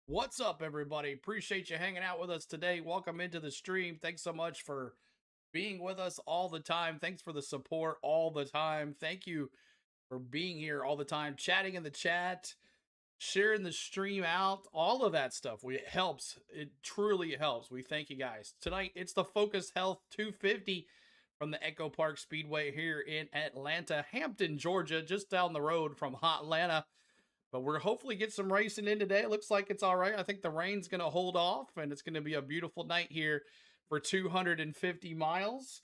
What's up, everybody? Appreciate you hanging out with us today. Welcome into the stream. Thanks so much for being with us all the time. Thanks for the support all the time. Thank you for being here all the time, chatting in the chat, sharing the stream out, all of that stuff. It helps. It truly helps. We thank you guys. Tonight, it's the Focus Health 250 from the EchoPark Speedway here in Atlanta, Hampton, Georgia, just down the road from Atlanta. But we're hopefully get some racing in today. It looks like it's all right. I think the rain's going to hold off, and it's going to be a beautiful night here for 250 miles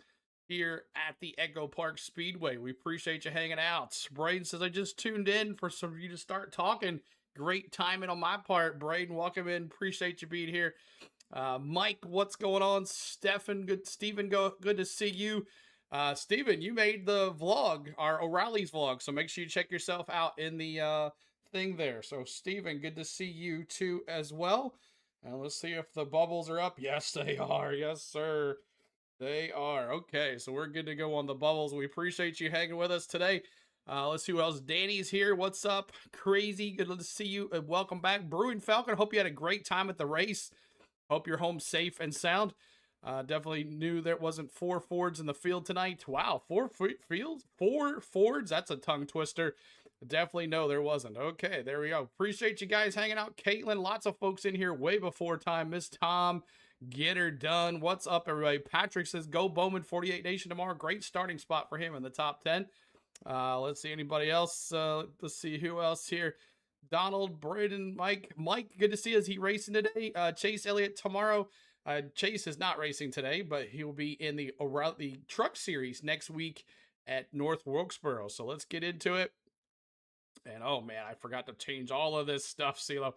here at the EchoPark Speedway. We appreciate you hanging out. Braden says, I just tuned in for some of you to start talking. Great timing on my part. Braden, welcome in. Appreciate you being here. Mike, what's going on? Stephen, good to see you. Steven, you made the vlog, our O'Reilly's vlog, so make sure you check yourself out in the thing there. So Steven, good to see you too as well. And let's see if the bubbles are up. Yes, they are. Yes, sir. They are. Okay, so we're good to go on the bubbles. We appreciate you hanging with us today. Let's see who else. Danny's here. What's up? Crazy. Good to see you. Welcome back. Brewing Falcon. Hope you had a great time at the race. Hope you're home safe and sound. Definitely knew there wasn't 4 Fords in the field tonight. Wow, 4 Fords? That's a tongue twister. Definitely no, there wasn't. Okay, there we go. Appreciate you guys hanging out. Caitlin, lots of folks in here way before time. Miss Tom, get her done. What's up, everybody? Patrick says, go Bowman 48 Nation tomorrow. Great starting spot for him in the top 10. Let's see anybody else. Let's see who else here. Donald, Braden, Mike. Mike, good to see us. He racing today. Chase Elliott tomorrow. Chase is not racing today, but he will be in the truck series next week at North Wilkesboro. So let's get into it. And oh man, I forgot to change all of this stuff, CeeLo.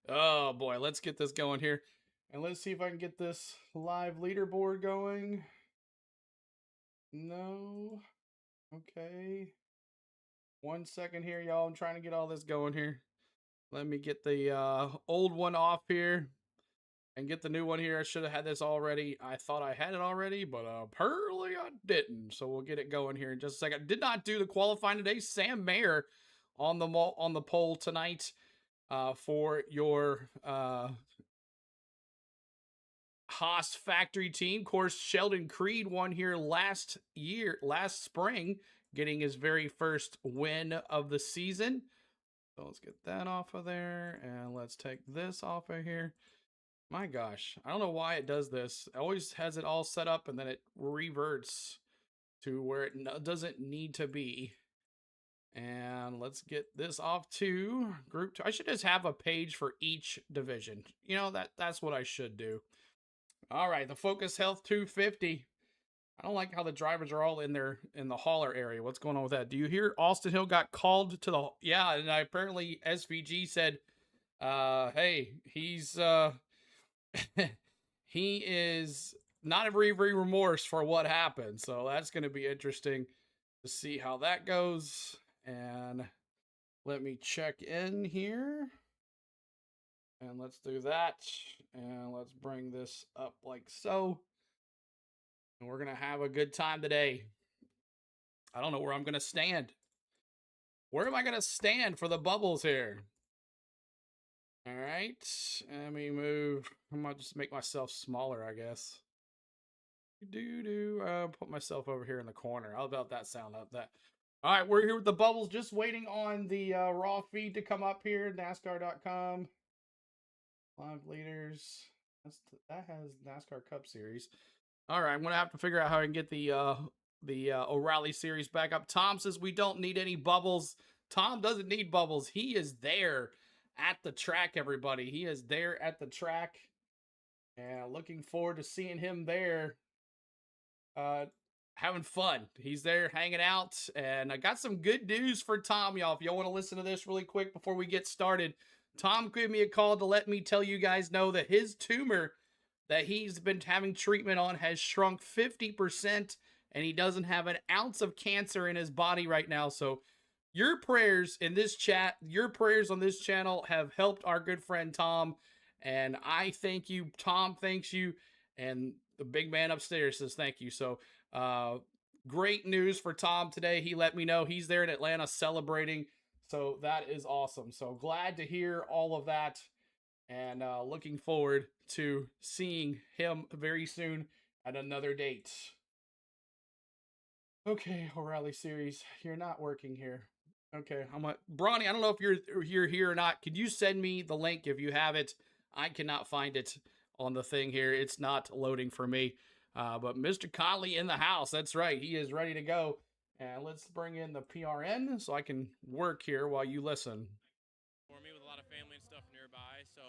Oh boy, let's get this going here. And let's see if I can get this live leaderboard going. No. Okay. 1 second here, y'all. I'm trying to get all this going here. Let me get the old one off here and get the new one here. I should have had this already. I thought I had it already, but apparently I didn't. So we'll get it going here in just a second. Did not do the qualifying today. Sam Mayer on the pole tonight for your Haas factory team. Of course, Sheldon Creed won here last spring, getting his very first win of the season. So let's get that off of there, and let's take this off of here. My gosh, I don't know why it does this. It always has it all set up, and then it reverts to where it doesn't need to be. And let's get this off to Group 2. I should just have a page for each division. You know, that's what I should do. All right, the Focus Health 250. I don't like how the drivers are all in the hauler area. What's going on with that? Do you hear Austin Hill got called to the... Yeah, and apparently SVG said, hey, he's... he is not every remorse for what happened. So that's going to be interesting to see how that goes. And let me check in here. And let's do that. And let's bring this up like so. And we're going to have a good time today. I don't know where I'm going to stand. Where am I going to stand for the bubbles here? All right. Let me move. I might just make myself smaller, I guess. Put myself over here in the corner. How about that sound up that? All right, we're here with the bubbles, just waiting on the raw feed to come up here. NASCAR.com. Live leaders. That has NASCAR Cup Series. All right, I'm going to have to figure out how I can get the O'Reilly Series back up. Tom says we don't need any bubbles. Tom doesn't need bubbles. He is there at the track, everybody. He is there at the track. And looking forward to seeing him there. Having fun. He's there hanging out. And I got some good news for Tom, y'all. If y'all want to listen to this really quick before we get started. Tom gave me a call to let me tell you guys know that his tumor that he's been having treatment on has shrunk 50%, and he doesn't have an ounce of cancer in his body right now. So your prayers in this chat, your prayers on this channel have helped our good friend Tom, and I thank you. Tom thanks you, and the big man upstairs says thank you. So great news for Tom today. He let me know he's there in Atlanta celebrating. So that is awesome. So glad to hear all of that. and looking forward to seeing him very soon at another date. Okay, O'Reilly series, you're not working here. Okay, I'm like, Bronny, I don't know if you're here or not. Could you send me the link if you have it? I cannot find it on the thing here. It's not loading for me. But Mr. Conley in the house. That's right. He is ready to go. And let's bring in the PRN so I can work here while you listen. For me, with a lot of family and stuff nearby, so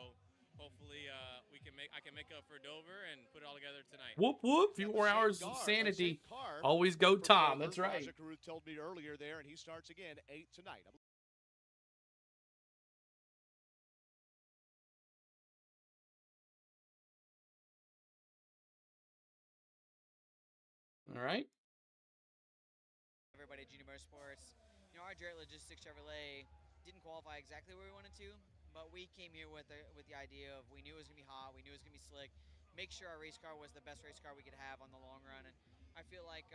hopefully I can make up for Dover and put it all together tonight. Whoop whoop! Few more hours of sanity. Always go Tom. That's right. Raja Caruth told me earlier there, and he starts again 8 tonight. All right. Everybody at Junior Motorsports. You know, our Jarrett Logistics Chevrolet didn't qualify exactly where we wanted to, but we came here with the idea of we knew it was going to be hot, we knew it was going to be slick, make sure our race car was the best race car we could have on the long run. And I feel like,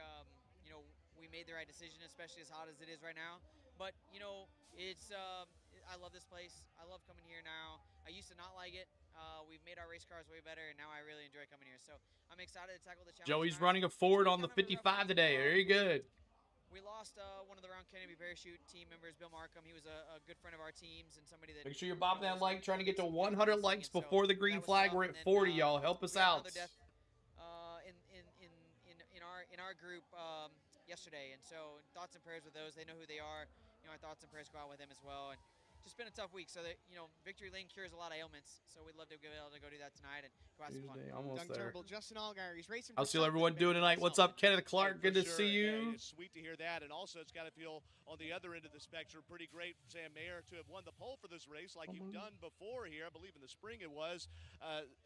you know, we made the right decision, especially as hot as it is right now. But, you know, I love this place. I love coming here now. I used to not like it. We've made our race cars way better, and now I really enjoy coming here. So I'm excited to tackle the challenge. Joey's running a Ford on the 55 today. Very good. We lost one of the Round Kennedy parachute team members, Bill Markham. He was a good friend of our teams and somebody that. Make sure you're bobbing that like, trying to get to 100 likes before the green flag. We're at 40, y'all. Help us out. In our group yesterday, and so thoughts and prayers with those. They know who they are. You know, our thoughts and prayers go out with them as well. And just been a tough week, so that, you know, victory lane cures a lot of ailments. So we'd love to be able to go do that tonight and go have some fun. Almost Doug there. Turnbull, Justin Allgaier, he's racing. How's everyone doing tonight? What's up, Kenneth Clark? Good to see you. It's sweet to hear that, and also it's got to feel on the other end of the spectrum pretty great, Sam Mayer, to have won the pole for this race like you've done before here. I believe in the spring it was.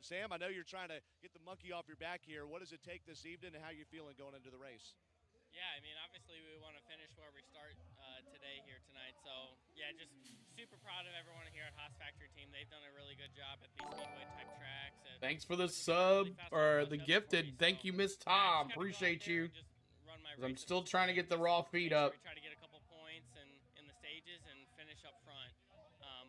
Sam, I know you're trying to get the monkey off your back here. What does it take this evening, and how are you feeling going into the race? Yeah, I mean, obviously we want to finish where we start today here tonight. So, yeah, just super proud of everyone here at Haas Factory team. They've done a really good job at these Speedway type tracks. And thanks for the sub, or the gifted. Thank you, Miss Tom. Appreciate you. I'm still trying to get the raw feed up. Try to get a couple points in the stages and finish up front.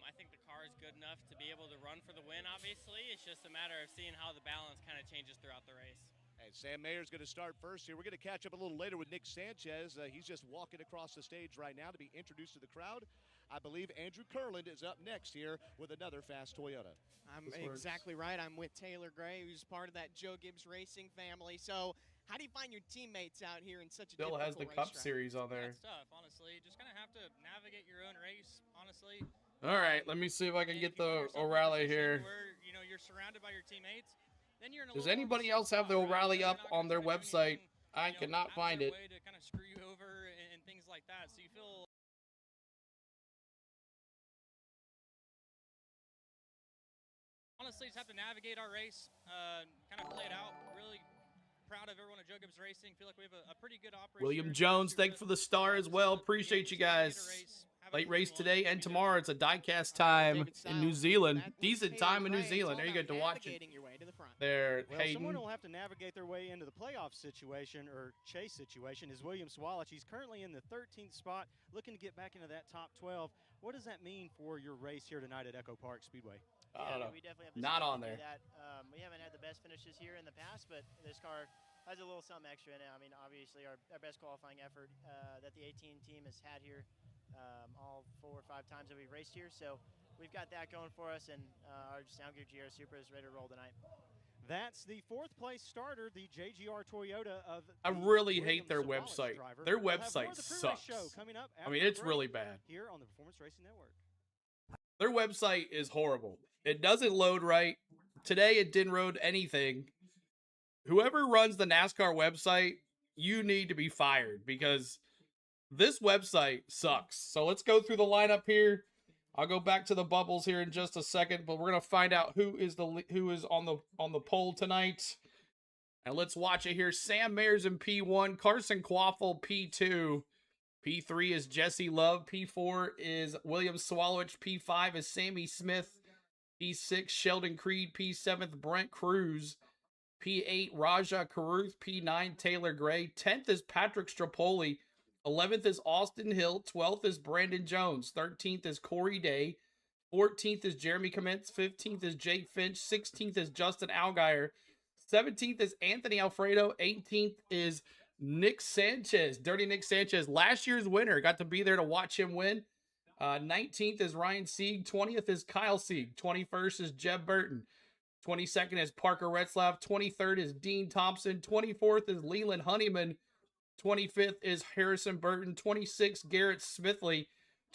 I think the car is good enough to be able to run for the win, obviously. It's just a matter of seeing how the balance kind of changes throughout the race. And Sam Mayer's going to start first here. We're going to catch up a little later with Nick Sanchez. He's just walking across the stage right now to be introduced to the crowd. I believe Andrew Kurland is up next here with another fast Toyota. I'm exactly right. I'm with Taylor Gray, who's part of that Joe Gibbs Racing family. So how do you find your teammates out here in such a Still has the Cup Series on there. It's tough, honestly. Just kind of have to navigate your own race, honestly. All right, let me see if I can get the O'Reilly here. Where, you know, you're surrounded by your teammates. Then you're in a Does anybody else have the O'Reilly up on their website? I cannot find it. Way to kind of screw you over and things like that. So you feel. Honestly, just have to navigate our race, kind of play it out. Really proud of everyone at Joe Gibbs Racing. Feel like we have a pretty good operation. William Jones, thanks for the star as well. Appreciate you guys. Late race today and tomorrow. It's a diecast time in New Zealand. Decent time in New Zealand. There you get to watch it. There, well, Hayden. Someone will have to navigate their way into the playoff situation or chase situation is William Swalich. He's currently in the 13th spot, looking to get back into that top 12. What does that mean for your race here tonight at EchoPark Speedway? I don't know. We definitely have the Not on to do there. that. We haven't had the best finishes here in the past, but this car has a little something extra in it. I mean, obviously our best qualifying effort that the 18 team has had here all 4 or 5 times that we've raced here. So we've got that going for us, and our Sound Gear GR Supra is ready to roll tonight. That's the 4th place starter, the JGR Toyota of I really hate their website. Their website sucks. I mean, it's really bad. Here on the Performance Racing Network. Their website is horrible. It doesn't load right. Today it didn't load anything. Whoever runs the NASCAR website, you need to be fired because this website sucks. So let's go through the lineup here. I'll go back to the bubbles here in just a second, but we're gonna find out who is on the poll tonight, and let's watch it here. Sam Mayer's in P1, Carson Quaffle P2, P3 is Jesse Love, P4 is William Swalowich, P5 is Sammy Smith, P6 Sheldon Creed, P7 Brent Cruz, P8 Raja Caruth, P9 Taylor Gray, 10th is Patrick Strapoli. 11th is Austin Hill. 12th is Brandon Jones. 13th is Corey Day. 14th is Jeremy Commence. 15th is Jake Finch. 16th is Justin Allgaier. 17th is Anthony Alfredo. 18th is Nick Sanchez. Dirty Nick Sanchez. Last year's winner. Got to be there to watch him win. 19th is Ryan Sieg. 20th is Kyle Sieg. 21st is Jeb Burton. 22nd is Parker Retzlaff. 23rd is Dean Thompson. 24th is Leland Honeyman. 25th is Harrison Burton. 26th, Garrett Smithley.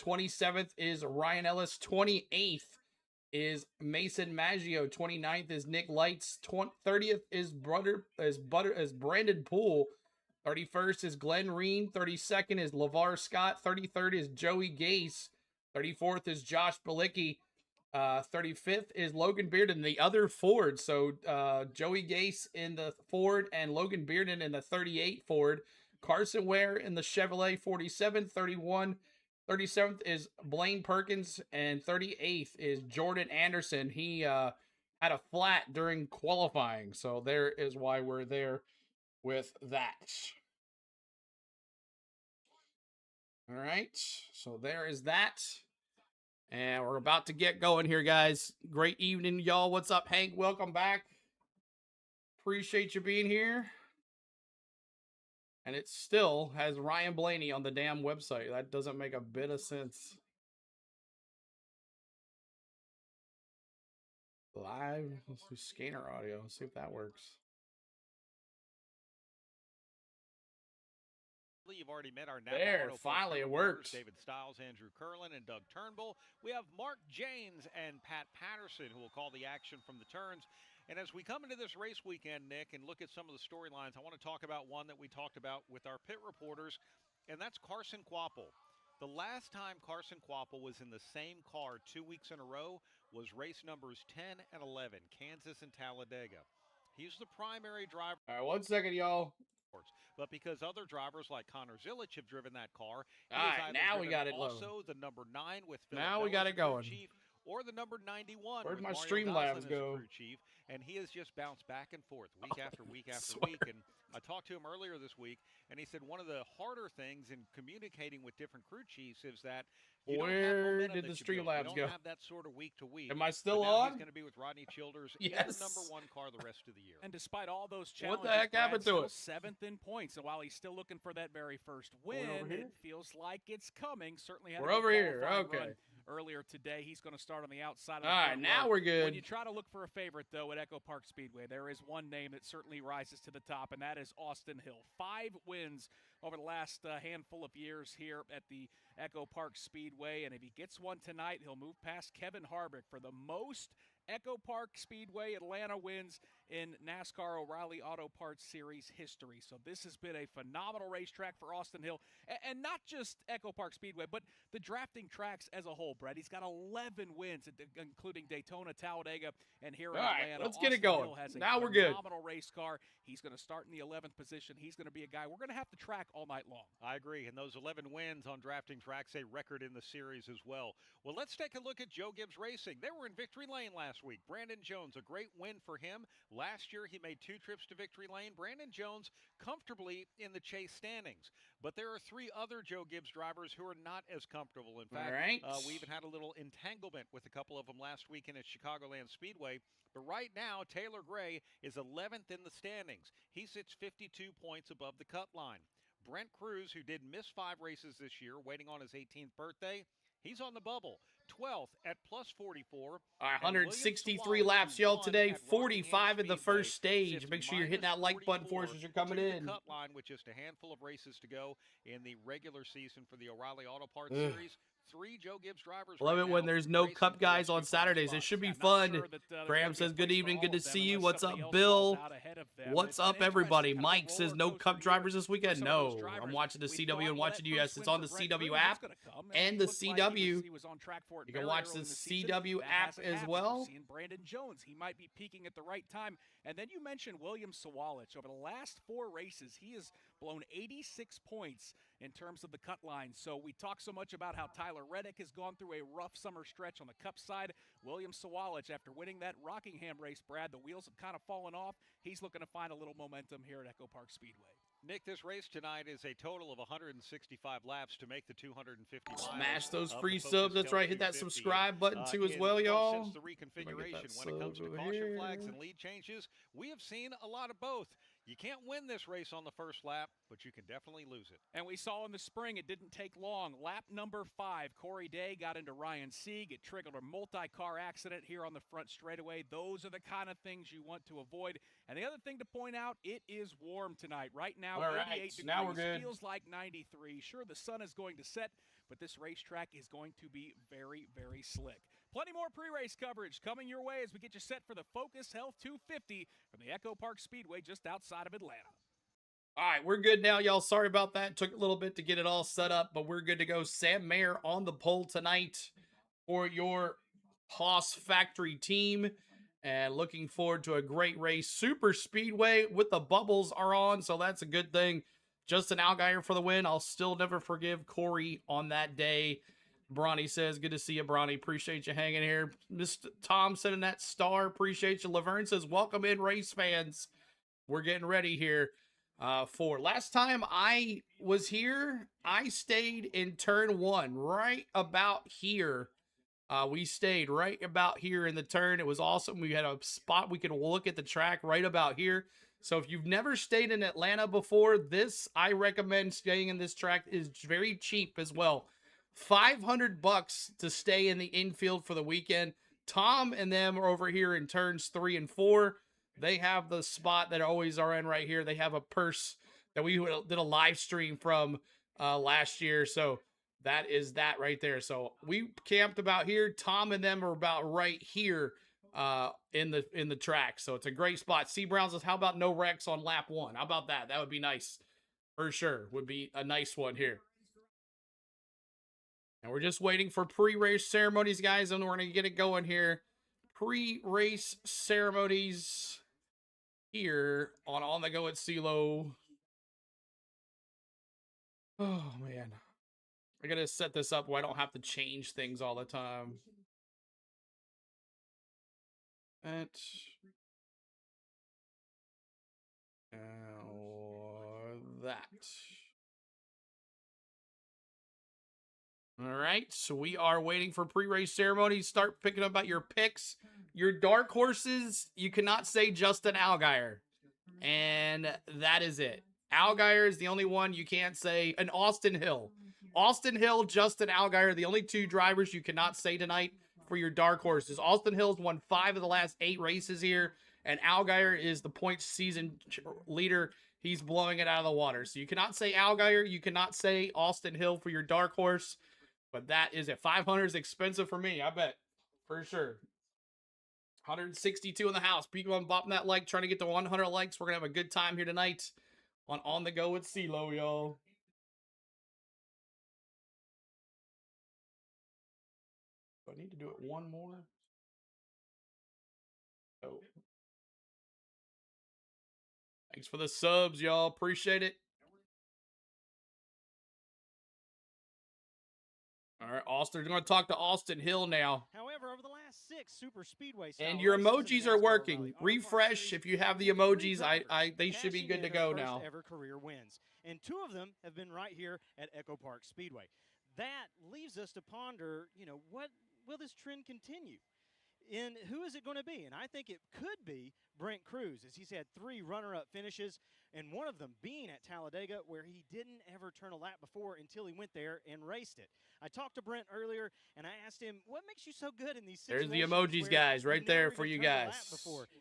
27th is Ryan Ellis. 28th is Mason Maggio. 29th is Nick Lights. 30th is Brandon Poole. 31st is Glenn Reen. 32nd is LeVar Scott. 33rd is Joey Gase. 34th is Josh Balicki. 35th is Logan Bearden, the other Ford. So Joey Gase in the Ford and Logan Bearden in the 38 Ford. Carson Ware in the Chevrolet 47. 31. 37th is Blaine Perkins, and 38th is Jordan Anderson. He had a flat during qualifying, so there is why we're there with that. All right, so there is that. And we're about to get going here, guys. Great evening, y'all. What's up, Hank? Welcome back. Appreciate you being here. And it still has Ryan Blaney on the damn website. That doesn't make a bit of sense. Live. Let's do scanner audio. Let's see if that works. You've already met our there, finally it works. David Stiles, Andrew Curlin, and Doug Turnbull. We have Mark Janes and Pat Patterson who will call the action from the turns. And as we come into this race weekend, Nick, and look at some of the storylines, I want to talk about one that we talked about with our pit reporters, and that's Carson Kvapil. The last time Carson Kvapil was in the same car 2 weeks in a row was race numbers 10 and 11, Kansas and Talladega. He's the primary driver. All right, 1 second, y'all. But because other drivers like Connor Zilic have driven that car, all right, now we got it low. Also, the number 9 with Phil now we got it going. Chief, or the number 91. Where'd my Mario Streamlabs Goslin go? Crew chief, and he has just bounced back and forth week after week after week. And I talked to him earlier this week, and he said one of the harder things in communicating with different crew chiefs is that you where did the Streamlabs go? You don't have that sort of week to week. Am I still on? on? He's going to be with Rodney Childers yes. in the number 1 car the rest of the year. And despite all those challenges, what the heck happened to it? 7th in points. And while he's still looking for that very first win, it feels like it's coming. Certainly had we're a over here. Okay. Run earlier today. He's going to start on the outside of the all right, now we're good. When you try to look for a favorite, though, at EchoPark Speedway, there is one name that certainly rises to the top, and that is Austin Hill. 5 wins over the last handful of years here at the EchoPark Speedway, and if he gets one tonight, he'll move past Kevin Harvick for the most EchoPark Speedway Atlanta wins in NASCAR O'Reilly Auto Parts Series history. So this has been a phenomenal racetrack for Austin Hill, and not just EchoPark Speedway, but the drafting tracks as a whole, Brett. He's got 11 wins, including Daytona, Talladega, and here in Atlanta. Let's get it going. Now we're good. Phenomenal race car. He's going to start in the 11th position. He's going to be a guy we're going to have to track all night long. I agree, and those 11 wins on drafting tracks, a record in the series as well. Well, let's take a look at Joe Gibbs Racing. They were in Victory Lane last week. Brandon Jones, a great win for him. Last year, he made 2 trips to Victory Lane. Brandon Jones comfortably in the chase standings. But there are 3 other Joe Gibbs drivers who are not as comfortable. In fact, we even had a little entanglement with a couple of them last weekend at Chicagoland Speedway. But right now, Taylor Gray is 11th in the standings. He sits 52 points above the cut line. Brent Cruz, who did miss 5 races this year, waiting on his 18th birthday, he's on the bubble. 12th at plus 44. 163 laps, y'all, today. 45 in the first stage. Make sure you're hitting that like button for us as you're coming in. Cut line with just a handful of races to go in the regular season for the O'Reilly Auto Parts Series. 3 Joe Gibbs drivers. Love it when there's no Cup guys on Saturdays. It should be fun. Graham says, good evening. Good to see you. What's up, Bill? What's up, everybody? Mike says, no Cup drivers this weekend. No, I'm watching the CW and watching you. Yes, it's on the CW app and the CW. You can watch the CW app as well. Seeing Brandon Jones, he might be peaking at the right time. And then you mentioned William Sawalich. Over the last 4 races, he has blown 86 points in terms of the cut line. So we talk so much about how Tyler Reddick has gone through a rough summer stretch on the Cup side. William Sawalich, after winning that Rockingham race, Brad, the wheels have kind of fallen off. He's looking to find a little momentum here at EchoPark Speedway. Nick, this race tonight is a total of 165 laps to make the 250 miles. Smash those of free the subs. That's Focus right. Hit that 250. subscribe button too as well, Since y'all. the reconfiguration, when it comes to over caution here. flags and lead changes, we have seen a lot of both. You can't win this race on the first lap, but you can definitely lose it. And we saw in the spring it didn't take long. Lap number 5, Corey Day got into Ryan Sieg. It triggered a multi-car accident here on the front straightaway. Those are the kind of things you want to avoid. And the other thing to point out, it is warm tonight. Right now, All right, 88 degrees. now we're good. Feels like 93. Sure, the sun is going to set, but this racetrack is going to be very, very slick. Plenty more pre-race coverage coming your way as we get you set for the Focus Health 250 from the EchoPark Speedway just outside of Atlanta. All right, we're good now, y'all. Sorry about that. Took a little bit to get it all set up, but we're good to go. Sam Mayer on the pole tonight for your Haas Factory team. And looking forward to a great race. Super Speedway with the bubbles are on, so that's a good thing. Justin Allgaier for the win. I'll still never forgive Corey on that day. Bronny says, good to see you, Bronny. Appreciate you hanging here. Mr. Tom sending that star. Appreciate you. Laverne says, welcome in, race fans. We're getting ready here for last time I was here. I stayed in turn 1 right about here. We stayed right about here in the turn. It was awesome. We had a spot we could look at the track right about here. So if you've never stayed in Atlanta before, I recommend staying in this track. Is very cheap as well. $500 to stay in the infield for the weekend. Tom and them are over here in turns 3 and 4. They have the spot that always are in right here. They have a purse that we did a live stream from last year. So that is that right there. So we camped about here. Tom and them are about right here in the track. So it's a great spot. C. Brown says, how about no wrecks on lap 1? How about that? That would be nice. For sure. Would be a nice one here. And we're just waiting for pre-race ceremonies, guys, and we're going to get it going here. Pre-race ceremonies here on the go at CeeLo. Oh, man. I got to set this up where I don't have to change things all the time. That. That. All right, so we are waiting for pre-race ceremonies. Start picking up about your picks. Your dark horses, you cannot say Justin Allgaier. And that is it. Allgaier is the only one you can't say. And Austin Hill. Austin Hill, Justin Allgaier, the only 2 drivers you cannot say tonight for your dark horses. Austin Hill's won 5 of the last 8 races here. And Allgaier is the points season leader. He's blowing it out of the water. So you cannot say Allgaier. You cannot say Austin Hill for your dark horse. But that is it. 500 is expensive for me, I bet. For sure. 162 in the house. People on bopping that like, trying to get to 100 likes. We're going to have a good time here tonight on the go with CeeLo, y'all. Do I need to do it one more? Oh. Thanks for the subs, y'all. Appreciate it. All right, Austin. We're going to talk to Austin Hill now. However, over the last 6 super speedway and your emojis are working. Refresh if you have the emojis. They should be good to go now. Ever career wins, and 2 of them have been right here at EchoPark Speedway. That leaves us to ponder, what will this trend continue? And who is it going to be? And I think it could be Brent Cruz, as he's had 3 runner-up finishes, and one of them being at Talladega, where he didn't ever turn a lap before until he went there and raced it. I talked to Brent earlier, and I asked him, what makes you so good in these situations? There's the emojis, guys, right there for you guys.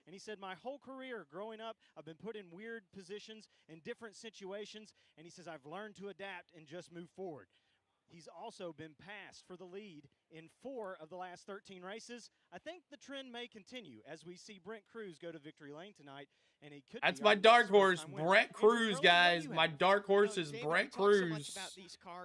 And he said, my whole career growing up, I've been put in weird positions in different situations, and he says, I've learned to adapt and just move forward. He's also been passed for the lead in 4 of the last 13 races. I think the trend may continue as we see Brent Cruz go to victory lane tonight. And he could That's my dark horse, Brent Cruz, guys. My dark horse is Brent Cruz.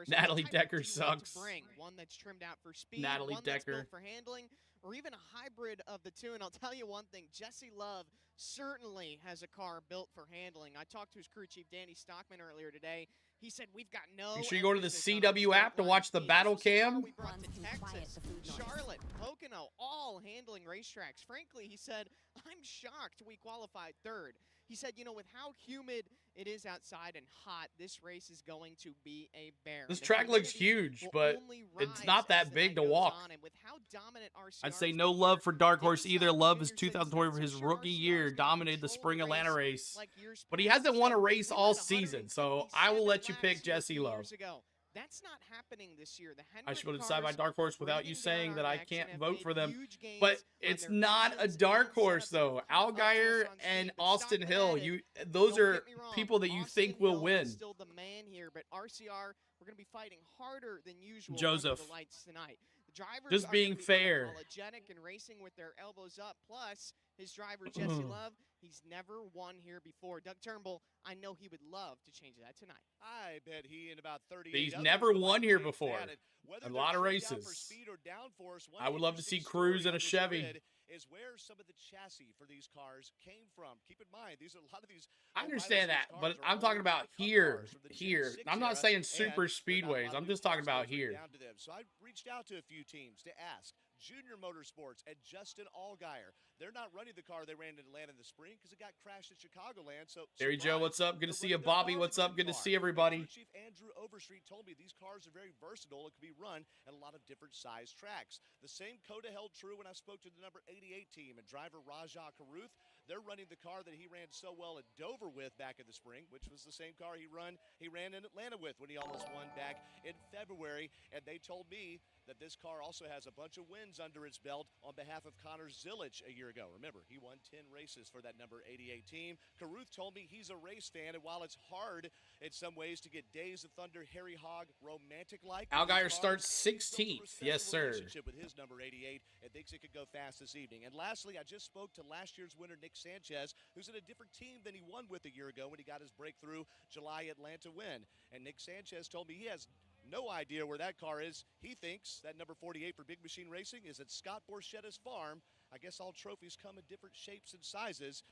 Natalie Decker sucks. One that's trimmed out for speed, Natalie one Decker. that's built for handling, or even a hybrid of the 2. And I'll tell you one thing, Jesse Love certainly has a car built for handling. I talked to his crew chief, Danny Stockman, earlier today. He said, we've got no... Make sure you go to the CW app to watch the battle cam. We brought to Texas, Charlotte, Pocono, all handling racetracks. Frankly, he said, I'm shocked we qualified 3rd. He said, you know, with how humid it is outside and hot, this race is going to be a bear. This The track looks humidity huge, will but only it's rise not as that the big night to goes walk. on, and with how dominant RCR I'd say has no been love here, for Dark Danny Horse either. Stockman Love Jr. his said he's 2020 not for so his sure rookie RCR year, is gonna dominated the control spring Atlanta race. like years But he past. hasn't He won said, a race "We all led season, so I 157 will let you laps pick here a Jesse few Love. years ago." That's not happening this year. The I Hendrick should have decided my cars Dark Horse without you breathing down saying our that I necks can't and have vote made for them. huge gains But on it's their not a engines Dark and Horse setups that though. have caught up to us Allgaier on and speed. But Austin Stockman Hill, added, those don't are get me wrong, people that you Austin think will Hill win. is still the man here, but RCR, we're going to be fighting harder than usual Joseph. under the lights tonight. The drivers Just are being gonna be fair. unapologetic and racing with their elbows up. Plus, his driver Jesse Love, he's never won here before. Doug Turnbull, I know he would love to change that tonight. I bet he and about 38 He's others never would like won to here change before. that. And whether A they're lot of tuned out for races. speed or downforce, one I would love to interesting see Cruz story in a on this Chevy. grid is where some of the chassis for these cars came from. Keep in mind, these are a lot of these. I O'Reilly understand that, Series but cars are I'm talking old about Cup here. cars from the Gen Here. 6 I'm not era, saying and super there are not a lot speedways. of I'm new just talking parts that about have been here. down to them. So I reached out to a few teams to ask. Junior Motorsports and Justin Allgaier. They're not running the car they ran in Atlanta in the spring because it got crashed at Chicagoland. So Terry Joe, what's up? Good to see you. they're Bobby, running what's their up? Good to car. see everybody. Crew Chief Andrew Overstreet told me these cars are very versatile and can be run at a lot of different size tracks. The same coda held true when I spoke to the number 88 team and driver Rajah Caruth. They're running the car that he ran so well at Dover with back in the spring, which was the same car he ran in Atlanta with when he almost won back in February. And they told me that this car also has a bunch of wins under its belt on behalf of Connor Zilic a year ago. Remember, he won 10 races for that number 88 team. Caruth told me he's a race fan, and while it's hard in some ways to get Days of Thunder, Harry Hogg romantic-like, Allgaier starts 16th. Yes, sir. With his number 88 and thinks it could go fast this evening. And lastly, I just spoke to last year's winner Nick Sanchez, who's in a different team than he won with a year ago when he got his breakthrough July Atlanta win. And Nick Sanchez told me he has no idea where that car is. He thinks that number 48 for Big Machine Racing is at Scott Borchetta's farm. I guess all trophies come in different shapes and sizes.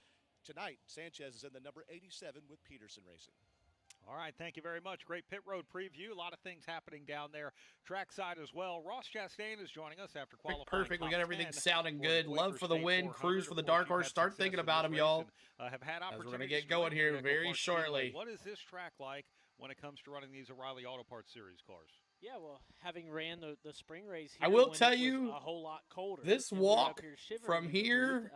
Tonight, Sanchez is in the number 87 with Peterson Racing. All right, thank you very much. Great pit road preview. A lot of things happening down there trackside as well. Ross Chastain is joining us after qualifying. Perfect. We got everything 10 sounding for good. the Love Quaker for the State win. 400. Cruise for the Of course, Dark you've Horse. had Start success thinking in about this them, race y'all. and, have had As we're going to opportunities get going run here the very EchoPark shortly. Speedway. What is this track like when it comes to running these O'Reilly Auto Parts Series cars? Yeah, well, having ran the spring race here, I will when tell it was you, a whole lot colder. this and we were up walk here shivering from in the here booth,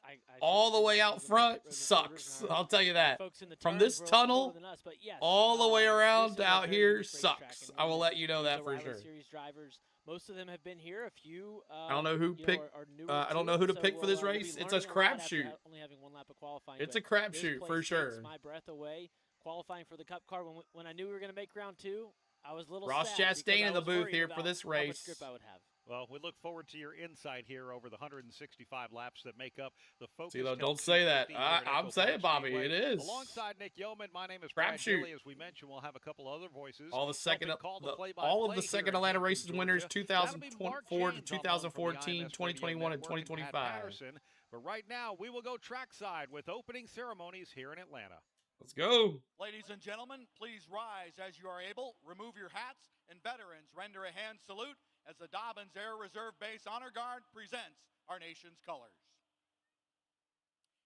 I all the should way say out that front pit road sucks. reporters and I'll tell you our that. folks in the From turns this were tunnel colder than us, but yes, all the way this around is to a out very here unique racetrack, sucks. and I will one let you know these that for O'Reilly sure. Series drivers, most of them have been here. A few, I don't know who you picked. are newer I don't to know who it, to so pick for this we'll be race. It's learning a lot after crapshoot. only having one lap of qualifying. It's but a crapshoot this for place sure. takes my breath away. Qualifying for the Cup car when I knew we were going to make round two, I was a little Ross sad because Chastain I in the was booth worried here for about this how much race. grip I would have. Well, we look forward to your insight here over the 165 laps that make up the Focus. See, though, don't say that. I'm saying, Bobby, Speedway. it is. Alongside Nick Yeoman, my name is Brad Crapshoot. Gilly. As we mentioned, we'll have a couple other voices. All the second, helping call the all of play-by-play the here second in Atlanta Hampton, races winners, Georgia. That'll be Mark 2004 to James on loan from the 2014, IMS 2021, and Radio Network, 2025. Pat Patterson. But right now, we will go trackside with opening ceremonies here in Atlanta. Let's go. Ladies and gentlemen, please rise as you are able. Remove your hats, and veterans render a hand salute as the Dobbins Air Reserve Base Honor Guard presents our nation's colors.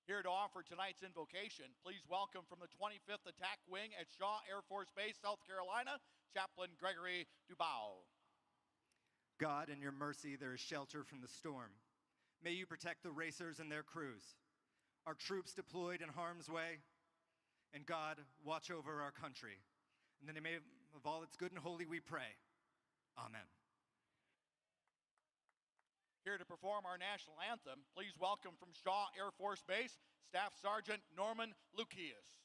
Here to offer tonight's invocation, please welcome from the 25th Attack Wing at Shaw Air Force Base, South Carolina, Chaplain Gregory Dubow. God, in your mercy, there is shelter from the storm. May you protect the racers and their crews, our troops deployed in harm's way, and God, watch over our country. In the name of all that's good and holy, we pray. Amen. Here to perform our national anthem, please welcome from Shaw Air Force Base, Staff Sergeant Norman Lucius.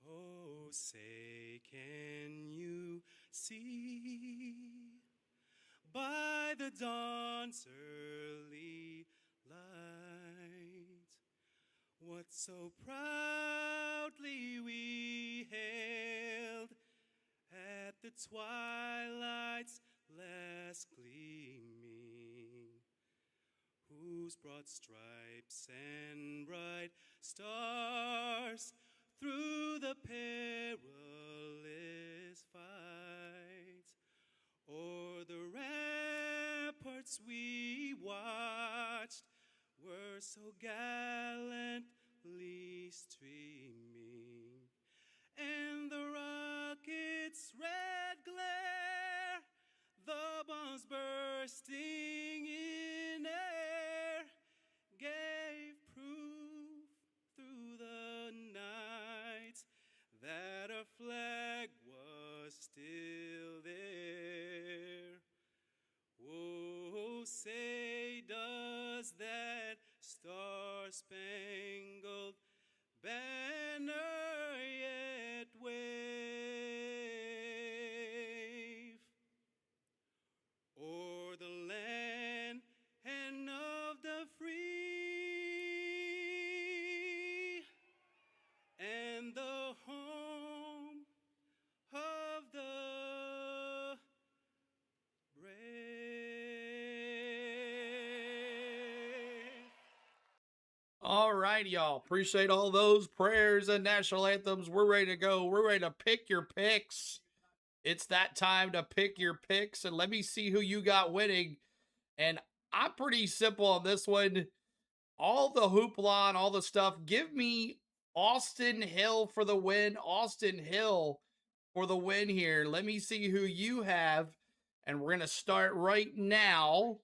Oh, say, can you see by the dawn's early light what so proudly we hailed at the twilight's last gleaming, whose broad stripes and bright stars through the perilous fight o'er the ramparts we watched were so gallantly streaming, and the rocket's red glare, the bombs bursting in air, gave proof through the night that our flag was still there. Oh, say does that star-spangled banner yet wave o'er the land and of the free and the home of the brave. All right, y'all. Appreciate all those prayers and national anthems. We're ready to go. We're ready to pick your picks. It's that time to pick your picks, and let me see who you got winning. And I'm pretty simple on this one. All the hoopla and all the stuff. Give me Austin Hill for the win. Austin Hill for the win here. Let me see who you have. And we're going to start right now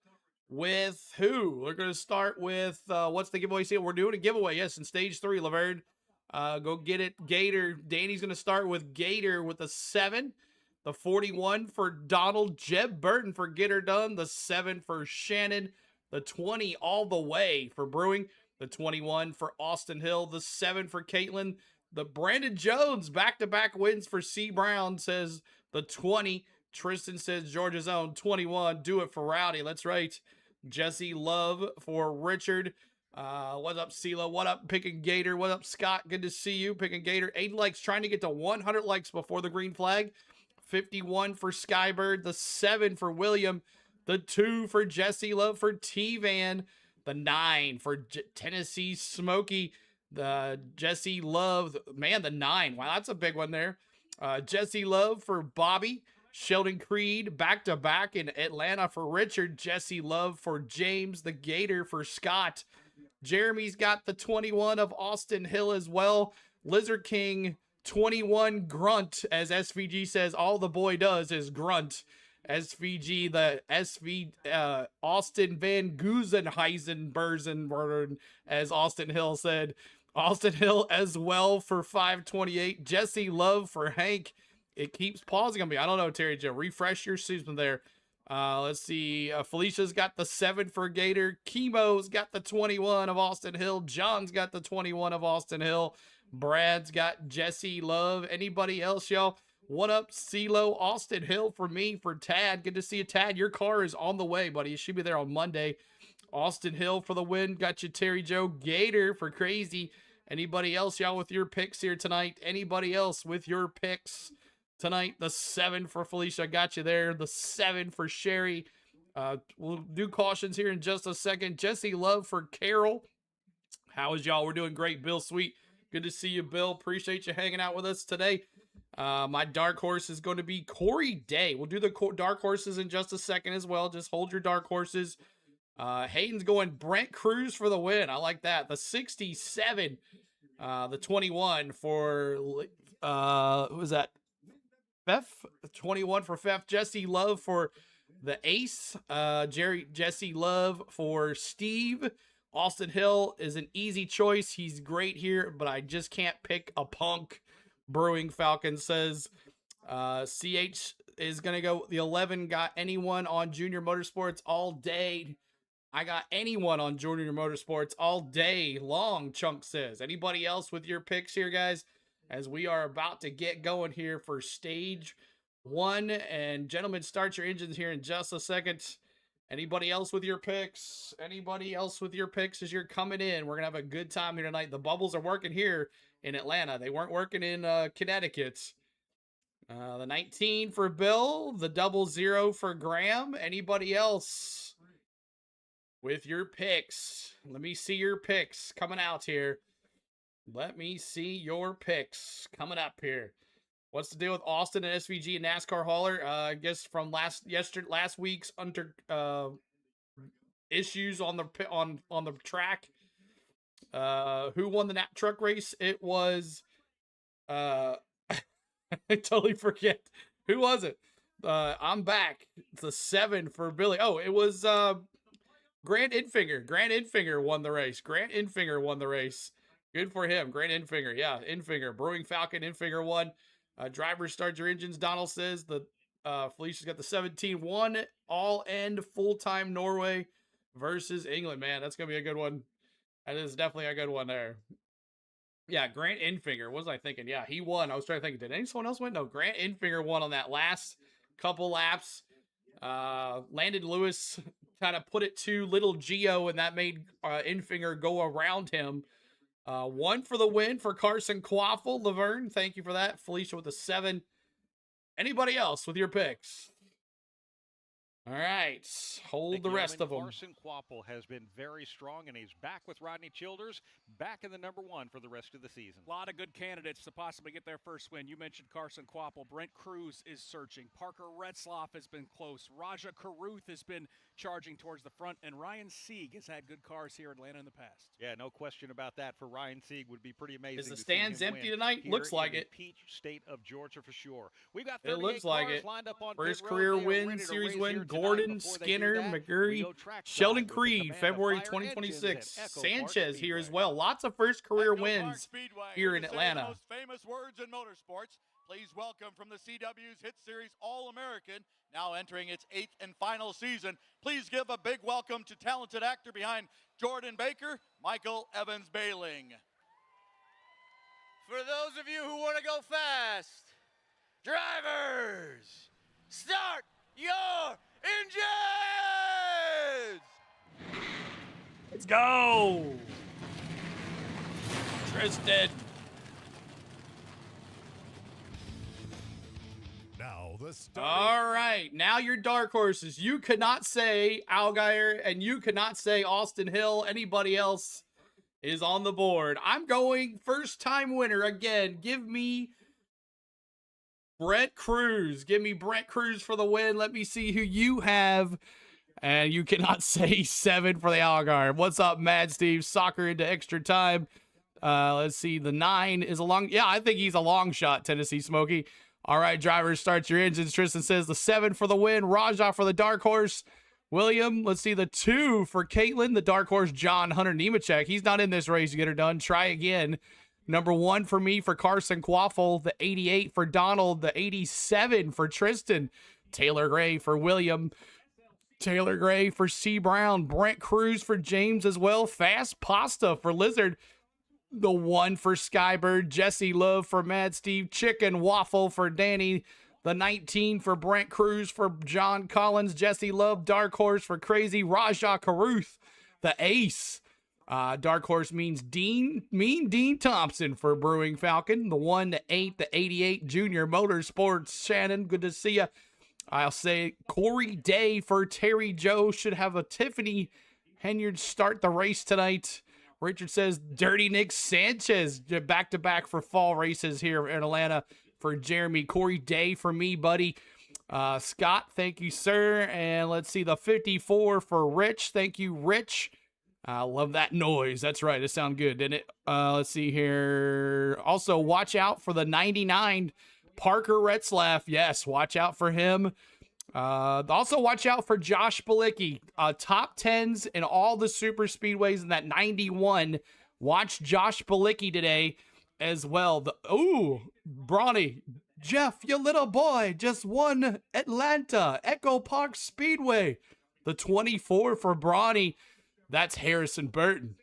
with who? We're going to start with, what's the giveaway? See, we're doing a giveaway. Yes, in stage 3, Laverne. Go get it. Gator. Danny's going to start with Gator with a 7. The 41 for Donald. Jeb Burton for Get Her Done. The 7 for Shannon. The 20 all the way for Brewing. The 21 for Austin Hill. The 7 for Caitlin. The Brandon Jones back-to-back wins for C. Brown says the 20. Tristan says Georgia's own 21. Do it for Rowdy. That's right. Jesse Love for Richard. What's up, CeeLo? What up, Picking Gator? What up, Scott? Good to see you. Picking Gator. 8 likes, trying to get to 100 likes before the green flag. 51 for Skybird. The 7 for William. The 2 for Jesse Love for T-Van. The 9 for Tennessee Smokey. The Jesse Love. Man, the 9. Wow, that's a big one there. Jesse Love for Bobby. Sheldon Creed back-to-back in Atlanta for Richard. Jesse Love for James. The Gator for Scott. Jeremy's got the 21 of Austin Hill as well. Lizard King 21 grunt, as SVG says. All the boy does is grunt. SVG, the Austin Van Gusenheisenbergen, as Austin Hill said. Austin Hill as well for 528. Jesse Love for Hank. It keeps pausing on me. I don't know, Terry Joe. Refresh your system there. Let's see. Felicia's got the 7 for Gator. Chemo's got the 21 of Austin Hill. John's got the 21 of Austin Hill. Brad's got Jesse Love. Anybody else, y'all? What up, CeeLo? Austin Hill for me, for Tad. Good to see you, Tad. Your car is on the way, buddy. You should be there on Monday. Austin Hill for the win. Got you, Terry Joe. Gator for Crazy. Anybody else, y'all, with your picks here tonight? Anybody else with your picks tonight? The 7 for Felicia. Got you there. The 7 for Sherry. We'll do cautions here in just a second. Jesse Love for Carol. How is y'all? We're doing great. Bill Sweet. Good to see you, Bill. Appreciate you hanging out with us today. My dark horse is going to be Corey Day. We'll do the dark horses in just a second as well. Just hold your dark horses. Hayden's going Brent Cruz for the win. I like that. The 67, the 21 for, who was that? Fef. 21 for Fef. Jesse Love for the ace. Jesse Love for Steve. Austin Hill is an easy choice. He's great here, but I just can't pick a punk. Brewing Falcon says CH is going to go the 11. Got anyone on Junior Motorsports all day? I got anyone on Junior Motorsports all day long, Chunk says. Anybody else with your picks here, guys? As we are about to get going here for stage 1. And gentlemen, start your engines here in just a second. Anybody else with your picks? Anybody else with your picks as you're coming in? We're going to have a good time here tonight. The bubbles are working here in Atlanta. They weren't working in Connecticut. The 19 for Bill. The 00 for Graham. Anybody else with your picks? Let me see your picks coming out here. Let me see your picks coming up here. What's the deal with Austin and SVG and NASCAR hauler? I guess from last week's issues on the track. Who won the nap truck race? It was I totally forget. Who was it? I'm back. It's a 7 for Billy. Oh, it was Grant Infinger. Grant Infinger won the race. Grant Infinger won the race. Good for him. Grant Infinger. Yeah, Infinger. Brewing Falcon. Infinger won. Drivers, start your engines. Donald says the Felicia's got the 17-1 all-end full-time Norway versus England. Man, that's going to be a good one. That is definitely a good one there. Yeah, Grant Infinger. What was I thinking? Yeah, he won. I was trying to think, did anyone else win? No, Grant Infinger won on that last couple laps. Landon Lewis kind of put it to little Gio, and that made Infinger go around him. 1 for the win for Carson Quaffle. Laverne, thank you for that. Felicia with a 7. Anybody else with your picks? All right, hold the rest of them. Carson Quaffle has been very strong, and he's back with Rodney Childers, back in the number 1 for the rest of the season. A lot of good candidates to possibly get their first win. You mentioned Carson Quaffle. Brent Cruz is searching. Parker Retzlaff has been close. Raja Caruth has been charging towards the front, and Ryan Sieg has had good cars here in Atlanta in the past. Yeah, no question about that. For Ryan Sieg, would be pretty amazing. Is the stands empty tonight? Looks like it. Peach State of Georgia for sure. We've got 38 it looks like cars it. Lined up on first pit career road. win, series win. Gordon, Skinner, McGurry, Sheldon Creed, February 2026. Sanchez here as well. Lots of first career wins here in Atlanta. Most famous words in motorsports. Please welcome from the CW's Hit Series All-American, now entering its 8th and final season. Please give a big welcome to talented actor behind Jordan Baker, Michael Evans Bailing. For those of you who want to go fast, drivers, start your engines! Let's go! Tristan. Now all right, now your dark horses. You could not say Allgaier, and you could not say Austin Hill. Anybody else is on the board. I'm going first-time winner again. Give me Brent Cruz. Give me Brent Cruz for the win. Let me see who you have. And you cannot say 7 for the Allgaier. What's up, Mad Steve? Soccer into extra time. Let's see. The 9 is a long. Yeah, I think he's a long shot, Tennessee Smokey. All right, drivers, start your engines. Tristan says the 7 for the win. Raja for the dark horse. William, let's see the 2 for Caitlin. The dark horse, John Hunter Nemechek. He's not in this race to get her done. Try again. Number 1 for me for Carson Quaffle. The 88 for Donald. The 87 for Tristan. Taylor Gray for William. Taylor Gray for C. Brown. Brent Cruz for James as well. Fast Pasta for Lizard. The 1 for Skybird. Jesse Love for Mad Steve. Chicken Waffle for Danny. The 19 for Brent Cruz for John Collins. Jesse Love. Dark Horse for Crazy. Raja Caruth. The Ace. Dark Horse means Dean Thompson for Brewing Falcon. The 1, the 8, the 88 Junior Motorsports. Shannon, good to see you. I'll say Corey Day for Terry Joe. Should have a Tiffany Henyard start the race tonight. Richard says Dirty Nick Sanchez back-to-back for fall races here in Atlanta for Jeremy. Corey Day for me, buddy. Scott, thank you, sir. And let's see, the 54 for Rich. Thank you, Rich. I love that noise. That's right. It sounded good, didn't it? Let's see here. Also, watch out for the 99 Parker Retzlaff. Yes, watch out for him. Also, watch out for Josh Bilicki. Top 10s in all the super speedways in that 91. Watch Josh Bilicki today as well. Brawny. Jeff, your little boy just won Atlanta EchoPark Speedway. The 24 for Brawny. That's Harrison Burton.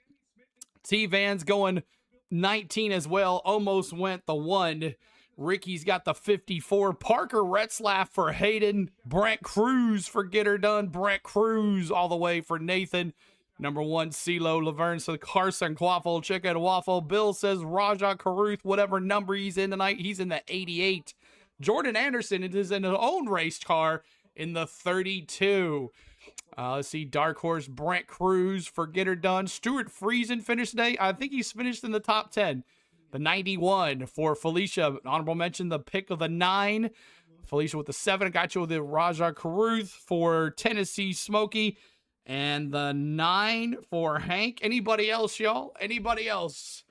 T-Van's going 19 as well. Almost went the 1. Ricky's got the 54. Parker Retzlaff for Hayden. Brent Cruz for Get Her Done. Brent Cruz all the way for Nathan. Number 1, CeeLo Laverne. So Carson Quaffle, Chicken Waffle. Bill says Raja Caruth, whatever number he's in tonight, he's in the 88. Jordan Anderson is in his own race car in the 32. Let's see, Dark Horse, Brent Cruz for Get Her Done. Stuart Friesen finished today. I think he's finished in the top 10. The 91 for Felicia. Honorable mention, the pick of the 9. Felicia with the 7. Got you with the Raja Caruth for Tennessee Smokey. And the 9 for Hank. Anybody else, y'all? Anybody else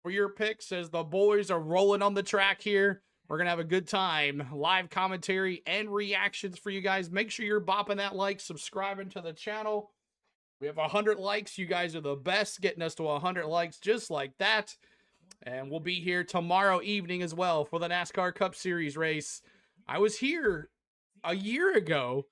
for your picks as the boys are rolling on the track here? We're going to have a good time. Live commentary and reactions for you guys. Make sure you're bopping that like, subscribing to the channel. We have 100 likes. You guys are the best, getting us to 100 likes just like that. And we'll be here tomorrow evening as well for the NASCAR Cup Series race. I was here a year ago,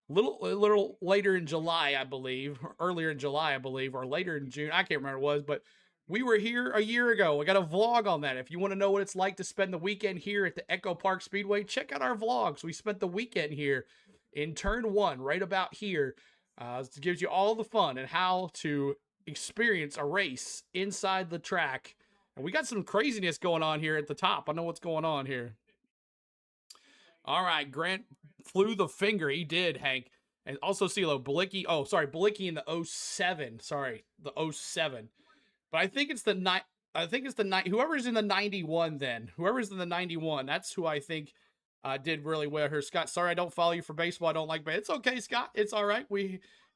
a little later in July, I believe, or earlier in July, I believe, or later in June. I can't remember what it was, but we were here a year ago. I got a vlog on that. If you want to know what it's like to spend the weekend here at the EchoPark Speedway, check out our vlogs. We spent the weekend here in Turn 1, right about here. It gives you all the fun and how to experience a race inside the track. And we got some craziness going on here at the top. I know what's going on here. All right, Grant flew the finger. He did, Hank. And also CeeLo, Bilicki. Oh, sorry, Bilicki in the 07. Sorry, the 07. But I think it's the whoever's in the 91 then. Whoever's in the 91, that's who I think did really well here. Scott, sorry I don't follow you for baseball. I don't like baseball. It's okay, Scott. It's all right.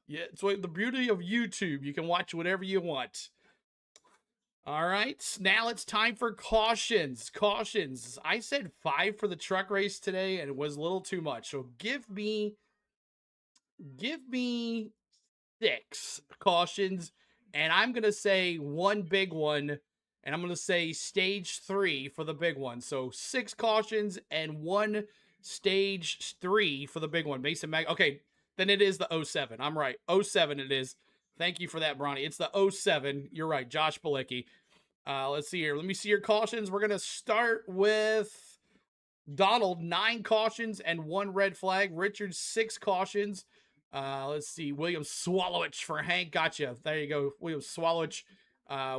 It's the beauty of YouTube. You can watch whatever you want. All right, now it's time for cautions. Cautions. I said 5 for the truck race today, and it was a little too much. So give me 6 cautions, and I'm going to say one big one, and I'm going to say stage 3 for the big one. So 6 cautions and 1 stage 3 for the big one. Mason Mag. Okay, then it is the 07. I'm right. 07 it is. Thank you for that, Bronny. It's the 07. You're right, Josh Bilicki. Let's see here. Let me see your cautions. We're going to start with Donald, 9 cautions and 1 red flag. Richard, 6 cautions. Let's see. William Swallowich for Hank. Gotcha. There you go. William Swallowich.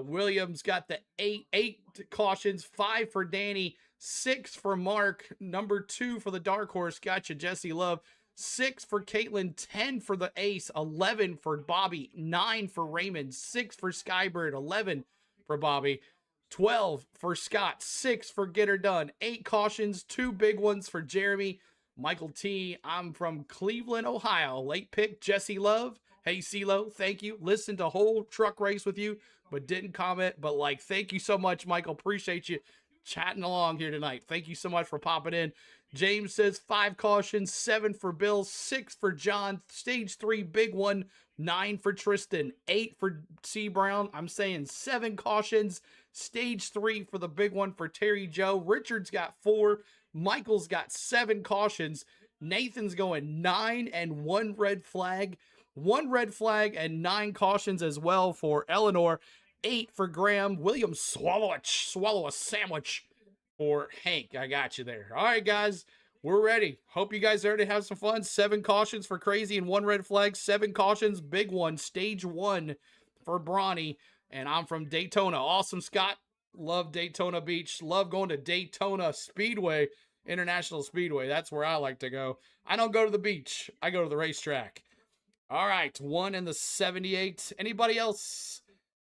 Williams got the 8 cautions. 5 for Danny. 6 for Mark. Number 2 for the Dark Horse. Gotcha. Jesse Love. 6 for Caitlin. 10 for the Ace. 11 for Bobby. 9 for Raymond. 6 for Skybird. 11 for Bobby. 12 for Scott. 6 for Get Her Done. 8 cautions. 2 big ones for Jeremy. Michael T. I'm from Cleveland, Ohio. Late pick, Jesse Love. Hey, CeeLo, thank you. Listened to whole truck race with you, but didn't comment. But, thank you so much, Michael. Appreciate you chatting along here tonight. Thank you so much for popping in. James says 5 cautions, 7 for Bill, 6 for John. Stage 3, big one. 9 for Tristan, 8 for C. Brown. I'm saying 7 cautions. Stage 3 for the big one for Terry Joe. Richard's got 4. Michael's got 7 cautions. Nathan's going 9 and 1 red flag. 1 red flag and 9 cautions as well for Eleanor. 8 for Graham. William swallow a sandwich for Hank. I got you there. All right, guys. We're ready. Hope you guys are ready to have some fun. 7 cautions for Crazy and 1 red flag. 7 cautions. Big one. Stage 1 for Bronny. And I'm from Daytona. Awesome, Scott. Love Daytona Beach. Love going to Daytona Speedway. International Speedway. That's where I like to go. I don't go to the beach. I go to the racetrack. All right. 1 in the 78. Anybody else?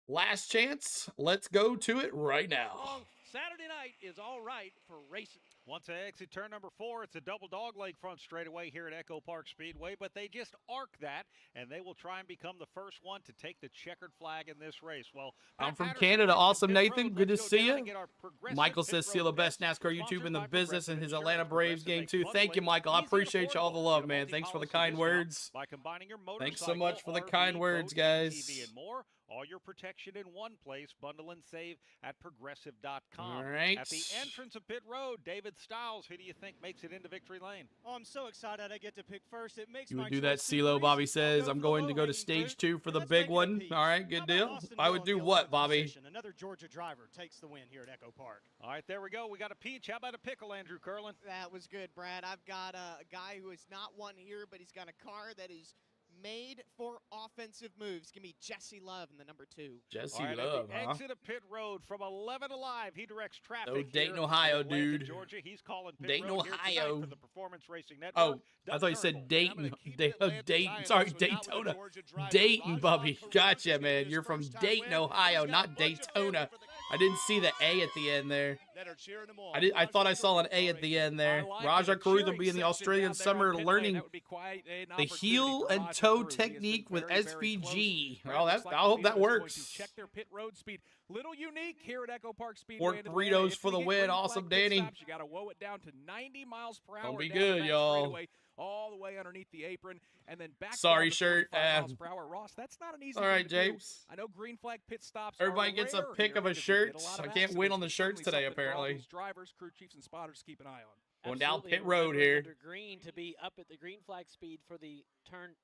Last chance. Let's go to it right now. Saturday night is all right for racing. Once they exit turn number 4, it's a double dogleg front straightaway here at EchoPark Speedway, but they just arc that, and they will try and become the first one to take the checkered flag in this race. Well, I'm from Canada. Awesome, Nathan. Good to see you. Michael says, "See the best NASCAR YouTube in the business and his Atlanta Braves game, too." Thank you, Michael. I appreciate you all the love, man. Thanks for the kind words. Thanks so much for the kind words, guys. All your protection in one place. Bundle and save at progressive.com. All right. At the entrance of pit road, David Stiles, who do you think makes it into victory lane? Oh, I'm so excited I get to pick first. It makes You my would do that, choice CeeLo. Bobby says, I'm going to go to stage 2 for the big one. All right, good deal. I would do what, Bobby? Another Georgia driver takes the win here at EchoPark. All right, there we go. We got a peach. How about a pickle, Andrew Curlin? That was good, Brad. I've got a guy who is not won here, but he's got a car that is made for offensive moves. Give me Jesse Love in the number 2. Jesse Love, at the exit of pit road from 11 Alive. He directs traffic. Oh, Dayton, Ohio, dude. Georgia. He's calling pit Dayton, road Ohio. For the Performance Racing Network. Oh, I thought you said Dayton. Dayton. Sorry, Daytona. Dayton, Bubby. Gotcha, man. You're from Dayton, Ohio, not Daytona. I didn't see the A at the end there. that are cheering them on. I thought I saw an A at the end there. Raja Cruz will be in the Australian Summer learning the heel and toe technique with SVG. Oh, I hope that works. Check their pit road speed. Little unique here at EchoPark Speedway. Pork burritos for the win. Awesome, Danny. You got to woe it down to 90 miles per hour. Don't be good, y'all. All the way underneath the apron, and then back. Sorry, down to shirt. 45 miles per hour. Ross, that's not an easy. All right, thing to James. do. I know green flag pit stops. Everybody gets a pick of a shirt. I can't win on the shirts today, apparently. Drivers, crew chiefs, and spotters keep an eye on. Going down Absolutely, pit and road remember here. Under green to be up at the green flag speed for the turns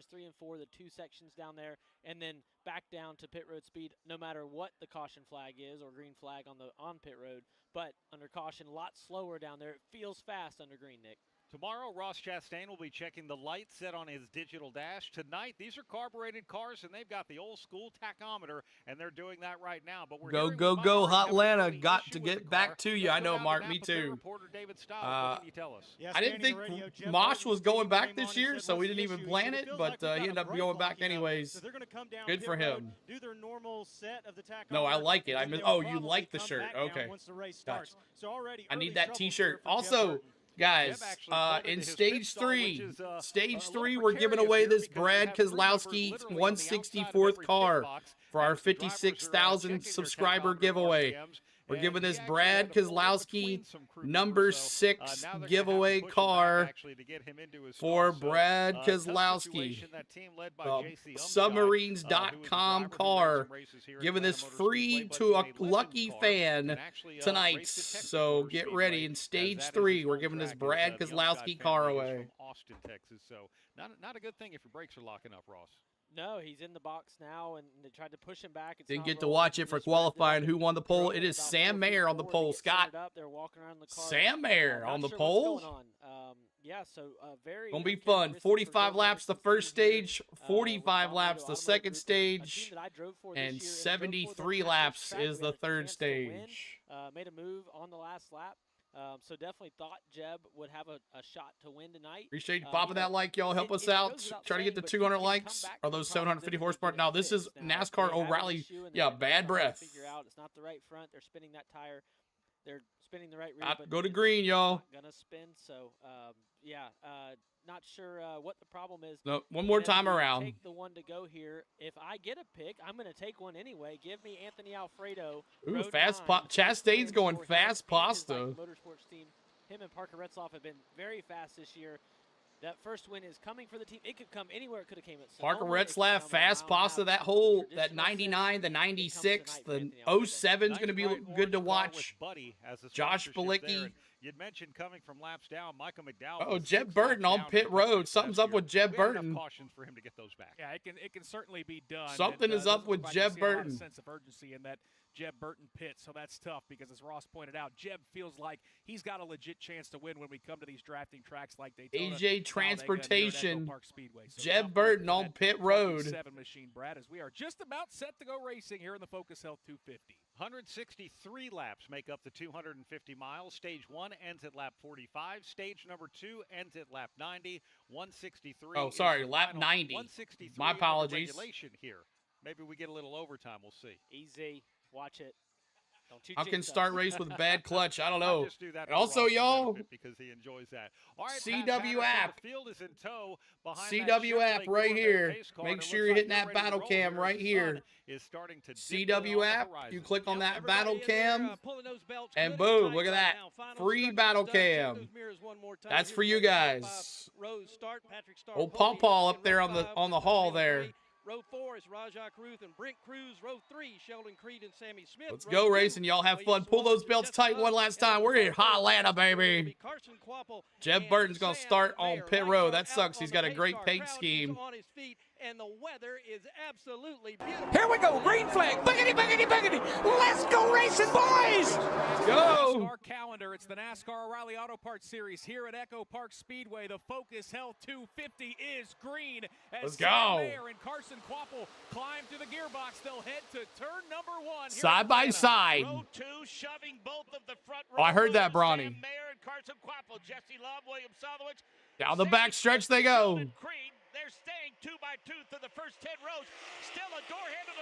3 and 4, the 2 sections down there, and then back down to pit road speed. No matter what the caution flag is or green flag on pit road, but under caution, a lot slower down there. It feels fast under green, Nick. Tomorrow, Ross Chastain will be checking the lights set on his digital dash. Tonight, these are carbureted cars, and they've got the old-school tachometer, and they're doing that right now. But we're go, Hotlanta. Got to get back to you. I know, Mark. Me too. I didn't think Mosh was going back this year, so we didn't even plan it, but he ended up going back anyways. Good for him. No, I like it. Oh, you like the shirt. Okay. Gotcha. I need that T-shirt. Also, guys, in stage 3, we're giving away this Brad Keselowski 164th car for our 56,000 subscriber giveaway. We're giving this Brad Keselowski number 6 giveaway car for Brad Keselowski. Submarines.com car. Giving this free to a lucky fan tonight. So get ready. In stage 3, we're giving this Brad Keselowski car away. Austin, Texas. So not a good thing if your brakes are locking up, Ross. No, he's in the box now, and they tried to push him back. Didn't get to watch it for qualifying. Who won the pole? It is Sam Mayer on the pole. Scott. They're walking around the car. Sam Mayer on the pole. Yeah, so very. Gonna be fun. 45 laps the first stage, 45 laps the second stage, and 73 laps is the third stage. Made a move on the last lap. So definitely thought Jeb would have a shot to win tonight. Appreciate you popping that like, y'all. Help us out. Try to get the 200 likes. Are those 750 horsepower? Now, this is NASCAR O'Reilly. Yeah, bad breath. Figure out it's not the right front. They're spinning that tire. They're spinning the right rear. Go to green, y'all. Gonna spin. So, not sure what the problem is. No, one more time around. Take the one to go here. If I get a pick, I'm going to take one anyway. Give me Anthony Alfredo. Ooh, fast Chastain's going fast pasta. Motorsports team. Him and Parker Retzloff have been very fast this year. That first win is coming for the team. It could come anywhere. It could have came at Sonoma. Parker Retzlaff, fast pasta. That 99, the 96, the 07 is going to be good to watch. Josh Balicki. You'd mentioned coming from laps down, Michael McDowell. Oh, Jeb Burton on pit road. Something's up with Jeb Burton. Cautions for him to get those back. Yeah, it can certainly be done. Something is up with Jeb Burton. A sense of urgency in that Jeb Burton pit, so that's tough because, as Ross pointed out, Jeb feels like he's got a legit chance to win when we come to these drafting tracks like Daytona. AJ Transportation, Jeb Burton on pit road. 7 machine, Brad, as we are just about set to go racing here in the Focus Health 250. 163 laps make up the 250 miles. Stage 1 ends at lap 45. Stage number 2 ends at lap 90. 163. Oh, sorry, lap 90. 163. My apologies. Regulation here. Maybe we get a little overtime. We'll see. Easy. Watch it. I can start race with a bad clutch. I don't know. Just do that and also, y'all, because he enjoys that. All right, CW app. The field is in tow CW app right here. Make sure you're hitting that battle cam right here. CW app. You click on that battle cam, and boom, look at that. Free battle cam. That's for you guys. Old Paw Paw up there on the hall there. Row 4 is Rajah Cruz and Brent Cruz. Row 3, Sheldon Creed and Sammy Smith. Let's go racing. Y'all have fun. Pull those belts tight one last time. We're in Hotlanta, baby. Jeb Burton's going to start on pit road. That sucks. He's got a great paint scheme. And the weather is absolutely beautiful. Here we go, green flag. Boogity, boogity, boogity. Let's go racing, boys. Let's go. NASCAR calendar. It's the NASCAR O'Reilly Auto Parts Series here at EchoPark Speedway. The Focus Health 250 is green. Let's go. Mayer and Carson Quapple climb to the gearbox. They'll head to turn number 1. Side by side. Row 2, shoving both of the front row. Oh, I heard that, Bronny. Sam Mayer and Carson Quapple. Jesse Love, William Solowich. Down the back stretch they go. Creed, They're staying 2 by 2 through the first 10 rows. Still a door-handle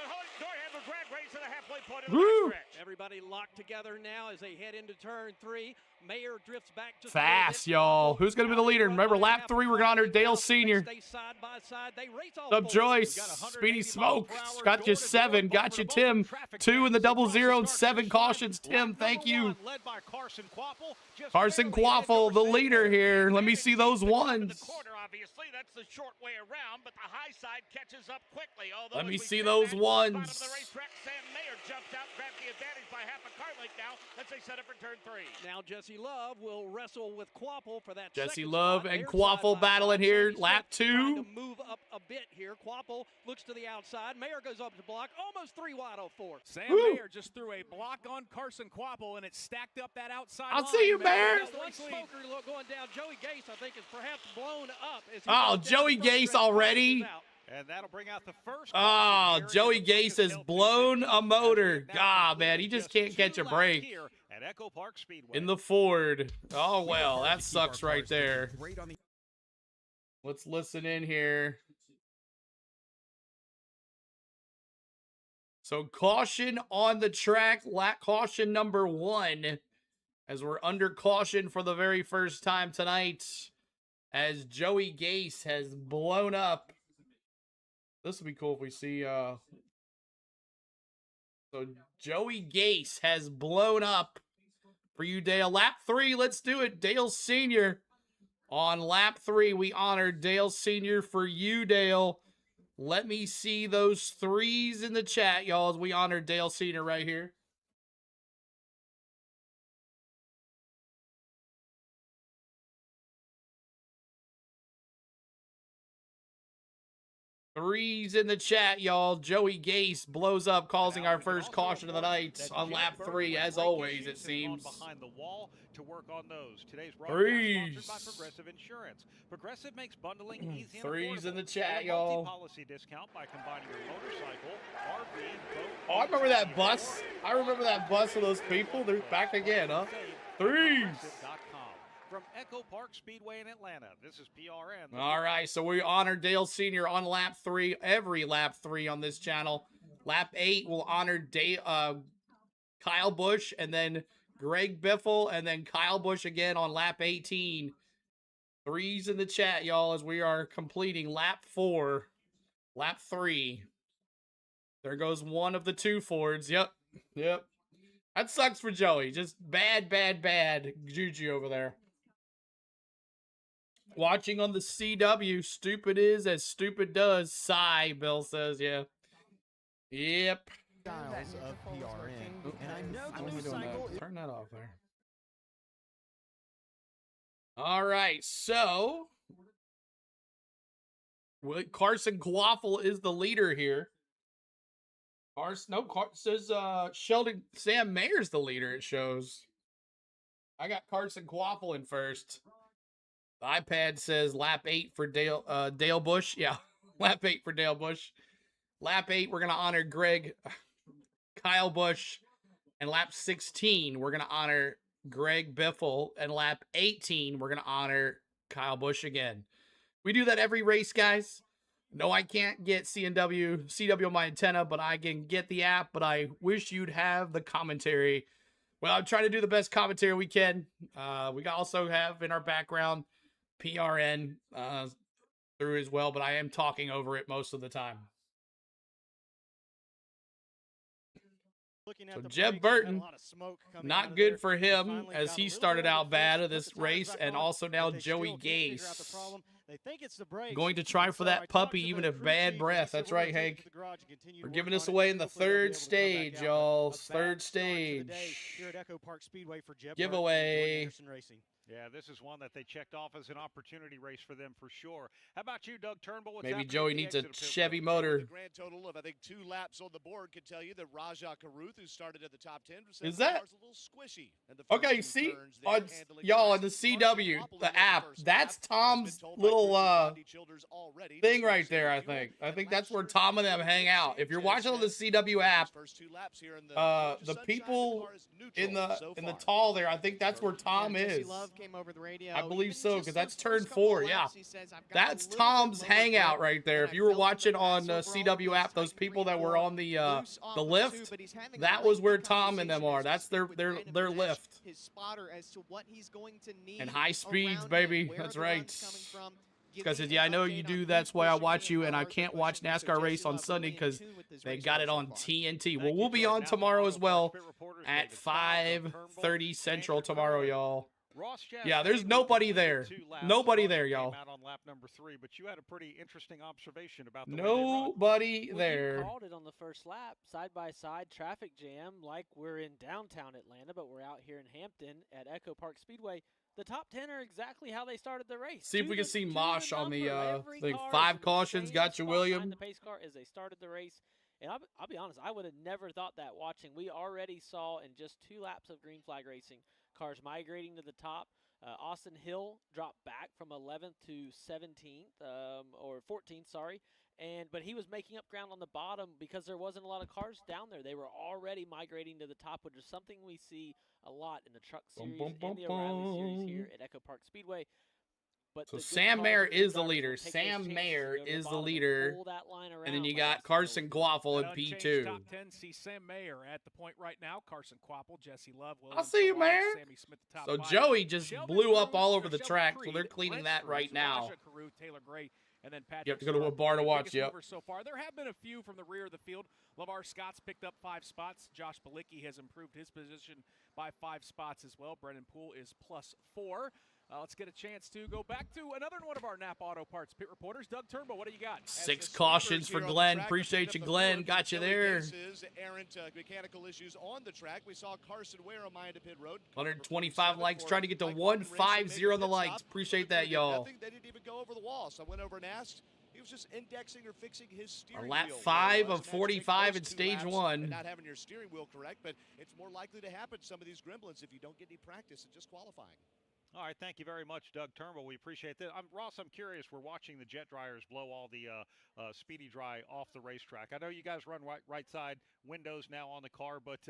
drag race at the halfway point of the racetrack. Everybody locked together now as they head into turn 3. Mayer drifts back just Fast, y'all. Who's going to be the leader? Remember, lap 3, we're going to honor Dale Sr. side by side. They race all What's up, Joyce? Speedy Smoke. Got you 7. Got you, Tim. 2 in the 00 and 7 cautions. Tim, thank you. Led by Carson Quapple. Carson Quaffle, the leader here. Let me see those ones. Obviously, that's the short way around, but the high side catches up quickly. Although let me see those ones. The racetrack, Sam Mayer jumped out, grabbed the advantage by half a car length now as they set up for turn 3. Now Jesse Love will wrestle with Quapple for that. Jesse Love and Quaffle battling here. Lap 2. To move up a bit here. Quapple looks to the outside. Mayer goes up to block, almost 3 wide off 4. Sam Mayer just threw a block on Carson Quapple, and it stacked up that outside I'll line. see you, Mayer. One smoker going down. Joey Gase, I think, is perhaps blown up. Oh, Joey Gase already. And that'll bring out the first. Oh, Joey Gase has blown a motor. God, man, he just can't catch a break. At EchoPark Speedway. In the Ford. Oh, well, that sucks right there. Let's listen in here. So, caution on the track. Caution number 1. As we're under caution for the very first time tonight. As Joey Gase has blown up. This would be cool if we see, so Joey Gase has blown up for you, Dale. Lap 3, let's do it. Dale Sr. On lap 3, we honor Dale Sr. for you, Dale. Let me see those 3s in the chat, y'all, as we honor Dale Sr. right here. Threes in the chat, y'all. Joey Gase blows up, causing our first caution of the night on lap 3, as always, it seems. Behind the wall to work on those. Today's threes. Sponsored by Progressive Insurance. Progressive makes bundling easy and threes in the affordable. chat, Get a y'all. multi-policy discount by combining your motorcycle, RV, boat. Oh, I remember that bus. I remember that bus of those people. They're back again, huh? Threes. From EchoPark Speedway in Atlanta, this is PRN. All right, so we honor Dale Sr. on lap 3, every lap 3 on this channel. Lap 8, we'll honor Kyle Busch, and then Greg Biffle, and then Kyle Busch again on lap 18. Threes in the chat, y'all, as we are completing lap 4, lap 3. There goes one of the 2 Fords. Yep. That sucks for Joey. Just bad juju over there. Watching on the CW, stupid is as stupid does. Sigh, Bill says, yeah. Yep. Styles of PRN. And I know Turn that off there. All right, so Carson Quaffle is the leader here. Carson says Sam Mayer's the leader, it shows. I got Carson Quaffle in first. The iPad says lap 8 for Dale Busch. Yeah, lap 8 for Dale Busch. Lap 8, we're going to honor Kyle Busch. And lap 16, we're going to honor Greg Biffle. And lap 18, we're going to honor Kyle Busch again. We do that every race, guys. No, I can't get CW on my antenna, but I can get the app. But I wish you'd have the commentary. Well, I'm trying to do the best commentary we can. We also have in our background PRN through as well, but I am talking over it most of the time. So Jeb Burton, not good for him as he started out bad at this race, and also now Joey Gase going to try for that puppy even if bad breath. That's right, Hank. We're giving this away in the 3rd stage, y'all. 3rd stage. Here at EchoPark Speedway for Jeb giveaway. Yeah, this is one that they checked off as an opportunity race for them for sure. How about you, Doug Turnbull? Maybe Joey needs a Chevy motor. The grand total of, I think, 2 laps on the board can tell you that Raja Karuth, who started at the top 10, is that? A little squishy in the first okay, see, y'all, on the CW, the app, that's Tom's little thing right there, I think. I think that's where Tom and them hang out. If you're watching on the CW app, the people in the tall there, I think that's where Tom is. came over the radio. I believe Even so, just because those that's turn first couple 4, of yeah. laps, he says, "I've got a That's little bit Tom's lower hangout grip right there. than If I you were felt in the watching past. on Overall, CW this app, those tight people that green were form, on the loose off of lift, two, but he's having a that was where lengthy Tom and them conversation are. as we That's speak with Brandon their Benesh, lift. his spotter, as to what he's going to need And high speeds, around him, baby. where That's the right. run's coming from. Give Because me yeah, I an know update you on do. who's That's why I pushing watch me you, how and I hard they're can't watch pushing me. So NASCAR Jesse race on Love Sunday really in because tune with this they race got car it so on far. TNT. Well, Thank we'll you be to our on Napa tomorrow as Auto well Parts Pit reporters, at David Stiles, 5:30 Central Andrew tomorrow, Kerr, y'all. Ross Yeah, there's Chastain, who nobody completed there. 2 laps. Nobody Ross there, came y'all. out on lap number 3, but you had a pretty interesting observation about the way they run. Nobody Well, there. you called it on the first lap, side-by-side traffic jam, like we're in downtown Atlanta, but we're out here in Hampton at EchoPark Speedway. The top 10 are exactly how they started the race. See if we can see Mosh on the Every thing. car is 5 in the cautions. same Got you, spot William. behind the pace car as they started the race. And I'll be honest, I would have never thought that watching. We already saw in just 2 laps of green flag racing, cars migrating to the top. Austin Hill dropped back from 11th to 17th, or 14th, sorry. But he was making up ground on the bottom because there wasn't a lot of cars down there. They were already migrating to the top, which is something we see a lot in the Truck Series and the O'Reilly Series here at EchoPark Speedway. But So Sam Mayer is the leader. Sam Mayer is the leader. And then you got Carson Quaffle in P2. Top 10 see Sam Mayer at the point right now. Carson Quaffle, Jesse Love, I'll see you, Mayer. Sammy Smith, the top So 5. Joey just Sheldon blew up Cruz, all over the Sheldon track, so Creed, they're cleaning Brent that right Cruz, now. Raja Carew, Taylor Gray, and then Patrick. You have to go to a bar to watch, biggest yep. movers so far. There have been a few from the rear of the field. LeVar Scott's picked up 5 spots. Josh Balicki has improved his position by 5 spots as well. Brennan Poole is +4. Let's get a chance to go back to another one of our Napa Auto Parts pit reporters. Doug Turnbull, what do you got? 6 cautions for Glenn. Appreciate you, Glenn. Got you there. Errant mechanical issues on the track. We saw Carson Ware on my pit road. 125 likes. Trying to get to 150 on the likes. Appreciate that, y'all. They didn't even go over the wall. So I went over and asked. He was just indexing or fixing his steering wheel. Lap 5 of 45 in stage 1. Not having your steering wheel correct, but it's more likely to happen to some of these gremlins if you don't get any practice in just qualifying. All right, thank you very much, Doug Turnbull. We appreciate that. Ross, I'm curious. We're watching the jet dryers blow all the Speedy Dry off the racetrack. I know you guys run right side windows now on the car, but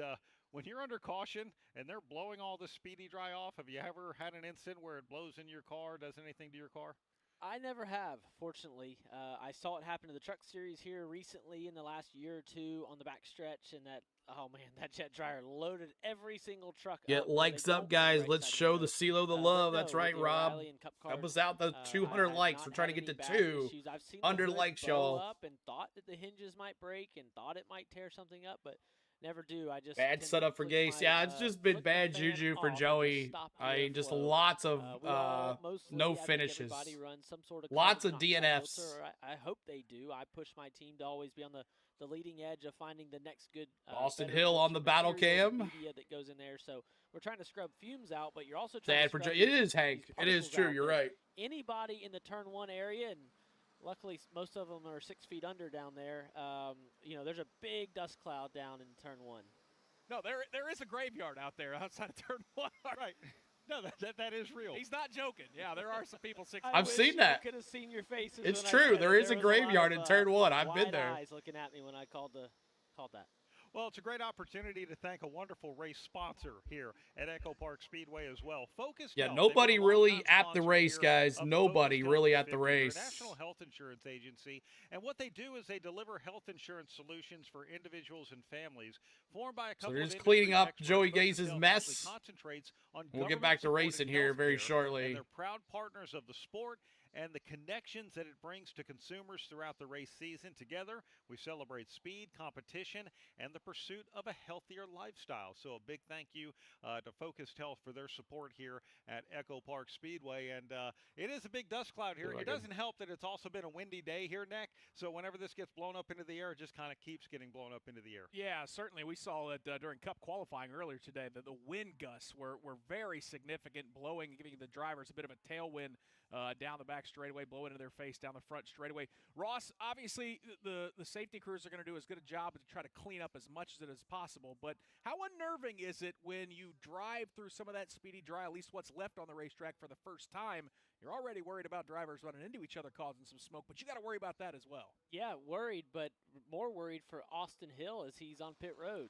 when you're under caution and they're blowing all the Speedy Dry off, have you ever had an incident where it blows in your car, does anything to your car? I never have, fortunately. I saw it happen to the Truck Series here recently in the last year or 2 on the backstretch, and that jet dryer loaded every single truck up. Get likes up, guys. Let's show the CeeLo the love. That's right, Rob. Help us out the 200 likes. We're trying to get to 200 likes, y'all. Up and thought that the hinges might break and thought it might tear something up, but never do. I just bad setup for Gase. Yeah, it's just been bad juju for Joey. I mean, just lots of no finishes. Lots of DNFs. I hope they do. I push my team to always be on the leading edge of finding the next good Austin Hill on the battle cam. Media that goes in there. So we're trying to scrub fumes out, but you're also trying sad to for scrub It is, Hank. It is true. You're right. Anybody in the turn 1 area, and luckily most of them are 6 feet under down there. There's a big dust cloud down in turn 1. No, there is a graveyard out there outside of turn 1. Right. No, that is real. He's not joking. Yeah, there are some people 6 feet. I've seen that. Could have seen your faces. It's true. There is a graveyard in turn 1. I've been there. Eyes looking at me when I called that. Well, it's a great opportunity to thank a wonderful race sponsor here at EchoPark Speedway as well. Focus. Yeah, nobody really at the race, guys. Nobody really at the race. National Health Insurance Agency, and what they do is they deliver health insurance solutions for individuals and families. Formed by a couple so they're just of cleaning up experts, Joey Gase's mess. Concentrates on we'll get back to racing here very shortly. And they're proud partners of the sport and the connections that it brings to consumers throughout the race season. Together, we celebrate speed, competition, and the pursuit of a healthier lifestyle. So a big thank you to Focused Health for their support here at EchoPark Speedway. And it is a big dust cloud here. It doesn't help that it's also been a windy day here, Nick. So whenever this gets blown up into the air, it just kind of keeps getting blown up into the air. Yeah, certainly. We saw it during Cup qualifying earlier today. The wind gusts were very significant, blowing, giving the drivers a bit of a tailwind down the back straightaway, blowing into their face down the front straightaway. Ross, obviously, the safety crews are going to do as good a job to try to clean up as much as it is possible, but how unnerving is it when you drive through some of that Speedy Dry, at least what's left on the racetrack for the first time? You're already worried about drivers running into each other causing some smoke, but you got to worry about that as well. Yeah, worried, but more worried for Austin Hill as he's on pit road.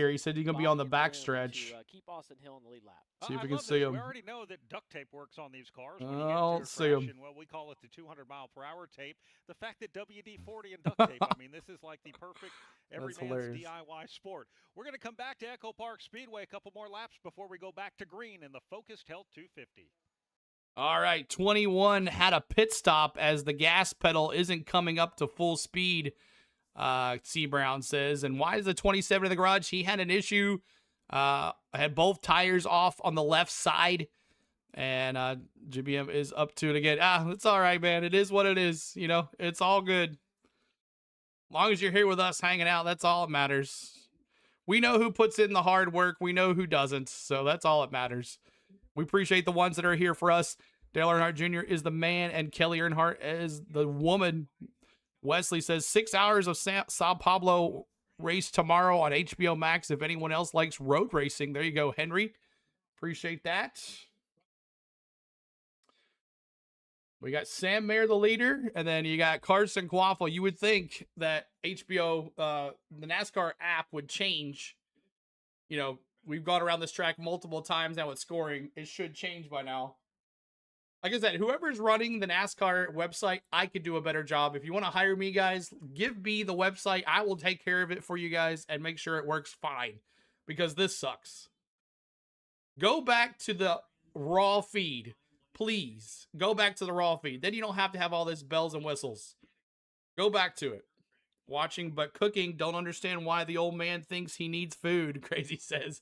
here. He said he's going to be on the back stretch. Keep Austin Hill on the lead lap. See if I we can love see this. him. We already know that duct tape works on these cars. When I you get don't into a see crash, him. and, well, we call it the 200-mile-per-hour tape. The fact that WD-40 and duct tape, I mean, this is like the perfect every man's hilarious. DIY sport. We're going to come back to EchoPark Speedway a couple more laps before we go back to green in the Focused Health 250. All right, 21 had a pit stop as the gas pedal isn't coming up to full speed, C. Brown says. And why is the 27 in the garage? He had an issue. Had both tires off on the left side. And GBM is up to it again. It's all right, man. It is what it is. You know, it's all good. As long as you're here with us hanging out, that's all that matters. We know who puts in the hard work. We know who doesn't. So that's all that matters. We appreciate the ones that are here for us. Dale Earnhardt Jr. is the man, and Kelly Earnhardt is the woman. Wesley says 6 hours of Sao Paulo race tomorrow on HBO Max. If anyone else likes road racing, there you go, Henry. Appreciate that. We got Sam Mayer, the leader, and then you got Carson Quaffle. You would think that HBO, the NASCAR app would change. You know, we've gone around this track multiple times now with scoring. It should change by now. Like I said, whoever's running the NASCAR website, I could do a better job. If you want to hire me, guys, give me the website. I will take care of it for you guys and make sure it works fine, because this sucks. Go back to the raw feed. Please go back to the raw feed. Then you don't have to have all this bells and whistles. Go back to it. Watching but cooking. Don't understand why the old man thinks he needs food. Crazy says.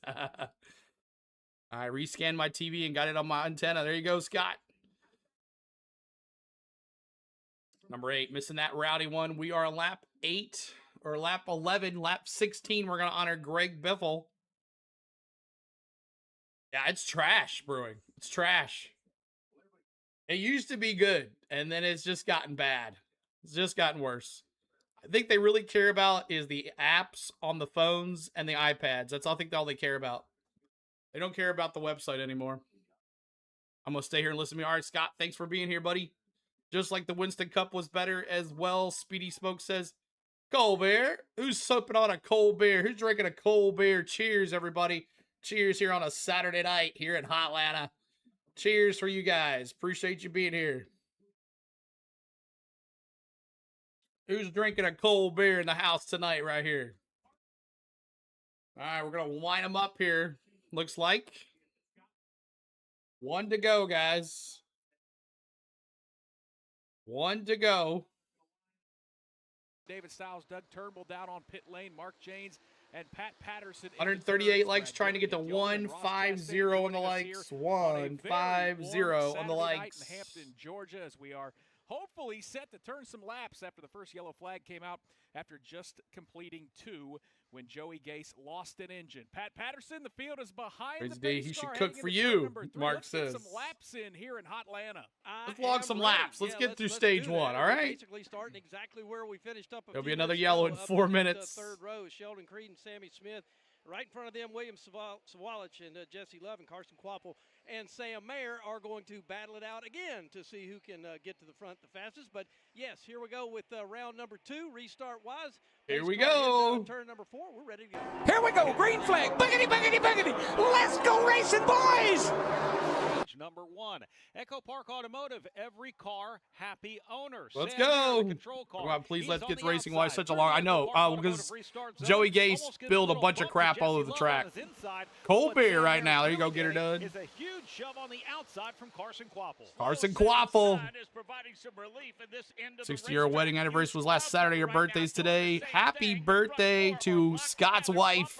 I rescanned my TV and got it on my antenna. There you go, Scott. Number 8, missing that rowdy one. We are lap 8 or lap 11, lap 16. We're going to honor Greg Biffle. Yeah, it's trash, brewing. It's trash. It used to be good, and then it's just gotten bad. It's just gotten worse. I think they really care about is the apps on the phones and the iPads. That's all I think all they care about. They don't care about the website anymore. I'm going to stay here and listen to me. All right, Scott, thanks for being here, buddy. Just like the Winston Cup was better as well, Speedy Smoke says. Cold beer? Who's sipping on a cold beer? Who's drinking a cold beer? Cheers, everybody. Cheers here on a Saturday night here in Hotlanta. Cheers for you guys. Appreciate you being here. Who's drinking a cold beer in the house tonight right here? All right, we're going to line them up here. Looks like 1 to go, guys. 1 to go. David Stiles, Doug Turnbull down on pit lane, Mark Janes and Pat Patterson. 138 likes, trying to get to 150 on the likes. 150 on the likes. In Hampton, Georgia, as we are hopefully set to turn some laps after the first yellow flag came out after just completing 2 when Joey Gase lost an engine. Pat Patterson, the field is behind the pace he should car cook for you, Mark says. Let's get some laps in here in Hotlanta. Let's log some laps. Let's get through stage 1, all right? Basically starting exactly where we finished up. There'll be another yellow in 4 minutes. Third row, Sheldon Creed and Sammy Smith. Right in front of them, William Sawalich and Jesse Love and Carson Quaffle and Sam Mayer are going to battle it out again to see who can get to the front the fastest. But, yes, here we go with round number 2, restart-wise. Here we go. Turn number 4, we're ready to go. Here we go, green flag, boogity, boogity, boogity. Let's go racing, boys. Number 1, EchoPark Automotive, every car, happy owners. Let's go. Come on, please, let's get racing. Why such a long? I know, because Joey Gase spilled a bunch of crap all over the track. Cold beer right now. There you go, get her done. Is a huge shove on the outside from Carson Quaffle. Carson Quaffle. 60-year wedding anniversary was last Saturday. Your birthday's today. Happy birthday to Scott's wife.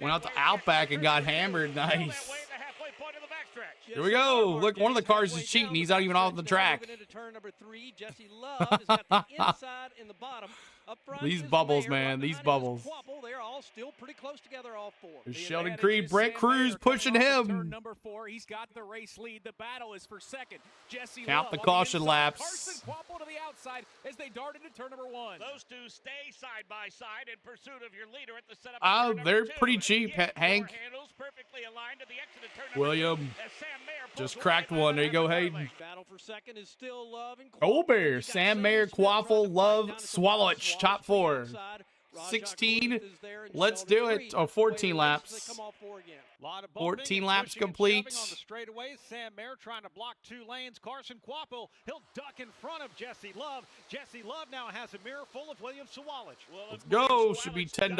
Went out to Outback and got hammered. Nice. Here we go. Look, one of the cars is cheating. He's not even off the track. Into turn number 3, Jesse Love has got the inside in the bottom. Up front These bubbles, man. These bubbles. They're all still pretty close together, all 4. There's Sheldon Creed, Brett Cruz pushing him. Turn number 4, he's got the race lead. The battle is for second. Jesse Count Love the on caution inside. laps. Carson Quaffle to the outside as they dart into turn number 1. Those two stay side by side in pursuit of your leader at the setup. Oh, they're pretty cheap, Hank. William just cracked one. There you go, Hayden. Battle for second is still Love and Cold beer. Sam Mayer, Quaffle, Love, Swallowich, top 4. 16. Let's do it. Oh, 14 laps. 14 laps complete. On the straightaways, Sam Mayer trying to block 2 lanes. Carson Quaffle, he'll duck in front of Jesse Love. Jesse Love now has a mirror full of William Sawalich. Let's go. Should be $10.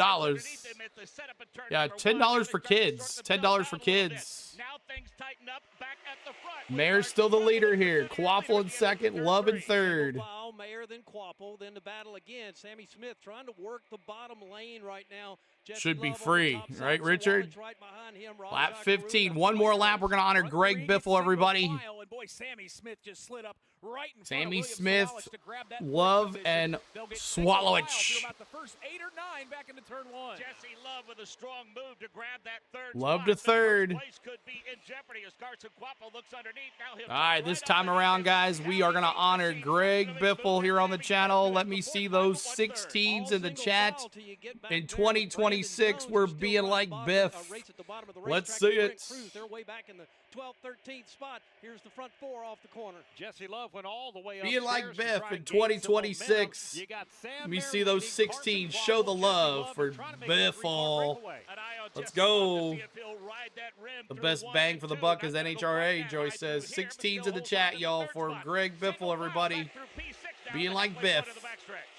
Yeah, $10 for kids. $10 for kids. Now things tighten up back at the front. Mayer's still the leader here. Quaffle in second, Love in third. Mayer, then Quaffle, then the battle again. Sammy Smith trying to work the bottom lane right now. Should be free, right, Richard? Right behind him. Lap 15. One more lap. We're going to honor Greg Biffle, everybody. And boy, Sammy Smith just slid up right in front Sammy of Smith, Swalich to grab that Love, position. and They'll get single file Swalowich. through about the first 8 or 9 back into turn 1. Jesse Love with a strong move to grab that third Love spot. to The first third. place could be in jeopardy as Carson Quapo looks underneath. Now he'll All right, this time around, guys, we are going to honor Greg Biffle here on the channel. Let me see those 16s in the chat. In 2026, we're being like Biff. Let's see it. They're way back in the 12th, 13th spot. Here's the front 4 off the corner. Jesse Love went all the way up. Being like Biff in 2026. Let me see those 16s. Show the love for Biffle. Let's go. The best bang for the buck is NHRA, Joey says. 16s in the chat, y'all, for Greg Biffle, everybody. Being like Biff.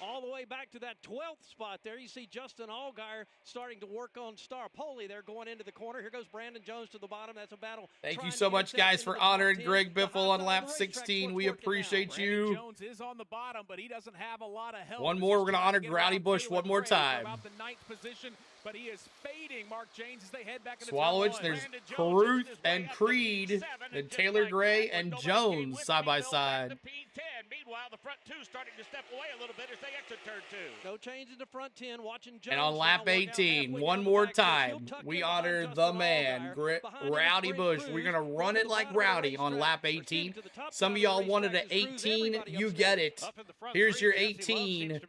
All the way back to that 12th spot there. You see Justin Allgaier starting to work on Star Poli. They're going into the corner. Here goes Brandon Jones to the bottom. That's a battle. Thank you so much, guys, for honoring Greg Biffle on lap 16. We appreciate you. Jones is on the bottom, but he doesn't have a lot of help. One more. We're going to honor Growdy Bush one more time. About the 9th position, but he is fading Mark James as they head back into Swalowich, there's Caruth and Creed and Taylor Gray and Jones side by side. Meanwhile, the front 2 starting to step away a little bit as they exit turn 2. No change in the front 10. Watching Jones. And on lap 18, one more time, we honor the man, Rowdy Bush. We're going to run it like Rowdy on lap 18. Some of y'all wanted an 18. You get it. Here's your 18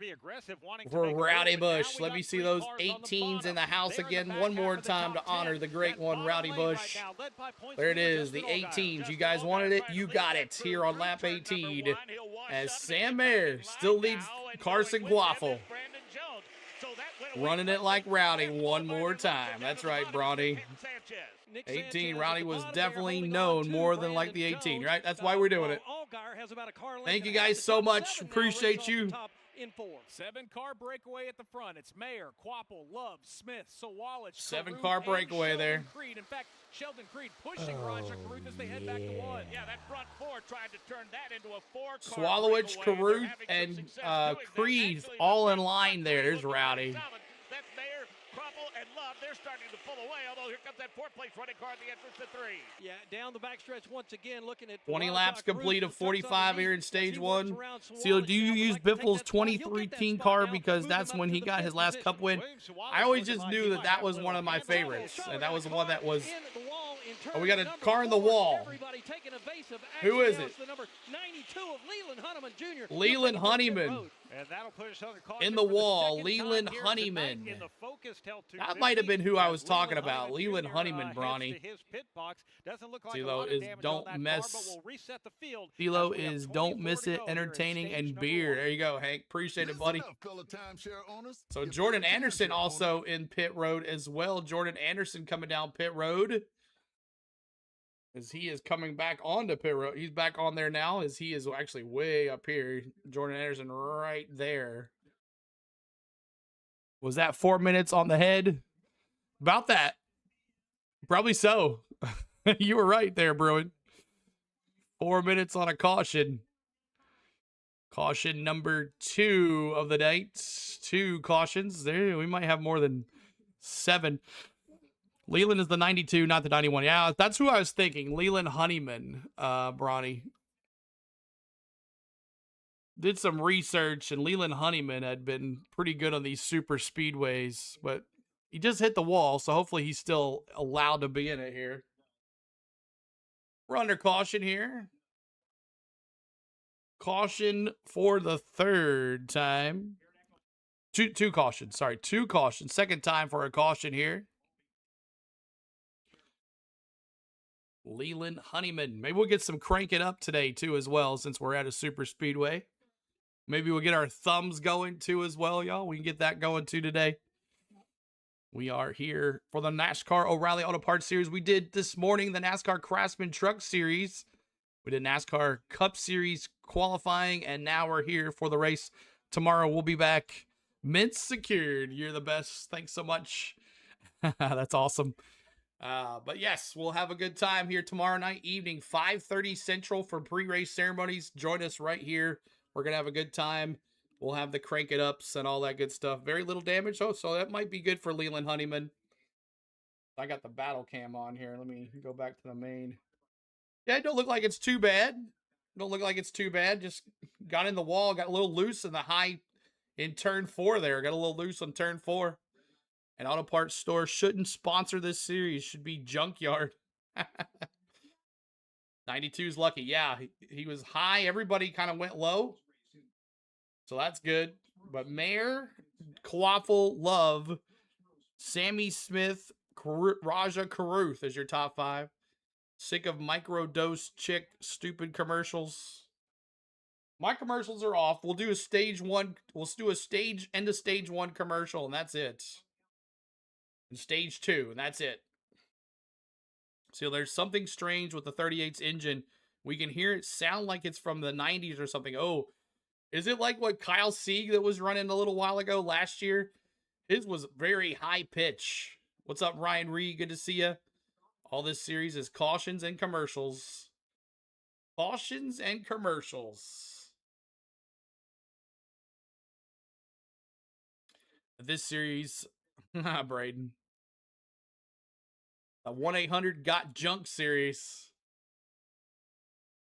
for Rowdy Bush. Let me see those 18s in the house again one more time to honor the great one, Rowdy Bush. There it is, the 18s. You guys wanted it. You got it here on lap 18. As Sam Mayer still leads Carson Quaffle. Running it like Rowdy one more time. That's right, Brawny. 18, Rowdy was definitely known more than like the 18, right? That's why we're doing it. Thank you guys so much. Appreciate you. 7-car breakaway at the front. It's Mayer, Quapple, Love, Smith, Sawallich. 7-car breakaway there. Creed. In fact, Sheldon Creed pushing Roger Caruth as they head back to 1. Yeah, that front 4 tried to turn that into a 4-car Swalowich, Caruth, and Creed all in line there. There's Rowdy. That's Mayer, Quapple, and Love. They're starting to pull away, although here comes that 4th place running car at the entrance to 3. Yeah, down the backstretch once again, looking at 20 laps complete of 45 here in stage 1. So do you use Biffle's 2013 car because that's when he got his last cup win? I always just knew that that was one of my favorites, and that was the one that was. Oh, we got a car in the wall. Who is it? Leland Honeyman. In the wall, Leland Honeyman. That might have been who I was talking about. Leland Honeyman, Brawny. Philo is don't mess. Philo is don't miss it, entertaining, and beer. There you go, Hank. Appreciate it, buddy. So Jordan Anderson also in pit road as well. Jordan Anderson coming down pit road. As he is coming back onto pit road. He's back on there now as he is actually way up here. Jordan Anderson right there. Was that 4 minutes on the head? About that. Probably so. You were right there, Bruin. 4 minutes on a caution. Caution number 2 of the night. 2 cautions. There, we might have more than 7. Leland is the 92, not the 91. Yeah, that's who I was thinking. Leland Honeyman, Brawny. Did some research, and Leland Honeyman had been pretty good on these super speedways, but he just hit the wall, so hopefully he's still allowed to be in it here. We're under caution here. Caution for the 3rd time. Two cautions. Sorry, 2 cautions. 2nd time for a caution here. Leland Honeyman. Maybe we'll get some Crank It Up today, too, as well, since we're at a super speedway. Maybe we'll get our thumbs going, too, as well, y'all. We can get that going, too, today. We are here for the NASCAR O'Reilly Auto Parts Series. We did this morning the NASCAR Craftsman Truck Series. We did NASCAR Cup Series qualifying, and now we're here for the race. Tomorrow we'll be back. Mint secured. You're the best. Thanks so much. That's awesome. But yes, we'll have a good time here tomorrow night evening, 5:30 Central for pre-race ceremonies. Join us right here. We're going to have a good time. We'll have the Crank It Ups and all that good stuff. Very little damage, though, so that might be good for Leland Honeyman. I got the battle cam on here. Let me go back to the main. Yeah, it don't look like it's too bad. Don't look like it's too bad. Just got in the wall, got a little loose in the high in turn 4 there. Got a little loose on turn 4. An auto parts store shouldn't sponsor this series. Should be Junkyard. 92's lucky. Yeah, he was high. Everybody kind of went low. So that's good. But Mayer, Quaffle, Love, Sammy Smith, Raja Karuth is your top 5. Sick of microdose chick stupid commercials. My commercials are off. We'll do a stage 1. We'll do a stage end of stage 1 commercial, and that's it. And stage 2, and that's it. So there's something strange with the 38's engine. We can hear it sound like it's from the 90s or something. Oh, is it like what Kyle Sieg that was running a little while ago last year? His was very high pitch. What's up, Ryan Reed? Good to see you. All this series is cautions and commercials. Cautions and commercials. This series, Braden. The 1-800-GOT-JUNK series.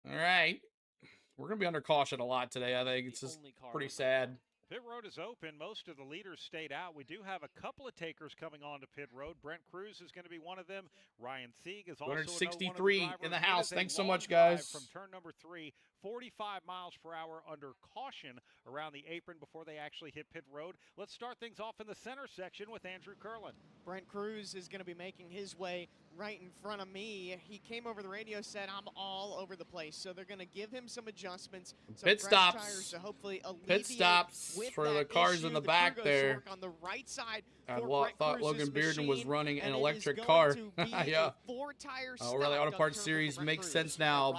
All right. We're going to be under caution a lot today, I think. It's just pretty sad. Pit road is open. Most of the leaders stayed out. We do have a couple of takers coming on to pit road. Brent Cruz is going to be one of them. Ryan Thieg is also 263 in the house. Thanks so much, drive guys. From turn number 3, 45 miles per hour under caution around the apron before they actually hit pit road. Let's start things off in the center section with Andrew Curlin. Brent Cruz is going to be making his way right in front of me. He came over the radio, said, I'm all over the place. So they're going to give him some adjustments. Some pit stops. Tires to hopefully pit stops for the cars issue. in the back there. On the right side I thought Logan Bearden was running an electric car. Yeah. Oh, really? Auto Parts Series makes sense now.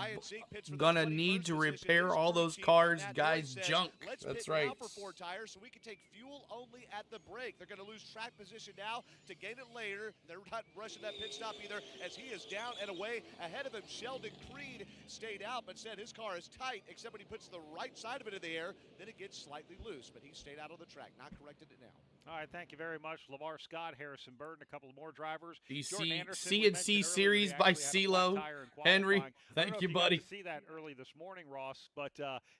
Gonna need to repair all those cars, guys. Junk. That's right. For 4 tires, so we can take fuel only at the break. They're going to lose track position now to gain it later. They're not rushing that pit stop either, as he is down and away. Ahead of him, Sheldon Creed stayed out, but said his car is tight, except when he puts the right side of it in the air, then it gets slightly loose. But he stayed out on the track, not corrected it now. All right, thank you very much. Lamar Scott, Harrison Burton, a couple of more drivers. CNC series by CeeLo. Henry, thank you, buddy. To see that early this morning, Ross, but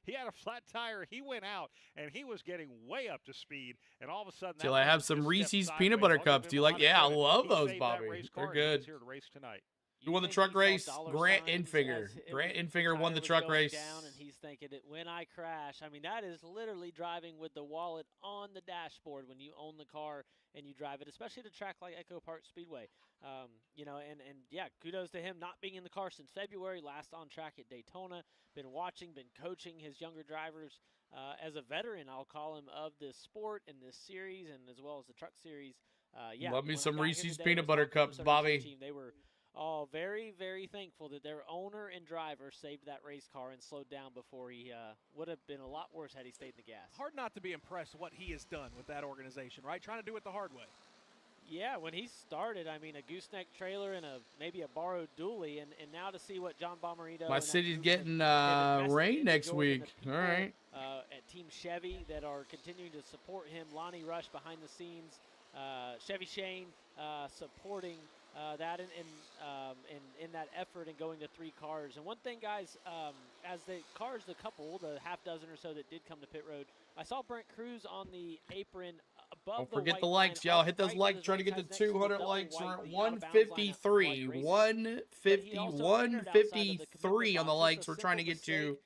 he had a flat tire. He went out, and he was getting way up to speed, and all of a sudden... Till I have some Reese's Peanut Butter Cups. Do you like? Yeah, I love those, Bobby. They're good. Here to race tonight. Who won the truck race? Grant Infinger. Grant Infinger won the truck race. Down and he's thinking it when I crash. I mean, that is literally driving with the wallet on the dashboard when you own the car and you drive it, especially at a track like EchoPark Speedway. You know, and yeah, kudos to him not being in the car since February, last on track at Daytona. Been watching, been coaching his younger drivers as a veteran, I'll call him, of this sport and this series, and as well as the truck series. Yeah, love me some Reese's Peanut Butter Cups, Bobby. They were all very, very thankful that their owner and driver saved that race car and slowed down before he would have been a lot worse had he stayed in the gas. Hard not to be impressed what he has done with that organization, right? Trying to do it the hard way. Yeah, when he started, I mean, a gooseneck trailer and maybe a borrowed dually, and now to see what John Bomarito... My city's getting rain next week. All right. At Team Chevy that are continuing to support him. Lonnie Rush behind the scenes. Chevy Shane supporting that in that effort and going to 3 cars. And one thing, guys, as the cars, the couple, the half dozen or so that did come to pit road, I saw Brent Cruz on the apron above Don't forget the likes, y'all. Hit those likes. Trying to get to 200 likes. We're at 153. 153 on the likes. We're trying to get to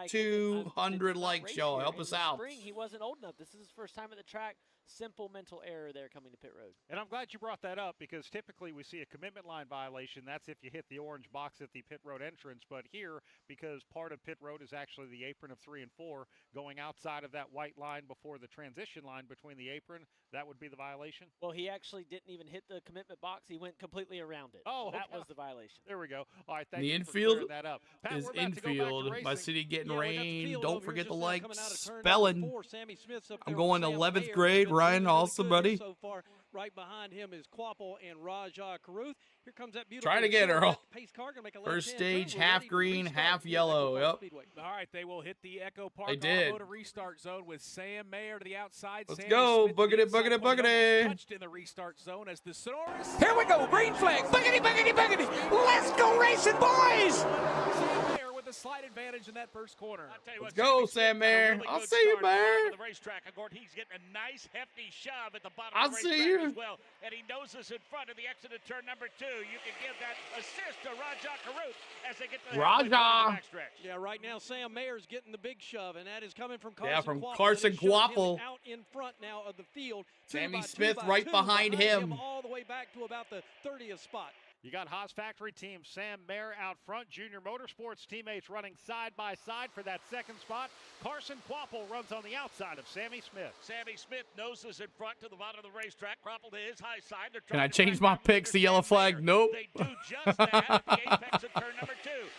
200 likes, y'all. Help us out. He wasn't old enough. This is his first time at the track. Simple mental error there coming to pit road. And I'm glad you brought that up, because typically we see a commitment line violation. That's if you hit the orange box at the pit road entrance. But here, because part of pit road is actually the apron of 3 and 4, going outside of that white line before the transition line between the apron, that would be the violation? Well, he actually didn't even hit the commitment box. He went completely around it. Oh, that was the violation. There we go. All right, thank the you infield for clearing that up. Pat, is infield. My city getting rain. Don't forget the likes. Spelling. I'm going to 11th grade. Ryan, also, buddy. So far. Right behind him is Quapple and Rajah Caruth. Here comes that beautiful. Try it again, Earl. Pace car, gonna make a First left-hand stage, turn. We're half ready to green, restart half here at yellow. EchoPark Yep. Speedway. All right, they will hit the EchoPark They did. automotive restart zone with Sam Mayer to the outside. Let's Sammy go. Smith to the Boogity, inside boogity, point. He boogity. almost touched in the restart zone as the Sonoma. Here we go, green flag. Boogity, boogity, boogity. Let's go racing, boys. Sam Mayer with a slight advantage in that first corner. Let's go, Sam Mayer. I'll see you, Mayer. The racetrack. He's getting a nice hefty shove at the bottom I'll of the see racetrack you. as well. And he knows us in front of the exit of turn number 2. You can give that assist to Rajah Caruth as they get to the halfway point of the Rajah. backstretch. Yeah, right now Sam Mayer's getting the big shove, and that is coming from Carson Yeah, from Quapple. Carson They showed him Quapple. out in front now of the field. Sammy Two Smith by right two behind him. all the way back to about the 30th spot. You got Haas Factory team Sam Mayer out front. Junior Motorsports teammates running side by side for that second spot. Carson Quapple runs on the outside of Sammy Smith. Sammy Smith noses in front to the bottom of the racetrack. Quapple to his high side. They're Can I trying to change find my out picks to Mr. yellow Sam flag? Mayer. Nope. They do just that at the apex of turn number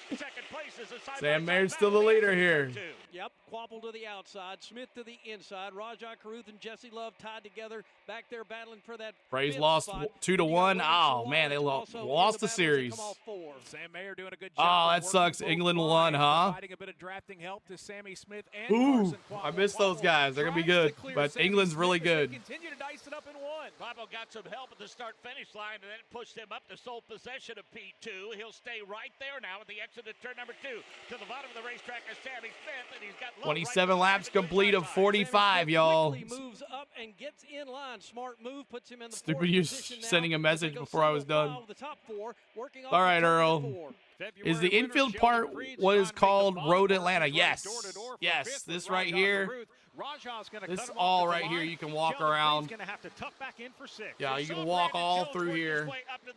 2. Second place is a side Sam Mayer's still the leader here. Yep, Quapple to the outside, Smith to the inside. Rajah Caruth and Jesse Love tied together back there battling for that. Praise fifth lost spot. 2-1. You Oh got man, they also in lost the battle to series. come off 4. Sam Mayer doing a good Oh, job. that of working sucks. both England lines, won, huh? Providing a bit of drafting help to Sammy Smith and Ooh, Carson Quapple. I missed those guys. They're gonna be Tries good, to clear but Sammy England's Smith really as they good. Continue to dice it up in 1. Quapple got some help at the start-finish line, and then it pushed him up to sole possession of P2. He'll stay right there now at the exit of turn number 2. To the bottom of the racetrack is Sammy Smith, and he's got 27 laps complete of 45, y'all. Quickly moves up and gets in line. Smart move puts him in the Stupid fourth you position now sending a as they message go before I was single done. file with the top 4, working off All the right, turn number Earl. 4. Is the infield part what is called Road Atlanta? Yes. Yes. This right here. This all right here. You can walk around. Going to have to tuck back in for 6. Yeah, you can walk all through here.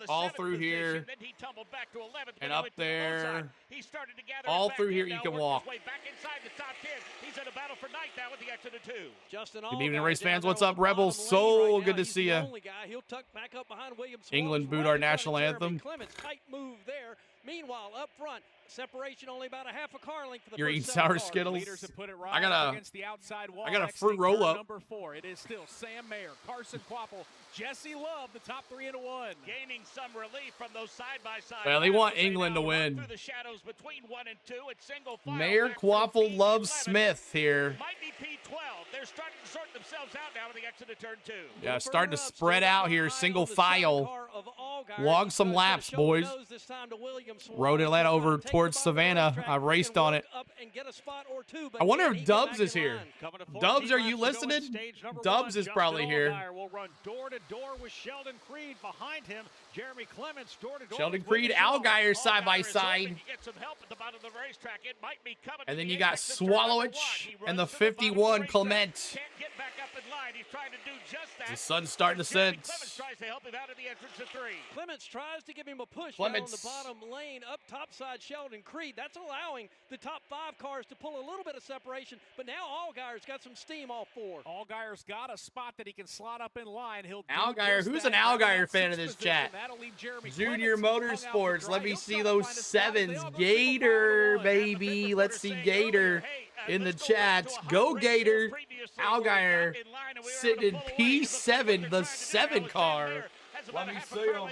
All through here. Then he tumbled back to 11th, And but he up went to the there. outside. He started to gather All it back through in here now, you can worked walk. his way back inside the top 10. He's in a battle for ninth now at the exit of 2. Justin Good evening, Allgaier race down fans. there What's on up, the Rebels? bottom So lane right good now. to He's see the ya. only guy. He'll tuck back up behind William England Swallace booed right our in front of national Jeremy anthem. Clements. Tight move there. Meanwhile, up front, separation only about a half a car length for the You're first eating 7 sour cars. Skittles? Leaders have put it right I got up a- against the outside wall. I got a exiting fruit roll turn up. Number 4. It is still Sam Mayer, Carson Quapple, Jesse Love, the top 3 into 1. Gaining some relief from those side-by-side. Well, they want battles. England now to run win. Through the shadows between 1 and 2 at single file. Mayor back through Quaffle loves P11. Smith here. Might be P12. They're starting to sort themselves out now at the exit of turn 2. Yeah, starting to spread out here, single file. Log some laps, boys. Road Atlanta over towards Savannah. I raced on it. I wonder if Dubs is here. Dubs, are you listening? Dubs is probably here. Will run door to door with Sheldon Creed behind him. Jeremy Clements door to door. Sheldon Creed, Allgaier side by side. And then you got Swallowich and the 51 Clement. Can't get back up in line. He's trying to do just that. The sun's starting to set. Clements tries to help him out of the entrance of 3. Clements tries to give him a push Clements. down the bottom lane up topside Sheldon Creed. That's allowing the top 5 cars to pull a little bit of separation, but now Allgaier's got some steam all 4. Allgaier's got a spot that he can slot up in line. He'll do Allgaier, just who's that. an Allgaier That fan in sixth this chat? position, that'll leave Jeremy Junior Clements hung out Motorsports. to Let dry. me He'll see try to those find a spot, but they 7s. all go Gator, single file. baby. Let's see Gator in the chat. Go Gator. Allgaier sitting in P7, the 7 car. Let me see him.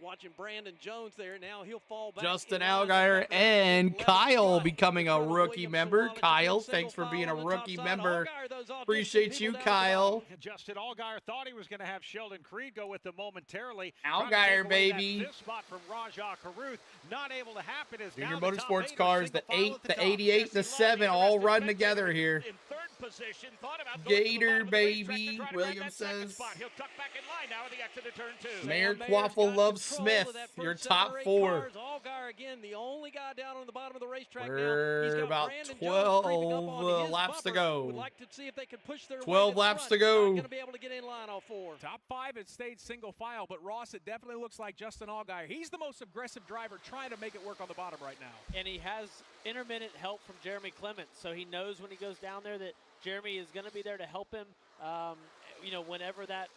Watching Brandon Jones there. Now he'll fall back. Justin in line. Allgaier and Kyle becoming a William rookie member. Swallace Kyle, single thanks for file being a on the top rookie side. member. Allgaier, those all Appreciate distant you, people down the Kyle. Justin Allgaier thought he was going to have Sheldon Creed go with them momentarily. Allgaier, Trying to take away baby. that fifth spot from Rajah Caruth. Not able to happen. As Junior now the top Motorsports 8 are cars, the single file 8, at the top. 88, the 7, all run together here. In third position, thought about going to the Gator, bottom of the racetrack to baby, try to grab William that second says. spot. He'll tuck back in line now at the exit of turn 2. Mayor Mayer's Quaffle got loves control Smith, of that your first top 7 or 8 4. cars. Allgaier again, the only guy down on the bottom of the racetrack now. He's We're got about Brandon Jones creeping up 12 on his laps to bumper. go. Would like to see if they can push their way 12 to the laps front. to go. Not going to be able to get in line all 4. Top 5 had stayed single file, but Ross, it definitely looks like Justin Allgaier. He's the most aggressive driver trying to make it work on the bottom right now. And he has intermittent help from Jeremy Clements, so he knows when he goes down there that Jeremy is going to be there to help him you know, whenever that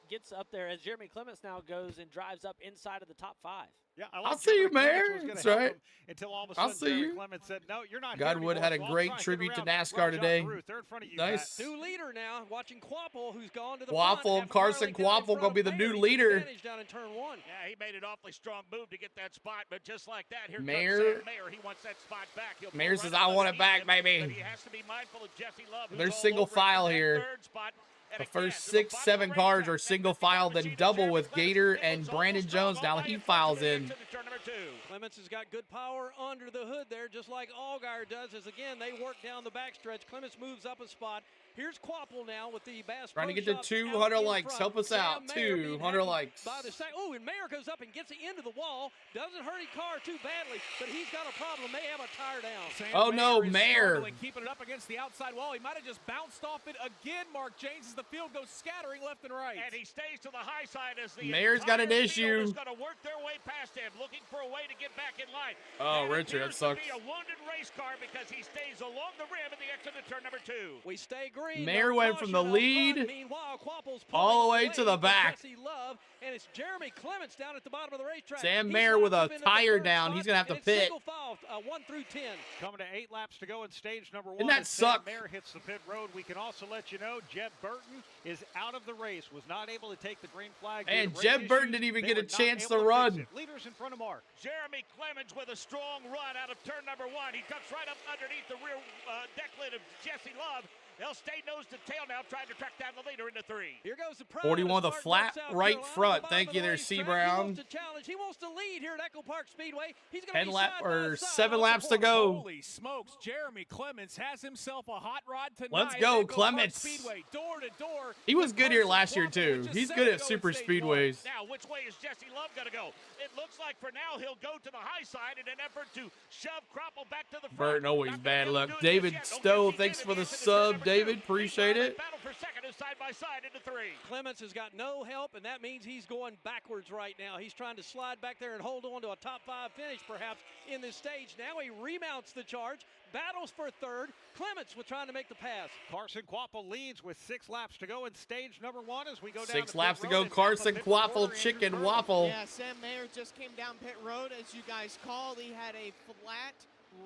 gets up there, as Jeremy Clements now goes and drives up inside of the top 5. Yeah, I'll see you, Mayor. That's right. Until all of a I'll sudden, see Jeremy you. Clements said, "No, you're not." Godwood here had a anymore, so I'll great try and tribute get to around NASCAR today. Third in front of you, Nice. 2 leader now, watching Quapple, who's gone to the Waffle, front. Carson Quapple gonna be the new leader. Down in turn 1. Yeah, he made an awfully strong move to get that spot, but just like that, here Mayor- comes Sam Mayer. He wants that spot back. He'll Mayor pull says, right "I up want it underneath back, him, baby." but he has to be mindful of Jesse Love, who's There's all single over him file in that here. third spot. And The again, first to the 6, bottom of 7 the cars racetrack, are single that's the file, then machine double of with Jeremy Gator Clements. and It was Brandon almost Jones. all Now the way he up files to the in. exit of turn number 2. Clements has got good power under the hood there, just like Allgaier does, as again they work down the backstretch. Clements moves up a spot. Here's Quapple now with the Bass Trying to Pro get to Shops 200 out in likes. front. Help us Sam out. Mayer being 200 heckled likes. by the oh, and Mayer goes up and gets into the wall. Doesn't hurt his car too badly, but he's got a problem. May have a tire down. Sam Oh, no, is Mayer. struggling, keeping it up against the outside wall. He might have just bounced off it again, Mark James, as the field goes scattering left and right. And he stays to the high side as the Mayer's got an entire issue. field is going to work their way past him, looking for a way to get back in line. Oh, That Richard, that appears sucks. to be a wounded race car because he stays along the rim at the exit of turn number 2. We stay green. Mayer No went from the caution up lead front. Meanwhile, Quapple's all the way pulling to the away back. Jesse Love, and it's Jeremy Clements down at the bottom of the racetrack. Sam He Mayer with slides a up into the tire third down. spot, He's gonna have to and it's pit. Single file, 1 through 10. Coming to 8 laps to go in stage number 1. Didn't that as Sam suck? Mayer hits the pit road. We can also let you know Jeb Burton is out of the race. Was not able to take the green flag. And due to Jeb race Burton issues. didn't even They get a were not chance able to fix run. it. Leaders in front of Mark. Jeremy Clements with a strong run out of turn number 1. He ducks right up underneath the rear deck lid of Jesse Love. They'll stay nose to tail now, trying to track down the leader into 3. Here goes the 41 with a flat right front. Thank you there, C. Brown. He wants to lead here at EchoPark Speedway. He's going 10 to lap side by or side 7 off the laps to corner. go. Holy smokes, Jeremy Clements has himself a hot rod tonight. Let's at go, EchoPark Clements. Speedway, door to door. He was with good here Carson last year, Quapple, too. which is He's set good to at go in super stage one. speedways. Now, which way is Jesse Love going to go? It looks like for now he'll go to the high side in an effort to shove Quapple back to the front. Burton always Not gonna bad be able to luck. do it David just yet. Stowe, Don't get thanks the for the into turn sub, number 2. David. Appreciate it. Battle for second is side by side into 3. Clements has got no help, and that means he's going backwards right now. He's trying to slide back there and hold on to a top 5 finish, perhaps, in this stage. Now he remounts the charge, battles for third. Clements was trying to make the pass. Carson Quapple leads with 6 laps to go in stage number 1 as we go down 6 the laps to pit go. road and Carson down the pit road Quaffle, order, chicken Andrew Burton. waffle. Yeah, Sam Mayer just came down pit road, as you guys called. He had a flat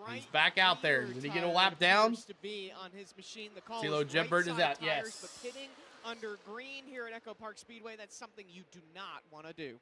right. He's back out there. rear Did he get a tire lap that down? appears to be on his machine. The call CeeLo is Jeb right Burton is side out, tires, yes. But pitting under green here at EchoPark Speedway, that's something you do not want to do.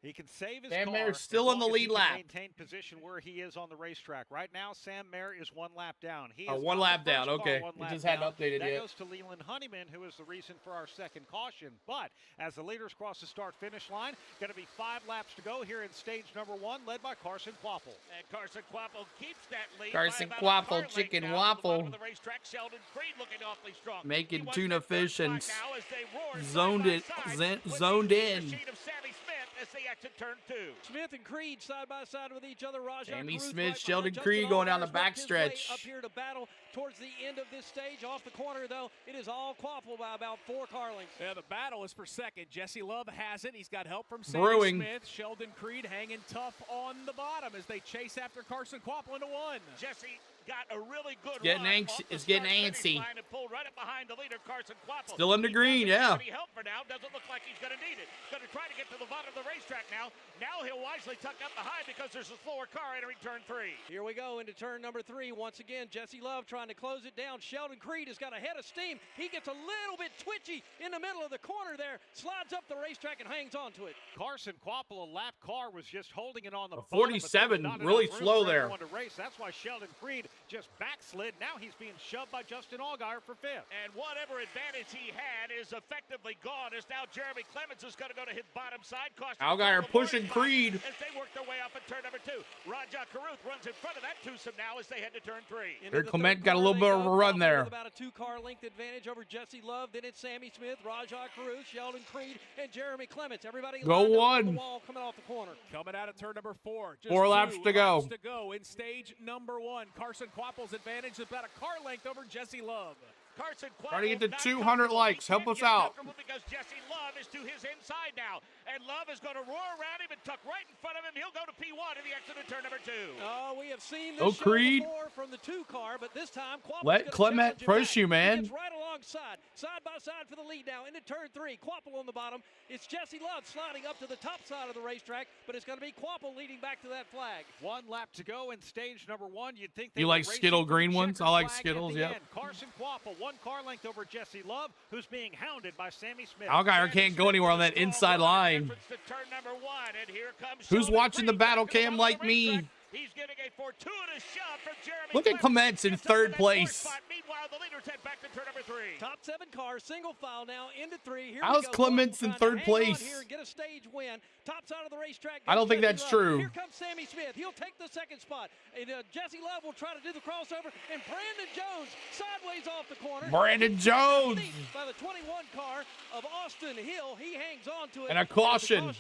He can save his Sam car Mayer's as still long on the as he lead can lap. maintain position where he is on the racetrack. Right now, Sam Mayer is 1 lap down. He Oh, is 1 not lap the down, first car okay. 1 It lap just hadn't down. updated that yet. goes to Leland Honeyman, who is the reason for our second caution. But as the leaders cross the start-finish line, going to be 5 laps to go here in stage number 1, led by Carson Quapple. And Carson Quapple keeps that lead. Carson by about a car Quapple, length chicken now to the waffle. bottom of the racetrack. Sheldon Creed looking awfully strong. Making He wants tuna that third fish spot and now as they roar zoned side it, by side zen- with zoned the in. machine of Sammy Smith as they exit turn 2. Smith and Creed side by side with each other. Rajah Sammy Caruth Smith, right Sheldon behind. Creed Justin going down the Allgaier's worked his way backstretch. Up here to battle towards the end of this stage. Off the corner, though, it is all Quapple by about 4 car lengths. Yeah, the battle is for second. Jesse Love has it. He's got help from Sammy Brewing. Smith. Sheldon Creed hanging tough on the bottom as they chase after Carson Quapple into 1. Jesse got a really good Getting run anx- off the it's getting start-finish antsy. line and pulled right up behind the leader, Carson Quapple. Still under He green, doesn't yeah. have any help for now. Doesn't look like he's going to need it. Going to try to get to the bottom of the racetrack now. Now he'll wisely tuck up the high because there's a slower car entering turn 3. Here we go into turn number 3. Once again, Jesse Love trying to close it down. Sheldon Creed has got a head of steam. He gets a little bit twitchy in the middle of the corner there. Slides up the racetrack and hangs on to it. Carson Quapple, a lap car, was just holding it on the A bottom, but 47, there's not really enough room slow for there. everyone to race. That's why Sheldon Creed just backslid. Now he's being shoved by Justin Allgaier for 5th. And whatever advantage he had is effectively gone as now Jeremy Clements is going to go to his bottom side. Allgaier pushing Creed. As they work their way up at turn number 2. Rajah Caruth runs in front of that twosome now as they head to turn 3. There, Clement got a little bit of a run there. About a 2-car length advantage over Jesse Love. Then it's Sammy Smith, Rajah Caruth, Sheldon Creed, and Jeremy Clements. Everybody Go lined up on one. the wall coming off the corner. Coming out of turn number 4. Just 4 laps to go. in stage number 1. Carson Quapple's advantage is about a car length over Jesse Love. Carson Try to get to not 200 comfortable. likes. He Help can't us get out. comfortable because Jesse Love is to his inside now. And Love is going to roar around him and tuck right in front of him. He'll go to P1 in the exit of turn number 2. Oh, we have seen Oh, this show Creed. before from the 2 car, but this time Quapple's Let gonna Clement challenge him push back. you, He man. gets right alongside, side by side for the lead now into turn 3. Quapple on the bottom. It's Jesse Love sliding up to the top side of the racetrack, but it's going to be Quapple leading back to that flag. 1 lap to go in stage number 1. You'd think You like Skittle green ones? I like Skittles, yep. Carson Quapple, 1 car length over Jesse Love, who's being hounded by Sammy Smith. Algeier can't go anywhere on that inside line. To turn number 1, and here comes Who's Sheldon watching the Creed battle back to the cam bottom like of the me? racetrack. He's getting a fortuitous shove from Jeremy. Look at Clement's in third place. Meanwhile, the leaders head back to turn number 3. Top 7 cars, single file now into 3. Here How's we go. Clements in Quapple trying third to hang on place? here and get a stage win. Top side of the racetrack. I don't think Jesse that's Love. true. Here comes Sammy Smith. He'll take the 2nd spot. And, Jesse Love will try to do the crossover. And Brandon Jones sideways off the corner. Brandon Jones. By the 21 car of Austin Hill. He hangs on to it. And a caution.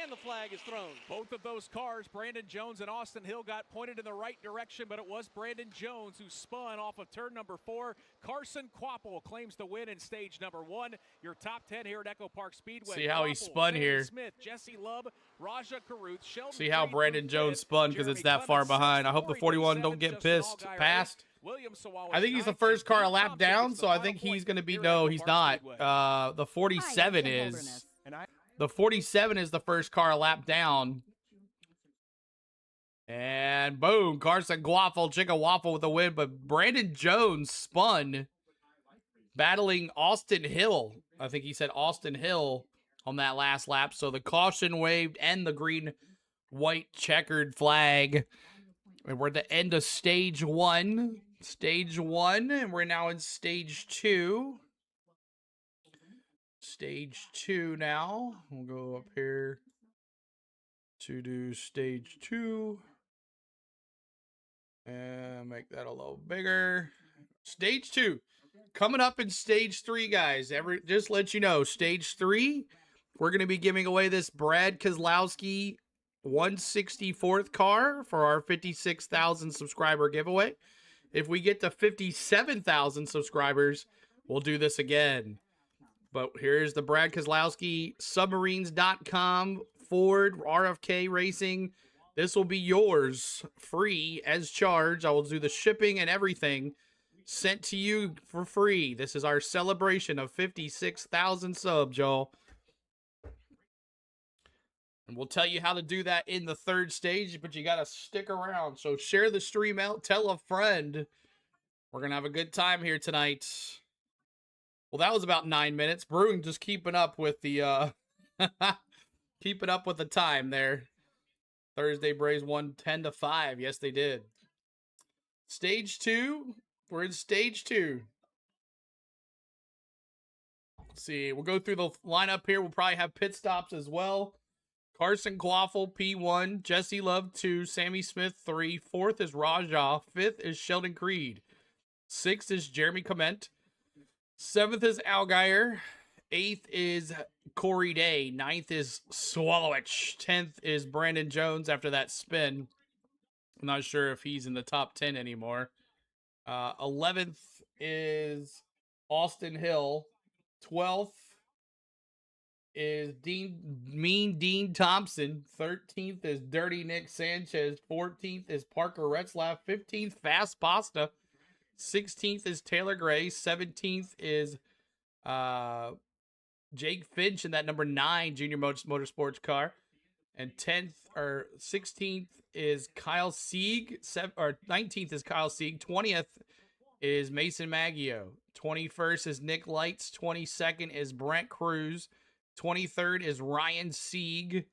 And the flag is thrown. Both of those cars, Brandon Jones and Austin Hill, got pointed in the right direction, but it was Brandon Jones who spun off of turn number 4. Carson Quapple claims the win in stage number 1. Your top 10 here at EchoPark Speedway. See how he Quapple, spun Sammy here. Smith, Jesse Love, Raja Caruth, Sheldon See how Creed Brandon through Jones fifth, spun because Jeremy it's that far Clements behind. I sixth, hope the Corey 41 7th, don't get Justin pissed. Allgaier Passed. William Sawallish I think he's the 9th, first and car a Dean lap Thompson down, gets so the I final think he's point going to be, here at no, he's EchoPark not. Speedway. The 47 is. The 47 is the first car a lap down. And boom, Carson Quapple, Chicken Waffle with the win, but Brandon Jones spun battling Austin Hill. I think he said Austin Hill on that last lap. So the caution waved and the green, white checkered flag. And we're at the end of stage 1. Stage 1, and we're now in stage 2. Stage 2 now. We'll go up here to do stage 2. And make that a little bigger. Stage 2. Coming up in stage 3, guys. Just let you know, stage 3, we're going to be giving away this Brad Keselowski 164th car for our 56,000 subscriber giveaway. If we get to 57,000 subscribers, we'll do this again. But here's the Brad Keselowski, submarines.com, Ford, RFK Racing. This will be yours, free as charged. I will do the shipping and everything sent to you for free. This is our celebration of 56,000 subs, y'all. And we'll tell you how to do that in the 3rd stage, but you got to stick around. So share the stream out. Tell a friend. We're going to have a good time here tonight. Well, that was about 9 minutes. Brewing just keeping up with the keeping up with the time there. Thursday Braves won 10-5. Yes, they did. Stage 2. We're in stage 2. Let's see. We'll go through the lineup here. We'll probably have pit stops as well. Carson Quaffle, P1. Jesse Love, 2. Sammy Smith, 3. 4th is Raja. 5th is Sheldon Creed. 6th is Jeremy Clement. 7th is Allgaier. 8th is Corey Day. 9th is Swallowich. 10th is Brandon Jones after that spin. I'm not sure if he's in the top 10 anymore. 11th is Austin Hill. 12th is Dean Thompson. 13th is Dirty Nick Sanchez. 14th is Parker Retzlaff. 15th, Fast Pasta. 16th is Taylor Gray. 17th is Jake Finch in that number 9 Junior Motorsports car. And 16th is Kyle Sieg. 19th is Kyle Sieg. 20th is Mason Maggio. 21st is Nick Lights. 22nd is Brent Cruz. 23rd is Ryan Sieg.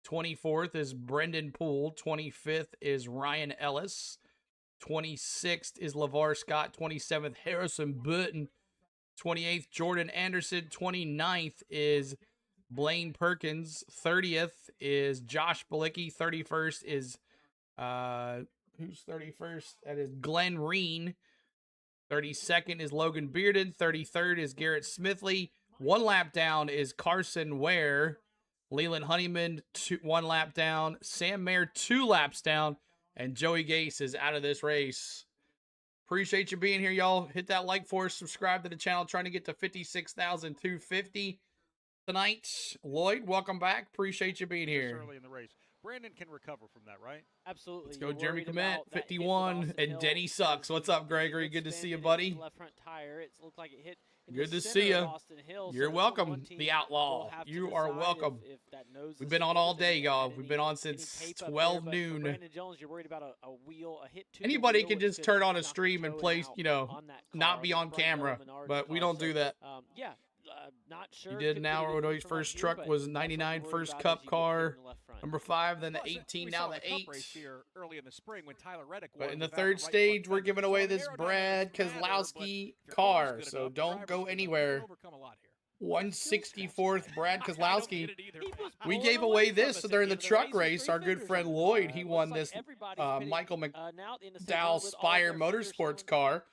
24th is Brendan Poole. 25th is Ryan Ellis. 26th is LeVar Scott. 27th, Harrison Burton. 28th, Jordan Anderson. 29th is Blaine Perkins. 30th is Josh Balicki. 31st is, who's 31st? That is Glenn Reen. 32nd is Logan Bearden. 33rd is Garrett Smithley. 1 lap down is Carson Ware. Leland Honeyman, 1 lap down. Sam Mayer, 2 laps down. And Joey Gase is out of this race. Appreciate you being here, y'all. Hit that like for us. Subscribe to the channel. Trying to get to 56,250 tonight. Lloyd, welcome back. Appreciate you being here. Early in the race. Brandon can recover from that, right? Absolutely. Let's go, Jeremy Commit, 51, and Denny Sucks. What's up, Gregory? Good to see you, buddy. Left front tire. It looked like it hit. Good to see you. You're welcome, the Outlaw. You are welcome. We've been on all day, y'all. We've been on since 12 noon. Brandon Jones, you're worried about a wheel, a hit to Anybody can just turn on a stream and play, you know, not be on camera, but we don't do that. Yeah. Not sure. You did now. Rodo's first truck was 99, first Cup car. Number 5, then the 18, now the 8. Here early in the spring when Tyler Reddick but in the third stage, we're giving away this Brad Keselowski car, so don't go anywhere. 164th Brad Keselowski. We gave away this during the truck race. Our good friend Lloyd, he won this Michael McDowell Spire Motorsports car.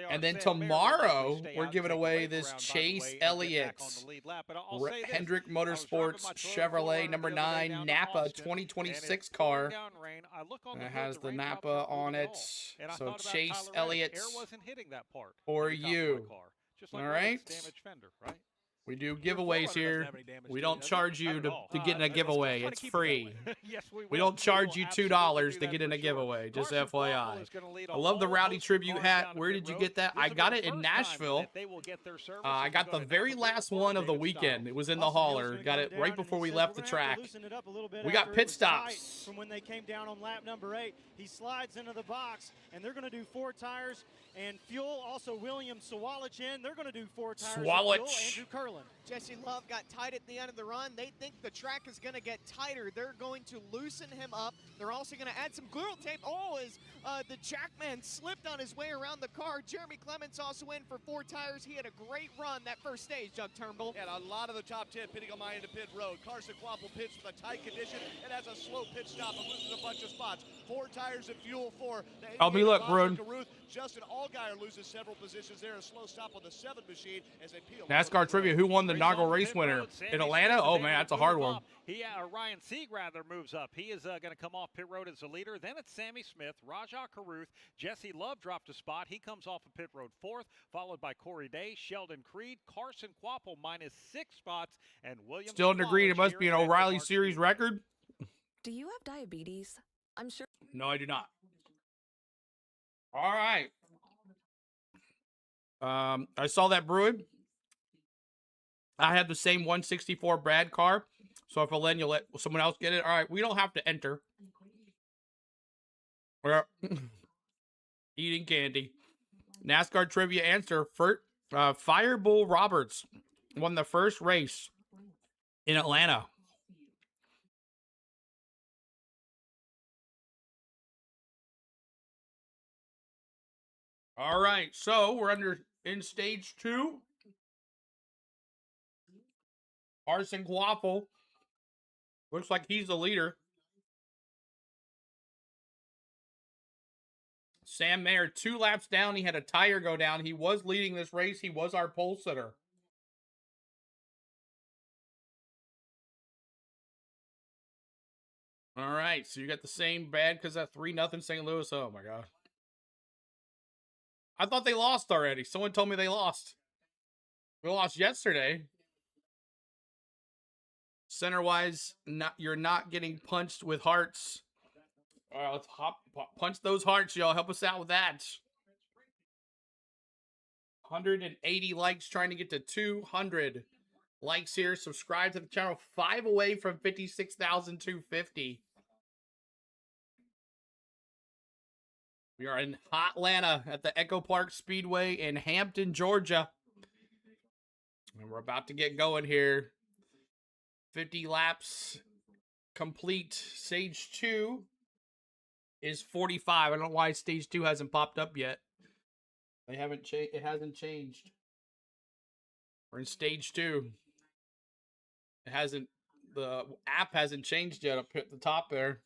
And then tomorrow, we're giving away this Chase Elliott Hendrick Motorsports Chevrolet number 9 Napa 2026 car. It has the Napa on it. So Chase Elliott for you. All right? We do giveaways here. We don't charge you to get in a giveaway. It's free. We don't charge you $2 to get in a giveaway, just FYI. I love the Rowdy Tribute hat. Where did you get that? I got it in Nashville. I got the very last one of the weekend. It was in the hauler. Got it right before we left the track. We got pit stops. From when they came down on lap number 8, he slides into the box, and they're going to do 4 tires and fuel. Also, William Sawalich in. They're going to do 4 tires and fuel. Andrew Curlin. Jesse Love got tight at the end of the run. They think the track is going to get tighter. They're going to loosen him up. They're also going to add some glue tape. Oh, as the Jackman slipped on his way around the car. Jeremy Clements also in for 4 tires. He had a great run that first stage, Doug Turnbull. And a lot of the top 10 pitting on my end of pit road. Carson Quapple pits with a tight condition and has a slow pit stop and loses a bunch of spots. 4 tires and fuel for the I'll be look, Brun. Justin Allgaier loses several positions there. A slow stop on the 7 machine as they peel. NASCAR trivia. Who won the inaugural race winner in Atlanta? Oh, man, that's a hard one. Ryan Sieg rather moves up. He is going to come off pit road as the leader. Then it's Sammy Smith, Rajah Caruth, Jesse Love dropped a spot. He comes off of pit road 4th, followed by Corey Day, Sheldon Creed, Carson Quapple -6 spots, and William. Still in the green. It must be an O'Reilly Series record. Do you have diabetes? I'm sure. No, I do not. All right. I saw that Bruin. I have the same 164 Brad car. So if Alen, you let someone else get it. All right, we don't have to enter. We're eating candy. NASCAR trivia answer. Firebull Roberts won the first race in Atlanta. All right, so we're in stage 2. Carson Quapple looks like he's the leader. Sam Mayer 2 laps down. He had a tire go down. He was leading this race. He was our pole sitter. All right, so you got the same bad because that 3-0 St. Louis. Oh my God. I thought they lost already. Someone told me they lost. We lost yesterday. Center-wise, you're not getting punched with hearts. All right, let's punch those hearts, y'all. Help us out with that. 180 likes, trying to get to 200 likes here. Subscribe to the channel. 5 away from 56,250. We are in hot Atlanta at the EchoPark Speedway in Hampton, Georgia. And we're about to get going here. 50 laps complete. Stage 2 is 45. I don't know why stage 2 hasn't popped up yet. It hasn't changed. We're in stage 2. The app hasn't changed yet up at the top there.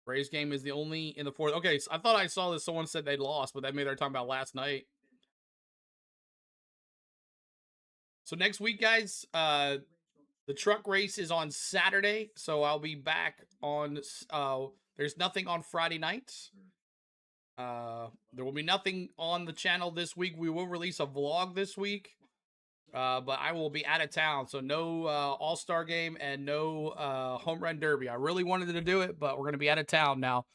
Braves game is the only in the 4th. Okay, so I thought I saw that someone said they lost, but that made our talking about last night. So next week, guys, the truck race is on Saturday, so I'll be back on. There's nothing on Friday nights. There will be nothing on the channel this week. We will release a vlog this week, but I will be out of town, so no All-Star game and no Home Run Derby. I really wanted to do it, but we're going to be out of town now.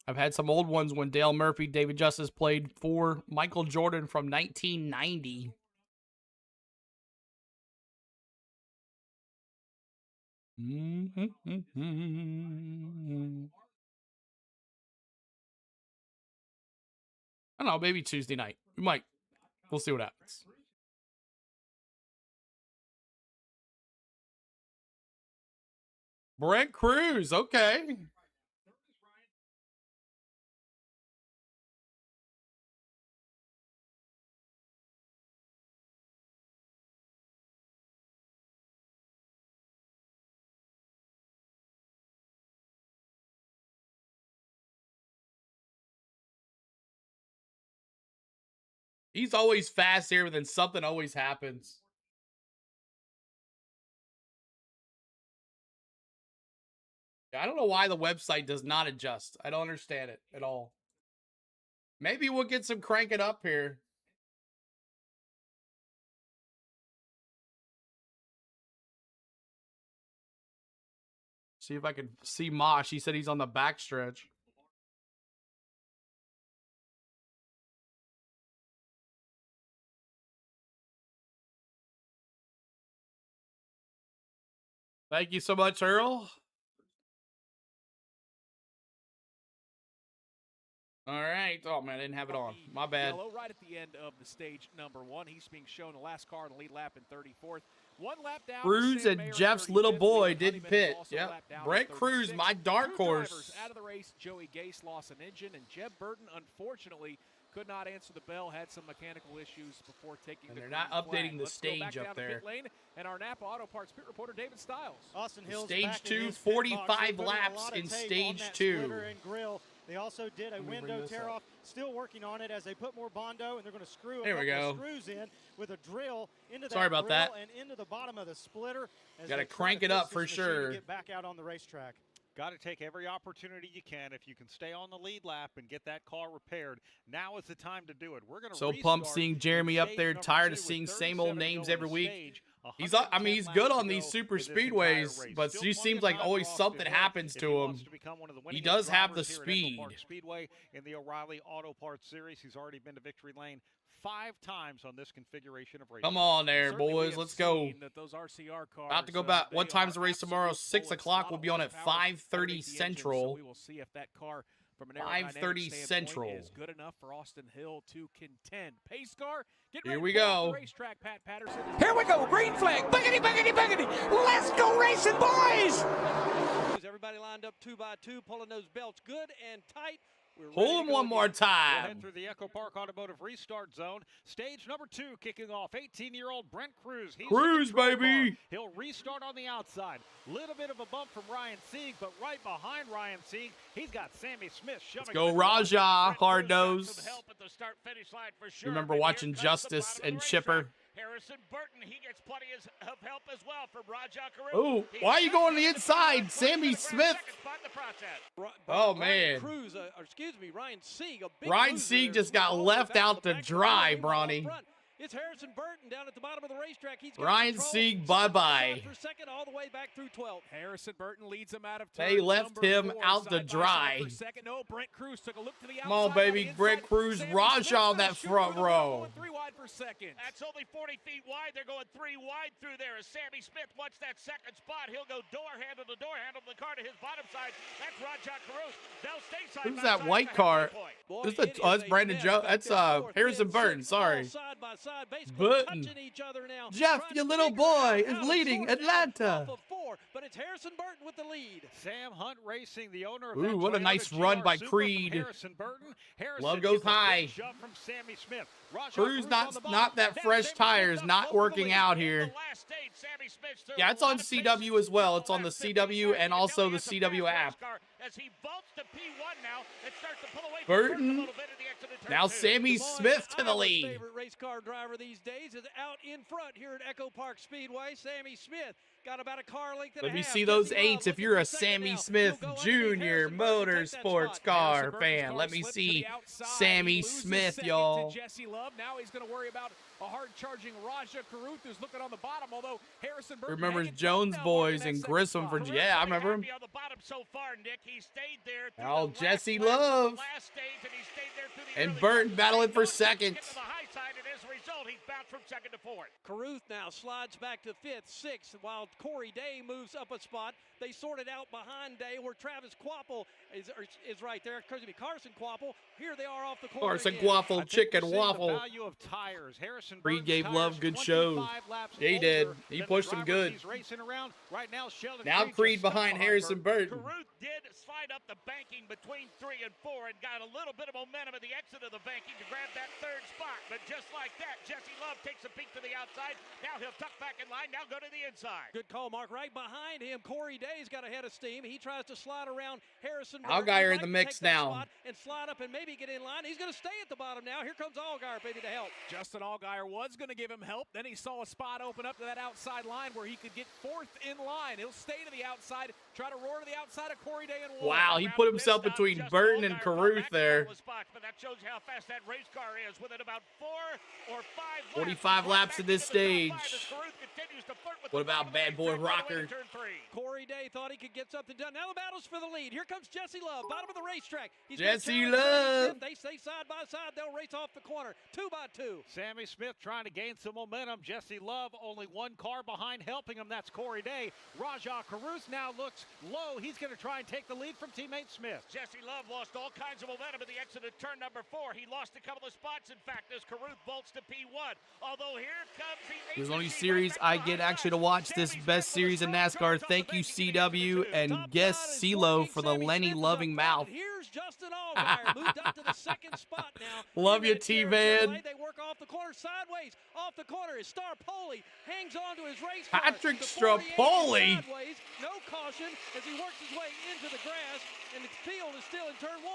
I've had some old ones when Dale Murphy, David Justice played for Michael Jordan from 1990. I don't know, maybe Tuesday night. We might. We'll see what happens. Brent Cruz, okay. He's always fast here, but then something always happens. I don't know why the website does not adjust. I don't understand it at all. Maybe we'll get some cranking up here. See if I can see Mosh. He said he's on the backstretch. Thank you so much, Earl. All right. Oh, man, I didn't have it on. My bad. Yellow right at the end of the stage number 1. He's being shown the last car in the lead lap in 34th. 1 lap down. Cruz and Jeff's little boy didn't pit. Yep. Brent Cruz, my dark horse. Out of the race, Joey Gase lost an engine, and Jeb Burton, unfortunately, could not answer the bell, had some mechanical issues before taking and the they're not updating the stage up there. Pit lane, and our Napa Auto Parts pit reporter David Stiles. Austin Hills stage 2, 45 laps in stage 2. They also did a window tear-off, still working on it as they put more Bondo, and they're going to screw there we go. Screws in with a drill into Sorry about that. and into the bottom of the splitter. Got to crank it up for sure. Get back out on the racetrack. Got to take every opportunity you can. If you can stay on the lead lap and get that car repaired, now is the time to do it. We're going to so pumped seeing Jeremy up there, tired of seeing same old names every week. He's, I mean, he's good on these super speedways, but he seems like always something happens to him. He does have the speed. Speedway in the O'Reilly Auto Parts Series. He's already been to victory lane 5 times on this configuration of racing. Come on there, boys. Let's go. Those RCR cars, about to go back. What time's the race tomorrow? 6 o'clock. We'll be on at 5:30 Central. So we will see if that car from an 5:30 Central is good enough for Austin Hill to contend. Pace car, get here ready we to go. the racetrack, Pat Patterson. Here we go. Green flag. Buggity, buggity, buggity. Let's go racing, boys. Everybody lined up 2 by 2, pulling those belts good and tight. Hold him one more time. We'll head through the EchoPark Automotive Restart Zone. Stage number 2 kicking off. 18-year-old Brent Cruz. Cruz, baby. Car. He'll restart on the outside. Little bit of a bump from Ryan Sieg, but right behind Ryan Sieg, he's got Sammy Smith shoving. Let's go, Raja. Hard nose. Sure, remember watching Justice and Chipper. Harrison Burton, he gets plenty of help as well from Raja Carew. Oh, why are you going to the inside? Sammy Smith. Oh, man. Cruz, excuse me, Ryan Sieg. Ryan Sieg just got left out to dry, Bronny. It's Harrison Burton down at the bottom of the racetrack. He's got Ryan Sieg, bye-bye. For second, all the way back through 12. Harrison Burton leads him out of turn. They left him 4, out to dry. No, Brent Cruz took a look to the outside. Come on, baby. Brent Cruz, Raja on that front row. 3 wide for second. That's only 40 feet wide. They're going 3 wide through there as Sammy Smith wants that second spot. He'll go door handle to door handle the car to his bottom side. That's Raja Carew. They'll stay side. Who's that white car? That's Brandon Joe. That's Harrison Burton. Sorry. Burton. Jeff, your little boy, is leading Atlanta. But it's Harrison Burton with the lead. Sam Hunt Racing, the owner of ooh, what a nice run by Creed. Harrison Burton. Love goes high. From Sammy Smith. Cruz not that fresh tires, not working out here. Yeah, it's on CW as well. It's on the CW and also the CW app. as he vaults to P1 now and starts to pull away from Burton. a little bit at the exit of turn Now 2. Sammy Des Moines, Smith to the Iowa's lead. favorite race car driver these days is out in front here at EchoPark Speedway. Sammy Smith got about a car length and Let a me half. see those Jesse Love eights if looking you're for a second Sammy now. Smith He'll go Jr. underneath Harrison Burton to take that Motorsports spot. car Harrison Burton's fan. car Let me slipped to see the outside. Sammy He loses Smith, second y'all. to Jesse Love. Now he's going to worry about a hard-charging Raja Carruth who's looking on the bottom, although Harrison Burton Remembers hanging Jones tough now, boys marking and that second Grissom spot. for yeah, I remember him. Happy on the bottom so far, Nick. He stayed there through Oh, the Jesse last lap of Love. the last stage, and he stayed there through the And early Burton part. battling for He knows he can second. get to the high side, and as a result, he's bounced from second to fourth. Carruth now slides back to fifth, sixth, while Corey Day moves up a spot. They sorted out behind Day where Travis Quapple is right there. Excuse me, Carson Quapple. Here they are off the corner. Carson again. Quaffle, chicken The waffle. value of tires. Harrison Reed Burton's gave tires Love good 25 shows. laps Yeah, he did. older He than the pushed him drivers good. He's racing around right now. Sheldon Now Creed Creed just stuck behind Harrison Burton. Carruth did slide up the banking between 3 and 4 and got a little bit of momentum at the exit of the banking to grab that third spot. But just like that, Jesse Love takes a peek to the outside. Now he'll tuck back in line. Now go to the inside. Good call, Mark. Right behind him, Corey Day's got a head of steam. He tries to slide around Harrison Burton. Allgaier in He'd the like to mix take that now. spot and slide up and maybe get in line. He's going to stay at the bottom now. Here comes Allgaier, baby, to help. Justin Allgaier was going to give him help. Then he saw a spot open up to that outside line where he could get fourth in line. He'll stay to the outside, try to roar to the outside of Corey Day and Ward. Wow, he put himself between Burton and Carruth there. Spots, but that shows you how fast that race car is. Within about 4 or 5 laps. 45 laps at this stage. What about Bad Boy Rocker? Corey Day thought he could get something done. Now the battle's for the lead. Here comes Jesse Love, bottom of the racetrack. He's gonna Jesse challenge Sammy Love. Smith. They stay side by side. They'll race off the corner, 2 by 2. Sammy Smith trying to gain some momentum. Jesse Love only one car behind helping him. That's Corey Day. Raja Carruth now looks low. He's going to try and take the lead from teammate Smith. Jesse Love lost all kinds of momentum at the exit of turn number 4. He lost a couple of spots, in fact, as Carruth bolts to P1. Although here comes the There's only series I get actually to watch this best series in NASCAR. Thank you, CW, and guest CeeLo for the Lenny loving mouth. Here's Justin Allgaier, moved up to the second spot now. Love you, T-Van. They work off the corner sideways. Off the corner is Star Poli. Hangs on to his race car. Patrick The 48 Strapoli. sideways. No caution as he works his way into the grass, and the field is still in turn 1.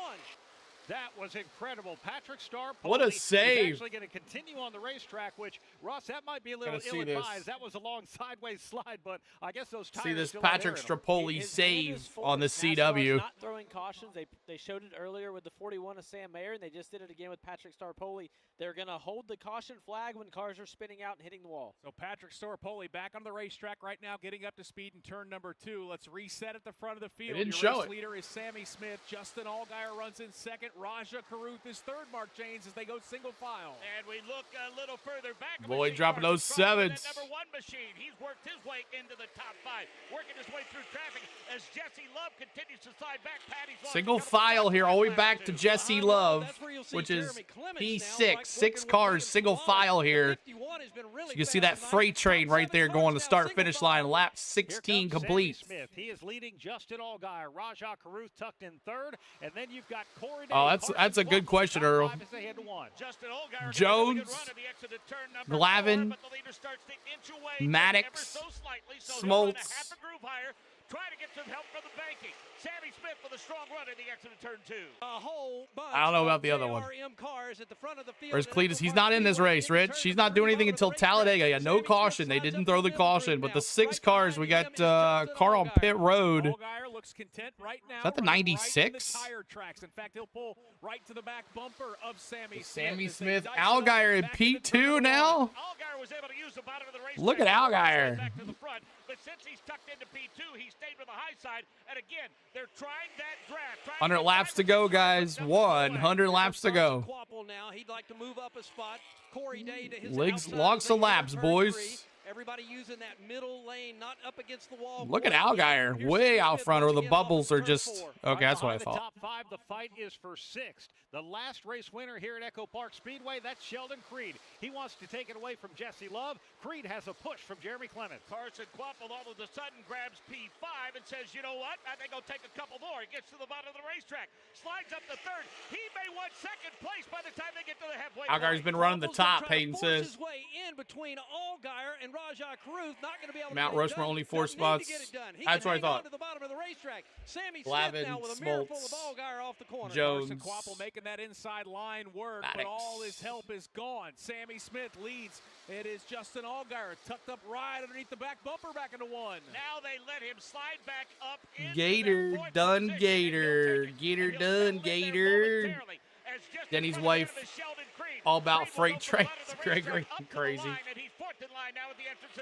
That was incredible. Patrick Star What a is save. actually going to continue on the racetrack, which, Ross, that might be a little Gotta see this. ill-advised. That was a long sideways slide, but I guess those tires See this still have Patrick air in 'em. Strapoli His save hand is full. on the NASCAR's CW. not throwing cautions. They showed it earlier with the 41 of Sam Mayer, and they just did it again with Patrick Starpoli. They're going to hold the caution flag when cars are spinning out and hitting the wall. So Patrick Starpoli back on the racetrack right now, getting up to speed in turn number 2. Let's reset at the front of the field. didn't Your show race it. leader is Sammy Smith. Justin Allgaier runs in second. Raja Carruth is third. Mark Janes as they go single file. And we look a little further back. Boy, dropping those Carson Crawford, sevens. that number 1 machine. He's worked his way into the top 5, working his way through traffic as Jesse Love continues to slide back. Patty's lost Single a couple of file spots here, in all the way lap back to 2. Jesse Love, which is P6, 6 cars, single file here. You can see that freight train right there going to start-finish line, lap 16 complete. Sammy Smith. He is leading Justin Allgaier. Raja Carruth tucked in third, and then you've got Corey Day. Oh, that's a good question, Earl. Justin Allgaier Jones, got a really good run at the exit of turn number Glavin, 4, but the leader starts to inch away Maddox, ever so slightly, so he'll run a Smoltz. half a groove higher, trying to get some help from the banking. Sammy Smith with a strong run at the exit of turn 2. A whole bunch I don't know about of the other one. JRM cars at the front of the field. Where's at Cletus? He's EchoPark not in this Speedway. race, Rich. He's not doing anything until Talladega. Yeah, no caution. They didn't throw the caution, but the 6 cars, we got car on pit road. Allgaier looks content right now. Is that the running right in 96? the tire tracks. In fact, he'll pull right to the back bumper of Sammy Smith. Sammy as they Smith, dice it up Allgaier in back into P2 turn now. Allgaier was able to use the bottom of the race. Look at Allgaier. Back to the front, but since he's tucked into P2, he stayed with the high side. And again, they're trying that draft. 100 laps to go, guys. 100 laps to go. Quapple now. He'd like to move up a spot. Corey Day to his Legs, outside logs as they of laps, enter turn boys. 3. Everybody using that middle lane, not up against the wall. Look at Corey Day. Allgaier, Here's way Sammy out Smith front, or the punching in off bubbles of are turn just... 4. Okay, that's what I Behind the thought. top 5, the fight is for 6th. The last race winner here at EchoPark Speedway, that's Sheldon Creed. He wants to take it away from Jesse Love. Creed has a push from Jeremy Clement. Carson Quapple all of a sudden grabs P5 and says, you know what? I think I'll take a couple more. He gets to the bottom of the racetrack, slides up to third. He may want second place by the time they get to the halfway point. Allgaier's been running the Quapple's gonna top, try to Hayden force says. his way man between Allgaier and Rajah Caruth. Not going to be able Mount to get it Rushmore done. only 4 Don't need spots. to get it done. He That's can what I hang thought. on to the bottom of the racetrack. Sammy Glavin, Smith now with a mirror full of Smoltz, Allgaier off the corner. Jones. Carson Quapple making that inside line work, but all his help is gone. Sammy Smith leads. It is Justin Allgaier tucked up right underneath the back bumper back into one. Now they let him slide back up into Gator, their point done position, Gator. Gator done Gator. Denny's wife, all about freight trains. Gregory, crazy.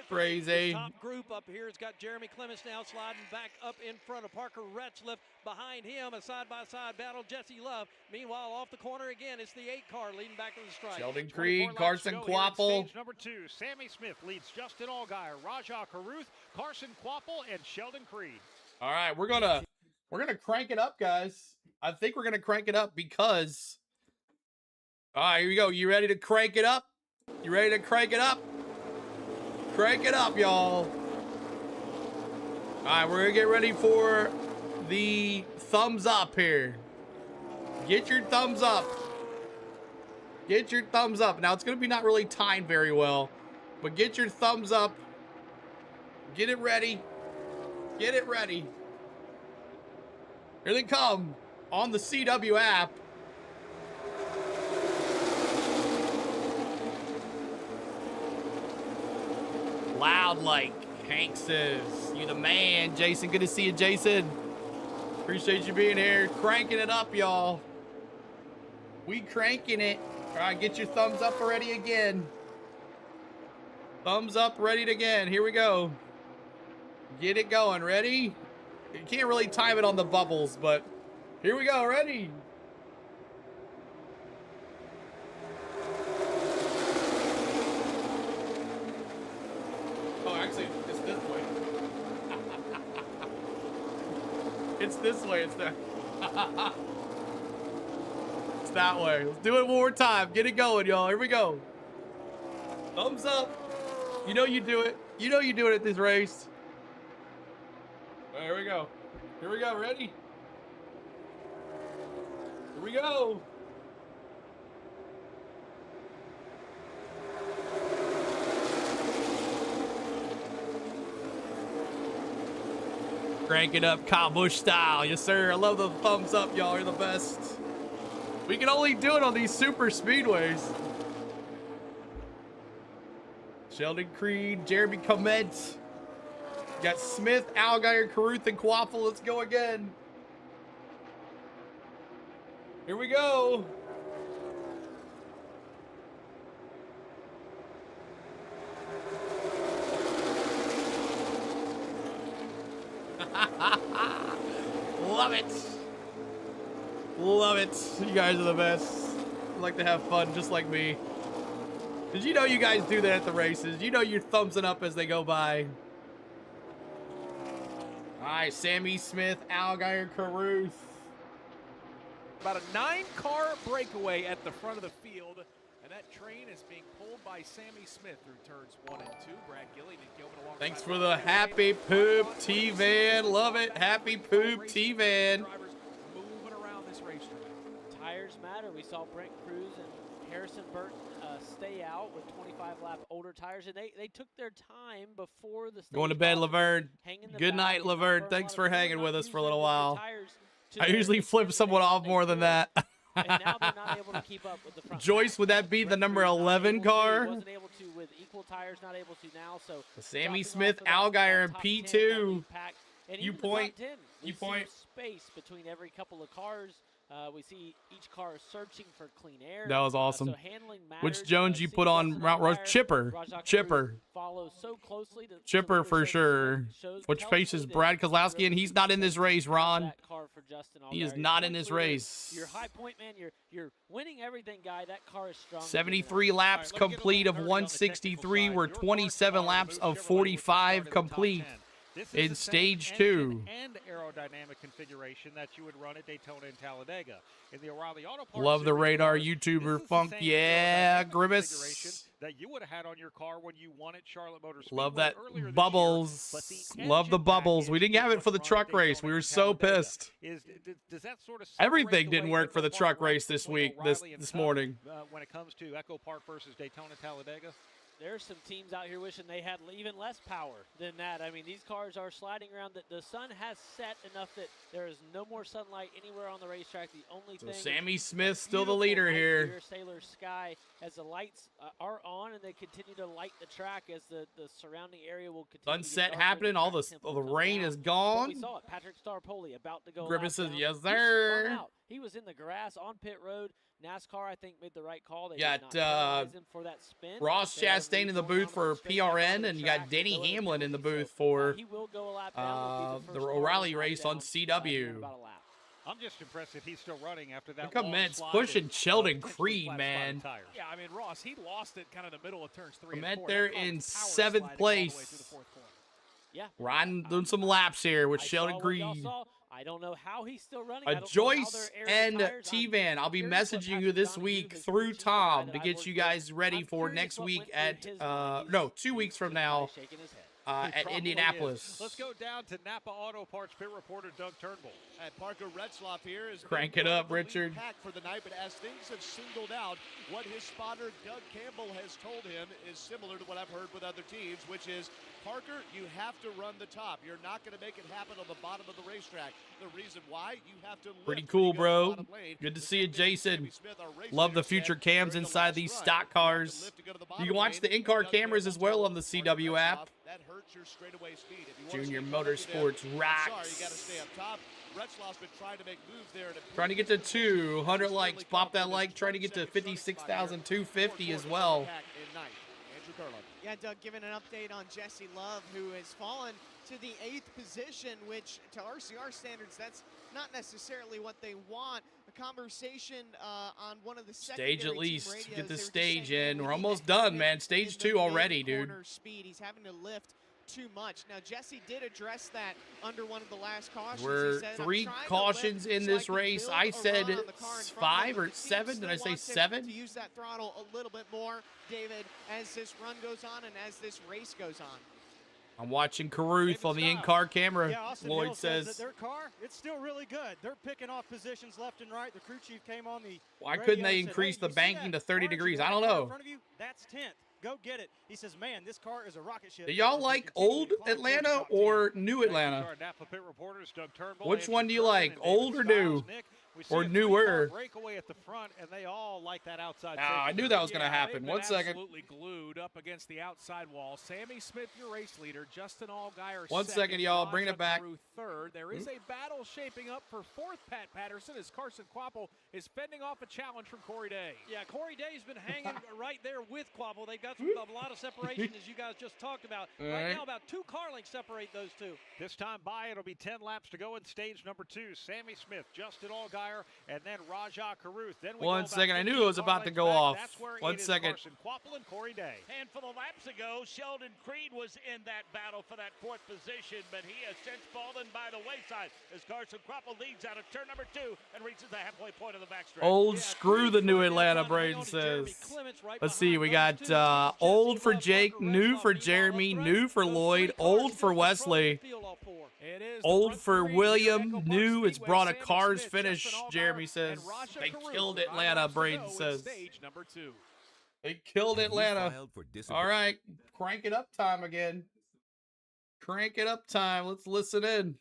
Crazy. Top group up here has got Jeremy Clements now sliding back up in front of Parker Retzliff. Behind him, a side-by-side battle, Jesse Love. Meanwhile, off the corner again, it's the 8 car leading back to the stripe. Sheldon Creed, Carson Quapple. Stage number 2, Sammy Smith leads Justin Allgaier, Rajah Caruth, Carson Quapple, and Sheldon Creed. All right, we're gonna crank it up, guys. I think we're gonna crank it up because. All right, here we go. You ready to crank it up? You ready to crank it up? Crank it up, y'all. All right, we're gonna get ready for the thumbs up here. Get your thumbs up. Get your thumbs up. Now, it's gonna be not really timed very well, but get your thumbs up. Get it ready. Get it ready. Here they come on the CW app. Loud like Hank says. You the man, Jason. Good to see you, Jason. Appreciate you being here. Cranking it up, y'all. We cranking it. All right, get your thumbs up already again. Thumbs up, ready again. Here we go. Get it going. Ready? You can't really time it on the bubbles, but here we go. Ready? Oh, actually, it's this way. It's this way. It's that. It's that way. Let's do it one more time. Get it going, y'all. Here we go. Thumbs up. You know you do it. You know you do it at this race. Here we go. Here we go. Ready? Here we go. Crank it up Kyle Busch style. Yes, sir. I love the thumbs up, y'all. You're the best. We can only do it on these super speedways. Sheldon Creed, Jeremy Clement. Got Smith, Allgaier, Caruth, and Quaffle. Let's go again. Here we go. Love it. Love it. You guys are the best. You like to have fun just like me. Did you know you guys do that at the races? You know you're thumbsing up as they go by. All right, Sammy Smith, Allgaier, Caruth. About a 9-car breakaway at the front of the field, and that train is being pulled by Sammy Smith through turns 1 and 2. Brad Gilly and Gilman alongside. Thanks for the happy poop T-Van. Love it. Happy poop T-Van. Moving around this racetrack. Tires matter. We saw Brent Cruz and Harrison Burton stay out with 25-lap older tires, and they took their time before the Going to bed, Laverne. Good night, Laverne. Thanks for hanging with us for a little while. I usually flip someone off more than that. And now they're not able to keep up with the front. Joyce, would that be the number 11 car? Wasn't able to with equal tires, not able to now. So Sammy Smith, Allgaier, and P2. You point. You point. Space between every couple of cars. We see each car searching for clean air. That was awesome. So handling matters. Which Jones you put on Mount Rush? Chipper. Chipper. Follows so closely to Chipper for sure. Which faces Brad Kozlowski, and he's not in this race, Ron. He is not in this race. You're high point man. You're winning everything, guy. That car is strong. 73 laps complete of 163. We're 27 laps of 45 complete. In stage 2. And aerodynamic configuration that you would run at Daytona and Talladega. In the O'Reilly Auto Parts Love the Series, radar YouTuber Funk. Yeah, Grimace. That you would have had on your car when you won at Charlotte Motor Speedway. Love that bubbles. Love the bubbles. We didn't have it for the truck race. We were so pissed. Does that sort of everything didn't work for the truck race this week, this morning. When it comes to EchoPark versus Daytona Talladega? there's some teams out here wishing they had even less power than that. I mean, these cars are sliding around. The sun has set enough that there is no more sunlight anywhere on the racetrack. The only thing. Sammy Smith still the leader here. Sailor sky as the lights are on and they continue to light the track as the surrounding area will continue. Sunset happening. All the rain is gone. But we saw it. Patrick Starpoli about to go. Griffin says, "Yes, He sir." spun out. He was in the grass on pit road. NASCAR, I think, made the right call. They got did not penalize him for that spin. Ross Chastain in the booth for PRN, and you got Denny Hamlin in the booth for he will go a lap down, the O'Reilly race on CW. I'm just impressed that he's still running after that. Look at Mintz pushing Sheldon Creed, man. Yeah, I mean, Ross, he lost it kind of the middle of turns 3 and 4. Clement there in 7th place. Yeah. Riding, doing some laps here with Sheldon Creed. I don't know how he's still running. Joyce and T-Van, I'll be messaging you this week through Tom to get you guys ready for next week at, no, 2 weeks from now at Indianapolis. Let's go down to Napa Auto Parts pit reporter Doug Turnbull. Parker Retzlaff here is crank it up, Richard. Pack for the night, but as things have singled out, what his spotter Doug Campbell has told him is similar to what I've heard with other teams, which is, Parker, you have to run the top. You're not going to make it happen on the bottom of the racetrack. The reason why, you have to pretty cool, bro. Good to see you, Jason. Love the future cams inside these stock cars. You can watch the in-car cameras as well on the CW app. That hurts your straightaway speed. Junior Motorsports rocks. Sorry, you got to stay up top. Retzlaff's been trying to make moves there. Trying to get to 200 likes. Pop that like. Trying to get to 56,250 as well. Yeah, Doug, giving an update on Jesse Love, who has fallen to the 8th position, which to RCR standards, that's not necessarily what they want. A conversation on one of the stage at least. Radios, get the stage in. We're almost done, man. Stage 2 already, dude. Speed. He's having to lift too much. Now, Jesse did address that under one of the last cautions. We're 3 cautions in this race. I said 5 or 7. Did I say 7? To use that throttle a little bit more, David, as this run goes on and as this race goes on. I'm watching Caruth on the in-car camera. Yeah, Austin Lloyd Hill says that their car, it's still really good. They're picking off positions left and right. The crew chief came on the why couldn't they increase the banking to 30 degrees? I don't know. In front of you, that's 10th. Go get it. He says, man, this car is a rocket ship. Do y'all like old Atlanta or new Atlanta? Which one do you like, old or new? Or newer? Breakaway at the front, and they all like that outside. I knew that was going to happen. 1 second. Absolutely glued up against the outside wall. Sammy Smith, your race leader. Justin Allgaier. 1 second, y'all. Bring it back. Third. There is a battle shaping up for 4th. Pat Patterson as Carson Quapple is fending off a challenge from Corey Day. Yeah, Corey Day's been hanging right there with Quapple. They've got a lot of separation, as you guys just talked about. Right now, about 2 car lengths separate those two. This time by, it'll be 10 laps to go in stage number 2. Sammy Smith, Justin Allgaier, and then Rajah Caruth. Then we 1 second. I knew it was about to go off. 1 second. Quapple and Corey Day. Handful of laps ago, Sheldon Creed was in that battle for that 4th position, but he has since fallen by the wayside as Carson Quapple leads out of turn number 2 and reaches the halfway point of the backstretch. Old screw the new Atlanta, Braden says. Let's see. We got old for Jake, new for Jeremy, new for Lloyd, old for Wesley, old for William, new. It's brought a car's finish, Jeremy says. They killed Atlanta, Braden says. They killed Atlanta. All right, crank it up time again. Crank it up time. Let's listen in.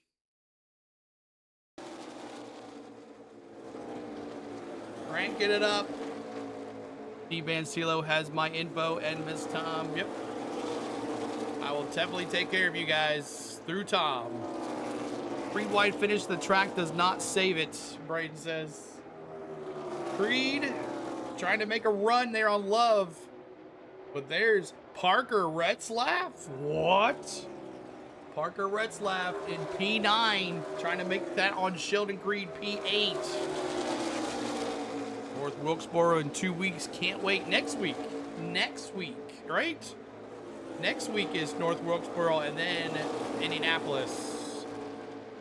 Cranking it up. D. Vancillo has my info and Miss Tom. Yep. I will definitely take care of you guys through Tom. Creed wide finish. The track does not save it, Braden says. Creed trying to make a run there on Love. But there's Parker Retzlaff. What? Parker Retzlaff in P9. Trying to make that on Sheldon Creed P8. North Wilkesboro in 2 weeks. Can't wait. Next week, right? Next week is North Wilkesboro and then Indianapolis.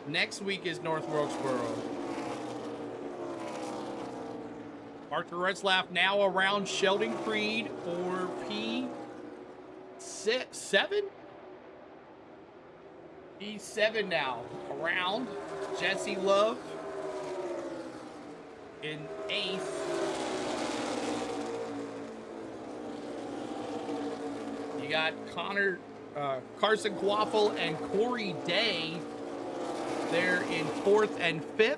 Next week is North Wilkesboro. Parker Retzlaff now around Sheldon Creed for P7? P7 now. Around Jesse Love in 8th. You got Carson Quaffle and Corey Day there in 4th and 5th.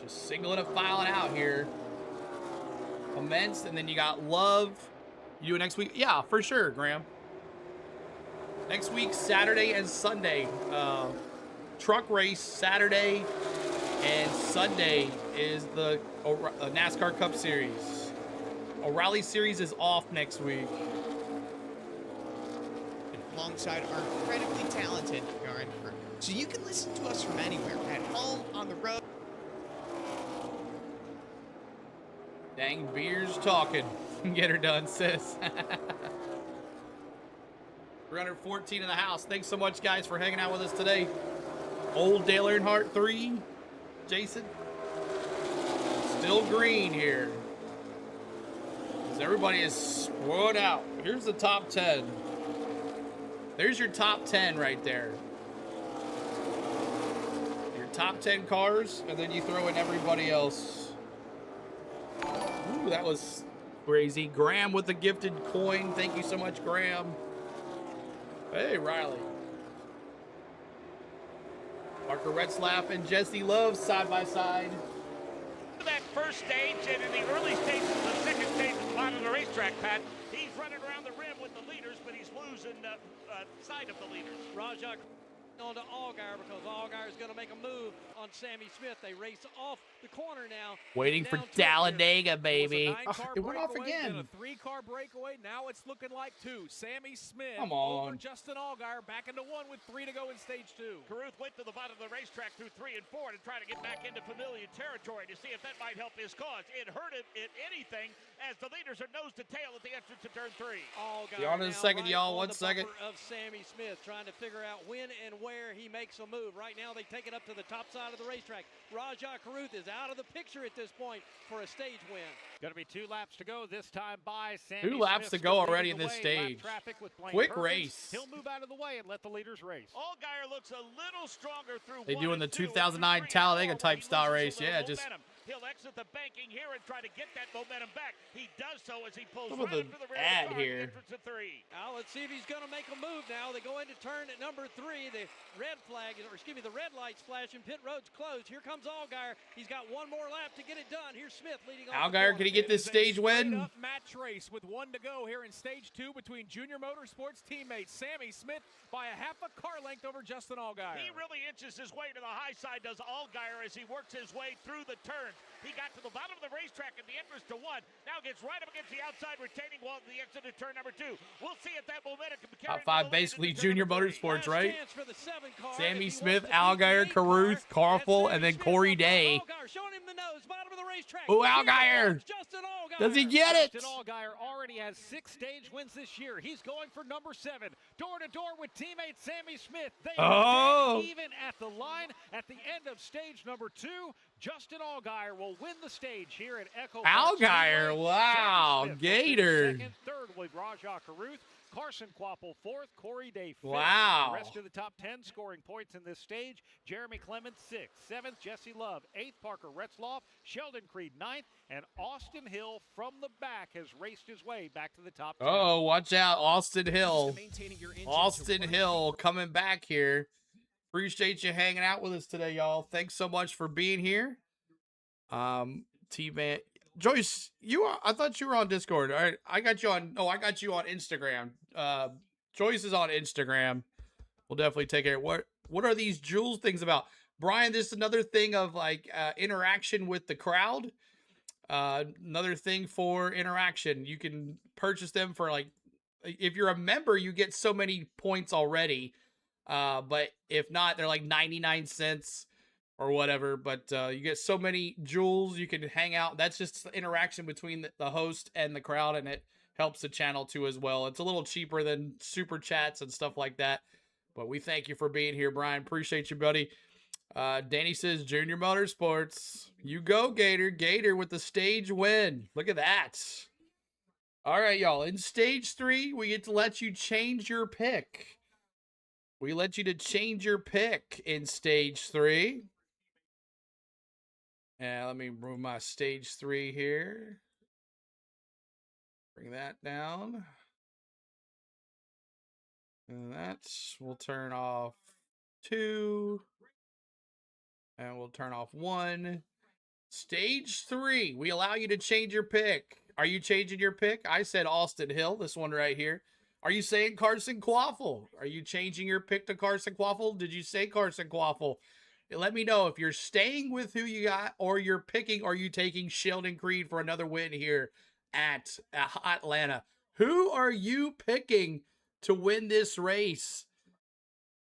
Just singling and filing out here. Immense, and then you got Love. You do it next week? Yeah, for sure, Graham. Next week, Saturday and Sunday. Truck race Saturday and Sunday is the NASCAR Cup Series. O'Reilly Series is off next week. Alongside our incredibly talented Yarn crew. So you can listen to us from anywhere, at home, on the road. Dang, beer's talking. Get her done, sis. 314 in the house. Thanks so much, guys, for hanging out with us today. Old Dale Earnhardt 3. Jason. Still green here. As everybody is spread out. Here's the top 10. There's your top 10 right there. Your top 10 cars, and then you throw in everybody else. Ooh, that was crazy. Graham with the gifted coin. Thank you so much, Graham. Hey, Riley. Parker Retzlaff and Jesse Love side by side. That first stage and in the early stages of the second stage at the bottom of the racetrack, Pat, he's running around the rim with the leaders, but he's losing sight of the leaders. Rajah on to Allgaier because Allgaier is going to make a move on Sammy Smith. They race off the corner now. Waiting for Talladega, baby. It went off again. A 3-car breakaway. Now it's looking like 2. Sammy Smith Come on. over Justin Allgaier back into 1 with 3 to go in stage 2. Carruth went to the bottom of the racetrack through 3 and 4 to try to get back into familiar territory to see if that might help his cause. It hurt him, if anything, as the leaders are nose to tail at the entrance to turn 3. Allgaier on in a second, right y'all. on 1 the second. bumper of Sammy Smith, trying to figure out when and where he makes a move. Right now, they take it up to the top side of the racetrack. Rajah Carruth is out of the picture at this point for a stage win. Going to be 2 laps to go this time by Sammy 2 laps Smith to go still already leading in this the way. stage. Lap traffic with Blaine Quick Perkins. race. He'll move out of the way and let the leaders race. Allgaier looks a little stronger through They 1 doing the and 2 and 2009 3 and Talladega 4, type he style loses a race. little Yeah, just momentum. He'll exit the banking here and try to get that momentum back. He does so as he pulls Look right at up the to the rear ad of the car, here. the entrance of 3. Now let's see if he's going to make a move now. They go into turn at number 3. The red flag, or excuse me, the red light's flashing. Pit road's closed. Here comes Allgaier. He's got 1 more lap to get it done. Here's Smith leading off. Allgaier, can he get this stage win? Up match race with 1 to go here in stage 2 between Junior Motorsports teammate Sammy Smith by a half a car length over Justin Allgaier. He really inches his way to the high side, does Allgaier, as he works his way through the turn. He got to the bottom of the racetrack at the entrance to 1. Now gets right up against the outside retaining wall at the exit of turn number 2. We'll see if that momentum can carry. Top 5 basically Junior Motorsports, right? Chance for the 7 car. Sammy If he Smith, wants the Allgaier, PGA Carruth, car, Carful, that's and then Sammy Corey Smith. Day. Allgaier showing him the nose, bottom of the racetrack. Oh, Here Allgaier. comes Justin Allgaier. Does he get it? Justin Allgaier already has 6 stage wins this year. He's going for number 7. Door to door with teammate Sammy Smith. They are dead even at the line at the end of stage number 2. Justin Allgaier will win the stage here at EchoPark. Allgaier, wow, Gator. Second, third with Rajah Carruth. Carson Quappel 4th, Corey Day 5th. Wow. The rest of the top 10 scoring points in this stage. Jeremy Clements 6th, 7th Jesse Love, 8th Parker Retzlaff, Sheldon Creed 9th, and Austin Hill from the back has raced his way back to the top 10. Oh, watch out, Austin Hill. Austin Hill coming back here. Appreciate you hanging out with us today, y'all. Thanks so much for being here. T-Man. Joyce, I thought you were on Discord. All right, I got you on Instagram. Joyce is on Instagram. We'll definitely take care. What are these Jules things about? Brian, this is another thing of like interaction with the crowd. Another thing for interaction. You can purchase them for like, if you're a member, you get so many points already. But if not, they're like 99 cents or whatever. But you get so many jewels, you can hang out. That's just interaction between the host and the crowd, and it helps the channel too as well. It's a little cheaper than super chats and stuff like that. But we thank you for being here, Brian. Appreciate you, buddy. Danny says, Junior Motorsports. You go, Gator. Gator with the stage win. Look at that. All right, y'all. In stage 3, we get to let you change your pick. We let you to change your pick in stage 3. And let me move my stage 3 here. Bring that down. And we'll turn off 2. And we'll turn off 1. Stage 3. We allow you to change your pick. Are you changing your pick? I said Austin Hill, this one right here. Are you saying Carson Quaffle? Are you changing your pick to Carson Quaffle? Did you say Carson Quaffle? Let me know if you're staying with who you got, or you're picking, or you taking Sheldon Creed for another win here at Atlanta. Who are you picking to win this race?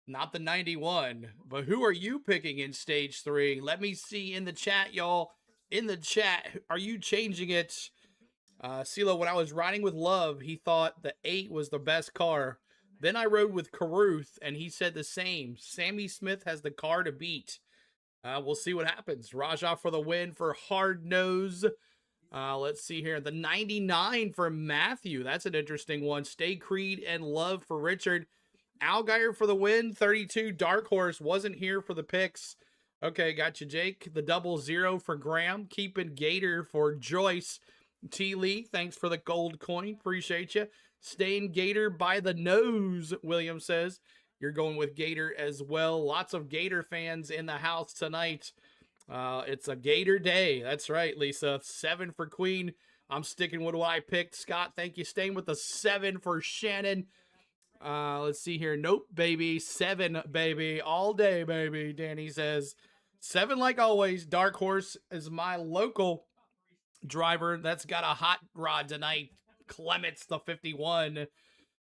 Not the 91, but who are you picking in stage 3? Let me see in the chat, y'all. In the chat, are you changing it? CeeLo, when I was riding with Love, he thought the 8 was the best car. Then I rode with Caruth, and he said the same. Sammy Smith has the car to beat. We'll see what happens. Rajah for the win for Hard Nose. Let's see here. The 99 for Matthew. That's an interesting one. Stay Creed and Love for Richard. Algeier for the win. 32. Dark Horse wasn't here for the picks. Okay, got you, Jake. The 00 for Graham. Keeping Gator for Joyce. T. Lee, thanks for the gold coin. Appreciate you. Staying Gator by the nose, William says. You're going with Gator as well. Lots of Gator fans in the house tonight. It's a Gator day. That's right, Lisa. 7 for Queen. I'm sticking with what I picked. Scott, thank you. Staying with the 7 for Shannon. Let's see here. Nope, baby. 7, baby. All day, baby. Danny says 7 like always. Dark Horse is my local driver. That's got a hot rod tonight. Clements, the 51.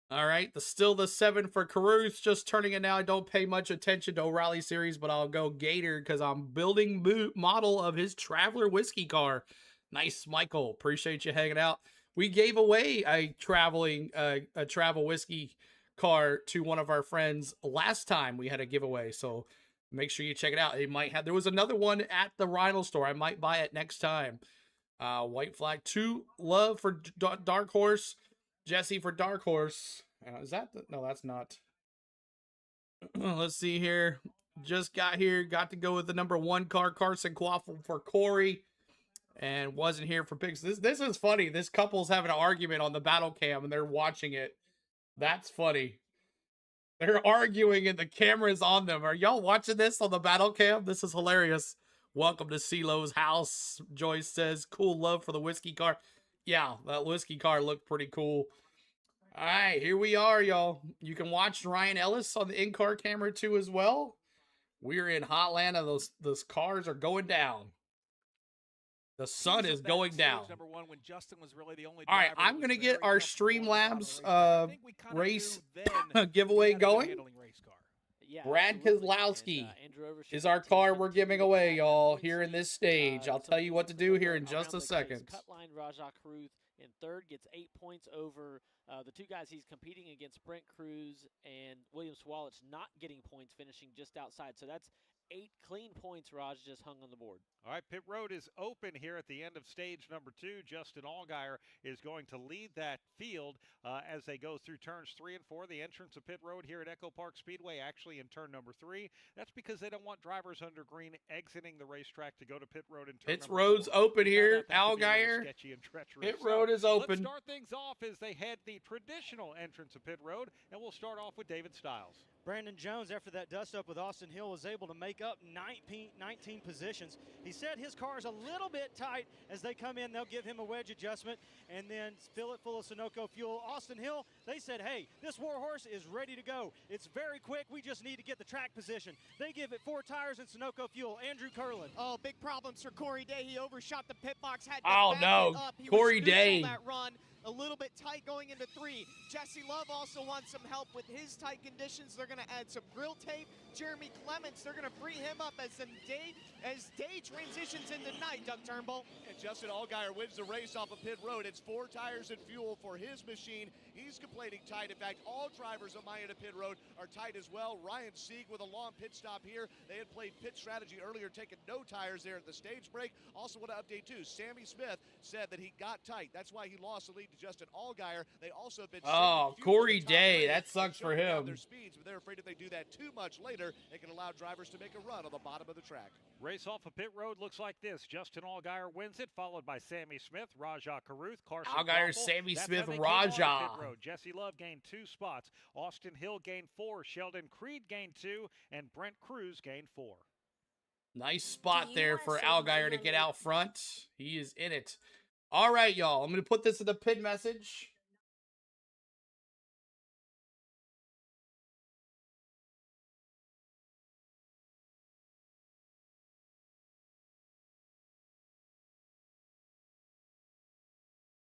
All right. Still the 7 for Caruth. Just turning it now. I don't pay much attention to O'Reilly series, but I'll go Gator because I'm building model of his Traveler whiskey car. Nice, Michael. Appreciate you hanging out. We gave away a travel whiskey car to one of our friends last time we had a giveaway. So make sure you check it out. It might have, there was another one at the Rhino store. I might buy it next time. White Flag 2, Love for Dark Horse, Jesse for Dark Horse. Is that no, that's not. Let's see here. Just got here. Got to go with the number 1 car, Carson Quaffle for Corey. And wasn't here for picks. This is funny. This couple's having an argument on the battle cam and they're watching it. That's funny. They're arguing and the camera's on them. Are y'all watching this on the battle cam? This is hilarious. Welcome to CeeLo's house. Joyce says, cool Love for the whiskey car. Yeah, that whiskey car looked pretty cool. All right, here we are, y'all. You can watch Ryan Ellis on the in-car camera too as well. We're in Hotlanta. Those cars are going down. The sun is going down. Number 1 when Justin was really the only all right, I'm going to get our Streamlabs race giveaway going. Yeah, Brad Kozlowski is our car we're giving away, y'all, here in this stage. I'll tell you what to do here in just a second. Cutline Rajah Caruth in 3rd gets 8 points over the 2 guys he's competing against, Brent Cruz and William Swalich, not getting points, finishing just outside. So that's 8 clean points Raj just hung on the board. All right, pit road is open here at the end of stage number 2. Justin Allgaier is going to lead that field as they go through turns 3 and 4. The entrance of pit road here at EchoPark Speedway actually in turn number 3. That's because they don't want drivers under green exiting the racetrack to go to pit road in turn Pit road's 4. open here, Allgaier. Pit road is open. Let's start things off as they head the traditional entrance of pit road, and we'll start off with David Stiles. Brandon Jones, after that dust-up with Austin Hill, was able to make up 19 positions. He said his car is a little bit tight. As they come in, they'll give him a wedge adjustment and then fill it full of Sunoco fuel. Austin Hill, they said, hey, this Warhorse is ready to go. It's very quick. We just need to get the track position. They give it 4 tires and Sunoco fuel. Andrew Curlin. Oh, big problems for Corey Day. He overshot the pit box. Had to oh, back no. it up. He Corey was Day. on that run. A little bit tight going into 3. Jesse Love also wants some help with his tight conditions. They're going to add some grill tape. Jeremy Clements, they're going to free him up as day transitions into night, Doug Turnbull. And Justin Allgaier wins the race off of pit road. It's 4 tires and fuel for his machine. He's complaining tight. In fact, all drivers on my end of pit road are tight as well. Ryan Sieg with a long pit stop here. They had played pit strategy earlier, taking no tires there at the stage break. Also want to update too, Sammy Smith said that he got tight. That's why he lost the lead to Justin Allgaier, they also have been Oh, Corey Day, that sucks for him. their speeds, but they're afraid if they do that too much later, it can allow drivers to make a run on the bottom of the track. Race off of pit road looks like this. Justin Allgaier wins it, followed by Sammy Smith, Rajah Caruth, Carson Allgaier, Kvapil. Sammy That's Smith, how they came on Rajah. pit road. Jesse Love gained 2 spots. Austin Hill gained 4. Sheldon Creed gained 2. And Brent Cruz gained 4. Nice spot there for Allgaier to get out front. He is in it. All right, y'all. I'm going to put this in the pin message.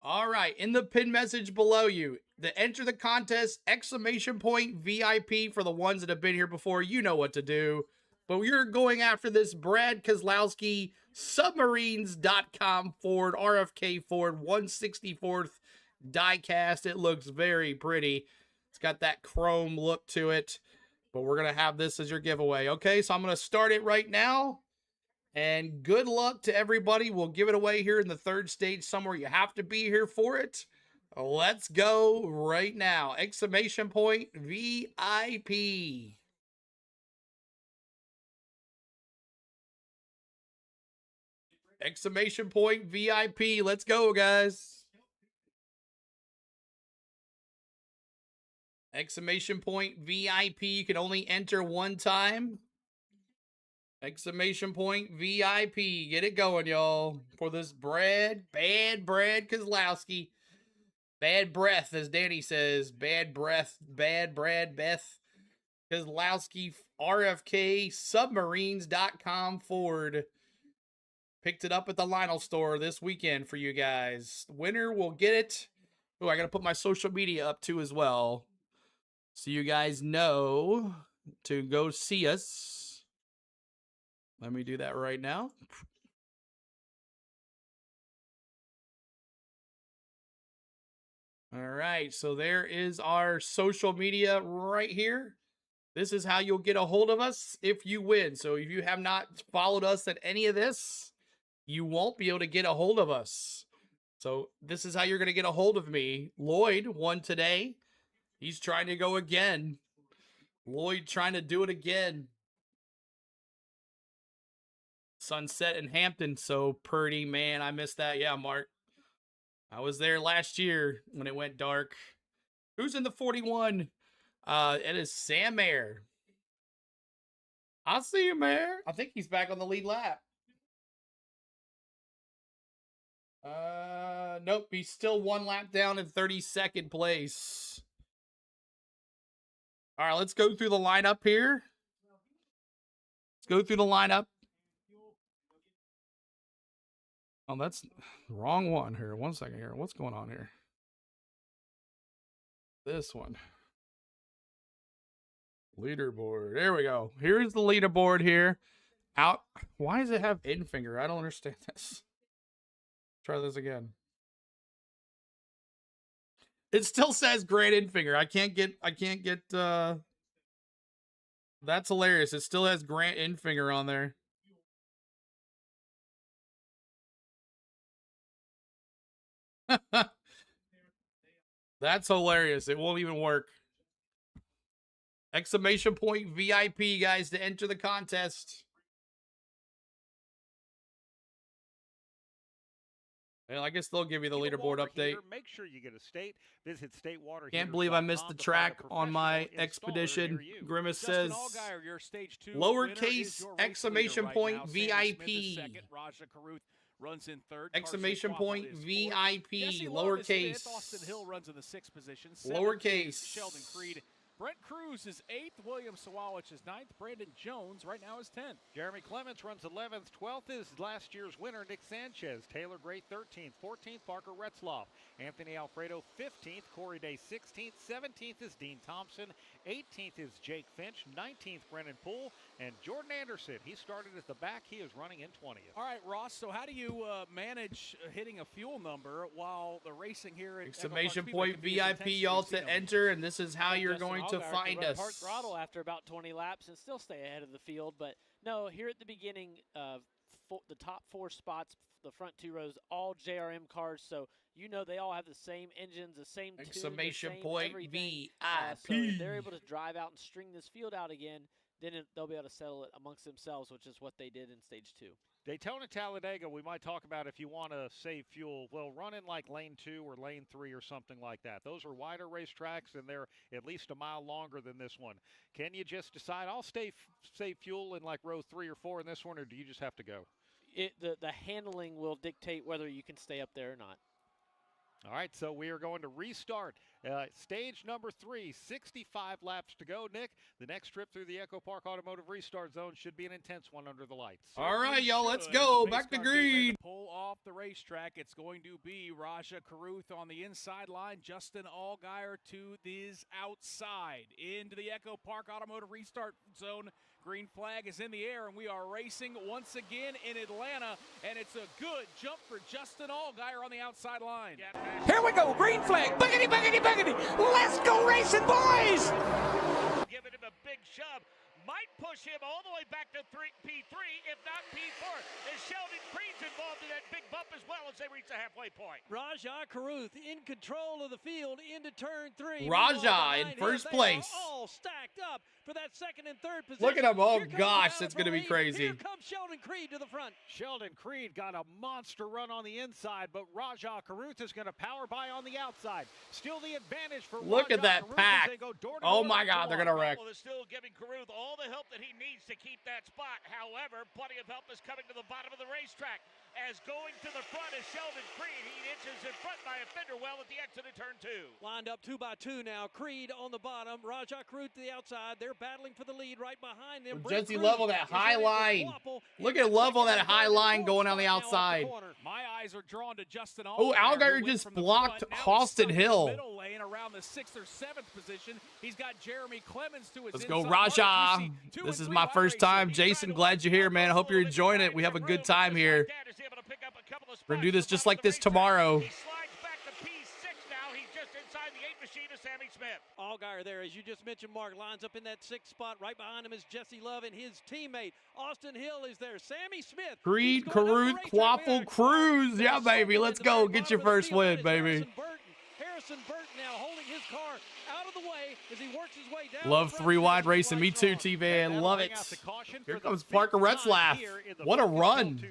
All right, in the pin message below you, the enter the contest, exclamation point VIP for the ones that have been here before. You know what to do. But we're going after this Brad Keselowski submarines.com Ford RFK Ford 164th diecast. It looks very pretty. It's got that chrome look to it. But we're going to have this as your giveaway. Okay, so I'm going to start it right now. And good luck to everybody. We'll give it away here in the third stage somewhere. You have to be here for it. Let's go right now. Exclamation point VIP. Exclamation point VIP. Let's go, guys. Exclamation point VIP. You can only enter one time. Exclamation point VIP. Get it going, y'all. For this bad Brad Keselowski. Bad breath, as Danny says. Bad breath, bad Brad Beth Keselowski RFK submarines.com Ford. Picked it up at the Lionel store this weekend for you guys. Winner will get it. Oh, I got to put my social media up too as well. So you guys know to go see us. Let me do that right now. All right, so there is our social media right here. This is how you'll get a hold of us if you win. So if you have not followed us at any of this, you won't be able to get a hold of us. So this is how you're going to get a hold of me. Lloyd won today. He's trying to go again. Lloyd trying to do it again. Sunset in Hampton, so pretty, man. I missed that. Yeah, Mark. I was there last year when it went dark. Who's in the 41? It is Sam Mayer. I see you, Mayer. I think he's back on the lead lap. Nope. He's still 1 lap down in 32nd place. All right, let's go through the lineup here. Let's go through the lineup. Oh, that's the wrong one here. 1 second here. What's going on here? This one. Leaderboard. There we go. Here's the leaderboard here. Out. Why does it have in finger? I don't understand this. Try this again. It still says Grant Infinger. I can't get that's hilarious. It still has Grant Infinger on there. That's hilarious. It won't even work. Exclamation point VIP, guys, to enter the contest. Well, I guess they'll give you the leaderboard update. Make sure you get a state. Visit Can't believe I missed the track on my expedition. Grimace says, Allgaier, your stage 2 lowercase exclamation point VIP. Rajah Caruth runs in 3rd. Exclamation point VIP. Lowercase. Austin Hill runs in the 6th position. Lowercase. Sheldon Creed. Brent Cruz is 8th. William Sawalich is 9th. Brandon Jones right now is 10th. Jeremy Clements runs 11th. 12th is last year's winner, Nick Sanchez. Taylor Gray, 13th. 14th, Parker Retzloff. Anthony Alfredo, 15th. Corey Day, 16th. 17th is Dean Thompson. 18th is Jake Finch. 19th, Brennan Poole. And Jordan Anderson, he started at the back. He is running in 20th. All right, Ross, so how do you manage hitting a fuel number while the racing here at exclamation point VIP, y'all, to enter, and this is how you're going to find us. Hard throttle after about 20 laps and still stay ahead of the field, but no, here at the beginning, the top 4 spots, the front 2 rows, all JRM cars. So they all have the same engines, the same tune, Exclamation the same point everything. VIP. So if they're able to drive out and string this field out again, then they'll be able to settle it amongst themselves, which is what they did in stage 2. Daytona Talladega, we might talk about if you want to save fuel. Well, run in like lane 2 or lane 3 or something like that. Those are wider racetracks, and they're at least a mile longer than this one. Can you just decide, I'll save fuel in like row 3 or 4 in this one, or do you just have to go? The handling will dictate whether you can stay up there or not. All right, so we are going to restart stage number 3, 65 laps to go. Nick, the next trip through the EchoPark Automotive Restart Zone should be an intense one under the lights. All right, y'all, let's go. Back to green. Pull off the racetrack. It's going to be Raja Caruth on the inside line, Justin Allgaier to this outside. Into the EchoPark Automotive Restart Zone. Green flag is in the air, and we are racing once again in Atlanta, and it's a good jump for Justin Allgaier on the outside line. Here we go, green flag, boogity, boogity, boogity. Let's go racing, boys! Giving him a big shove. Might push him all the way back to P3, if not P4. And Sheldon Creed's involved in that big bump as well as they reach the halfway point. Raja Caruth in control of the field into turn 3. Raja in first place. All stacked up for that second and third position. Look at him. Oh, gosh, that's going to be crazy. Here comes Sheldon Creed to the front. Sheldon Creed got a monster run on the inside, but Raja Caruth is going to power by on the outside. Still the advantage for Look at that pack. Oh, my God, they're going to wreck. Well, they're still giving Caruth all the help that he needs to keep that spot. However, plenty of help is coming to the bottom of the racetrack. As going to the front is Sheldon Creed. He inches in front by a fender well at the exit of turn 2. Lined up 2 by 2 now. Creed on the bottom. Raja Caruth to the outside. They're battling for the lead right behind them. Jesse Love on that high line. Look at Love on that high line going on the outside. My eyes are drawn to Justin Allgaier. Oh, Allgaier just blocked Austin Hill. Middle lane around the 6th or 7th position. He's got Jeremy Clemens to his Let's go, Raja. This is my first time. Jason, glad you're here, man. I hope you're enjoying it. We have a good time here. We're going to do this just like this tomorrow. He slides back to P6 now. He's just inside the 8 machine of Sammy Smith. Allgaier there, as you just mentioned, Mark, lines up in that 6th spot. Right behind him is Jesse Love and his teammate. Austin Hill is there. Sammy Smith. Creed, Caruth, Quaffle, Cruz. Yeah, baby. Let's go. Get your first win, baby. Harrison Burton now holding his car out of the way as he works his way down. Love 3 wide racing. Me too, T-Van. Love it. Here comes Parker Retzlaff. What a run.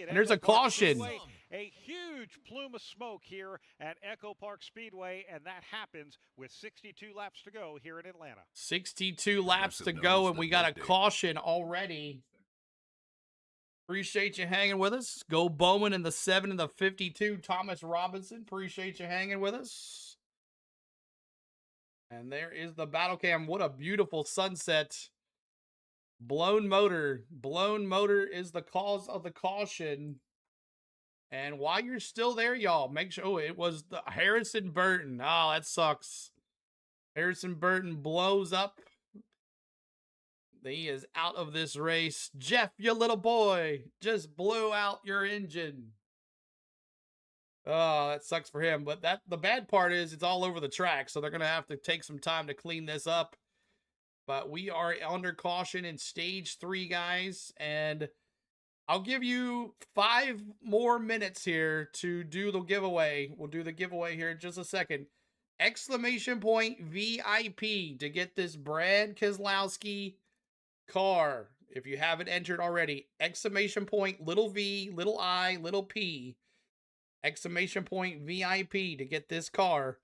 And there's a caution. A huge plume of smoke here at EchoPark Speedway, and that happens with 62 laps to go here in Atlanta. 62 laps to go, and we got a caution already. Appreciate you hanging with us. Go Bowman in the 7 and the 52. Thomas Robinson, appreciate you hanging with us. And there is the battle cam. What a beautiful sunset. Blown motor. Blown motor is the cause of the caution. And while you're still there, y'all, make sure. Oh, it was the Harrison Burton. Oh, that sucks. Harrison Burton blows up. He is out of this race. Jeff, your little boy, just blew out your engine. Oh, that sucks for him. But the bad part is it's all over the track, so they're going to have to take some time to clean this up. But we are under caution in stage 3, guys. And I'll give you 5 more minutes here to do the giveaway. We'll do the giveaway here in just a second. Exclamation point VIP to get this Brad Keselowski car. If you haven't entered already, exclamation point little V, little I, little P, exclamation point VIP to get this car.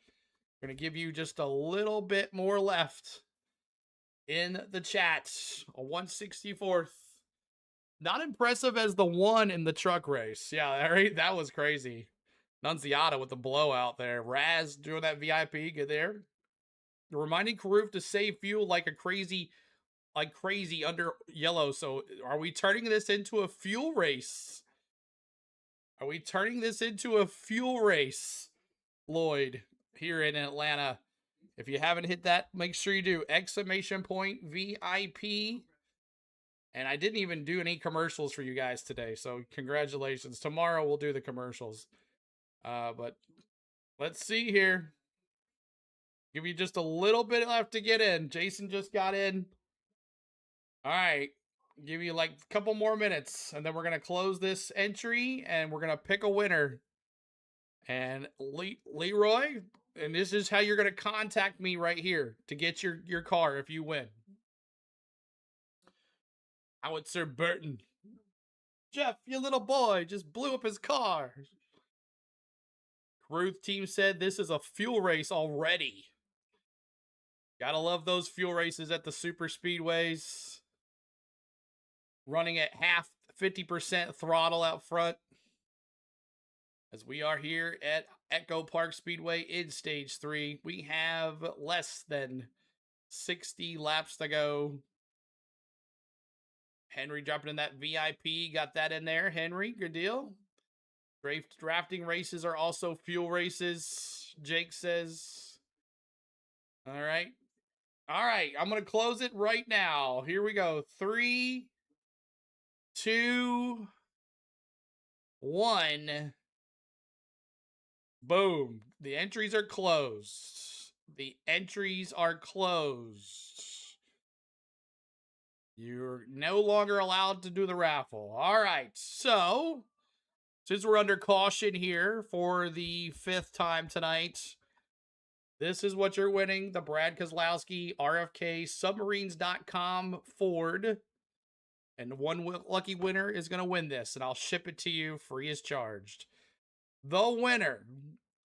I'm going to give you just a little bit more left in the chat. A 164th. Not impressive as the 1 in the truck race. Yeah, that was crazy. Nunziata with the blowout there. Raz doing that VIP. Good there. Reminding Caruth to save fuel like crazy under yellow. So are we turning this into a fuel race? Are we turning this into a fuel race, Lloyd, here in Atlanta? If you haven't hit that, make sure you do. Exclamation point VIP. And I didn't even do any commercials for you guys today, so congratulations. Tomorrow we'll do the commercials. But let's see here. Give you just a little bit left to get in. Jason just got in. All right. Give you like a couple more minutes, and then we're going to close this entry, and we're going to pick a winner. And Leroy, and this is how you're going to contact me right here to get your car if you win. Howitzer Burton. Jeff, you little boy, just blew up his car. Ruth team said this is a fuel race already. Gotta love those fuel races at the super speedways. Running at half, 50% throttle out front. As we are here at EchoPark Speedway in Stage 3. We have less than 60 laps to go. Henry dropping in that VIP. Got that in there. Henry, good deal. Drafting races are also fuel races, Jake says. All right. All right, I'm going to close it right now. Here we go. 3, 2, 1. Boom. The entries are closed. The entries are closed. You're no longer allowed to do the raffle. All right, so since we're under caution here for the 5th time tonight, this is what you're winning. The Brad Keselowski RFK Submarines.com Ford. And one lucky winner is going to win this, and I'll ship it to you free as charged. The winner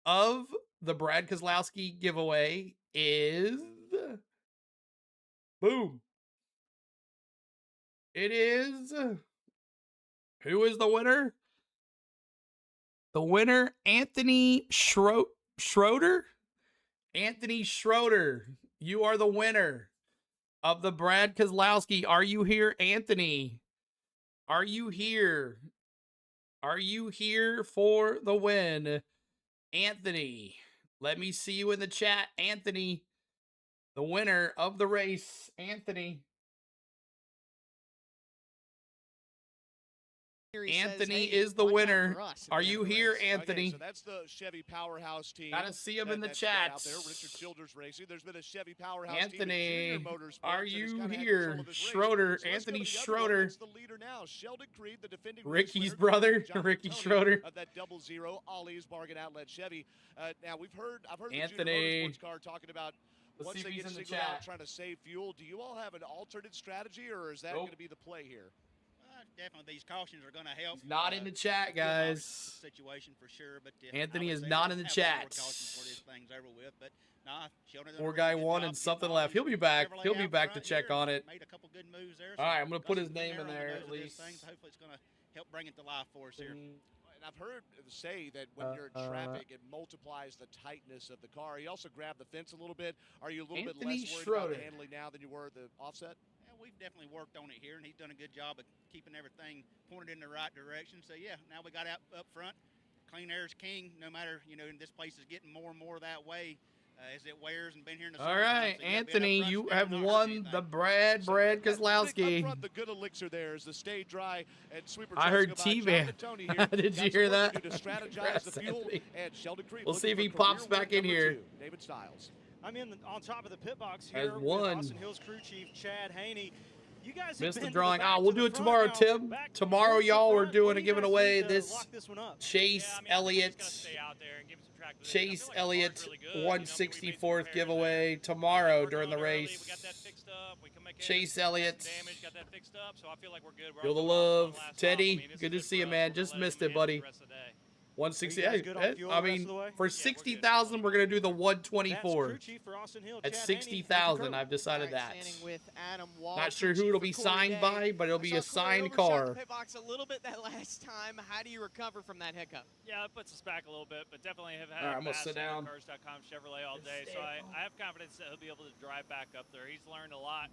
of the Brad Keselowski giveaway is... Boom. It is... Who is the winner? The winner, Anthony Schroeder? Anthony Schroeder, you are the winner of the Brad Keselowski. Are you here, Anthony? Are you here? Are you here for the win? Anthony, let me see you in the chat. Anthony, the winner of the race. Anthony. Anthony is the winner. Are you here, Anthony? Okay, so that's the Chevy Powerhouse team. Gotta see him in the chat. Out there, Richard Childers Racing. There's been a Chevy Powerhouse Anthony, team Motorsports, are you here? Schroeder, so Anthony Schroeder. The leader now, Sheldon Creed, the defending Ricky's brother, Ricky Schroeder. Of that 00 Ollie's Bargain Outlet Chevy. Now I've heard Anthony. the Motorsports car talking about once they get singled out trying to save fuel. Do you all have an alternate strategy, or is that going to be the play here? Definitely, these cautions are going to help. He's not in the chat, guys. Situation for sure, but Anthony is not in the chat. Poor guy won and something left. He'll be back. He'll be back to check on it. All right, I'm going to put his name in there at least. Hopefully, it's going to help bring it to life for us here. And I've heard say that when you're in traffic, it multiplies the tightness of the car. He also grabbed the fence a little bit. Are you a little bit less worried about the handling now than you were the offset? We've definitely worked on it here, and he's done a good job of keeping everything pointed in the right direction. So, yeah, now we got out up front. Clean air is king, no matter, and this place is getting more and more that way as it wears and been here in the All right, so Anthony, you have won the Brad Keselowski. Up front, the good elixir there is the stay dry and sweeper. I heard T-Man. Did you hear that? We'll see if he pops back in here. David Stiles. I'm on top of the pit box here with Austin Hills crew chief Chad Haney. You guys missed the drawing. We'll do it tomorrow, Tim. Tomorrow, y'all, we're doing a giving away this Chase Elliott 164th giveaway tomorrow during the race. Chase Elliott. Feel the love. Teddy, good to see you, man. Just missed it, buddy. 160. I mean, for 60,000, we're gonna do the 124. At 60,000, I've decided that. Not sure who it'll be signed by, but it'll be a signed car. Pit box a little bit that last time. How do you recover from that hiccup? Yeah, it puts us back a little bit, but definitely have had I'm gonna sit down. Cars.com Chevrolet all day, so I have confidence that he'll be able to drive back up there. He's learned a lot.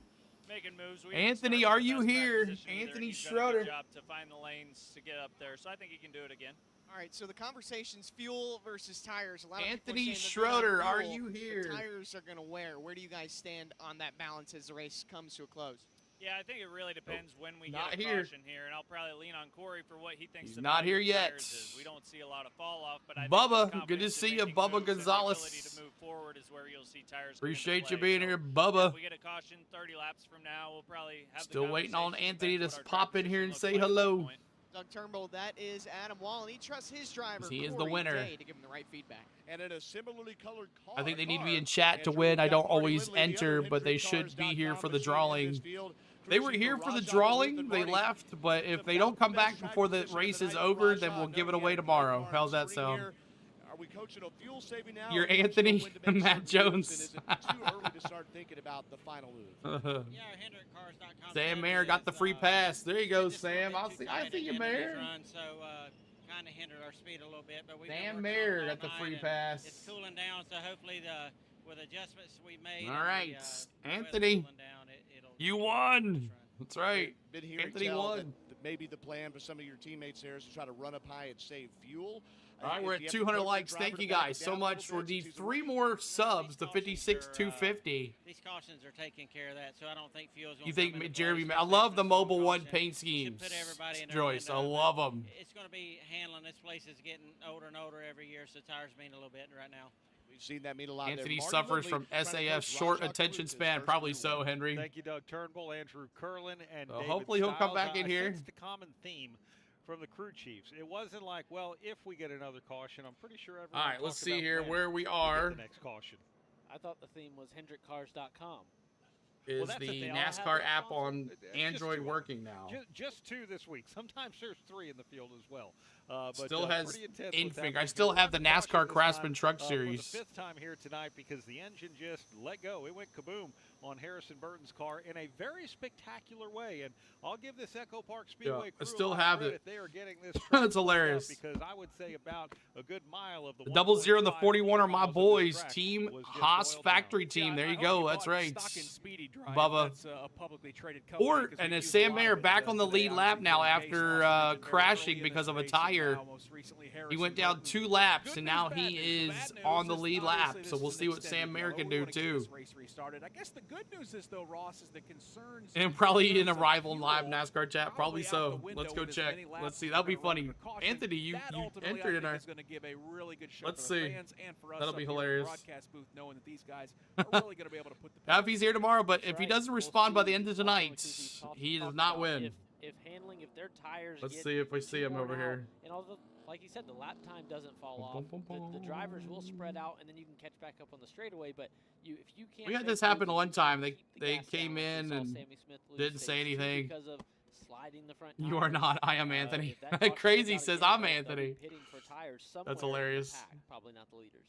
Making moves. Anthony, are you here? Anthony Schroeder. He's done a good job to find the lanes to get up there, so I think he can do it again. All right, so the conversation's fuel versus tires. A lot of Anthony Schroeder, are you here? The tires are going to wear. Where do you guys stand on that balance as the race comes to a close? Yeah, I think it really depends when we get a caution here, and I'll probably lean on Corey for what he thinks. He's not here yet. We don't see a lot of fall off, but I Bubba, good to see you, Bubba Gonzalez. To move forward is where you'll see tires. Appreciate you being here, Bubba. If we get a caution 30 laps from now, we'll probably have Still waiting on Anthony to to pop in here and say hello. Doug Turnbull, that is Adam Wall, and he trusts his driver, He is the Corey winner. Day, to give him the right feedback. And in a similarly colored car. I think they need to be in chat to win. I don't always enter, but they should be here for the drawing. They were here for the drawing. They left, but if they don't come back before the race is over, then we'll give it away tomorrow. How's that sound? Are we coaching a fuel saving now? You're Anthony, Matt Jones. Is it too early to start thinking about the final move? Sam Mayer got the free pass. There you go, Sam. I see you, Mayer. So kind of hindered our speed a little bit, but we Sam Mayer got the free pass. It's cooling down, so hopefully with adjustments we made. All right, Anthony, you won. That's right. Been here Anthony won. That maybe the plan for some of your teammates there is to try to run up high and save fuel. All right, we're at 200 likes. Thank you guys so much. We need 3 more subs to 56,250. These cautions are taking care of that, so I don't think fuel's going You think, Jeremy? I love the Mobile One paint schemes. Joyce, I love them. It's going to be handling. This place is getting older and older every year, so tires mean a little bit right now. We've seen that mean a lot. Anthony suffers from SAF short attention span. Probably so, Henry. Thank you, Doug Turnbull, Andrew Curlin, and David hopefully he'll come Stiles. back in I here. sensed the common theme from the crew chiefs. It wasn't like, well, if we get another caution, I'm pretty sure everyone. All right, let's talked see about here when where we we get are. The next caution. I thought the theme was HendrickCars.com. Is that's the thing. I'll have NASCAR it app on just Android 2. working now? Just 2 this week. Sometimes there's 3 in the field as well. But, Still has pretty intense what's Infink. I happening still here. have the Caution NASCAR this Craftsman time, Truck For Series. the 5th time here tonight because the engine just let go. It went kaboom on Harrison Burton's car in a very spectacular way. And I'll give this EchoPark Speedway I crew still a lot of have credit. it. They are getting this That's hilarious. because I would say about a good mile of the The 00 and the 41 are my miles of this boys. track Team was just Haas oiled Factory down. Team. Yeah, There I you hope go. you That's bought right. stock in Speedy Drive. Bubba. That's a publicly traded company Or because and we is use a Sam lot Mayer of it back on the today. lead lap now Obviously, after Jason Austin very crashing early in because this of a race, and tire? now most recently He Harrison went down Burton. 2 laps, Good and news, now bad he news. is The bad news on the is lead obviously lap. this So we'll is an see what extended Sam Mayer yellow. can We do wanna get too. this race restarted. I guess the good news is though, Ross, is the concerns And probably in a concerns of rival fuel live NASCAR chat. Probably out the so. window Let's go with as check. many laps Let's see. as That'll be we're gonna run funny. with caution. Anthony, you That ultimately, entered in I our. think is going to give a really good show Let's for the see. fans and for us That'll up be here in the hilarious. broadcast booth, knowing that these guys are really going to be able to put the Now, if he's here tomorrow, but if he right. doesn't We'll respond by see. the end of Also, tonight, because we he does talked not about win. If handling, if their tires Let's get see if we see too him over worn out, here. and all the, like you said, the lap time doesn't fall Boom, off. boom, boom, The boom. drivers will spread out, and then you can catch back up on the straightaway. But if you can't, We had make this happen moves, one you time. keep the They gas came down. We in saw and Sammy Smith lose didn't say stage two anything. because of sliding the front You are tires. not. I am Anthony. If that caution Crazy goes out says again, I'm they'll be Anthony. pitting for tires somewhere That's in the hilarious. pack, probably not the leaders.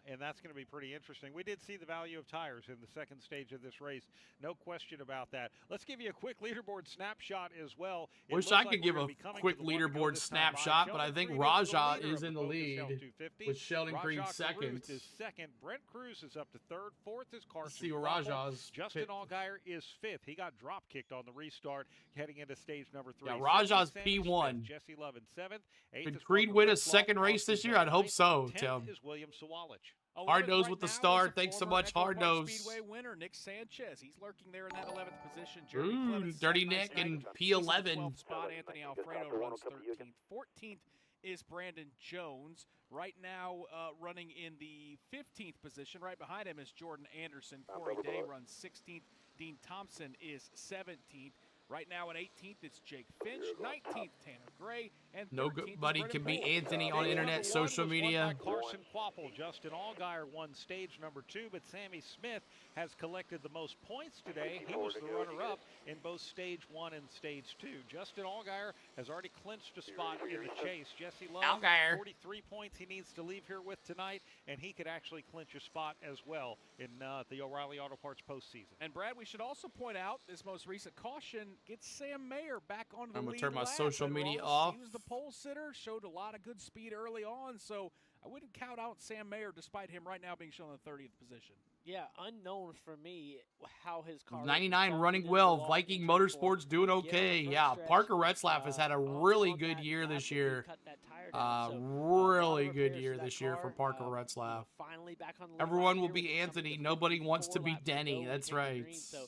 And that's going to be pretty interesting. We did see the value of tires in the second stage of this race. No question about that. Let's give you a quick leaderboard snapshot as well. It Wish looks I like could we're give gonna a be coming quick to the one to go leaderboard this time by. snapshot, but I Sheldon think Creed is the Raja leader is of in the the Focus lead L250. with Sheldon Creed Rajah second. Caruth is second. Brent Cruz is up to third. Fourth is Carson. see what Crawford. Raja's Justin pit- Allgaier is fifth. He got drop kicked on the restart heading into stage number 3. Yeah, Rajah's Sixth is Sammy P1. Smith. Jesse Love in seventh. Eighth Could is Creed Parker win a Whitlock. second race this Austin year? I'd hope ninth. so, 10th Tim. is William Sawalich. Hard nose right with the now star. is a Thanks so former much, Hard EchoPark Nose. Speedway winner Nick Sanchez. He's lurking there in that 11th position. Jeremy Ooh, Clemens, Dirty second, Nick nice and night. P11. 12th spot. Anthony Alfredo runs 13th. 14th is Brandon Jones. Right now running in the 15th position. Right behind him is Jordan Anderson. Corey Day runs 16th. Dean Thompson is 17th. Right now at 18th, it's Jake Finch. 19th, Tanner Gray. And Nobody can beat Brendan Anthony Stage on number internet, 1 social was won media. by Carson Quapple. Justin Allgaier won stage number 2, but Sammy Smith has collected the most points today. He was the runner-up in both stage 1 and stage 2. Justin Allgaier has already clinched a spot in the chase. Jesse Love, Allgaier. 43 points he needs to leave here with tonight, and he could actually clinch a spot as well in the O'Reilly Auto Parts postseason. And Brad, we should also point out this most recent caution gets Sam Mayer back on the I'm gonna lead turn my lap. social And media Ross, off. He was the pole sitter, showed a lot of good speed early on, so I wouldn't count out Sam Mayer despite him right now being shown in the 30th position. Yeah, unknown for me how his car. 99 running well. Viking Motorsports doing okay. Yeah, Parker Retzlaff has had a really good year this year. Really good year this year for Parker Retzlaff. Finally back on the Everyone will be Anthony. Nobody wants to be Denny. That's right. So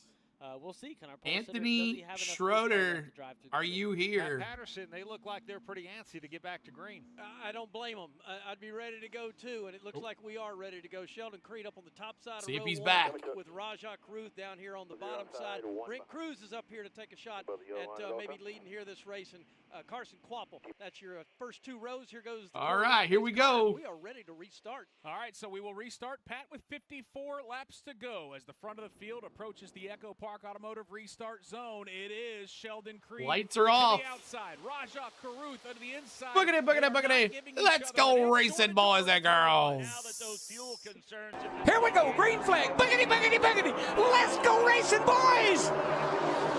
we'll see. Can our pole sitter, does Anthony he have enough horsepower Schroeder, left to drive through the are field? you here? Matt Patterson, they look like they're pretty antsy to get back to green. I don't blame them. I'd be ready to go too, and it looks like we are ready to go. Sheldon Creed up on the top side See of if row he's one back. with Rajah Caruth down here on the bottom side. Brent Cruz is up here to take a shot at maybe leading here this race, and Carson Quapple. That's your first 2 rows. Here goes the All right, here we go. We are ready to restart. All right, so we will restart, Pat, with 54 laps to go as the front of the field approaches the EchoPark Automotive restart zone. It is Sheldon Creed. Lights are to off. the outside. Rajah Caruth on the inside. Boogity, boogity, boogity. Let's go racing, boys and girls. Now that those fuel concerns have Here we go, green flag. Boogity, boogity, boogity. Let's go racing, boys.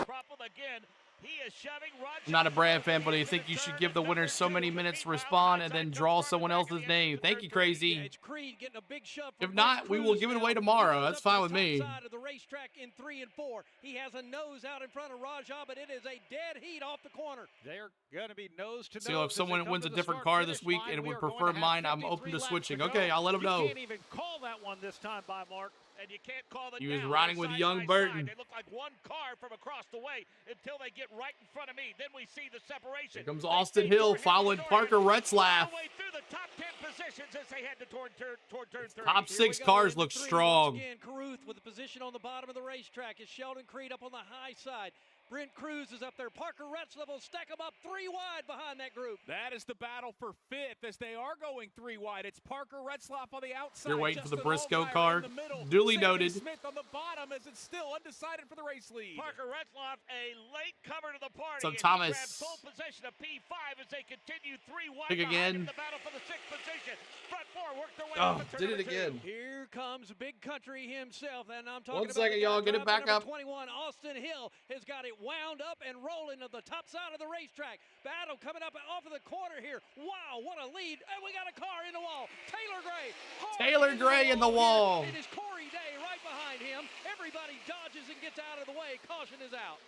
Quapple again. He is shoving Rajah. I'm not a Brad fan, but I think you should give the winners so many minutes to respond and then draw someone else's name. Thank you, Crazy. It's Creed getting a big shove. If not, we will give it away tomorrow. That's fine with me. Side of the racetrack in 3 and 4. He has a nose out in front of Rajah, but it is a dead heat off the corner. They're going to be nose to nose. So if someone wins a different car this week and would prefer mine, I'm open to switching. Okay, I'll let them know. You can't even call that one this time by Mark. And you can't call it He was now. riding with Side young by Burton. side. They look like one car from across the way until they get right in front of me. Then we see the separation. Here comes Austin Hill following Parker Retzlaff. All the way through the top 10 positions as they head toward turn 30. Top 6 cars look strong. Again, Caruth with a position on the bottom of the racetrack. Is Sheldon Creed up on the high side. Brent Cruz is up there. Parker Retzlaff will stack them up 3 wide behind that group. That is the battle for 5th as they are going 3 wide. It's Parker Retzlaff on the outside. You're waiting for the Justin Briscoe Allgaier car. in the middle. Duly Sammy noted. Smith on the bottom as it's still undecided for the race lead. Parker Retzlaff, a late comer to the party. So and he Thomas. grabs full possession of P5 as they continue 3 wide. Pick again. The battle for the 6th position. Front 4 work their way Oh, up to did turn it number 2. again. Here comes Big Country himself, and I'm talking 1 about second, the guy y'all. Get it driving back number up. 21, Austin Hill, has got it wound up and rolling to the top side of the racetrack. Battle coming up off of the corner here. Wow, what a lead. And we got a car in the wall. Taylor Gray. Taylor Gray in the wall. Here. It is Corey Day right behind him. Everybody dodges and gets out of the way. Caution is out.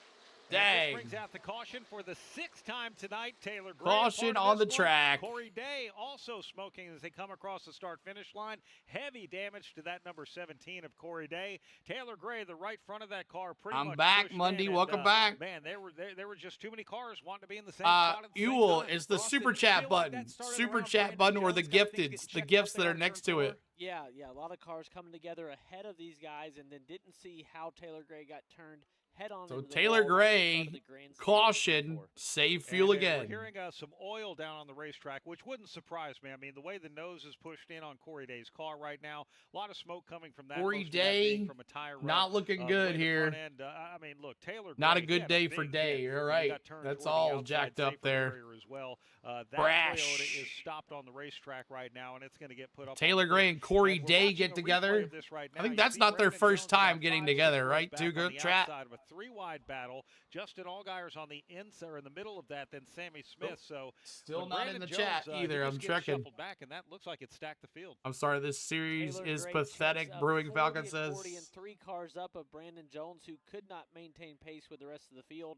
Dang. This brings out the caution for the 6th time tonight. Taylor Gray. Caution on the track. Corey Day also smoking as they come across the start-finish line. Heavy damage to that number 17 of Corey Day. Taylor Gray, the right front of that car, pretty much I'm back, pushed Monday. in, Welcome and, back. Man, there were just too many cars wanting to be in the same spot at the same Ewell time. is the Austin, super you chat feel like button. that started Super around chat Brandon button or Jones, the kinda things gifteds. get The checked gifts out that there are on next turn to 4. it. Yeah, a lot of cars coming together ahead of these guys and then didn't see how Taylor Gray got turned head on. So into the Taylor wall right in front Gray, of the grandstand caution, before. save fuel And, again. We're hearing some oil down on the racetrack, which wouldn't surprise me. I mean, the way the nose is pushed in on Corey Day's car right now, a lot of smoke coming from that. Corey most of that being Day, from a tire rub, not looking the good way the here. front end, I mean, look, Taylor. Not a Gray, he good had day for big Day. hit You're when he right. got turned That's toward the all outside jacked up safety there. barrier as well. That Brash. Toyota is stopped on the racetrack right now, and it's going to get put up. Taylor on Gray and Corey we're Day watching get a replay together. of this right I now. think You that's see not their Brandon first Jones time about getting 5-6 together, rows right? back Too on good, the chat. outside of a 3-wide battle. Justin Allgaier's on the inside or in the middle of that, then Sammy Smith. So Still when not Brandon in the Jones, chat he either. just I'm gets checking. shuffled back, and that looks like it stacked the field. I'm sorry, this series Taylor is Gray pathetic. checks up Brewing 40 Falcon and says. 40 and 3 cars up of Brandon Jones, who could not maintain pace with the rest of the field.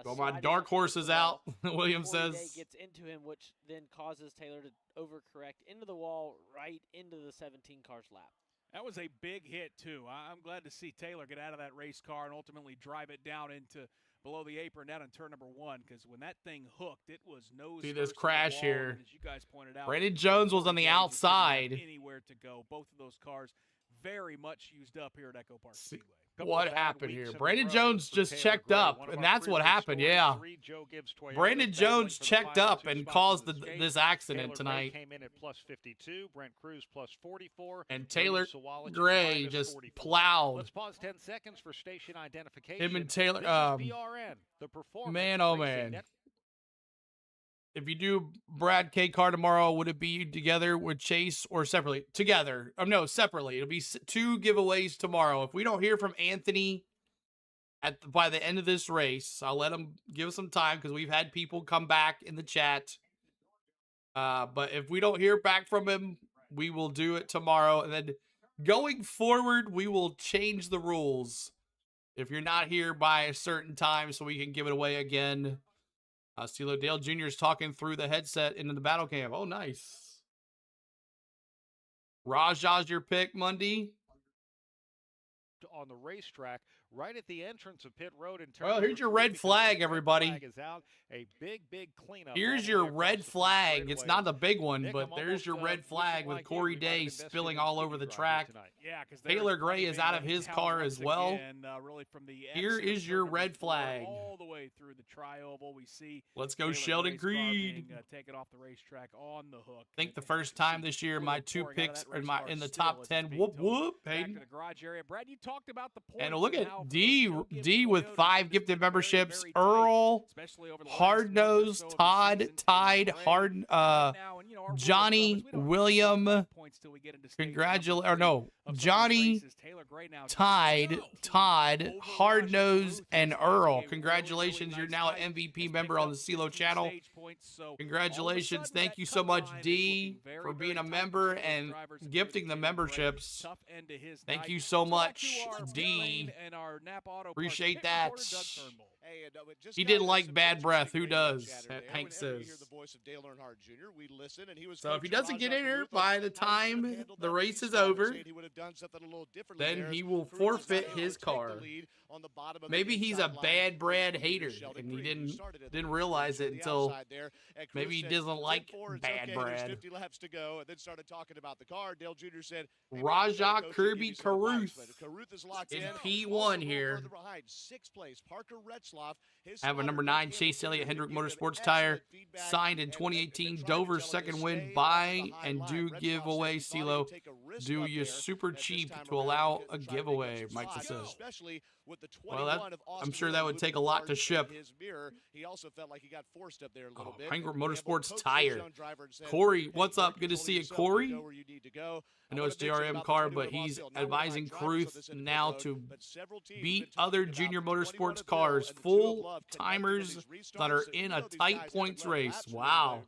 Well, my Sliding dark up horse into is the out. wall. William Corey Day says. gets into him, which then causes Taylor to overcorrect into the wall right into the 17 cars lap. That was a big hit, too. I'm glad to see Taylor get out of that race car and ultimately drive it down into below the apron down in turn number 1, because when that thing hooked, it was nose See this first to the crash wall, here. and as you guys pointed out, Brandon Jones was on the Corey Day just didn't have outside. Anywhere to go. Both of those cars very much used up here at EchoPark Speedway. What happened here? Brandon Jones just checked up, and that's what happened. Yeah. Brandon Jones checked up and caused this accident tonight. Came in at plus 52. Brent Cruz plus 44. And Taylor Gray just plowed. Let's pause 10 seconds for station identification. Him and Taylor. This is PRN, the Performance Man, oh Racing man. Network. If you do Brad K car tomorrow, would it be together with Chase or separately? Together. No, separately. It'll be 2 giveaways tomorrow. If we don't hear from Anthony by the end of this race, I'll let him give us some time because we've had people come back in the chat. But if we don't hear back from him, we will do it tomorrow. And then going forward, we will change the rules. If you're not here by a certain time so we can give it away again. Stilo Dale Jr. is talking through the headset into the battle cam. Oh, nice. Rajah's your pick, Monday. On the racetrack right at the entrance of pit road. And Well, here's your red flag, everybody. Flag is out. A big cleanup. Here's your red flag. It's not the big one, but there's your red flag with Corey Day spilling all over the track. Yeah, because Taylor Gray is out of his car as well. Again, really from the Here is your red flag. All the way through the tri-oval, we see. Let's go, Taylor Sheldon Gray's car Creed. being, taken off the racetrack on the hook. I think the first time this year, my 2 picks are in the top 10. Whoop whoop, Hayden. Back to the garage area. Brad, you talked about the points. And look at D with 5 gifted memberships. Earl, Hard Nose, Todd, Tide, Hard, Johnny, William. Johnny, Tide, Todd, Hard Nose, and Earl. Congratulations, you're now an MVP member on the CeeLo channel. Congratulations. Thank you so much, D, for being a member and gifting the memberships. Thank you so much, D. Appreciate that. He didn't like bad breath. Who does? Hank says. So if he doesn't get in here by the time the race is over, then he will forfeit his car. Maybe he's a bad Brad hater and he didn't realize it until maybe he doesn't like bad Brad. 50 laps to go, and then started talking about the car. Dale Jr. said, Raja Kirby Caruth in P1 here. I have a number 9 Chase Elliott Hendrick Motorsports tire signed in 2018 Dover second win. Buy and do giveaway. CeeLo, do you super cheap to allow a giveaway? Mike says. Well, I'm sure that would take a lot to ship. He also felt like he got forced up there a little bit. Hendrick Motorsports tire. Corey, what's up? Good to see you, Corey. I know it's JRM car, but he's advising Caruth now to beat other Junior Motorsports cars, full timers that are in a tight points race. Wow.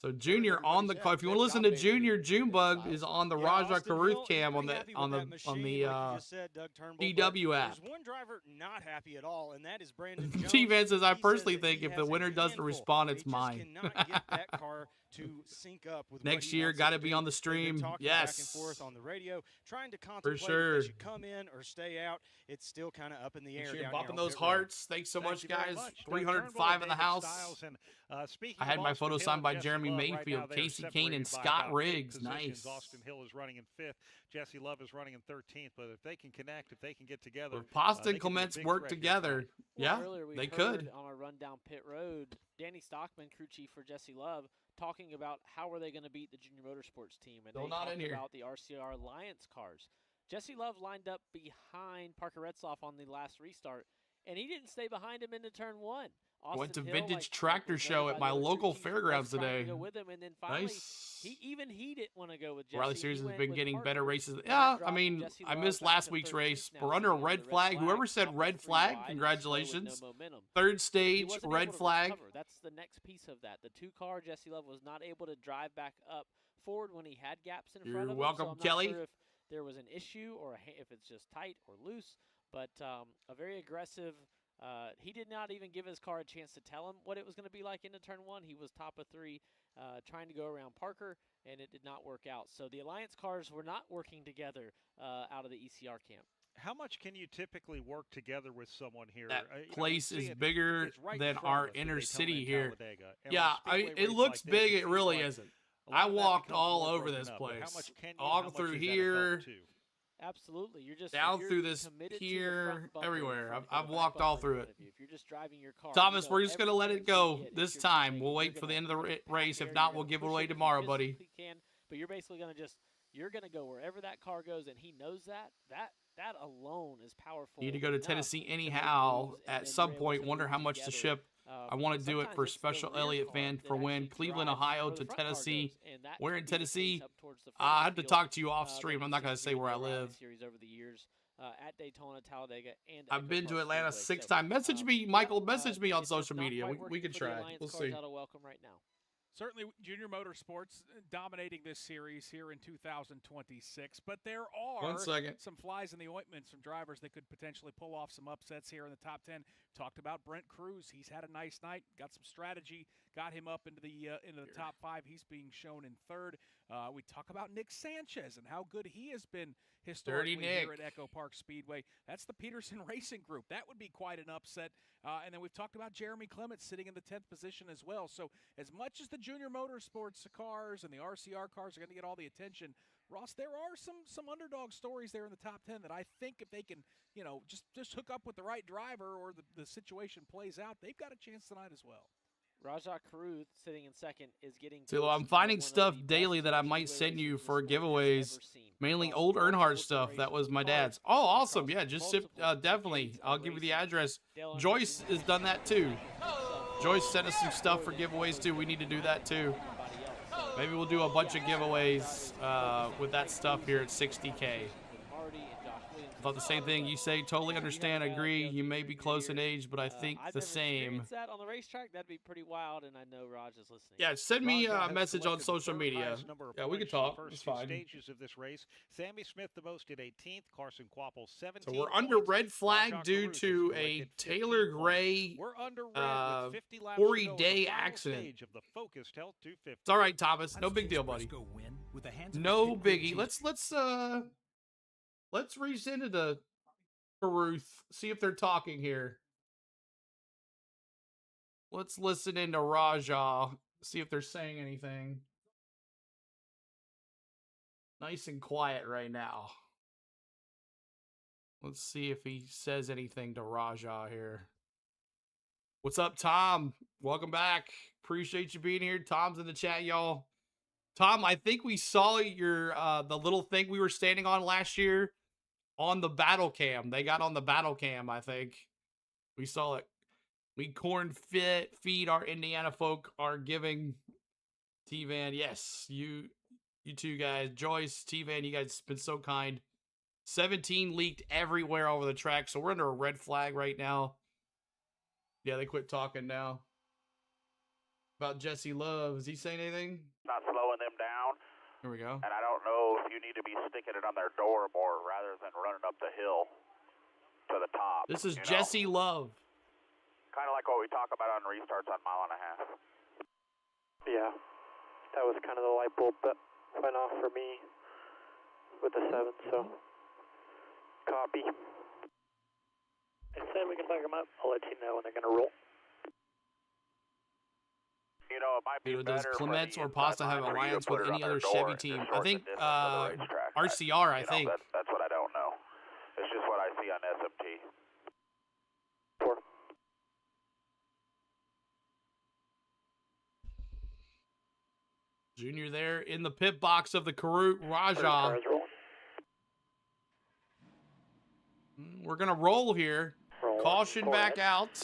So Junior on the car. If you want to listen to Junior, Junebug is on the Raja Caruth cam on the DW app. There's one driver not happy at all, and that is Brandon Jones. T-Van says, I personally think if the winner doesn't respond, it's mine. Cannot get that car to sync up with next year. Got to be on the stream. Yes. Back and forth on the radio, trying to contemplate for sure. if they should come in or stay out. It's still kind of up in the air. You're bumping those hearts. Thanks so much, guys. 305 in the house. I had my photo signed by Jeremy Mayfield, Casey Kane, and Scott Riggs. Nice. Austin Hill is running in 5th. Jesse Love is running in 13th. But if they can connect, if they can get together, if Post and Clements work together, yeah, they could. On our run down pit road, Danny Stockman, crew chief for Jesse Love, talking about how are they going to beat the Junior Motorsports team, and they talked about the RCR Alliance cars. Jesse Love lined up behind Parker Retzloff on the last restart, and he didn't stay behind him into turn 1. Austin went to Hill, Vintage Tractor Show at my local fairgrounds today. Go with him, and then finally, nice. He didn't want to go with Jesse. Rally Series has been getting better races. Yeah, I mean, I missed last week's race. We're under a red flag. Whoever said red flag, congratulations. Third stage, red flag. That's the next piece of that. The 2-car, Jesse Love was not able to drive back up forward when he had gaps in front of him. You're welcome, so I'm Kelly. not sure if there was an issue or if it's just tight or loose, but a very aggressive. He did not even give his car a chance to tell him what it was going to be like into turn 1. He was top of 3 trying to go around Parker, and it did not work out. So the Alliance cars were not working together out of the ECR camp. How much can you typically work together with someone here? That place is bigger than our inner city here. Yeah, it looks big. It really isn't. I walked all over this place. All through here. Absolutely, you're just down through this here, everywhere. I've walked all through it. If you're just driving your car, Thomas, we're just gonna let it go this time. We'll wait for the end of the race. If not, we'll give it away tomorrow, buddy. But you're basically you're gonna go wherever that car goes, and he knows that. That alone is powerful. You need to go to Tennessee anyhow at some point. Wonder how much to ship. I want to do it for Special Elliott fan for when Cleveland, Ohio to Tennessee. We're in Tennessee. I have to talk to you off stream. I'm not going to say where I live. At Daytona, Talladega, and I've been to Atlanta 6 times. Message me, Michael. Message me on social media. We can try. We'll see. Welcome right now. Certainly, Junior Motorsports dominating this series here in 2026, but there are some flies in the ointment, some drivers that could potentially pull off some upsets here in the top 10. talked about Brent Cruz. He's had a nice night, got some strategy, got him up into the top 5. He's being shown in 3rd. We talk about Nick Sanchez and how good he has been historically here at EchoPark Speedway. That's the Peterson Racing Group. That would be quite an upset. And then we've talked about Jeremy Clements sitting in the 10th position as well. So as much as the Junior Motorsports cars and the RCR cars are going to get all the attention, Ross, there are some underdog stories there in the top 10 that I think if they can, you know, just hook up with the right driver or the situation plays out, they've got a chance tonight as well. Rajah Caruth sitting in 2nd is getting. So I'm finding stuff daily that I might send you for giveaways, mainly old Earnhardt stuff. That was my dad's. Oh, awesome. Yeah, just definitely. I'll give you the address. Joyce has done that too. Joyce sent us some stuff for giveaways too. We need to do that too. Maybe we'll do a bunch of giveaways with that stuff here at 60K. Thought the same thing. You say, totally understand, agree. You may be close in age, but I think the same. That on the racetrack, that'd be pretty wild, and I know Raj is listening. Yeah, send me a message on social media. Yeah, we can talk. It's fine. Stages of this race. Sammy Smith the most at 18th. Carson Quapple 17th. So we're under red flag due to a Taylor Gray 40-day accident. It's all right, Thomas. No big deal, buddy. No biggie. Let's reach into the Caruth, see if they're talking here. Let's listen into Rajah, see if they're saying anything. Nice and quiet right now. Let's see if he says anything to Rajah here. What's up, Tom? Welcome back. Appreciate you being here. Tom's in the chat, y'all. Tom, I think we saw your the little thing we were standing on last year. On the battle cam. They got on the battle cam, I think. We saw it. We feed our Indiana folk are giving. T-Van, yes. You two guys. Joyce, T-Van, you guys been so kind. 17 leaked everywhere over the track, so we're under a red flag right now. Yeah, they quit talking now. About Jesse Love. Is he saying anything? Not slowing them down. Here we go. And I don't know if you need to be sticking it on their door more rather than running up the hill to the top. This is Jesse Love. Kind of like what we talk about on restarts on 1.5 miles. Yeah, that was kind of the light bulb that went off for me with the 7, so copy. I said we can pick them up. I'll let you know when they're going to roll. You know, it might be does better Clements for or the Pasta inside have line for you alliance to put with it any on other their door Chevy and team? just I shorten think the distance to the racetrack. RCR, I You know, think. That's what I don't know. It's just what I see on SMT. Junior there in the pit box of the Caruth Rajah. We're going to roll here. Caution back out.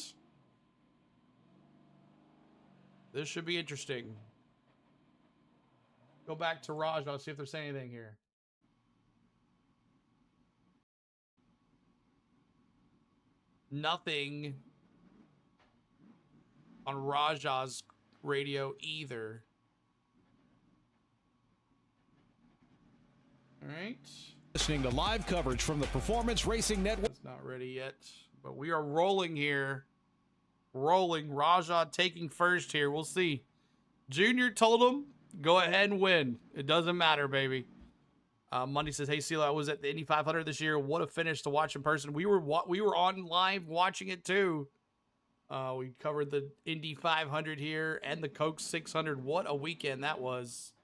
This should be interesting. Go back to Rajah, see if they're saying anything here. Nothing on Rajah's radio either. All right. Listening to live coverage from the Performance Racing Network. It's not ready yet, but we are rolling here. Rolling. Rajah taking first here. We'll see. Junior told him, go ahead and win. It doesn't matter, baby. Monday says, hey, CeeLo, I was at the Indy 500 this year. What a finish to watch in person. We were on live watching it, too. We covered the Indy 500 here and the Coke 600. What a weekend that was.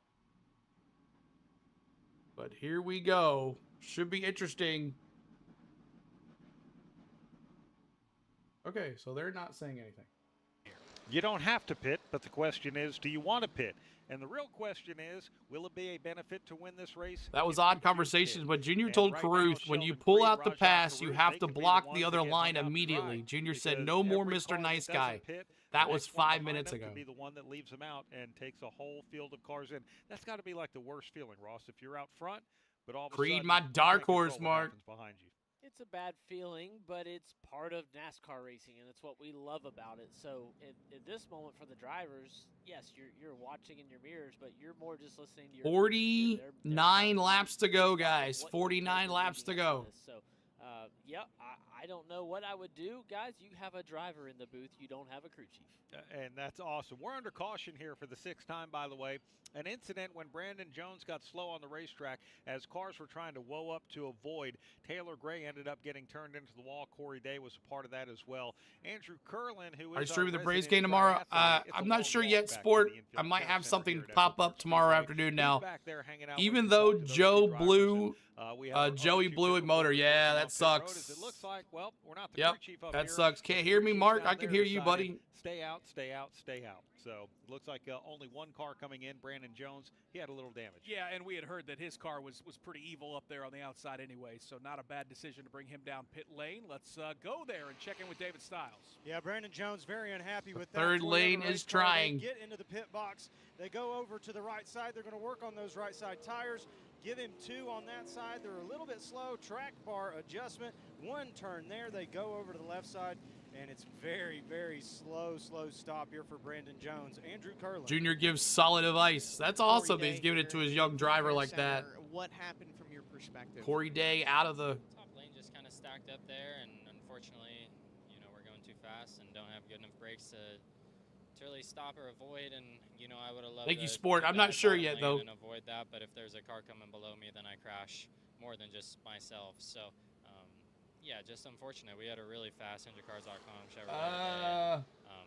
But here we go. Should be interesting. Okay, so they're not saying anything. You don't have to pit, but the question is, do you want to pit? And the real question is, will it be a benefit to win this race? That was odd conversations, but Junior told Caruth, when you pull out the pass, you have to block the other line immediately. Junior said, no more Mr. Nice Guy. That was 5 minutes ago. Be the one that leaves them out and takes a whole field of cars in. That's got to be like the worst feeling, Ross, if you're out front, but all of a Creed, sudden, my you dark can't control horse, what Mark. happens behind you. It's a bad feeling, but it's part of NASCAR racing, and it's what we love about it. So at this moment for the drivers, yes, you're watching in your mirrors, but you're more just listening to your 49 laps to go, guys. 49 laps to go. So Yeah, I don't know what I would do. Guys, you have a driver in the booth. You don't have a crew chief. And that's awesome. We're under caution here for the 6th time, by the way. An incident when Brandon Jones got slow on the racetrack as cars were trying to whoa up to avoid. Taylor Gray ended up getting turned into the wall. Corey Day was a part of that as well. Andrew Curlin, who is Are you streaming the Braves resident game tomorrow? triathlete, it's a I'm not long sure walk yet, back to Sport. the I infield might care have center something here at pop EchoPark up tomorrow Speedway. afternoon He's now. back there hanging out Even with though talk to those Joe two drivers, blew we have our Joey two blew a different motor. working Yeah, on that pit road sucks. as it looks like, well, we're not the Yep, crew chief up that here. sucks. Can't The hear crew me, chief's Mark? down I can there hear you, decided, buddy. Stay out, stay out, stay out. So it looks like only one car coming in. Brandon Jones, he had a little damage. Yeah, and we had heard that his car was pretty evil up there on the outside anyway, so not a bad decision to bring him down pit lane. Let's go there and check in with David Stiles. Yeah, Brandon Jones very unhappy with that. Third lane is trying. They get into the pit box. They go over to the right side. They're going to work on those right side tires. Give him 2 on that side. They're a little bit slow. Track bar adjustment. 1 turn there. They go over to the left side. And it's very, very slow stop here for Brandon Jones. Andrew Curlin. Junior gives solid advice. That's awesome. He's giving it to his young driver like that. What happened from your perspective? Corey Day out of the top lane just kind of stacked up there, and unfortunately, you know, we're going too fast and don't have good enough brakes to really stop or avoid. And you know, I would have loved. Thank you, Sport. I'm not sure yet though. And avoid that, but if there's a car coming below me, then I crash more than just myself. So. Yeah, just unfortunate. We had a really fast IndyCars.com Chevrolet.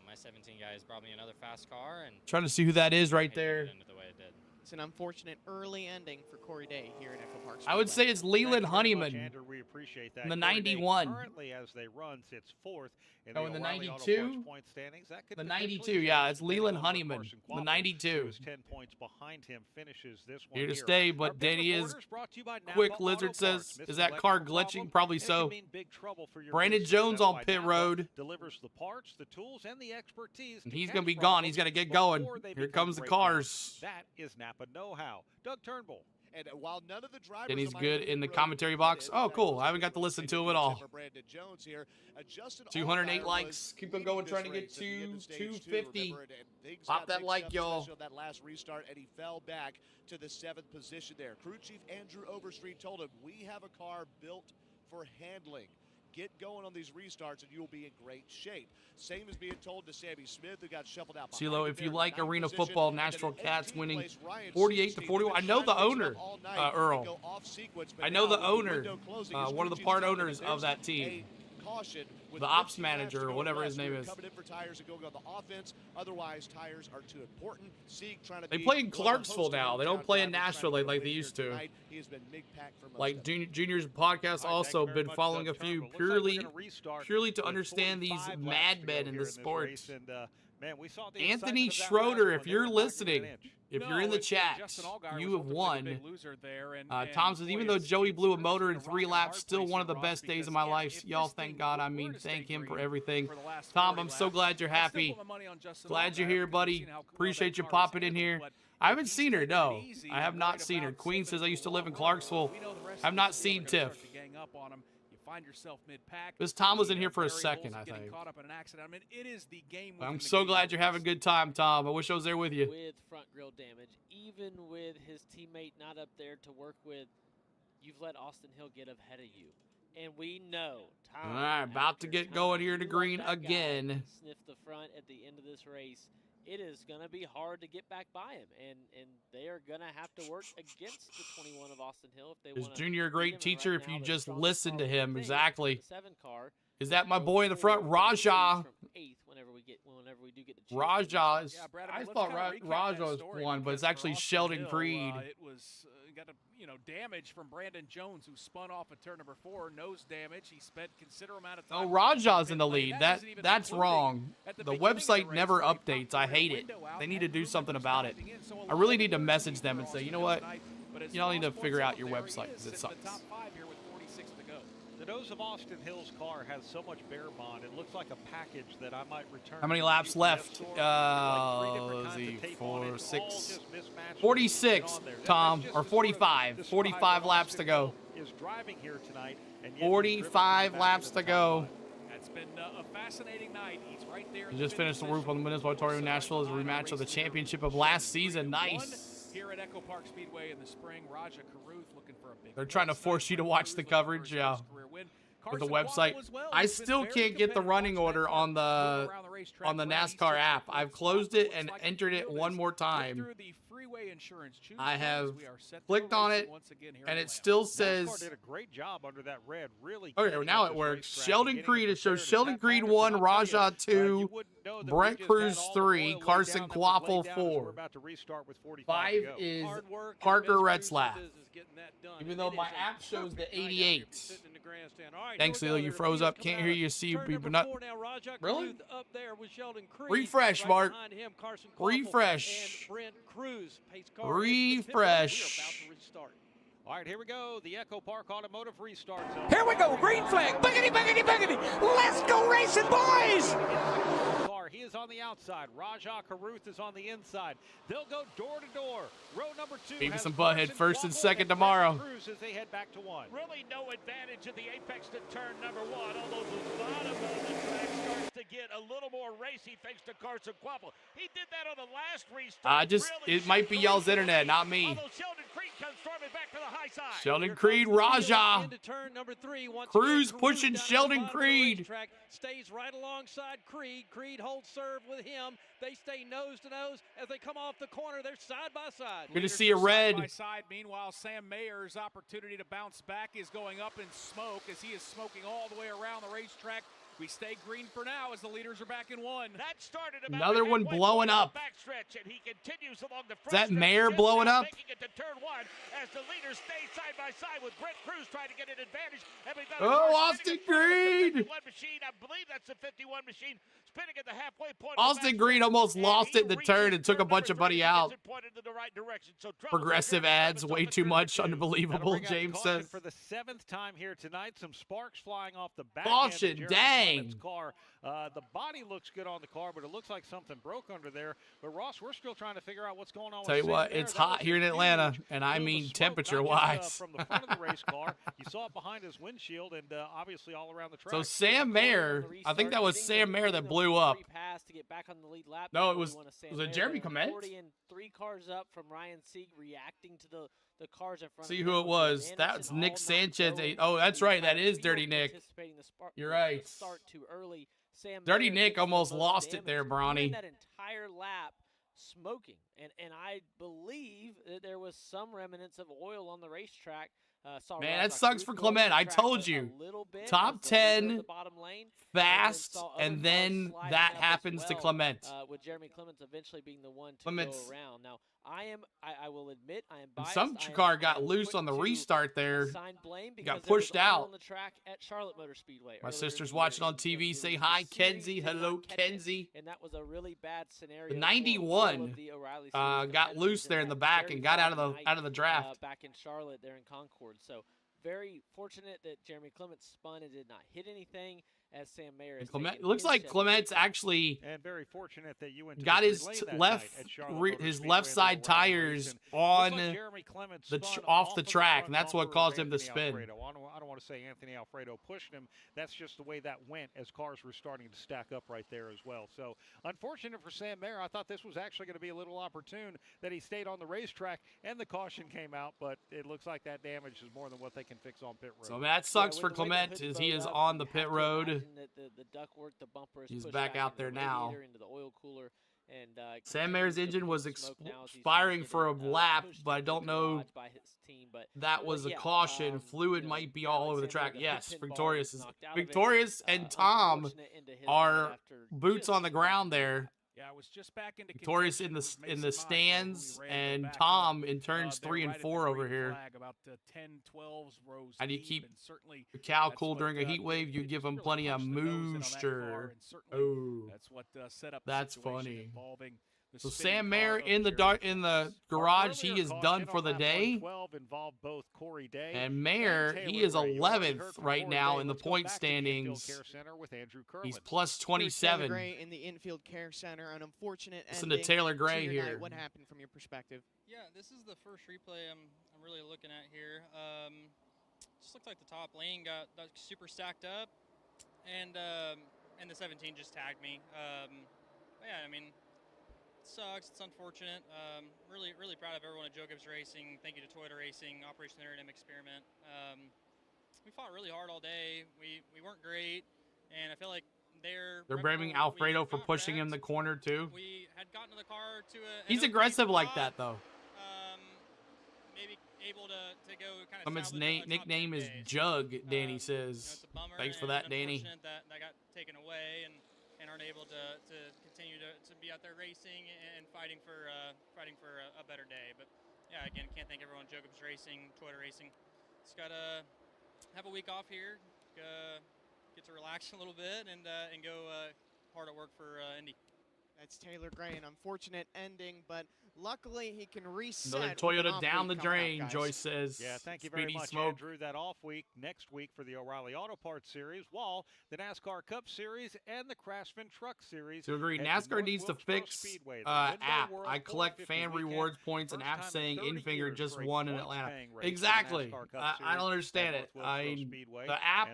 My 17 guy is probably another fast car, and trying to see who that is right there. the way it did. It's an unfortunate early ending for Corey Day here at EchoPark. I would say it's Leland Honeyman. Andrew, we appreciate that. In the Corey Day 91. Currently, as they run, sits 4th in Oh, the in the O'Reilly Auto 92? Parts point standings. That could The potentially 92, change yeah, it's depending Leland on where Honeyman. Carson The Quapple, 92. who's 10 points behind him, finishes this one Here to here. stay, Our but pit Danny is reporters brought to you by quick. Napa Lizard Auto says, Parts. is Missed that an car electrical glitching? problem? Probably It could so. mean big trouble for your Brandon business. Jones That's on why pit Napa road. delivers the parts, the tools, and the expertise. And to he's catch going to be gone. problems He's got to get going. before they Here become comes the great cars. problems. That is Napa know-how. Doug Turnbull. And while none of the drivers And he's on good my in the road commentary did box. it, Oh, that cool. was I haven't got to listen to him at all. for Brandon Jones here. Justin 208 Allgaier likes. was Keep on leading going, this trying to get race at the end to of stage 250. remember, and things Pop got that mixed like, up, y'all. especially on that last restart, and he fell back to the 7th position there. Crew chief Andrew Overstreet told him, "We have a car built for handling. Get going on these restarts and you'll be in great shape." Same is being told to Sammy Smith, who got shuffled out. CeeLo, if you like ninth arena position, football, and then Nashville in Cats 18th winning place, Ryan 48 to Superstein, 41. I who's know been the trying to mix owner, it up all night to Earl. go off sequence, but I know now the with owner, window closing, his one of the crew part chief's telling him owners there's of that a team. caution with The ops 15 laps manager to or go whatever left. his name We're is. coming in for tires and going on the offense. Otherwise, tires are too important. Sieg trying to They be play in one of the Clarksville host now. They hometown don't play in drivers trying Nashville to like win they here used to. tonight. He has been mid-pack for most Like of it. Junior's podcast also been following a few purely to understand these madmen in the sport. Man, we saw the Anthony excitement of that Schroeder, last if one. They you're were knocking listening, an inch. if you're in the chat, you have won. Tom says, even though Joey blew a motor in 3 laps, still one of the best days of my life. Y'all, thank God. I mean, thank him for everything. Tom, I'm so glad you're happy. Glad you're here, buddy. Appreciate you popping in here. I haven't seen her, no. I have not seen her. Queen says, I used to live in Clarksville. I've not seen Tiff. Find yourself mid-pack. This Tom was in here for a second, I think. Caught up in an accident. I mean, it is the game. I'm so glad you're having a good time, Tom. I wish I was there with you. With front grille damage, even with his teammate not up there to work with, you've let Austin Hill get ahead of you. And we know All right, about to get going here to green again. Sniff the front at the end of this race. It is going to be hard to get back by him, and they are going to have to work against the 21 of Austin Hill if they want Is to. Junior a great teacher if you just listen to him? Exactly. The 7 car. Is that my boy in the front, Raja? From 8th whenever we do get to choose. Raja is. Yeah, Brad, I let's thought kinda recap Raja that was story one, but it's because actually for Austin Sheldon Hill, Creed. It was got damage from Brandon Jones, who spun off at turn number 4, nose damage. He spent considerable amount of time. Oh, Raja's in the lead. That's wrong. The website never updates. I hate it. They need to do something about it. I really need to message them and say, you know what? Y'all need to figure out your website because it sucks. The nose of Austin Hill's car has so much bare bond. It looks like a package that I might return. How many laps left? Let's see, 4, 6, 46, Tom, or 45. 45 laps to go. Is driving here tonight, and 45 laps to go. It's been a fascinating night. He's right there. We just finished the roof on the Winners Auditorium in Nashville as a rematch of the championship of last season. Nice. Here at EchoPark Speedway in the spring, Raja Caruth looking for a big. They're trying to force you to watch the coverage, yeah. with the website. I still can't get the running order on the NASCAR app. I've closed it and entered it one more time. I have clicked on it, and it still says. NASCAR did a great job under that red. Really. Okay, well, now it works. Sheldon Creed. It shows Sheldon Creed 1, Raja 2, Brent Cruz 3, Carson Quaffle 4. 5 is Parker Retzlaff. Even though my app shows the 88. Thanks, Leo. You froze up. Can't hear you. See you. Not really. Refresh, Mark. Refresh. Refresh. All right, here we go. The EchoPark Automotive restart zone. Here we go. Green flag. Boogity, boogity, boogity. Let's go racing, boys. He is on the outside. Rajah Caruth is on the inside. They'll go door to door. Row number 2. Maybe some butthead first and second tomorrow. As they head back to 1. Really no advantage at the apex to turn number 1, although the bottom of the track starts to get a little more racy thanks to Carson Quaffle. He did that on the last restart. It might be y'all's internet, not me. Although Sheldon Creed comes storming back to the high side. Sheldon Creed, Rajah. Cruz pushing Sheldon Creed. Stays right alongside Creed. Creed holds serve with him. They stay nose to nose as they come off the corner. They're side by side. Good to see a red. Side by side. Meanwhile, Sam Mayer's opportunity to bounce back is going up in smoke as he is smoking all the way around the racetrack. We stay green for now as the leaders are back in 1. That started another one blowing up. Backstretch, and he continues along the front. Is that Mayer blowing up? Making it to turn 1 as the leaders stay side by side with Brent Cruz trying to get an advantage. Oh, Austin Green! Machine, I believe that's the 51 machine spinning at the halfway point. Austin Green almost lost it in the turn and took a bunch of money out. Progressive ads, way too much, unbelievable. James says. For the 7th time here tonight, some sparks flying off the back Caution, end of dang. Car. The body looks good on the car, but it looks like something broke under there. But Ross, we're still trying to figure out what's going on. Tell you what, it's hot here in Atlanta, and I mean temperature-wise. From the front of the race car, you saw it behind his windshield, and obviously all around the track. So Sam Mayer, I think that was Sam Mayer that blew up. No, it was it Jeremy Clement? 3 cars up from Ryan Sieg reacting to the cars in front. See who it was. That's Nick Sanchez. Oh, that's right. That is Dirty Nick. You're right. Start too early. Dirty Nick almost lost it there, Bronny. That entire lap smoking, and I believe that there was some remnants of oil on the racetrack. Man, that sucks for Clement. I told you. Top 10, fast, and then that happens to Clement. With Jeremy Clements eventually being the one to go around. Now, I will admit I am biased. Some car got loose on the restart there. Got pushed out. On the track at Charlotte Motor Speedway. My sister's watching on TV. Say hi, Kenzie. Hello, Kenzie. And that was a really bad scenario. The 91 got loose there in the back and got out of the draft. Back in Charlotte, there in Concord. So very fortunate that Jeremy Clements spun and did not hit anything. As Sam Mayer is it looks like Clement's actually and very fortunate that you went to got his left side tires on off the track, and that's what caused him to spin. I don't want to say Anthony Alfredo pushed him. That's just the way that went as cars were starting to stack up right there as well. So unfortunate for Sam Mayer. I thought this was actually going to be a little opportune that he stayed on the racetrack and the caution came out, but it looks like that damage is more than what they can fix on pit road. So that sucks for Clement as he is on the pit road. The ductwork, the bumper is he's pushed back out there now. Into the oil cooler, and Sam Mayer's engine was expiring for a lap, but I don't know. That was a caution. Fluid might be all over the track. Yes, Victorious and Tom are boots on the ground there. Yeah, I was just back into Victorious in the stands, and Tom in turns 3 and 4 over here. About 10, 12 rows. How do you keep the cow cool during a heat wave? You give them plenty of moisture. Oh, that's what set up. That's funny. So Sam Mayer in the garage, he is done for the day. And Mayer, he is 11th right now in the point standings. He's plus 27. Gray in the infield care center, an unfortunate Listen to Taylor Gray here. What happened from your perspective? Yeah, this is the first replay I'm really looking at here. Just looks like the top lane got super stacked up, and the 17 just tagged me. Yeah, I mean. Sucks. It's unfortunate. Really proud of everyone at Joe Gibbs Racing. Thank you to Toyota Racing, Operation M Experiment. fought really hard all day. We weren't great, and I feel like they're blaming Alfredo for pushing in the corner too. We had gotten to the car to a. He's aggressive like that though. Maybe able to go kind of. His nickname is Jug. Danny says. It's a bummer. Thanks for that, Danny. That got taken away and aren't able to continue to be out there racing and fighting for a better day. But yeah, again, can't thank everyone. Jacobs Racing, Toyota Racing. Just gotta have a week off here. Get to relax a little bit and go hard at work for Indy. That's Taylor Gray, an unfortunate ending, but luckily he can reset. Another Toyota down the drain, Joyce says. Yeah, thank you Speedy very much, Smoke. Andrew. That off week, next week for the O'Reilly Auto Parts Series, while the NASCAR Cup Series and the Craftsman Truck Series. To agree, NASCAR needs to fix app. I collect fan rewards points and app saying Infinger just won in Atlanta. Exactly. I don't understand it. The app,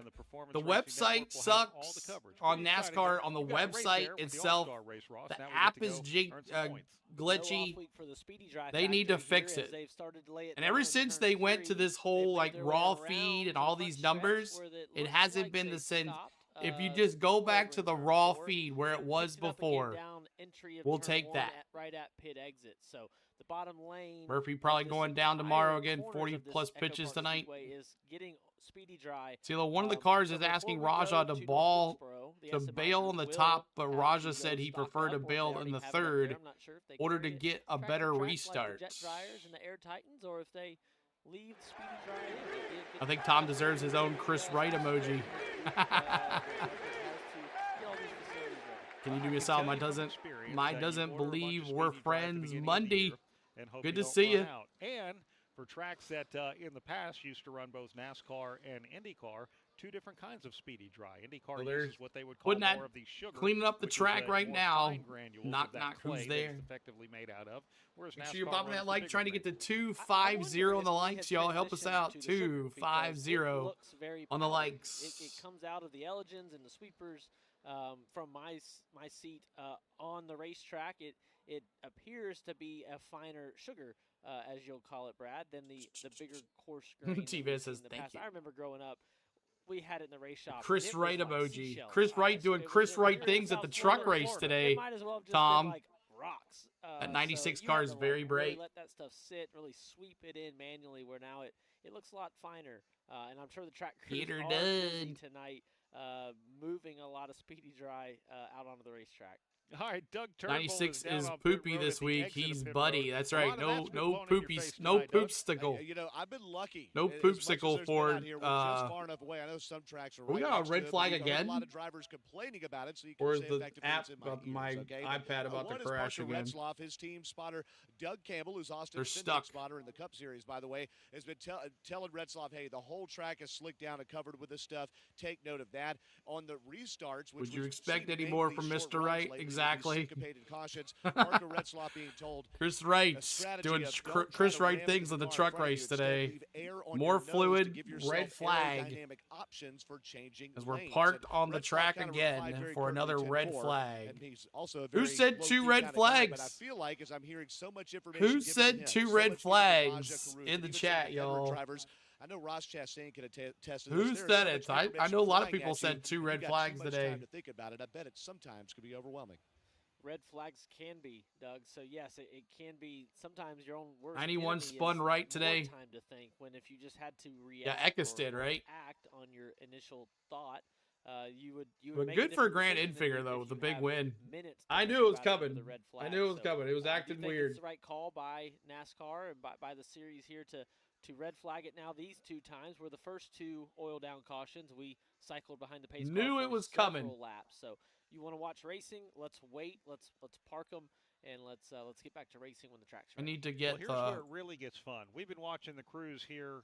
the website sucks on NASCAR. On the website itself, the app is glitchy. They need to fix it. And ever since they went to this whole like raw feed and all these numbers, it hasn't been the same. If you just go back to the raw feed where it was before, we'll take that. Right at pit exit. So the bottom lane. Murphy probably going down tomorrow again. 40 plus pitches tonight. Is getting speedy dry. See, one of the cars is asking Raja to bail on the top, but Raja said he preferred to bail in the third in order to get a better restart. Jet dryers and the Air Titans, or if they leave speedy dry. I think Tom deserves his own Chris Wright emoji. Can you do me a solid? My doesn't believe we're friends. Monday. Good to see you. And for tracks that in the past used to run both NASCAR and IndyCar, two different kinds of speedy dry. IndyCar uses what they would call more of the sugar, cleaning up the track right now. Knock, who's there? Effectively made out of. Whereas Make sure you're bobbing that like, trying to get to 250 on the likes, y'all. Help us out. 250 on the likes. It comes out of the Elgins and the sweepers. From my seat on the racetrack, it appears to be a finer sugar, as you'll call it, Brad, than the bigger coarse grain. TV says thank you. I remember growing up, we had it in the race shop. Chris Wright emoji. Chris Wright doing Chris Wright things at the truck race today. Tom. Like rocks. That 96 car is very bright. Really let that stuff sit, really sweep it in manually, where now it looks a lot finer. And I'm sure the track crews are busy tonight, moving a lot of speedy dry out onto the racetrack. All right, Doug Turnbull 96 is poopy this week. He's buddy. That's right. No poopsicle. You know, I've been lucky. No poopsicle for. Far enough away. I know some tracks are. We got a red flag again. A lot of drivers complaining about it. So you can or say the app about my iPad about to crash again. Retzloff, his team spotter Doug Campbell, who's Austin's spotter in the Cup Series, by the way, has been telling Retzloff, hey, the whole track is slicked down and covered with this stuff. Take note of that. On the restarts, would you expect any more from Mr. Wright? Exactly. Cautions. Marco Retzloff being told Chris Wright doing Chris Wright things on the truck race today. More fluid, red flag. As we're parked on the track again for another red flag. Who said 2 red flags? I feel like as I'm hearing so much Who said 2 red flags in the chat, y'all? I know Ross Chastain can attest to this. Who said it? I know a lot of people said 2 red flags today. Time to think about it. I bet it sometimes could be overwhelming. Red flags can be, Doug. So yes, it can be sometimes your own worst. 91 spun right today. Time to think when if you just had to react. Yeah, Eckes did right. Act on your initial thought. You would. But good for Grant Infinger though with the big win. I knew it was coming. I knew it was coming. It was acting weird. It's the right call by NASCAR and by the series here to red flag it now. These 2 times were the first 2 oil down cautions. We cycled behind the pace car. Knew it was coming. Laps. So you want to watch racing? Let's wait. Let's park them and let's get back to racing when the track's ready. I need to get. Here's where it really gets fun. We've been watching the crews here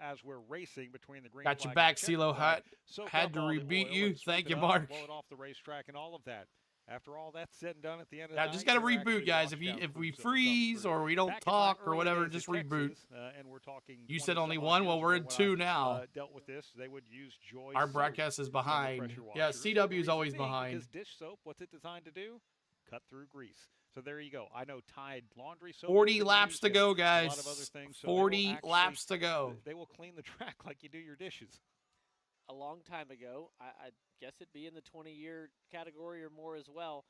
as we're racing between the green. Got your back, CeeLo. Had to rebeat you. Thank you, Mark. Blow it off the racetrack and all of that. After all that's said and done at the end of the night, just got to reboot, guys. If we freeze or we don't talk or whatever, just reboot. And we're talking. You said only 1. Well, we're in 2 now. Dealt with this. They would use Our broadcast is behind. Yeah, CW is always behind. Because dish soap, what's it designed to do? cut through grease. So there you go. I know Tide laundry soap. 40 laps to go, guys. A lot of other things. So 40 laps to go. They will clean the track like you do your dishes. A long time ago, I guess it'd be in the 20-year category or more as well,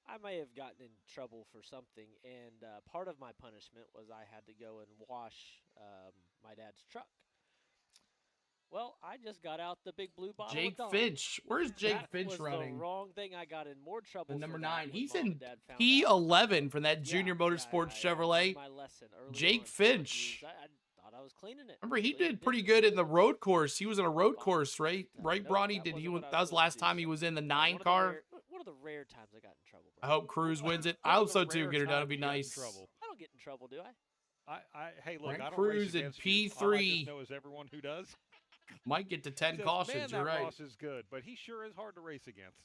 I may have gotten in trouble for something, and part of my punishment was I had to go and wash my dad's truck. Well, I just got out the big blue bottle Jake of Dawn. Finch. Where's Jake Finch was running? The wrong thing. I got in more trouble. The number for 9. that He's when Mom in and Dad found P11 from that Junior Motorsports Chevrolet. My lesson early Jake on. Finch. I thought I was cleaning it. Remember, he did pretty good in the road course. He was in a road course, right? Right, Bronny? That was the last time he was in the 9 car. One of the rare times I got in trouble. I hope Cruz wins it. I hope so too. Get her done. It'd be nice. I don't get in trouble, do I? Hey, look, Frank I don't Cruz race in against you. P3. All I just know is everyone who does. Might get to 10 says, cautions. Man, You're that right. Ross is good, but he sure is hard to race against.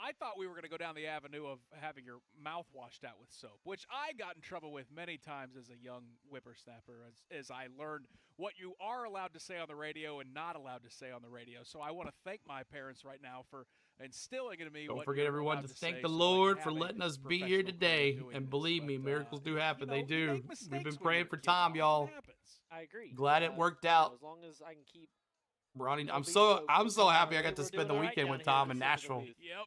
I thought we were going to go down the avenue of having your mouth washed out with soap, which I got in trouble with many times as a young whippersnapper, as I learned what you are allowed to say on the radio and not allowed to say on the radio. So I want to thank my parents right now for instilling into me. Don't what forget, you're everyone, allowed to say thank the so I can Lord have for a letting us be here professional today. career doing And this. believe me, miracles do happen. They do. make We've mistakes been when praying you're for a kid, Tom, Ross. It y'all. happens. I agree. Glad it worked out. As long as I can keep. Ronnie, I'm Don't be so so happy I we're got to spend the doing all right weekend down with here Tom in in the Nashville. booth. Yep.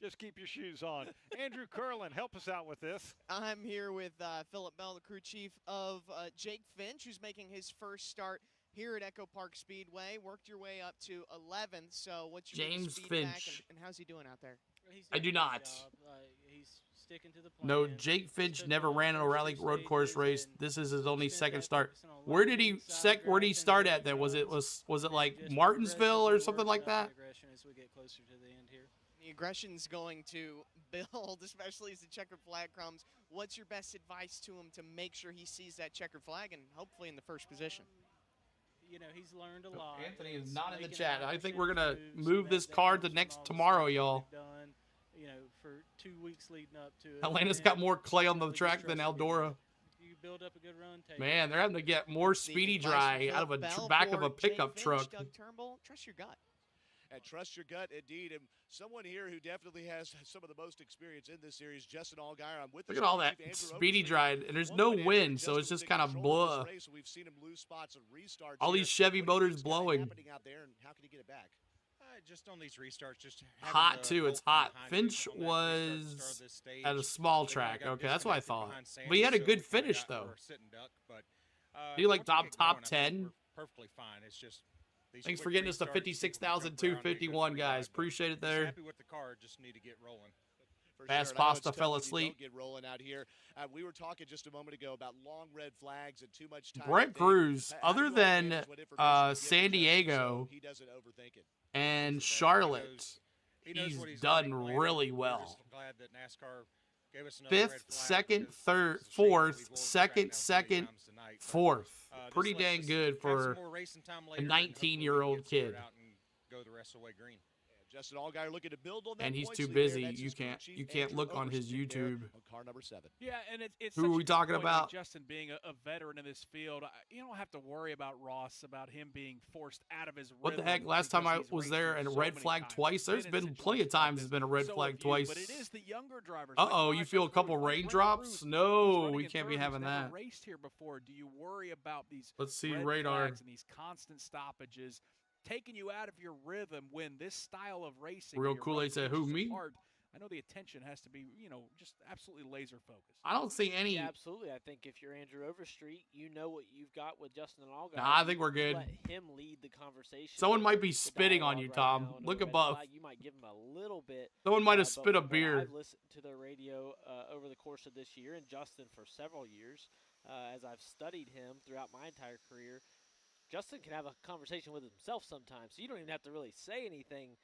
Just keep your shoes on. Andrew Curlin, help us out with this. I'm here with Philip Bell, the crew chief of Jake Finch, who's making his first start here at EchoPark Speedway. Worked your way up to 11th. So what's your James biggest feedback Finch. and how's he doing out there? I do not. He's sticking to the plan. No, Jake Finch never ran an O'Reilly road course race. This is his only second start. Where did he start at then? Was it like Martinsville or something like that? As we get closer to the end here. The aggression's going to build, especially as the checkered flag comes. What's your best advice to him to make sure he sees that checkered flag and hopefully in the first position? You know, he's learned a lot. Anthony is He's not in the making chat. a lot I of think we're gonna moves, move this that card to comes next from all the tomorrow, stuff y'all. they've done, you know, for 2 weeks leading up to it. Atlanta's And got more clay on the really track than trust Eldora. you build up a good run. Take Man, they're having to get more speedy dry out of a back of a pickup truck. Doug Turnbull, trust your gut. And trust your gut, indeed. And someone here who definitely has some of the most experience in this series, Justin Allgaier. I'm with Look at all that speedy dry, and there's no wind, so it's just kind of blah. We've seen him lose spots and restarts. All these Chevy motors blowing. Happening out there, and how can he get it back? Just on these restarts, just Hot too. It's hot. Finch was at a small track. Okay, that's what I thought. But he had a good finish though. He like top 10. Perfectly fine. It's just. Thanks for getting us to 56,251, guys. Appreciate it there. Happy with the car, just need to get rolling. Fast Pasta fell asleep. Get rolling out here. We were talking just a moment ago about long red flags and too much time. Brent Cruz, other than San Diego he doesn't overthink it. and Charlotte, he's done really well. Glad that NASCAR gave us another 5th, 2nd, 3rd, 4th, 2nd, 4th. Pretty dang good for a 19-year-old kid. Go the rest of the way green. Justin Allgaier looking to build on that. And he's points too lead there. busy. That's You his crew can't chief, you can't Andrew look on his Overstreet there YouTube. on car number 7. Yeah, and it's Who such are we a good talking point, about? like Justin being a veteran in this field, you don't have to worry about Ross, about him being forced out of his What the rhythm heck? Last time because I he's was raced there him and a so red many flag times. twice. There's been plenty of times it's been a red So flag have you, twice. But it is the younger drivers. Uh-oh, like you Ryan feel a Cruz, couple like Brent raindrops? Cruz, No, who's running we in can't be third, having who's never that. Raced here before. Do you worry about these Let's see red radar. flags and these constant stoppages taking you out of your rhythm when this style of racing? Real where your Kool-Aid run said, "Who, pitches me?" apart, I know the attention has to be, just absolutely laser focused. I don't see any. Yeah, absolutely. I think if you're Andrew Overstreet, you know what you've got with Justin and Allgaier. Nah, I think we're good. Let him lead the conversation. Someone might be the spitting on you, dialogue right Tom. now, and Look a red above. flag, you might give him a little bit. Someone might have but spit a from what beer. I've listened to the radio over the course of this year, and Justin for several years, as I've studied him throughout my entire career. Justin can have a conversation with himself sometimes, so you don't even have to really say anything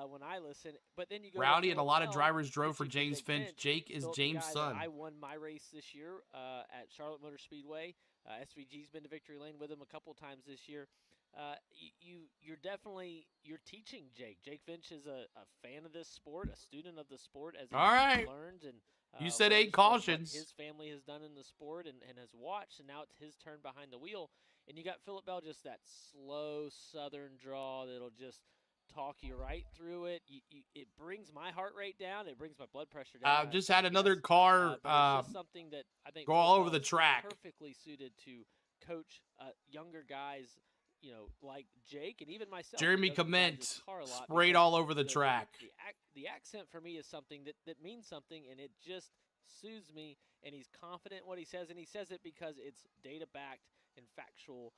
when I listen. But then you go. Rowdy and a lot of Bell, drivers drove for Jake James Finch. Jake is Philip, the James' guy son. that I won my race this year at Charlotte Motor Speedway. SVG's been to victory lane with him a couple times this year. You're teaching Jake. Jake Finch is a fan of this sport, a student of the sport as he All right. learns and. You said learns 8 from what cautions. his family has done in the sport and has watched, and now it's his turn behind the wheel. And you got Philip Bell, just that slow southern draw that'll just talk you right through it. It brings my heart rate down. It brings my blood pressure down. I've just had another car but it's just something that I think go all over football the is track. perfectly suited to coach younger guys, you know, like Jake and even myself. Jeremy Comment sprayed all over the track. The accent for me is something that means something, and it just soothes me. And he's confident in what he says, and he says it because it's data backed and factual.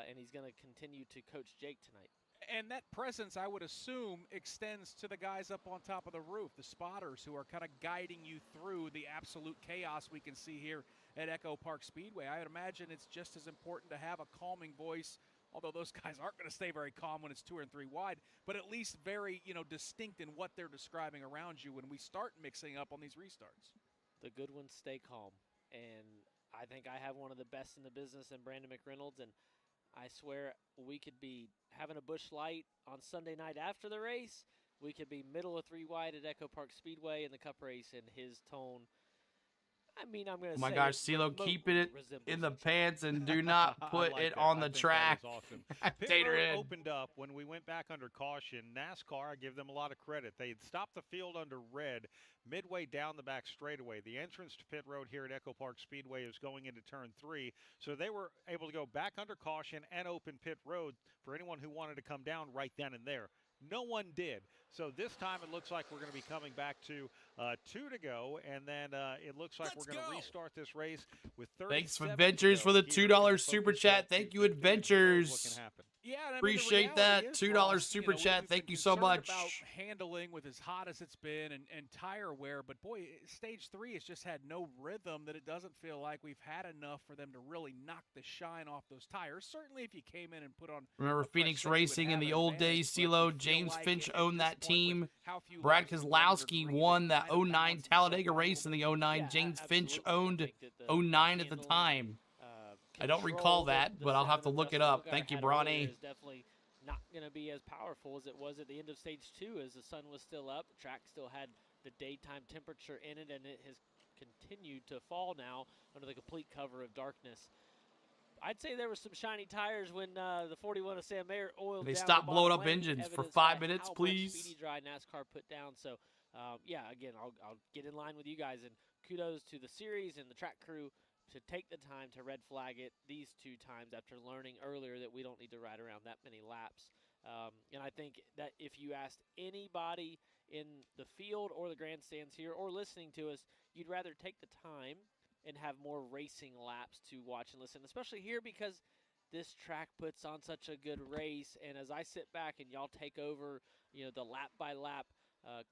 And he's going to continue to coach Jake tonight. And that presence, I would assume, extends to the guys up on top of the roof, the spotters who are kind of guiding you through the absolute chaos we can see here at EchoPark Speedway. I would imagine it's just as important to have a calming voice, although those guys aren't going to stay very calm when it's 2 and 3 wide, but at least very, distinct in what they're describing around you when we start mixing up on these restarts. The good ones stay calm, and I think I have one of the best in the business in Brandon McReynolds, and I swear we could be having a Busch Light on Sunday night after the race. We could be middle of 3 wide at EchoPark Speedway in the Cup race, and his tone, I mean, I'm going to say... Oh my gosh, CeeLo, keep it in the pants and do not put it on the track. Awesome. Pit road opened up when we went back under caution. NASCAR, I give them a lot of credit. They had stopped the field under red midway down the back straightaway. The entrance to pit road here at EchoPark Speedway is going into turn 3, so they were able to go back under caution and open pit road for anyone who wanted to come down right then and there. No one did. So this time it looks like we're going to be coming back to 2 to go, and then it looks like we're going to restart this race with 37 Thanks, Adventures, for the $2 super chat. Thank you, Adventures. Yeah, and I mean, appreciate that $2 super chat. Thank you so much. About handling with as hot as it's been and tire wear, but boy, stage 3 has just had no rhythm. That it doesn't feel like we've had enough for them to really knock the shine off those tires. Certainly, if you came in and put on. Remember Phoenix Racing in the old days? CeeLo, James Finch owned that team. Brad Kozlowski won that 09 Talladega race in the 09. James Finch owned 09 at the time. I don't recall that, but I'll have to look it up. Thank you, Bronny. Is definitely not going to be as powerful as it was at the end of stage 2, as the sun was still up. The track still had the daytime temperature in it, and it has continued to fall now under the complete cover of darkness. I'd say there were some shiny tires when the 41 of Sam Mayer oiled down. They stopped the blowing bottom up lane, engines for evidenced 5 by minutes, how please. much speedy dry NASCAR put down. So, yeah, again, I'll get in line with you guys, and kudos to the series and the track crew to take the time to red flag it these 2 times after learning earlier that we don't need to ride around that many laps. And I think that if you asked anybody in the field or the grandstands here or listening to us, you'd rather take the time and have more racing laps to watch and listen, especially here because this track puts on such a good race. And as I sit back and y'all take over, the lap by lap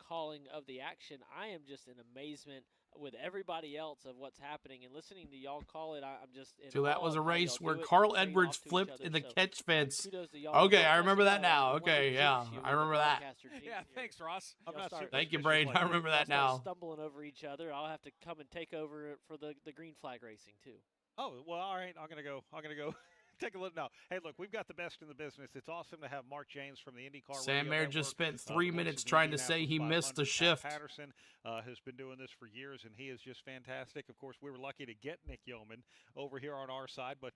calling of the action, I am just in amazement with everybody else of what's happening, and listening to y'all call it, I'm just in So that awe was a of how race y'all where do it, Carl playing Edwards off to each flipped other. in the So, catch fence. kudos to y'all. Okay, I Don't remember mess that it now. up. We wanna Okay, yeah, jinx you I with the remember that. broadcaster team Yeah, here. thanks, Ross. I'm Y'all not start- super Thank you, suspicious Braden. like I that. remember y'all that start now. stumbling over each other. I'll have to come and take over for the green flag racing too. Oh, well, all right. I'm going to go. Take a look now. Hey, look, we've got the best in the business. It's awesome to have Mark James from the IndyCar Sam Radio Mayer Network. just spent The 3 voice minutes of the trying to say he Indianapolis missed the 500. shift. Pat Patterson has been doing this for years, and he is just fantastic. Of course, we were lucky to get Nick Yeoman over here on our side, but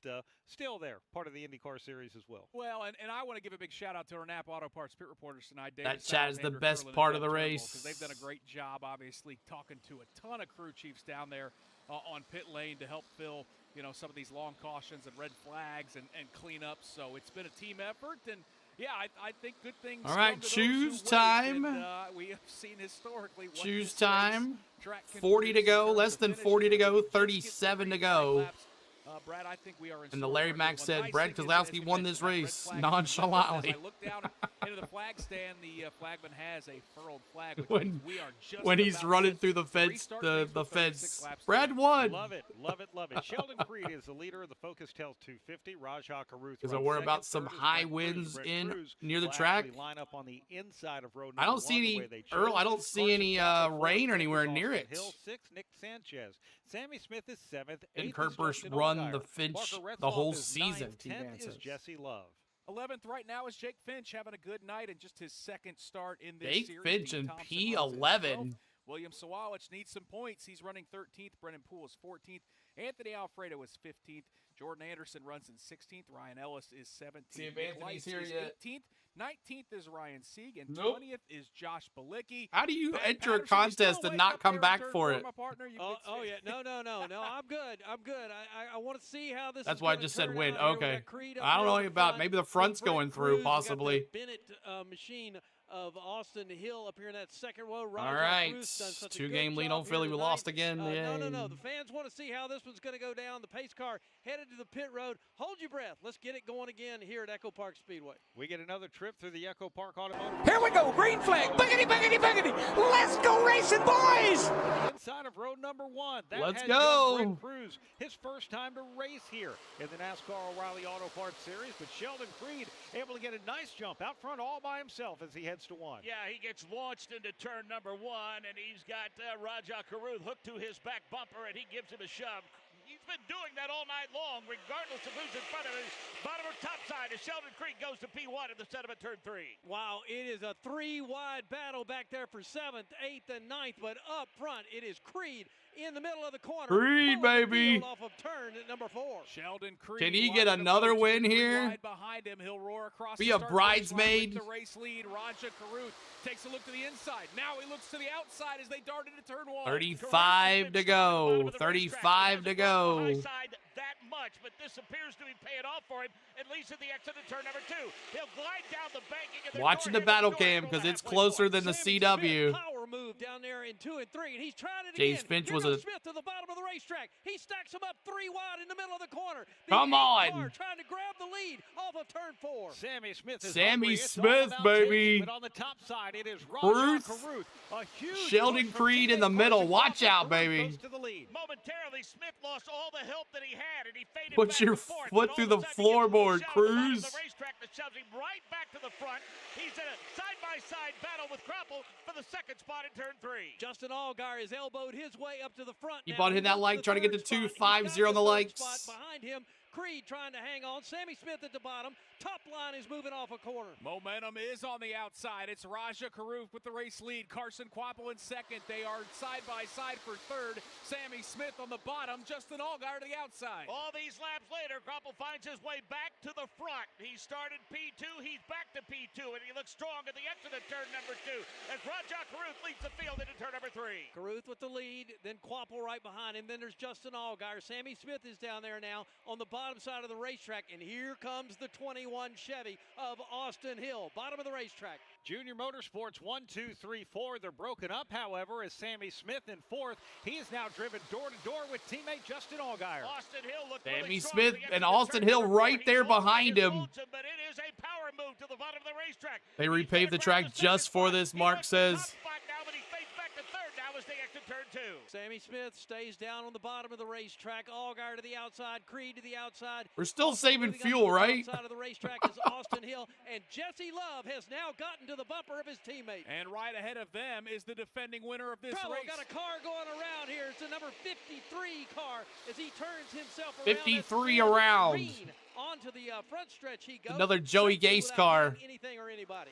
still there, part of the IndyCar series as well. Well, and I want to give a big shout-out to our Napa Auto Parts pit reporters tonight. That David chat is Stiles, the Andrew best Curlin, and part of Jeff the Turnbull, race. because they've done a great job, obviously, talking to a ton of crew chiefs down there on pit lane to help fill some of these long cautions and red flags and cleanups. So it's been a team effort, and yeah, I think good things. All right, come to those choose who wait, time. and, we have seen historically. what Choose this race time. track can 40 to produce in go, terms less of than finishes. 40 to If we go, just get the 37 to green flag go. laps, Brad, I think we are in And the store Larry for a Mack good one. said, Nice Brad thing is, Kozlowski as won you this mentioned, that red race flag nonchalantly. As I look down into the flag stand, the flagman has a furled flag, which When- means we are just when he's about running set through the to fence, restart the things with fence. 36 laps to Brad go. won. Love it, love it, love it. Sheldon Creed is the leader of the Focus Tails 250. Rajah Caruth. Because I runs worry second, about some third is high Brett Cruz. winds Brett in Cruz near the will track. actually line up on the inside of road I don't number see one, the any way they Earl. I chose. don't see Carson any Crawford fourth, rain or fifth anywhere is near Austin it. Hill, sixth, Nick Sanchez. Sammy Smith is seventh. And Eighth Kurt is Busch Justin run Allgaier. the Finch Marco the whole Retzloff is season, ninth. T-Van 10th is says. Jesse Love. 11th right now is Jake Finch having a good night and just his second start in this Jake series. Finch Dean and Thompson P11. runs in 12th. William Sawalich needs some points. He's running 13th. Brennan Poole is 14th. Anthony Alfredo is 15th. Jordan Anderson runs in 16th. Ryan Ellis is 17th. See if Nick Anthony's Lice here is yet. 18th. 19th is Ryan Sieg, and Nope. 20th is Josh Balicki. How do you Ben enter a Patterson, you still contest and awake not up come there in back turn for four, it? my partner? You Oh, can see- yeah. No. I'm good. I want to see how this. That's is why I gonna just said turn win. out here. We Okay. got Creed up I don't here know in the about front. maybe the Big front's Brett going through Cruz. We got possibly. the Bennett machine of Austin Hill up here in that second row. All Roger right. Cruz done such a 2-game good lead job on Philly. here We tonight. lost again. No. Yay. The fans want to see how this one's going to go down. The pace car headed to the pit road. Hold your breath. Let's get it going again here at EchoPark Speedway. We get another trip through the EchoPark Automotive. Here we go, green flag, boogity, boogity, boogity. Let's go racing, boys! Inside of road number 1. That Let's has go. young Brent Cruz, his first time to race here in the NASCAR O'Reilly Auto Parts Series. But Sheldon Creed able to get a nice jump out front all by himself as he heads to 1. Yeah, he gets launched into turn number 1, and he's got Raja Caruth hooked to his back bumper, and he gives him a shove. He's been doing that all night long, regardless of who's in front of him. Bottom or top side as Sheldon Creed goes to P1 at the setup at turn 3. Wow, it is a 3-wide battle back there for 7th, 8th, and 9th, but up front it is Creed in the middle of the corner. Creed, pulling the baby. field off of turn at number 4. Sheldon Creed. Can he get watching him another go win 2-3 here? wide behind him. He'll roar across Be the a start finish line bridesmaid. with the race lead. Raja Caruth takes a look to the inside. Now he looks to the outside as they dart into turn 1. 35 to go. 35 to go. High side that much, but this appears to be paying off for him, at least at the exit of turn number 2. He'll glide down the banking. And Watching the battle cam because it's closer than the CW. Power move down there in 2 and 3, and he's trying it Jace again. Finch Here was goes a- Smith to the bottom of the racetrack. He stacks him up 3 wide in the middle of the corner. The Come 8 on. car trying to grab the lead off of turn 4. Sammy Smith is Sammy hungry. It's all Smith, about baby. chasing, but on the top side, it is Raja Caruth. Caruth. A huge Sheldon push from Creed in teammate the middle. Carson Watch Crawford. out, Caruth baby. goes to the lead. Momentarily, Smith lost all the help that he had, and he faded Put back your to fourth, foot but through all the of a sudden he gets a little floorboard, shove at the bottom of Cruz. the racetrack that shoves him right back to the front. He's in a side-by-side battle with Kroppel for the second spot in turn 3. Justin Allgaier has elbowed his way up to the front. Keep now. on hitting that He like, wants trying to get to third spot. He's 250 got on the third likes. spot behind him. Creed trying to hang on. Sammy Smith at the bottom. Top line is moving off a corner. Momentum is on the outside. It's Raja Caruth with the race lead. Carson Quapple in second. They are side by side for third. Sammy Smith on the bottom. Justin Allgaier to the outside. All these laps later, Kroppel finds his way back to the front. He started P2, he's back to P2, and he looks strong at the exit of turn number 2 as Raja Caruth leads the field into turn number 3. Caruth with the lead, then Quapple right behind him. Then there's Justin Allgaier. Sammy Smith is down there now on the bottom side of the racetrack, and here comes the 21 Chevy of Austin Hill, bottom of the racetrack. Junior Motorsports 1, 2, 3, 4. They're broken up, however, as Sammy Smith in fourth. He is now driven door to door with teammate Justin Allgaier. Austin Hill looked Sammy really strong Smith at the exit and of Austin turn Hill number 4. right there He's behind him. lonesome, but it is a power move to the bottom of the racetrack. They repaved the track just for this, Mark says. Spot now, but he fades back to third now as they exit turn 2. Sammy Smith stays down on the bottom of the racetrack. Allgaier to the outside, Creed to the outside. We're still Also saving moving up to fuel, the right? Side of the racetrack is Austin Hill, and Jesse Love has now gotten to the bumper of his teammate. And right ahead of them is the defending winner of this Bravo race. got a car going around here. It's the number 53 car as he turns himself around. 53 That's around. Green. Onto the front stretch he goes. Another Joey Safely Gase without car. hitting anything or anybody.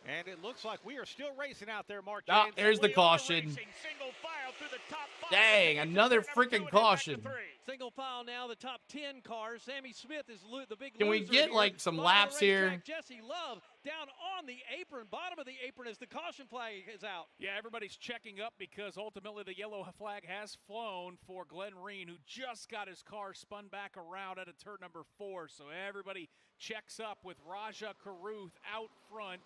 And it looks like we are still racing out there, Mark Ah, James. there's the We are caution. racing single file through the top 5. Dang, another Turn number 2 freaking and then back to caution. 3. Single file now, the top 10 cars. Sammy Smith is the big Can we loser get, here. like, some Bottom of the laps here? racetrack, Jesse Love down on the apron, bottom of the apron as the caution flag is out. Yeah, everybody's checking up because ultimately the yellow flag has flown for Glenn Reen, who just got his car spun back around at a turn number 4. So everybody checks up with Raja Caruth out front.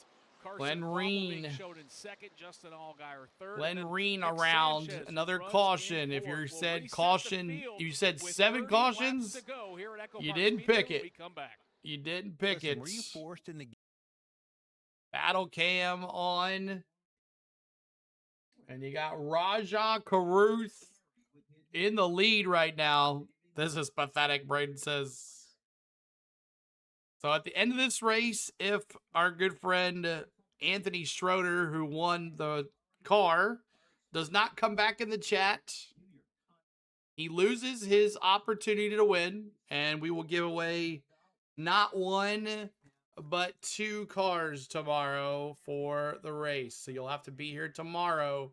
Carson Glenn Quapple being Reen. shown in second, Justin Allgaier third. Glenn and then Reen Nick around. Sanchez, who Another runs caution. in If you fourth, will said reset the caution, field you said with 7 30 laps cautions. to go here at You EchoPark didn't Speedway pick when it. we come back. You didn't pick it. Were you forced into Battle cam on. And you got Raja Caruth in the lead right now. This is pathetic, Braden says. So at the end of this race, if our good friend Anthony Schroeder, who won the car, does not come back in the chat, he loses his opportunity to win, and we will give away not 1, but 2 cars tomorrow for the race. So you'll have to be here tomorrow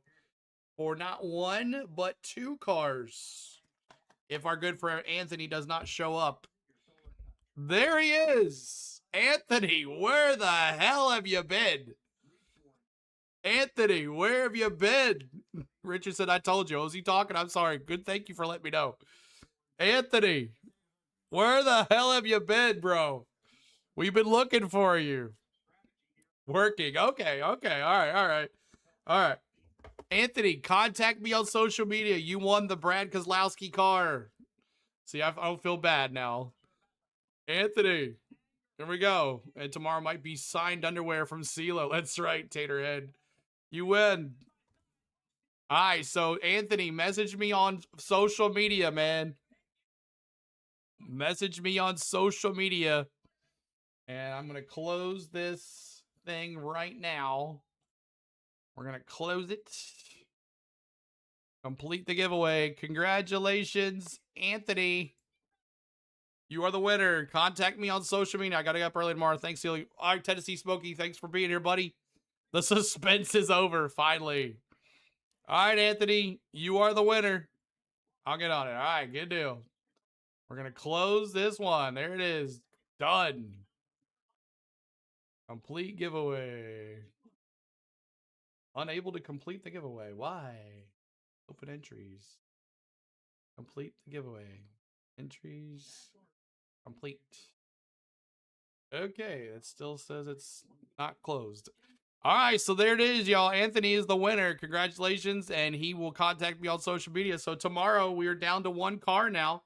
for not 1, but 2 cars if our good friend Anthony does not show up There he is. Anthony, where the hell have you been? Anthony, where have you been? Richard said, I told you. Was he talking? I'm sorry. Good. Thank you for letting me know. Anthony, where the hell have you been, bro? We've been looking for you. Working. Okay. All right. Anthony, contact me on social media. You won the Brad Kozlowski car. See, I don't feel bad now. Anthony, here we go. And tomorrow might be signed underwear from CeeLo. That's right, Taterhead. You win. All right, so Anthony, message me on social media, man. Message me on social media. And I'm going to close this thing right now. We're going to close it. Complete the giveaway. Congratulations, Anthony. You are the winner. Contact me on social media. I got to get up early tomorrow. Thanks, Celia. All right, Tennessee Smokey, thanks for being here, buddy. The suspense is over, finally. All right, Anthony, you are the winner. I'll get on it. All right, good deal. We're going to close this one. There it is. Done. Complete giveaway. Unable to complete the giveaway. Why? Open entries. Complete the giveaway. Entries. Complete. Okay, it still says it's not closed. All right, so there it is, y'all. Anthony is the winner. Congratulations, and he will contact me on social media. So tomorrow, we are down to one car now.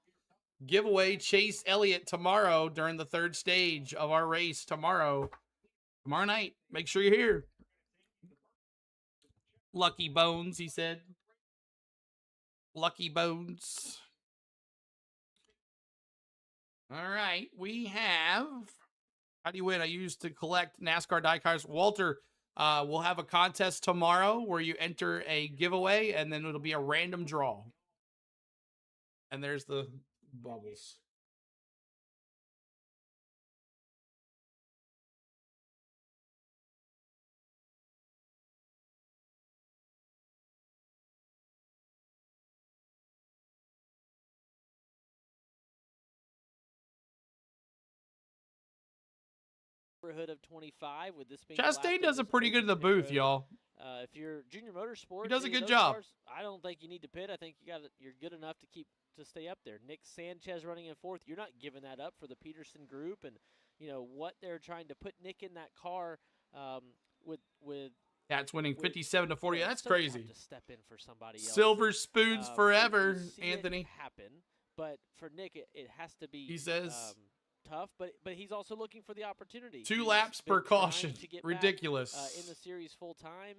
Giveaway Chase Elliott tomorrow during the third stage of our race tomorrow night. Make sure you're here. Lucky Bones, he said. Lucky Bones. All right, we have... How do you win? I used to collect NASCAR die cars. Walter, we'll have a contest tomorrow where you enter a giveaway, and then it'll be a random draw. And there's the bubbles. Neighborhood of 25 with this being Chastain does a pretty good in the booth, y'all. If you're Junior Motorsports, he does a any of good those job. cars, I don't think you need to pit. I think you're good enough to stay up there. Nick Sanchez running in fourth. You're not giving that up for the Peterson group, and you know what they're trying to put Nick in that car with. Yeah, it's winning 57 to 40. That's so crazy. tough to step in for somebody else. Silver spoons forever, you see Anthony. it happen, but for Nick, it has to be. He says. Tough, but he's also looking for the opportunity. 2 laps per caution. Ridiculous. In the series full time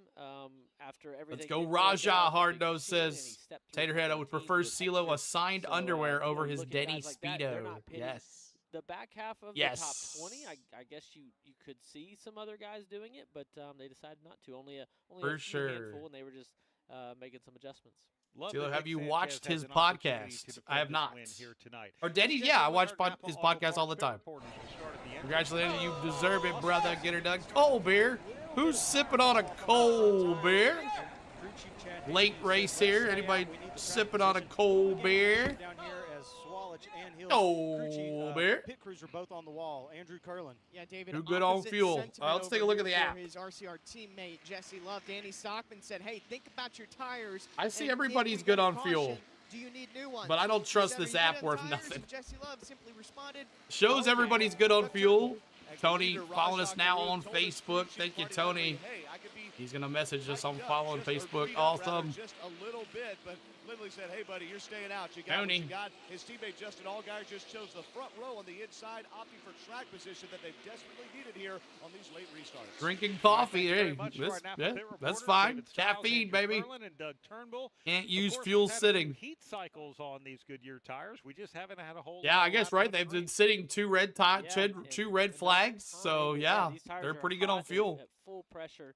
after everything. Let's go. Raja Hardnose says, Taterhead, I would prefer CeeLo assigned underwear over his Denny Speedo. Yes. The back half of the top 20, I guess you could see some other guys doing it, but they decided not to. Only a few handful, and they were just making some adjustments. CeeLo, have you watched his podcast? I have not. Or did he? Yeah, I watch his podcast all the time. Congratulations, you deserve it, brother. Get her done. Cold beer. Who's sipping on a cold beer? Late race here. Anybody sipping on a cold beer? Cold beer. Pit crews are both on the wall. Andrew Curlin. Yeah, David. Who good on fuel? Let's take a look at the app. His RCR teammate Jesse Love, Danny Stockman said, "Hey, think about your tires." I see everybody's good on fuel. Do you need new ones? But I don't trust this app worth nothing. Jesse Love simply responded, shows everybody's good on fuel. Tony following us now on Facebook. Thank you, Tony. He's going to message us on following Facebook. Awesome. Just a little bit, but literally said, hey, buddy, you're staying out. You got what you got. His teammate Justin Allgaier just chose the front row on the inside, opting for track position that they've desperately needed here on these late restarts. Drinking coffee. Hey, that's fine. Caffeine, baby. Can't use fuel sitting. Heat cycles on these Goodyear tires. We just haven't had a whole. Yeah, I guess right. They've been sitting two red flags. So yeah, they're pretty good on fuel. At full pressure,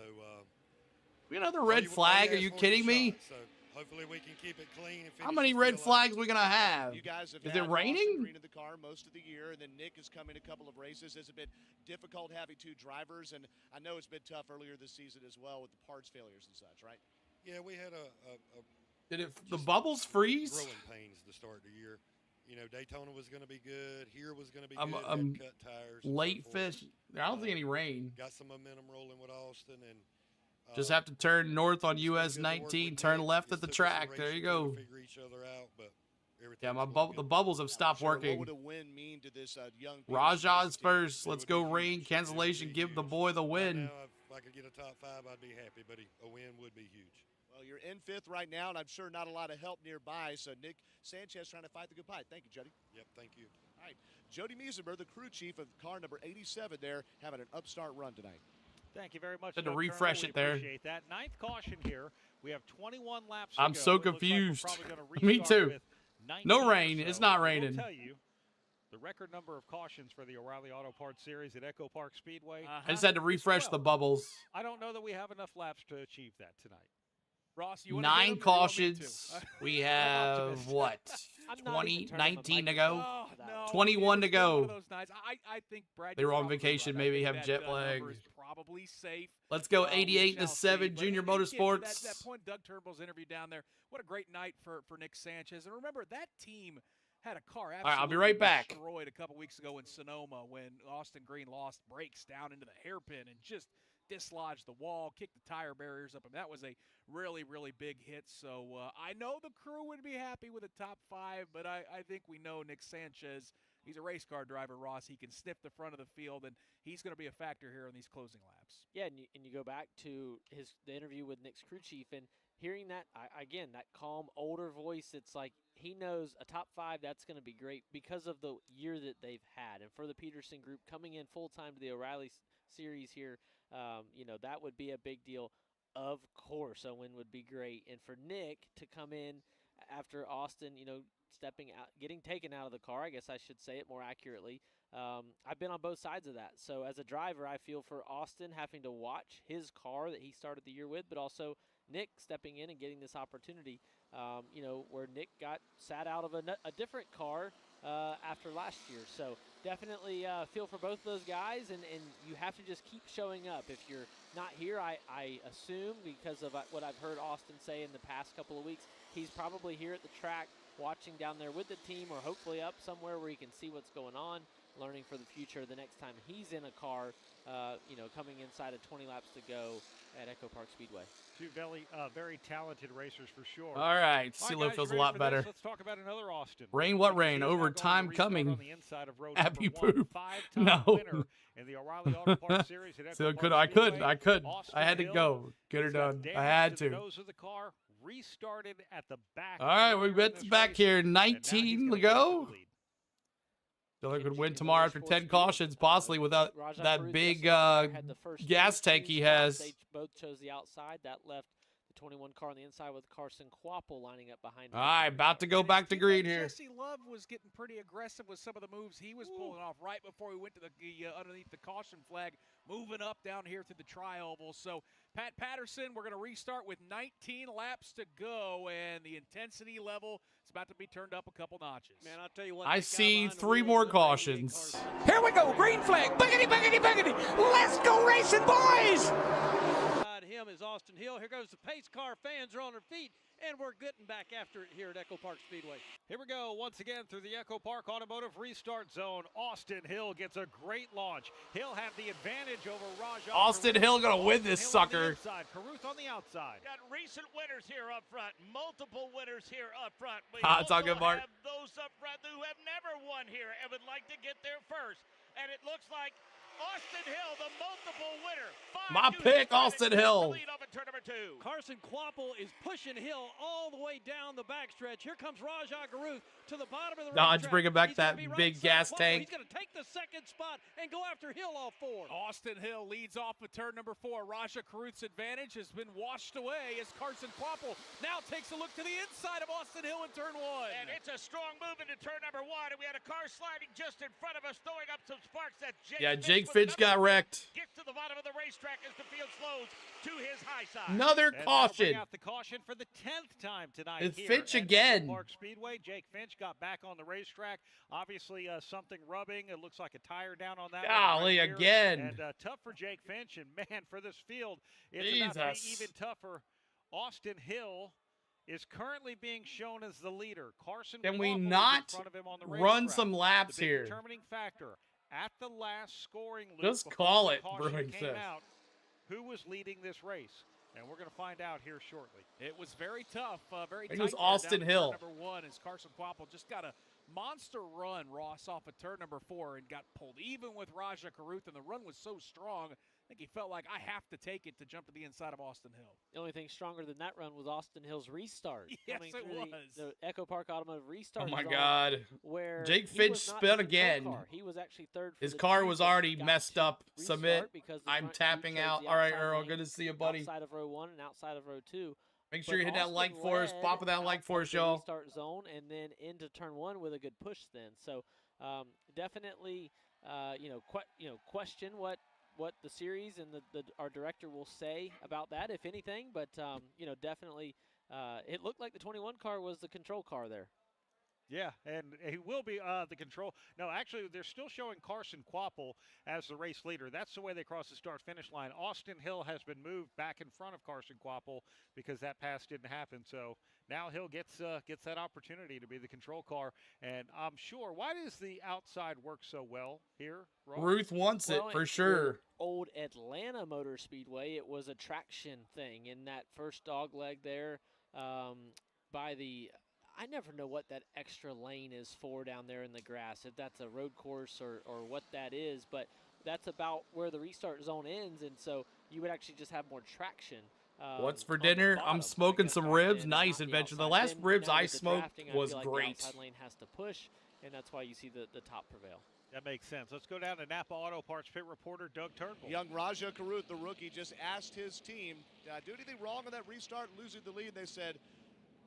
So, We got another red flag? Are you kidding me? So hopefully we can keep it clean. And How many red flags we gonna have? You guys have Is had it raining? Austin Green in the car most of the year, and then Nick has come in a couple of races. It's been difficult having two drivers, and I know it's been tough earlier this season as well with the parts failures and such, right? Yeah, we had Did the bubbles freeze? growing pains to start the year. You know, Daytona was going to be good. Here was going to be good. Had cut tires. Late fish. I don't see any rain. Got some momentum rolling with Austin, and Just have to turn north on US 19, turn left at the track. There you go. figure each other out, but Yeah, the bubbles have stopped working. What would a win mean to this young Raja's first. Let's go rain. Cancellation. Give the boy the win. now, if I could get a top 5, I'd be happy, but a win would be huge. Well, you're in 5th right now, and I'm sure not a lot of help nearby. So Nick Sanchez trying to fight the good fight. Thank you, Jody. Yep, thank you. All right, Jody Miesenberg, the crew chief of car number 87 there, having an upstart run tonight. Thank you very much. Had to Doug refresh Turner. it there. We appreciate that. 9th caution here. We have 21 laps I'm to go. so It looks like we're confused. probably gonna Me restart too. with 19 No or rain. so. It's not I will raining. tell you, the record number of cautions for the O'Reilly Auto Parts Series at EchoPark Speedway. I just had to refresh the bubbles. I don't know that we have enough laps to achieve that tonight. Ross, you 9 cautions. We have what? I'm not 20, even turning 19 my to go. Oh, no, 21 to it's been one of go. those nights. I think Brad, They you're were on probably vacation, right. I maybe think have that jet lag. number is probably safe. Let's go We 88 to shall 7 see. But Junior again, to Motorsports. That point, Doug Turnbull's interview down there. What a great night for Nick Sanchez. And remember, that team had a car absolutely right, I'll be right back. destroyed a couple weeks ago in Sonoma when Austin Green lost brakes down into the hairpin and just dislodged the wall, kicked the tire barriers up, and that was a really, really big hit. So I know the crew would be happy with a top 5, but I think we know Nick Sanchez. He's a race car driver, Ross. He can sniff the front of the field, and he's going to be a factor here in these closing laps. Yeah, and you go back to the interview with Nick's crew chief, and hearing that, again, that calm, older voice, it's like he knows a top 5, that's going to be great because of the year that they've had. And for the Peterson group coming in full-time to the O'Reilly Series here, that would be a big deal. Of course, a win would be great. And for Nick to come in after Austin, stepping out, getting taken out of the car, I guess I should say it more accurately. I've been on both sides of that. So as a driver, I feel for Austin having to watch his car that he started the year with, but also Nick stepping in and getting this opportunity, where Nick got sat out of a different car after last year. So definitely feel for both those guys, and you have to just keep showing up. If you're not here, I assume, because of what I've heard Austin say in the past couple of weeks, he's probably here at the track watching down there with the team, or hopefully up somewhere where he can see what's going on, learning for the future the next time he's in a car, coming inside of 20 laps to go at EchoPark Speedway. Two very talented racers for sure. All right, CeeLo guys, feels a you ready lot for better. this? Let's talk about another Austin. Rain, what rain? He's now going to Overtime restart coming. on the inside of row Happy number 1, poop. 5-time No. winner in the O'Reilly Auto Parts Series at So EchoPark I could. Speedway. I had to Austin go. Hill. Get her He's got done. I damage had to. The to. nose of the car restarted at the back. All right, we earlier in get this back race, here. and now he's 19 gonna to take go. the lead. Diller could win tomorrow after 10 cautions, possibly without that big gas tank he has. They both chose the outside. That left the 21 car on the inside with Carson Quapple lining up behind him. All right, about to go back to green here. Jesse Love was getting pretty aggressive with some of the moves he was pulling off right before we went to the underneath the caution flag, moving up down here to the tri-oval. So Pat Patterson, we're going to restart with 19 laps to go, and the intensity level is about to be turned up a couple notches. Man, I'll tell you what. I see 3 more cautions. Here we go, green flag. Boogity, boogity, boogity. Let's go racing, boys. Beside him is Austin Hill. Here goes the pace car. Fans are on their feet, and we're getting back after it here at EchoPark Speedway. Here we go once again through the EchoPark Automotive Restart Zone. Austin Hill gets a great launch. He'll have the advantage over Raja. Austin Hill gonna win this sucker. Caruth on the outside. Got recent winners here up front, multiple winners here up front. We It's all also good, Mark. have those up front who have never won here and would like to get there first. And it looks like Austin Hill, the multiple winner. My pick, Austin Hill. Lead off in turn number 2. Carson Quapple is pushing Hill all the way down the backstretch. Here comes Rajah Garuth to the bottom of the Dodge racetrack. bringing back He's gonna that be right big gas beside Quapple. tank. He's going to take the second spot and go after Hill all 4. Austin Hill leads off with turn number 4. Raja Caruth's advantage has been washed away as Carson Quapple now takes a look to the inside of Austin Hill in turn 1. And it's a strong move into turn number 1. And we had a car sliding just in front of us, throwing up some sparks. That Jake Yeah, Jake with Finch got another wrecked. Gets to the bottom of the racetrack as the field slows to his high side. Another And that'll caution. bring out the caution for the 10th time tonight. It's here Finch at again. EchoPark Speedway. Jake Finch got back on the racetrack. Obviously, something rubbing. It looks like a tire down on that. Golly, one right again. And tough for Jake Finch. And man, for this field, it's about to be even tougher. Austin Hill is currently being shown as the leader. Carson Can we Quapple is in not front of him on the run racetrack. some laps The big here? determining factor at the last scoring loop. Just before call the it, caution Brewing came says. out, who was leading this race? And we're going to find out here shortly. It was very tough, very It tight. was there Austin down to Hill. turn number 1 as Carson Quapple just got a monster run, Ross, off of turn number 4 and got pulled. Even with Raja Karuth, and the run was so strong, I think he felt like, I have to take it to jump to the inside of Austin Hill. The only thing stronger than that run was Austin Hill's restart. Yes, coming it through was. The EchoPark Automotive restart. Oh my zone, God. Where Jake he Finch was not spun the control again. car. He was actually third. For His the car team, was but already got messed to up. Submit. restart because the I'm front two tapping chose out. the All right, outside Earl. lane Good to see you, buddy. Outside of row 1 and outside of row 2. Make sure But you hit that Austin like for us. led Pop with that like for us, outside the y'all. restart zone and then into turn 1 with a good push then. So definitely, question what the series and our director will say about that, if anything. But definitely, it looked like the 21 car was the control car there. Yeah, and he will be the control. No, actually, they're still showing Carson Quapple as the race leader. That's the way they cross the start-finish line. Austin Hill has been moved back in front of Carson Quapple because that pass didn't happen. So now Hill gets that opportunity to be the control car. And I'm sure, why does the outside work so well here, Ross? Ruth wants it for sure. Old Atlanta Motor Speedway, it was a traction thing in that first dog leg there by the... I never know what that extra lane is for down there in the grass, if that's a road course or what that is, but that's about where the restart zone ends, and so you would actually just have more traction. What's for dinner? I'm smoking some ribs. Nice adventure. The last ribs I smoked was great. The outside lane has to push, and that's why you see the top prevail. That makes sense. Let's go down to Napa Auto Parts pit reporter Doug Turnbull. Young Raja Karuth, the rookie, just asked his team, did I do anything wrong on that restart, losing the lead? They said,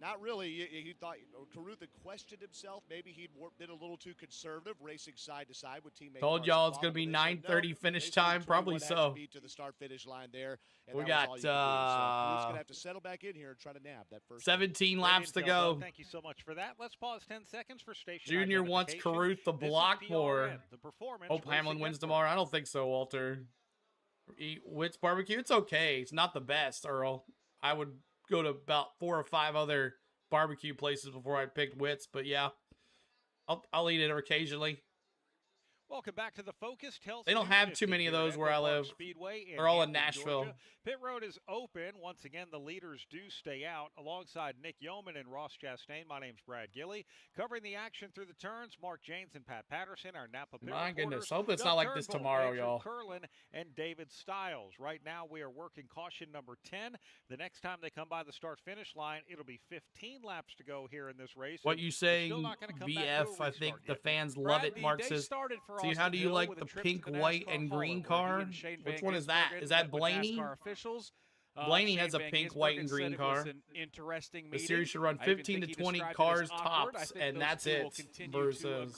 not really. He thought Karuth had questioned himself. Maybe he'd been a little too conservative, racing side to side with teammate. Told y'all it's going to be 9:30 finish time. Probably so. To the start finish line there. And we got got so Karuth's going to have to settle back in here and try to nab that first 17 laps to go. Thank you so much for that. Let's pause 10 sequence for station Junior wants Karuth to block more. Hope Hamlin wins tomorrow. I don't think so, Walter. Eat Witt's barbecue. It's okay. It's not the best, Earl. I would go to about 4 or 5 other barbecue places before I picked Witt's, but yeah, I'll eat it occasionally. Welcome back to the Focused Health. They don't have too many of those where I live. They're all in Nashville. Georgia. Pit road is open. Once again, the leaders do stay out alongside Nick Yeoman and Ross Chastain. My name's Brad Gilly. Covering the action through the turns, Mark Janes and Pat Patterson, our Napa pit My reporters. goodness, I hope it's Doug not like this Turnbull, tomorrow, Andrew y'all. Curlin and David Stiles. Right now, we are working caution number 10. The next time they come by the start-finish line, it'll be 15 laps to go here in this race. What you saying, BF? I think the fans love it, Mark says. See, how do you like the pink, white, and green car? Which one is that? Is that Blaney? Blaney has a pink, white, and green car. The series should run 15 to 20 cars tops, and that's it. Versus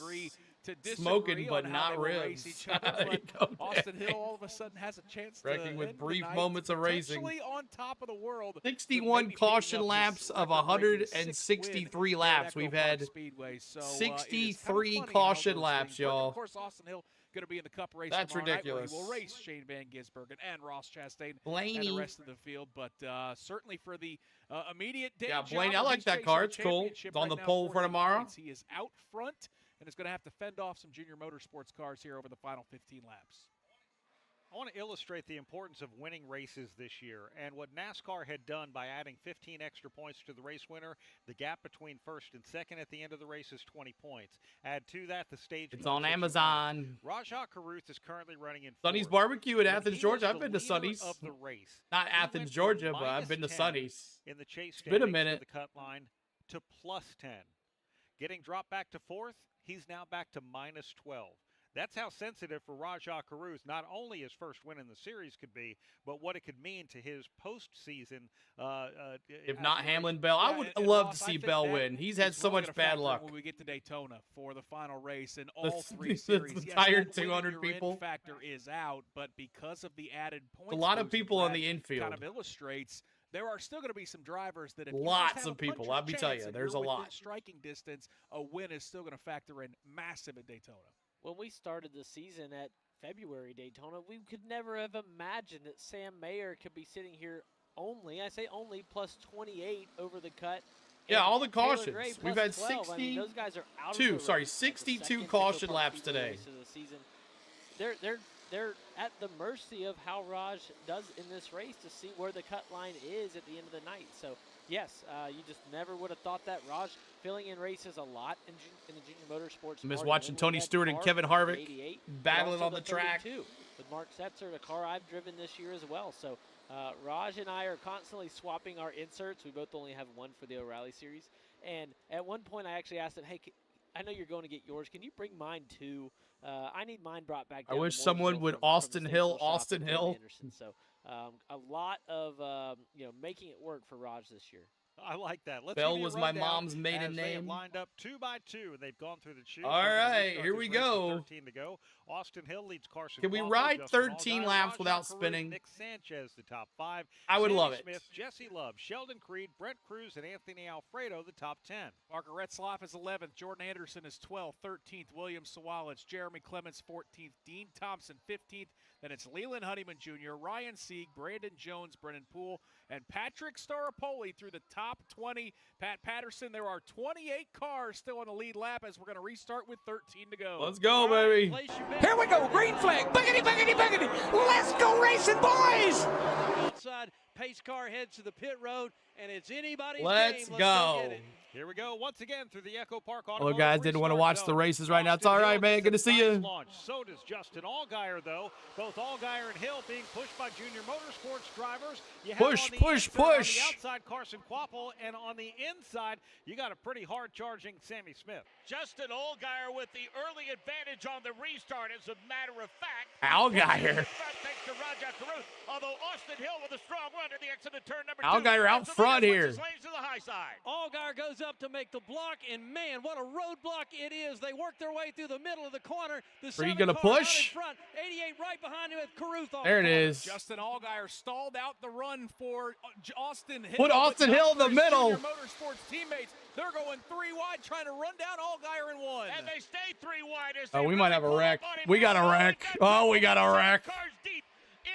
smoking, but not ribs. Austin Hill all of a sudden has a chance to wrecking with brief moments of racing. On top of the world. 61 caution laps of 163 laps. We've had 63 caution laps, y'all. Of course, Austin Hill going to be in the Cup race. That's ridiculous. He will race Shane Van Gisbergen and Ross Chastain Blaney. and the rest of the field, but certainly for the immediate day. Yeah, Blaney, I like that car. It's cool. It's on the pole for tomorrow. He is out front and is going to have to fend off some junior motorsports cars here over the final 15 laps. I want to illustrate the importance of winning races this year and what NASCAR had done by adding 15 extra points to the race winner. The gap between first and second at the end of the race is 20 points. Add to that the stage. It's on Amazon. Raja Karuth is currently running in Sonny's Barbecue at Athens, Georgia. I've been to Sonny's. Of the race. Not Athens, Georgia, but I've been to Sonny's. In the chase, it's been a minute. The cut line to plus 10. Getting dropped back to fourth, he's now back to minus 12. That's how sensitive for Raja Karuth not only his first win in the series could be, but what it could mean to his postseason. If not Hamlin Bell, I would love to see Bell win. He's had so much bad luck. When we get to Daytona for the final race and all three the series, tired 200 people factor is out, but because of the added points, a lot of people on the infield. Kind of illustrates there are still going to be some drivers that if you just Lots have of a people. puncher's Let me tell chance you, and there's a you're within lot. striking distance, a win is still going to factor in massive at Daytona. When we started the season at February Daytona, we could never have imagined that Sam Mayer could be sitting here only, I say only, plus 28 over the cut. Yeah, and all the Taylor cautions. Gray We've plus had 12. I mean, those guys are out of 62, the sorry, race. 62 Second caution EchoPark laps Speedway today. race of the season. They're at the mercy of how Raj does in this race to see where the cut line is at the end of the night. So, yes, you just never would have thought that. Raj filling in races a lot in the junior motorsports. Miss Martin watching Lindley Tony had Stewart and car Kevin for Harvick 88, but battling also on the track. 32 with Mark Setzer, a car I've driven this year as well. So Raj and I are constantly swapping our inserts. We both only have one for the O'Reilly series. And at one point I actually asked him, hey, I know you're going to get yours. Can you bring mine too? I need mine brought back down. I wish to someone Mooresville would from the Austin Hill, Statesville shop Austin with Tim Hill. Anderson. So a lot of making it work for Raj this year. I like that. Let's Bell give you a was my rundown mom's maiden as they have name. lined up 2 by 2, and they've gone through the chute. All right, here we go. 13 to go. Austin Hill leads Carson. Can we Quaffle, ride Justin 13 Allgaier, laps Rajah without Caruth, spinning? Nick Sanchez, the top 5. I would Sammy love it. Smith, Jesse Love, Sheldon Creed, Brett Cruz, and Anthony Alfredo, the top 10. Parker Retzlaff is 11th. Jordan Anderson is 12th. 13th, William Sawalich. Jeremy Clements, 14th. Dean Thompson, 15th. Then it's Leland Honeyman Jr., Ryan Sieg, Brandon Jones, Brennan Poole, and Patrick Staropoli through the top 20. Pat Patterson, there are 28 cars still on the lead lap as we're going to restart with 13 to go. Let's go, baby. Here we go, green flag, boogity, boogity, boogity. Let's go racing, boys. Outside, pace car heads to the pit road, and it's anybody's Let's game. go. Get it. Here we go once again through the EchoPark Hello, guys. Didn't want to watch the races right now. It's all right, man. Good to see you. Launch. So does Justin Allgaier, though. Both Allgaier and Hill being pushed by junior motorsports drivers. You have Push, on the push, inside, on push. the outside, Carson Quaffle, and on the inside, you got a pretty hard-charging Sammy Smith. Justin Allgaier with the early advantage on the restart. As a matter of fact, Allgaier. Thanks to Rajah Caruth. Although Austin Hill with a strong run at the exit of turn number 2. Allgaier out front here. Lanes to the high side. Allgaier goes up to make the block, and man, what a roadblock it is. They work their way through the middle of the corner. The Are you 7 gonna car out push? in front, 88 right behind him with Caruth on There it the corner. is. Justin Allgaier stalled out the run for Austin Hill. Put Austin but Hill not in the for his middle. junior motorsports teammates. They're going 3 wide, trying to run down Allgaier in 1. And they stay 3 wide as Oh, they we might really have a pull wreck. up on him. We got a wreck. Oh, we got a wreck. Cars deep.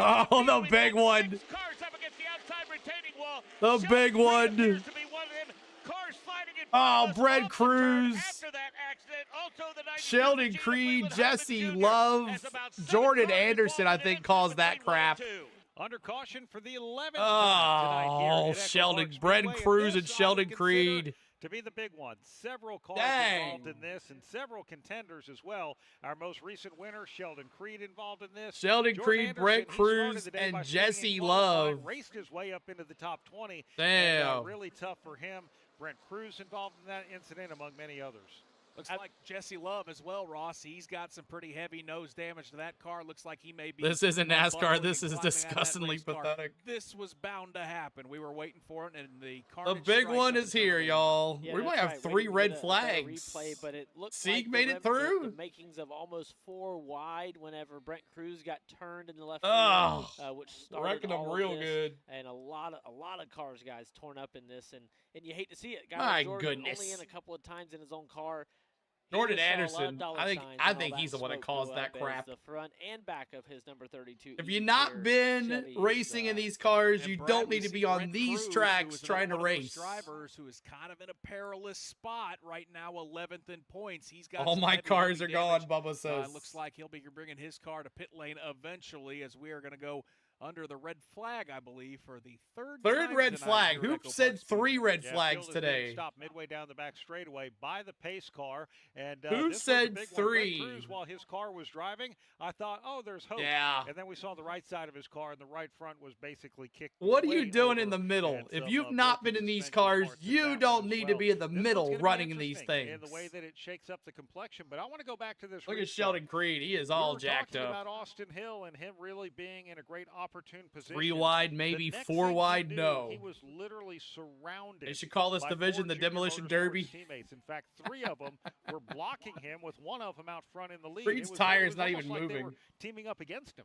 Oh, the big one. 6 cars up against the outside retaining wall. The big one. Appears to be one of them. Cars sliding in Oh, front of us Brett off the turn Cruz. After that accident, also the 92 Sheldon Gina Creed, Leland Jesse Jr. Love, has about 7 Jordan cars Anderson, I involved in think, it caused that between 1 and crap. 2. Under caution for the 11th time tonight here Oh, at EchoPark Sheldon, Speedway, Brett Cruz, and this I Sheldon would consider Creed. to be the big one. Several cars Dang. involved in this and several contenders as well. Our most recent winner, Sheldon Creed, involved in this. Sheldon Jordan Creed, Anderson, Brett he started Cruz, the day and by Jesse swinging qualifying, Love. raced his way up into the top 20. Damn. And, really tough for him. Brent Cruz involved in that incident, among many others. Looks like Jesse Love as well, Ross. He's got some pretty heavy nose damage to that car. Looks like he may be. This isn't NASCAR. buckling This and is climbing out of that disgustingly race car. pathetic. This was bound to happen. We were waiting for it, and the The carnage big strikes one up is until here, the end. y'all. Yeah, We might that's have right. 3 didn't red get a flags. replay, but it looks Sieg like made it through. The makings of almost 4 wide whenever Brent Cruz got turned in the left Oh, field, which started wrecking them all of real this. good. And a lot of cars, guys, torn up in this, and you hate to see it. Guys, My Jordan goodness. only in a couple of times in his own car. He Jordan just saw a lot of Anderson, dollar I think signs and all he's the that one that smoke caused go that up as crap. The front and back of his number 32. If you've Easy not Clear been Chevy is, racing in these cars, And you Brad, don't we need to see be on Brent these Cruz, tracks who is trying to another one of those race. drivers who is kind of in a perilous spot right now, 11th in points. He's got All some my heavy, cars heavy are gone, damage. Bubba says. Looks like he'll be bringing his car to pit lane eventually, as we are going to go under the red flag, I believe, for the third time red tonight flag. here at Who EchoPark said Speedway. 3 red Yeah, flags field is being today? stopped midway down the back straightaway by the pace car. And Who this was a said big one. Brett 3? Cruz, while his car was driving, I thought, oh, there's hope. Yeah. And then we saw the right side of his car, and the right front was basically kicked. What are you way doing over, in the middle? and If some, you've not been broken in these suspension cars, parts in you that don't one as need to well. be in the This one's middle gonna be running these interesting things. in the way that it shakes up the complexion. But I want to go back to this. Look at restart. Sheldon Creed. He is We all were jacked talking up. about Austin Hill and him really being in a great opportune position. 3 wide, The maybe next 4 thing he wide, knew, no. He was literally surrounded. They should call this by division 4 the junior Demolition motorsports Derby. Teammates. In fact, 3 of them were blocking him, with one of them out front in the lead. Creed's It was tire is not almost even like they moving. were teaming up against him.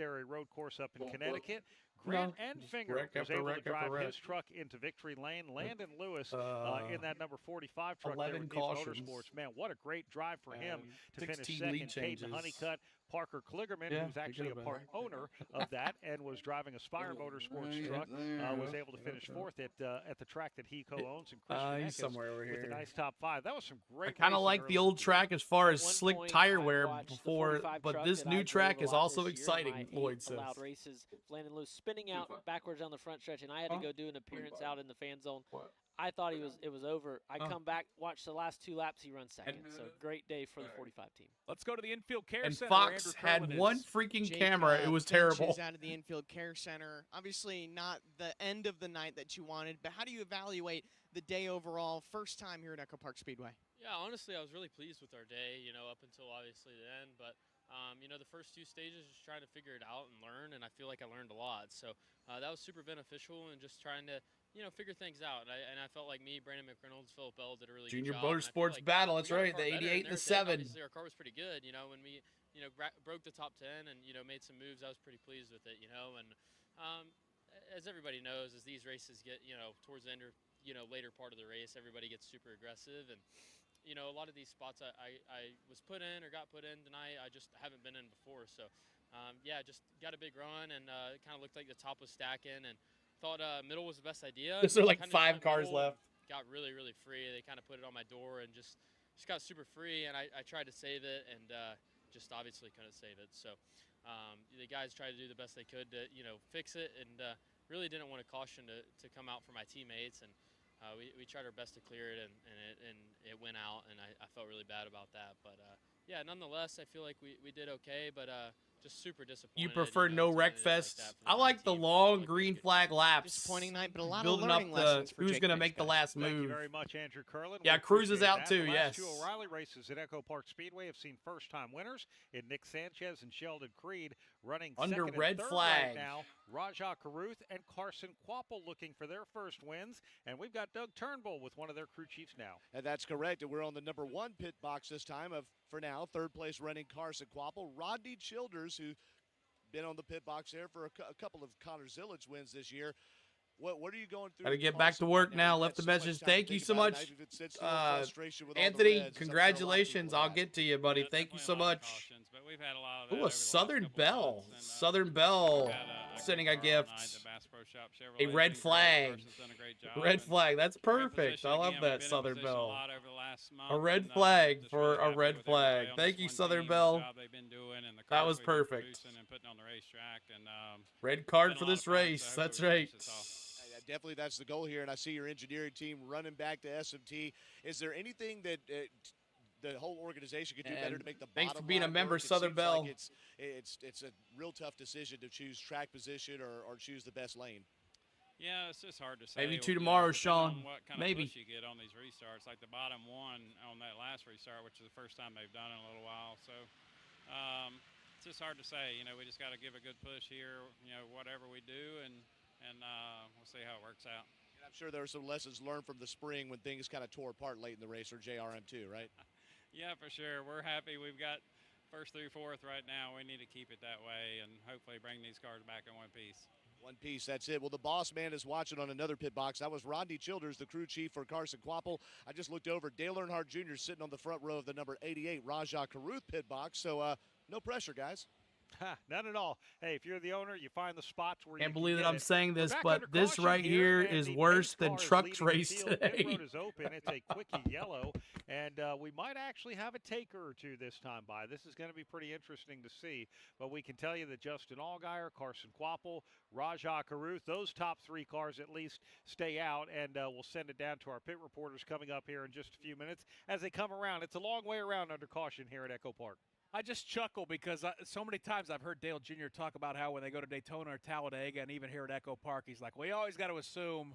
legendary road course up in Connecticut. Grant Enfinger was able to drive his truck into victory lane. Landon Lewis in that number 45 truck there with Nice Motorsports. Man, what a great drive for him to finish second. Caden Honeycutt Parker Kligerman, Yeah, who's actually a part owner of that and was driving a Spire Motorsports truck, was able to finish fourth at the track that he co-owns. And Chris He's somewhere over with here. a nice top 5. That was some great. I kind of like the old track as far as At one slick point, tire I wear watched the before, 45 but truck this that new I track drove a is lot also this year. exciting, My Lloyd 8 says. allowed races, landing loose, spinning out backwards down the front stretch, and I had to go do an appearance out in the fan zone. I thought it was over. I come back, watch the last 2 laps, he runs second. So great day for the 45 team. Let's go to the infield care And center. Fox had one freaking camera. It was terrible. Finch is out of the infield care center. Obviously not the end of the night that you wanted, but how do you evaluate the day overall? First time here at EchoPark Speedway. Yeah, honestly, I was really pleased with our day, up until obviously the end. But, the first 2 stages, just trying to figure it out and learn, and I feel like I learned a lot. So that was super beneficial, and just trying to, figure things out. And I felt like me, Brandon McReynolds, Philip Bell did a really Junior good job. Motorsports Like battle. That's we got right. our The car better 88 and the everything. 7. Obviously, our car was pretty good. When we, broke the top 10 and, made some moves, I was pretty pleased with it, And as everybody knows, as these races get, towards the end or, later part of the race, everybody gets super aggressive. And, a lot of these spots I was put in or got put in tonight, I just haven't been in before. So, just got a big run, and it kind of looked like the top was stacking, and thought middle was the best idea. There's like Kinda 5 went cars middle, left. Got really, really free. They kind of put it on my door and just got super free, and I tried to save it, and just obviously couldn't save it. So the guys tried to do the best they could to, fix it, and really didn't want a caution to come out for my teammates, and we tried our best to clear it, and it went out, and I felt really bad about that. But, yeah, nonetheless, I feel like we did okay, but just super disappointed. You prefer no wreck fest? I like the long green flag laps. Disappointing night, but a lot building of learning up the lessons for who's Jake going to Finch, make the guys. last Thank you move. very much, Andrew Curlin. Yeah, We Cruz is appreciate out that. too, The yes. last 2 O'Reilly races at EchoPark Speedway have seen first-time winners in Nick Sanchez and Sheldon Creed running Under second red and third flag. right now. Rajah Caruth and Carson Quapple looking for their first wins, and we've got Doug Turnbull with one of their crew chiefs now. And that's correct. And we're on the number 1 pit box this time of, for now, third place running Carson Quapple. Rodney Childers, who been on the pit box there for a couple of Connor Zillage wins this year. What are you going through? Got to with get back to Carson work right now. You've Left had the so much message. time to Thank you think so about it. much, If it sits through frustration with all the Anthony. reds, it's something a lot of Congratulations. people I'll have. get to you, buddy. Thank you so much. But we've had a lot of Ooh, a Southern Bell. Southern Bell sending a gift. A red flag. Red flag. That's perfect. I love that, Southern Bell. A red flag for a red flag. Thank you, Southern Bell. That was perfect. Red card for this race. That's right. Definitely that's the goal here, and I see your engineering team running back to SMT. Is there anything that the whole organization could do better to make the thanks bottom for being a line member, work? It Southern seems Bell. like it's a real tough decision to choose track position or choose the best lane. Yeah, it's just hard to say. Maybe 2 tomorrow, depending Sean. on what kind Maybe. of push you get on these restarts, like the bottom 1 on that last restart, which is the first time they've done it in a little while. So it's just hard to say. We just got to give a good push here. Whatever we do, and we'll see how it works out. And I'm sure there are some lessons learned from the spring when things kind of tore apart late in the race, or JRM2, right? Yeah, for sure. We're happy. We've got first through fourth right now. We need to keep it that way and hopefully bring these cars back in one piece. One piece, that's it. Well, the boss man is watching on another pit box. That was Rodney Childers, the crew chief for Carson Quapple. I just looked over. Dale Earnhardt Jr. sitting on the front row of the number 88 Rajah Caruth pit box. So no pressure, guys. None at all. Hey, if you're the owner, you find the spots where Can't you believe can that get I'm it. saying We're this, back but under this caution right here and is the worse pace than car is Truck's leading the race field. Pit today. road is open. It's a quickie yellow, and we might actually have a taker or two this time by. This is going to be pretty interesting to see, but we can tell you that Justin Allgaier, Carson Quapple, Rajah Caruth, those top 3 cars at least stay out, and we'll send it down to our pit reporters coming up here in just a few minutes as they come around. It's a long way around under caution here at EchoPark. I just chuckle because so many times I've heard Dale Jr. talk about how when they go to Daytona or Talladega, and even here at EchoPark, he's like, we always got to assume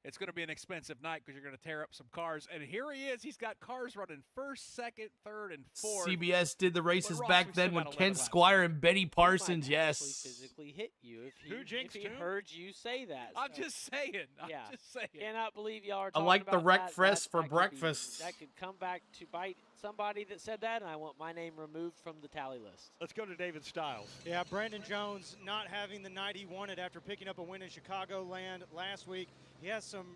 it's going to be an expensive night because you're going to tear up some cars. And here he is. He's got cars running first, second, third, and fourth. CBS did the races Ross, back we then still with got Ken 11 laps. Squire and Benny Parsons. He might actually Yes. physically hit you if jinxed he who? heard you say that. I'm So, just saying. yeah. I'm just saying. Cannot believe y'all are I talking like the about wreck that. fest for That could be- breakfast. that could come back to bite somebody that said that, and I want my name removed from the tally list. Let's go to David Stiles. Yeah, Brandon Jones not having the night he wanted after picking up a win in Chicagoland last week. He has some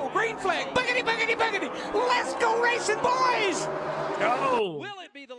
go. Green flag. Boogity, boogity, boogity. Let's go racing, boys. Go. Will it be the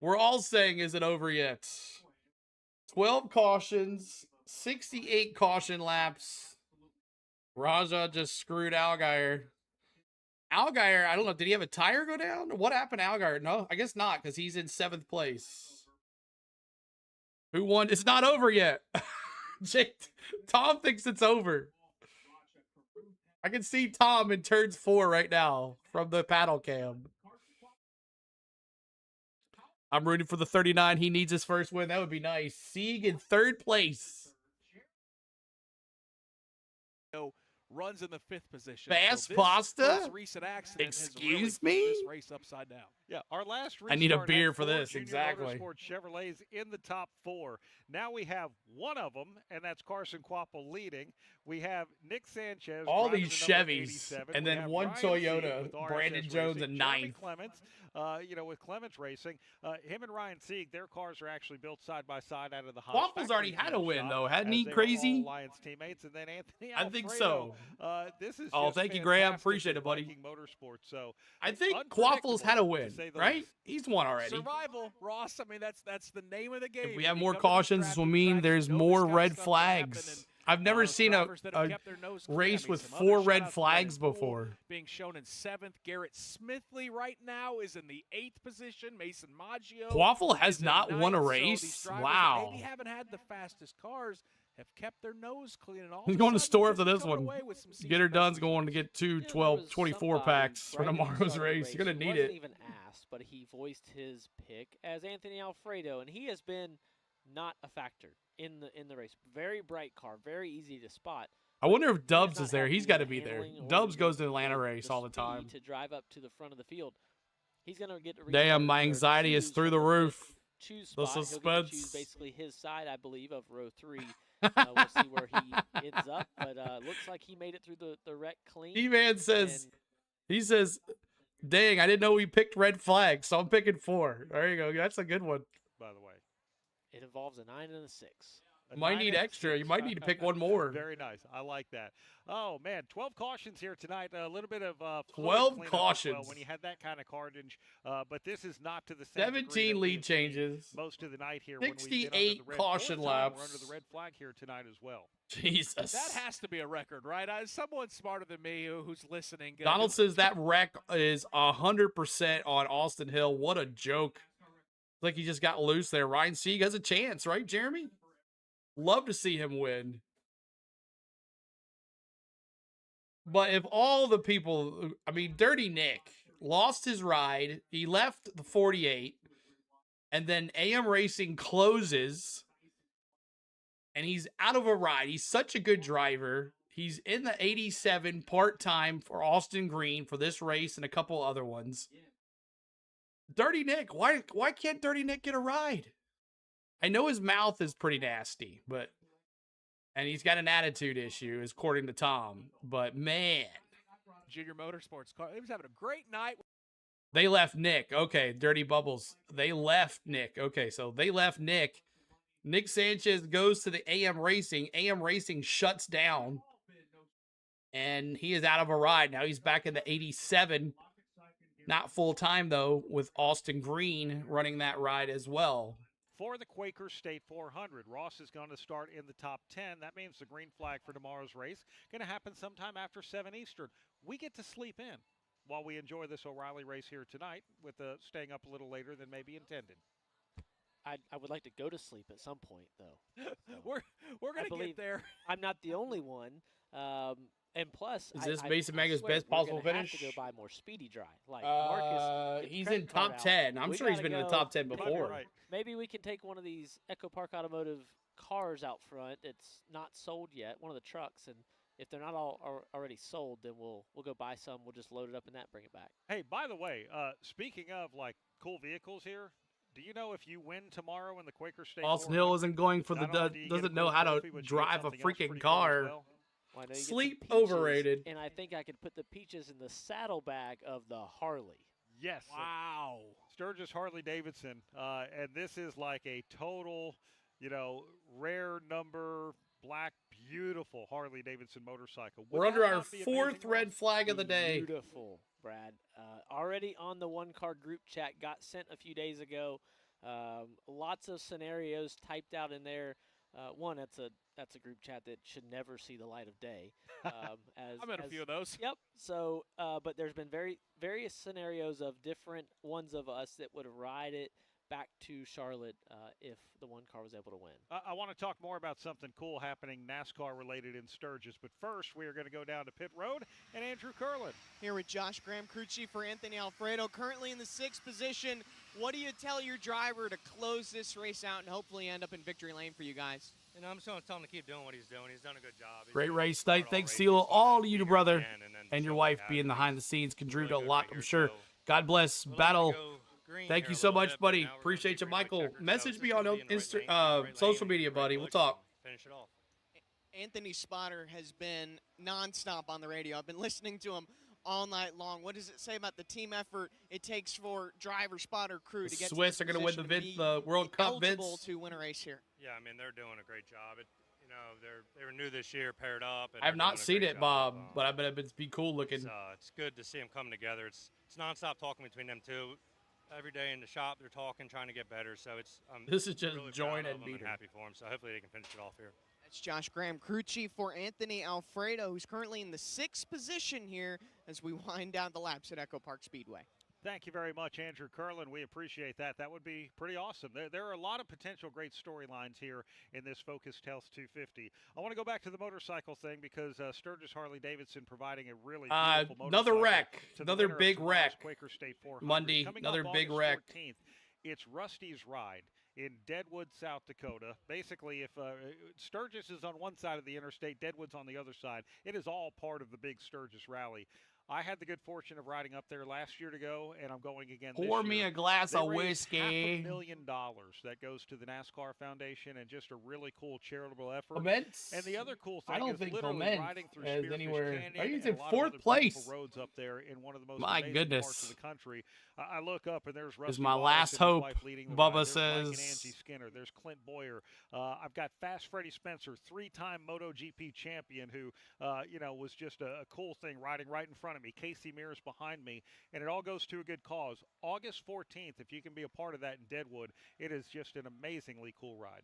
We're all saying, is it over yet? 12 cautions, 68 caution laps. Raja just screwed Allgaier. Allgaier, I don't know. Did he have a tire go down? What happened to Allgaier? No, I guess not, because he's in 7th place. Who won? It's not over yet. Tom thinks it's over. I can see Tom in turns 4 right now from the paddle cam. I'm rooting for the 39. He needs his first win. That would be nice. Sieg in 3rd place. Runs in the 5th position. Fast so pasta? Recent accident Excuse has really me? this race upside down. Yeah, our last I need a restart beer had for 4 this, Junior exactly. Motorsport Chevrolets in the top 4. Now we have one of them, and that's Carson Quapple leading. We have Nick Sanchez. All driving these the number Chevys, 87. and We then have one Ryan Toyota, Sieg with Brandon RSS Jones Racing, in Jeremy 9th. Clements, with Clements Racing. Him and Ryan Sieg, their cars are actually built side by side out of the Haas Waffles already factory had a team win, shop, though. Hadn't as he? they were Crazy? all Alliance teammates. And then Anthony I think Alfredo. so. This is Oh, just thank you, Graham. fantastic Appreciate with it, buddy. Viking Motorsports. So I think unpredictable, Quaffles had a to win, say the right? least. He's won already. Survival, Ross. I mean, that's the name of the game. If we When have you more come to these cautions, this will drafting mean tracks, there's you know more this kind of red stuff will happen, flags. I've never seen a drivers that have kept their nose clean. race I mean, with some 4 others, red shout out to flags Brennan Poole before. being shown in 7th. Garrett Smithley right now is in the 8th position. Mason Maggio. Quaffle has is in not won a 9th. So race? these drivers that Wow. maybe haven't had the fastest cars have kept their nose clean. And all He's of a going to sudden, store just after this coming one. away with some Get her season done's best going to get 2 You know, there 12, was 24 somebody packs for right before tomorrow's the race. You're going to who need wasn't it. even asked, but he voiced his pick as Anthony Alfredo, and he has been not a factor in the race. Very bright car, very easy to spot. I wonder if He has Dubs not is there. had He's the got to be there. handling or Dubs goes to the- the Atlanta the race all the speed time. to drive up to the front of the field. He's going to get to Damn, my restart or anxiety is choose through from the fifth roof. choose The spot. He'll get to suspense. choose basically his side, I believe, of row 3. We'll see where he ends up, but looks like he made it through the wreck clean. E-Man says, he says, dang, I didn't know we picked red flags, so I'm picking 4. There you go. That's a good one. By the way. It involves a 9 and a 6. Might need extra. You might need to pick one more. Very nice. I like that. Oh, man. 12 cautions here tonight. A little bit of 12 cleanup as cautions. well when you had that kind of carnage. But this is not to the same 17 degree that we lead have seen changes. most of the night here. When we've been under 68 the red caution full time, We're laps. under the red flag here tonight as well. Jesus. That has to be a record, right? Someone smarter than me who's listening. Donald says that wreck is 100% on Austin Hill. What a joke. Like he just got loose there. Ryan Sieg has a chance, right, Jeremy? Love to see him win. But if all the people, I mean, Dirty Nick lost his ride. He left the 48. And then AM Racing closes. And he's out of a ride. He's such a good driver. He's in the 87 part-time for Austin Green for this race and a couple other ones. Dirty Nick, why can't Dirty Nick get a ride? I know his mouth is pretty nasty, and he's got an attitude issue, according to Tom. But man, Junior Motorsports car. He was having a great night. they left Nick. Okay, Dirty Bubbles. They left Nick. Okay, so they left Nick. Nick Sanchez goes to the AM Racing. AM Racing shuts down, and he is out of a ride. Now he's back in the 87. Not full-time, though, with Austin Green running that ride as well. For the Quaker State 400, Ross is going to start in the top 10. That means the green flag for tomorrow's race going to happen sometime after 7 Eastern. We get to sleep in while we enjoy this O'Reilly race here tonight with staying up a little later than maybe intended. I would like to go to sleep at some point, though. We're going to get there. I'm not the only one. And plus, Is this I Mason Manga's swear best we're possible gonna have finish? to go buy more Speedy Dry. Like Marcus, He's in top 10. I'm sure he's been in the top 10 before. Right. Maybe we can take one of these EchoPark Automotive cars out front. It's not sold yet. One of the trucks, and if they're not all already sold, then we'll go buy some. We'll just load it up in that, bring it back. Hey, by the way, speaking of like cool vehicles here, do you know if you win tomorrow in the Quaker State? Austin Hill isn't going for the doesn't know how to drive a freaking car. Well, Sleep overrated. And I think I could put the peaches in the saddlebag of the Harley. Yes. Wow. Sturgis Harley Davidson. And this is like a total, rare number, black, beautiful Harley Davidson motorcycle. We're under our 4th red flag of the day. Beautiful, Brad. Already on the one-car group chat, got sent a few days ago. Lots of scenarios typed out in there. One, that's a group chat that should never see the light of day. I've met a few of those. Yep. So, but there's been various scenarios of different ones of us that would ride it back to Charlotte if the one car was able to win. I want to talk more about something cool happening NASCAR related in Sturgis, but first we are going to go down to pit road and Andrew Curlin. Here with Josh Graham, crew chief for Anthony Alfredo, currently in the 6th position. What do you tell your driver to close this race out and hopefully end up in victory lane for you guys? You know, I'm just going to tell him to keep doing what he's doing. He's done a good job. Great race night. Thanks to all of you, brother, and your wife being behind the scenes contributed a lot, I'm sure. God bless. Battle. Thank you so much, buddy. Appreciate you, Michael. Message me on social media, buddy. We'll talk. Finish it off. Anthony Spotter has been nonstop on the radio. I've been listening to him all night long. What does it say about the team effort it takes for driver, spotter, crew to get Swiss to are going to win the World Cup, eligible Vince. to win a race here? Yeah, I mean, they're doing a great job. You know, they were new this year, paired up. And I have not seen it, Bob, but I bet it'd be cool looking. It's good to see them come together. It's nonstop talking between them two. Every day in the shop, they're talking, trying to get better. So it's this is just really join proud and of them beat 'em. happy for them. So hopefully they can finish it off here. That's Josh Graham, crew chief for Anthony Alfredo, who's currently in the 6th position here as we wind down the laps at EchoPark Speedway. Thank you very much, Andrew Curlin. We appreciate that. That would be pretty awesome. There are a lot of potential great storylines here in this Focused Health 250. I want to go back to the motorcycle thing because Sturgis Harley-Davidson providing a really beautiful another motorcycle wreck, to the another winner of big tomorrow's wreck. Quaker State 400. Monday, Coming another up big August wreck. 14th, it's Rusty's Ride in Deadwood, South Dakota. Basically, if Sturgis is on one side of the interstate, Deadwood's on the other side. It is all part of the big Sturgis rally. I had the good fortune of riding up there last year to go, and I'm going again this year. Pour me a glass They of raised whiskey. $500,000 that goes to the NASCAR Foundation, and just a really cool charitable effort. Clements? And the other cool thing I don't is think literally Clements riding through has Spearfish anywhere. Canyon Are you and in a lot of 4th other place? beautiful roads up there in one of the most My amazing goodness. parts of the country. I look up and there's Rusty Is my Wallace last and his hope, wife leading the Bubba ride. There's Mike and says. Angie Skinner. There's Clint Boyer. I've got Fast Freddie Spencer, 3-time MotoGP champion, who was just a cool thing riding right in front of me. Casey Mears behind me, and it all goes to a good cause. August 14th, if you can be a part of that in Deadwood, it is just an amazingly cool ride.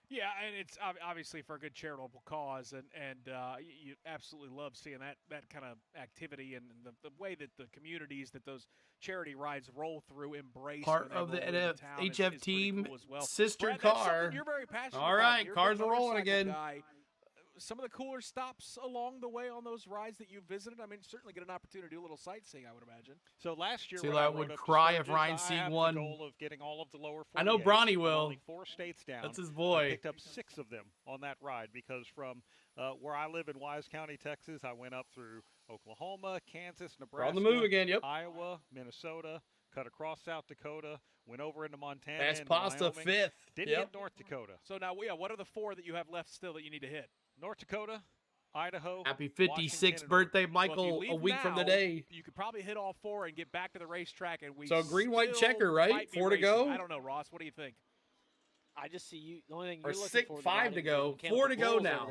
Yeah, and it's obviously for a good charitable cause, and you absolutely love seeing that kind of activity and the way that the communities that those charity rides roll through embrace. Part when of they the roll into town HF is team pretty cool as well. sister Brad, that's car. something you're very passionate All about. right, You're a cars big are rolling motorcycle again. guy. Some of the cooler stops along the way on those rides that you visited. I mean, certainly get an opportunity to do a little sightseeing, I would imagine. So last year, See, when I I would rode up to cry if Sturgis, Ryan I Sieg have won. the goal of getting all of the lower 48. I know Bronny I'm will. Only 4 states down. That's his I boy. picked up 6 of them on that ride because from where I live in Wise County, Texas, I went up through Oklahoma, Kansas, We're on Nebraska, the move again, yep. Iowa, Minnesota, cut across South Dakota, went over into Montana. Fast and Pasta, Wyoming. 5th. Didn't Yep. hit North Dakota. So now, what are the 4 that you have left still that you need to hit? North Dakota, Idaho. Happy Washington, 56th and birthday, Oregon. Well, if you Michael, a leave week from now, today. You could probably hit all 4 and get back to the racetrack, and we So green, white still checker, right? might be 4 to racing. go? I don't know, Ross. What do you think? I just see you. The only thing Or you're looking 6, for 5 to go. 4 4 to go now.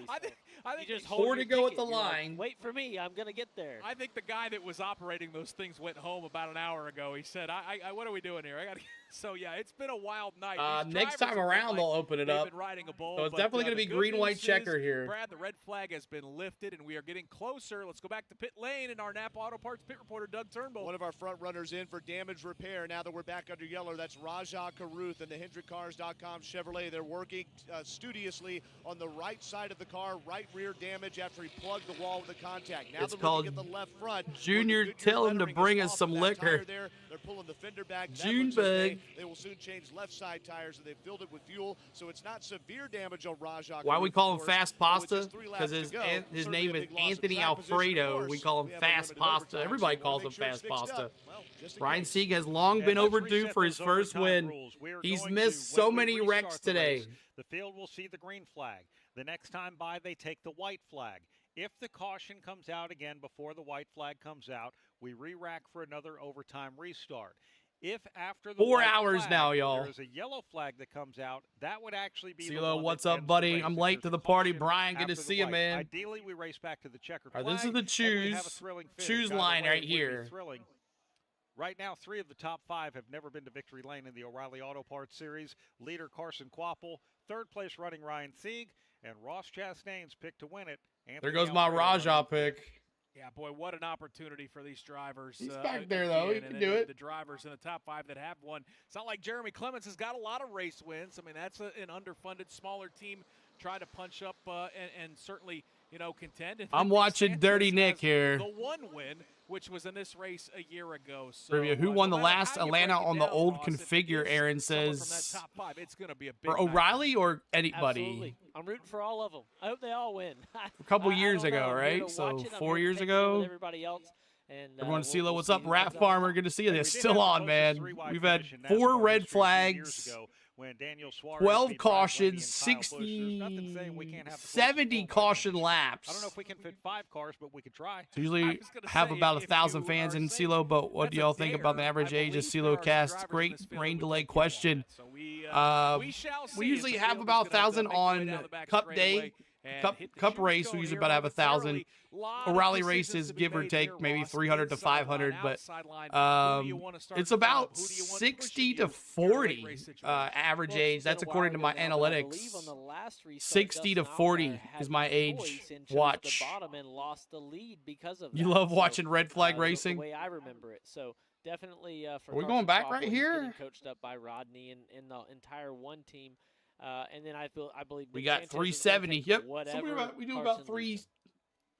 I think you just 4 hold to your go at ticket. the You're like, line. Wait for me. I'm gonna get there. I think the guy that was operating those things went home about an hour ago. He said, "I what are we doing here? I got." So yeah, it's been a wild night. These Next drivers time look around, like they'll open it they've up. been riding a bull, So it's but, definitely going to the be good green, white news checker is, here. Brad, the red flag has been lifted, and we are getting closer. Let's go back to pit lane and our Napa Auto Parts pit reporter, Doug Turnbull. One of our front runners in for damage repair. Now that we're back under yellow, that's Raja Caruth and the HendrickCars.com Chevrolet. They're working studiously on the right side of the car, right rear damage after he plugged the wall with the contact. Now It's they're called looking at the left front. Junior, Goodyear tell him to lettering bring is us off some that liquor. tire there. They're pulling the fender back. That June looks okay. bug. They will soon change left side tires, and they filled it with fuel, so it's not severe damage on Raja. Why we call him Fast Pasta? Because Because his name is Anthony Alfredo. We call him Fast Pasta. Everybody calls him Fast Pasta. Ryan Sieg has long been overdue for his first win. He's missed so many wrecks today. The field will see the green flag. The next time by, they take the white flag. If the caution comes out again before the white flag comes out, we re-rack for another overtime restart. If after the 4 white hours flag, now, y'all. there is a yellow flag that comes out, that would actually be the CeeLo, one what's that up, ends the buddy? race. I'm If late there's to a the party. caution Brian, good to after the see you, white. man. Ideally, we race back to the checkered All flag. right, this is the and we have a choose. thrilling finish. Choose Either line way, right it would be here. thrilling. Right now, 3 of the top 5 have never been to victory lane in the O'Reilly Auto Parts Series. Leader Carson Quapple, third place running Ryan Sieg, and Ross Chastain's picked to win it. There goes my Rajah pick. Yeah, boy, what an opportunity for these drivers. He's back there, though. He can do it. The drivers in the top 5 that have won. It's not like Jeremy Clements has got a lot of race wins. I mean, that's an underfunded, smaller team trying to punch up and certainly, contend. And I'm watching Dirty Nick here. The one win, which was in this race a year ago. So, Trivia, who won the last how you Atlanta break it on the down, old Ross, configure, Aaron someone from says. that top 5, it's going to be a big For night. O'Reilly or anybody? Absolutely. I'm rooting for all of them. I hope they all win. A couple I years don't know. ago, I'm here right? to So watch it. I'm 4 here to years take it ago. with everybody else. And, Everyone, we'll CeeLo, what's up? see Rat who's Farmer, good to see you. They're We did still have the on, closest man. three-wide We've had finish in 4 NASCAR red history 2 years flags, ago when Daniel Suarez 12 beat Brian Lenny cautions, and Kyle Busch. There's nothing saying we can't have the 70 caution laps. I don't know if we can fit 5 cars, but we could try. Usually have about 1,000 fans in CeeLo, but what do y'all think about the average age of CeeLo cast? Great rain delay question. We usually have about 1,000 on Cup Day. Cup race, we usually about have 1,000. O'Reilly races, give or take, maybe 300 to 500, but it's about 60 to 40 average age. That's according to my analytics. 60 to 40 is my age watch. You love watching red flag racing? The way I remember it. So definitely for Are we Carson going back Crawford, right he's here? getting coached up by Rodney and the entire one team. And then I believe We Nick got Sanchez is gonna 370. take Yep. whatever We do about Carson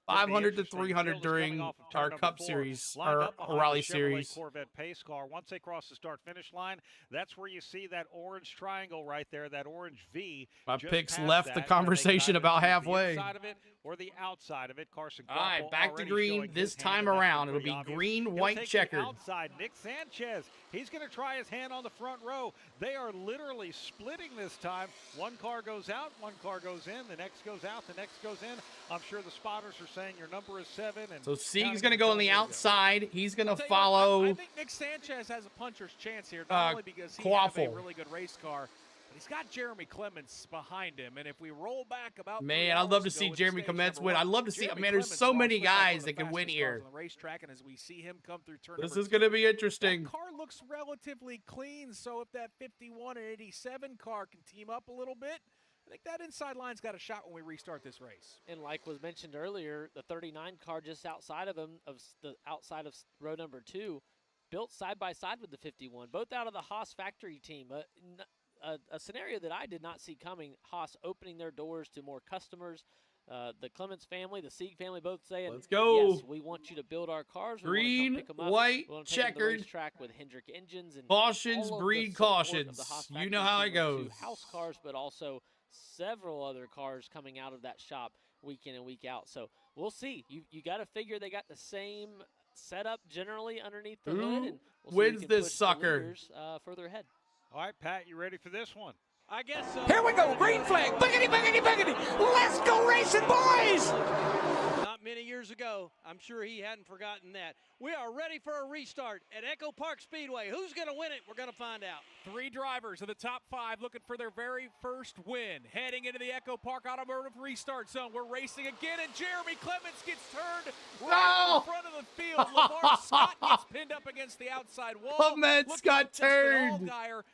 500 to 300 during our Cup Series, our O'Reilly Series. Corvette pace car. Once they cross the start-finish line, that's where you see that orange triangle right there, that orange V. My just picks past left that, the and they conversation either about choose halfway. The inside of it or the outside of it. Carson All right, Crawford back to already green showing this his hand, time and that's around. It'll pretty be obvious. green, He'll white, take the checkered. outside. Nick Sanchez, he's going to try his hand on the front row. They are literally splitting this time. One car goes out, one car goes in, the next goes out, the next goes in. I'm sure the spotters are saying your number is 7. And So Sieg's going to go on the outside. He's going to follow. I think Nick Sanchez has a puncher's chance here, not only because he has a really good race car, but he's got Jeremy Clements behind him. And if we roll back about Man, I'd love to see Jeremy Clements win. I'd love to see. Man, there's so many guys that can win here. On the racetrack, and as we see him come through turn This number is going to 2, be interesting. that car looks relatively clean. So if that 51 and 87 car can team up a little bit, I think that inside line's got a shot when we restart this race. And like was mentioned earlier, the 39 car just outside of him, outside of row number 2, built side by side with the 51, both out of the Haas factory team. A scenario that I did not see coming. Haas opening their doors to more customers. The Clements family, the Sieg family, both saying, "Let's go! Yes, we want you to build our cars. We Green, want to come pick them up. white, we want to take them to the checkered. racetrack with Hendrick engines and Cautions, all of the breed support of the cautions. Haas You know factory how it team goes. to house cars, but also several other cars coming out of that shop week in and week out. So we'll see. You got to figure they got the same setup generally underneath the hood, and we'll see who wins can this push the sucker? leaders, further ahead. All right, Pat, you ready for this one? I guess so. Here we go, green flag. Boogity, boogity, boogity. Let's go racing, boys. Not many years ago, I'm sure he hadn't forgotten that. We are ready for a restart at EchoPark Speedway. Who's going to win it? We're going to find out. 3 drivers in the top 5 looking for their very first win. Heading into the EchoPark Automotive Restart Zone. We're racing again, and Jeremy Clements gets turned right in front of the field. LeVar Scott gets pinned up against the outside wall. Clements got turned.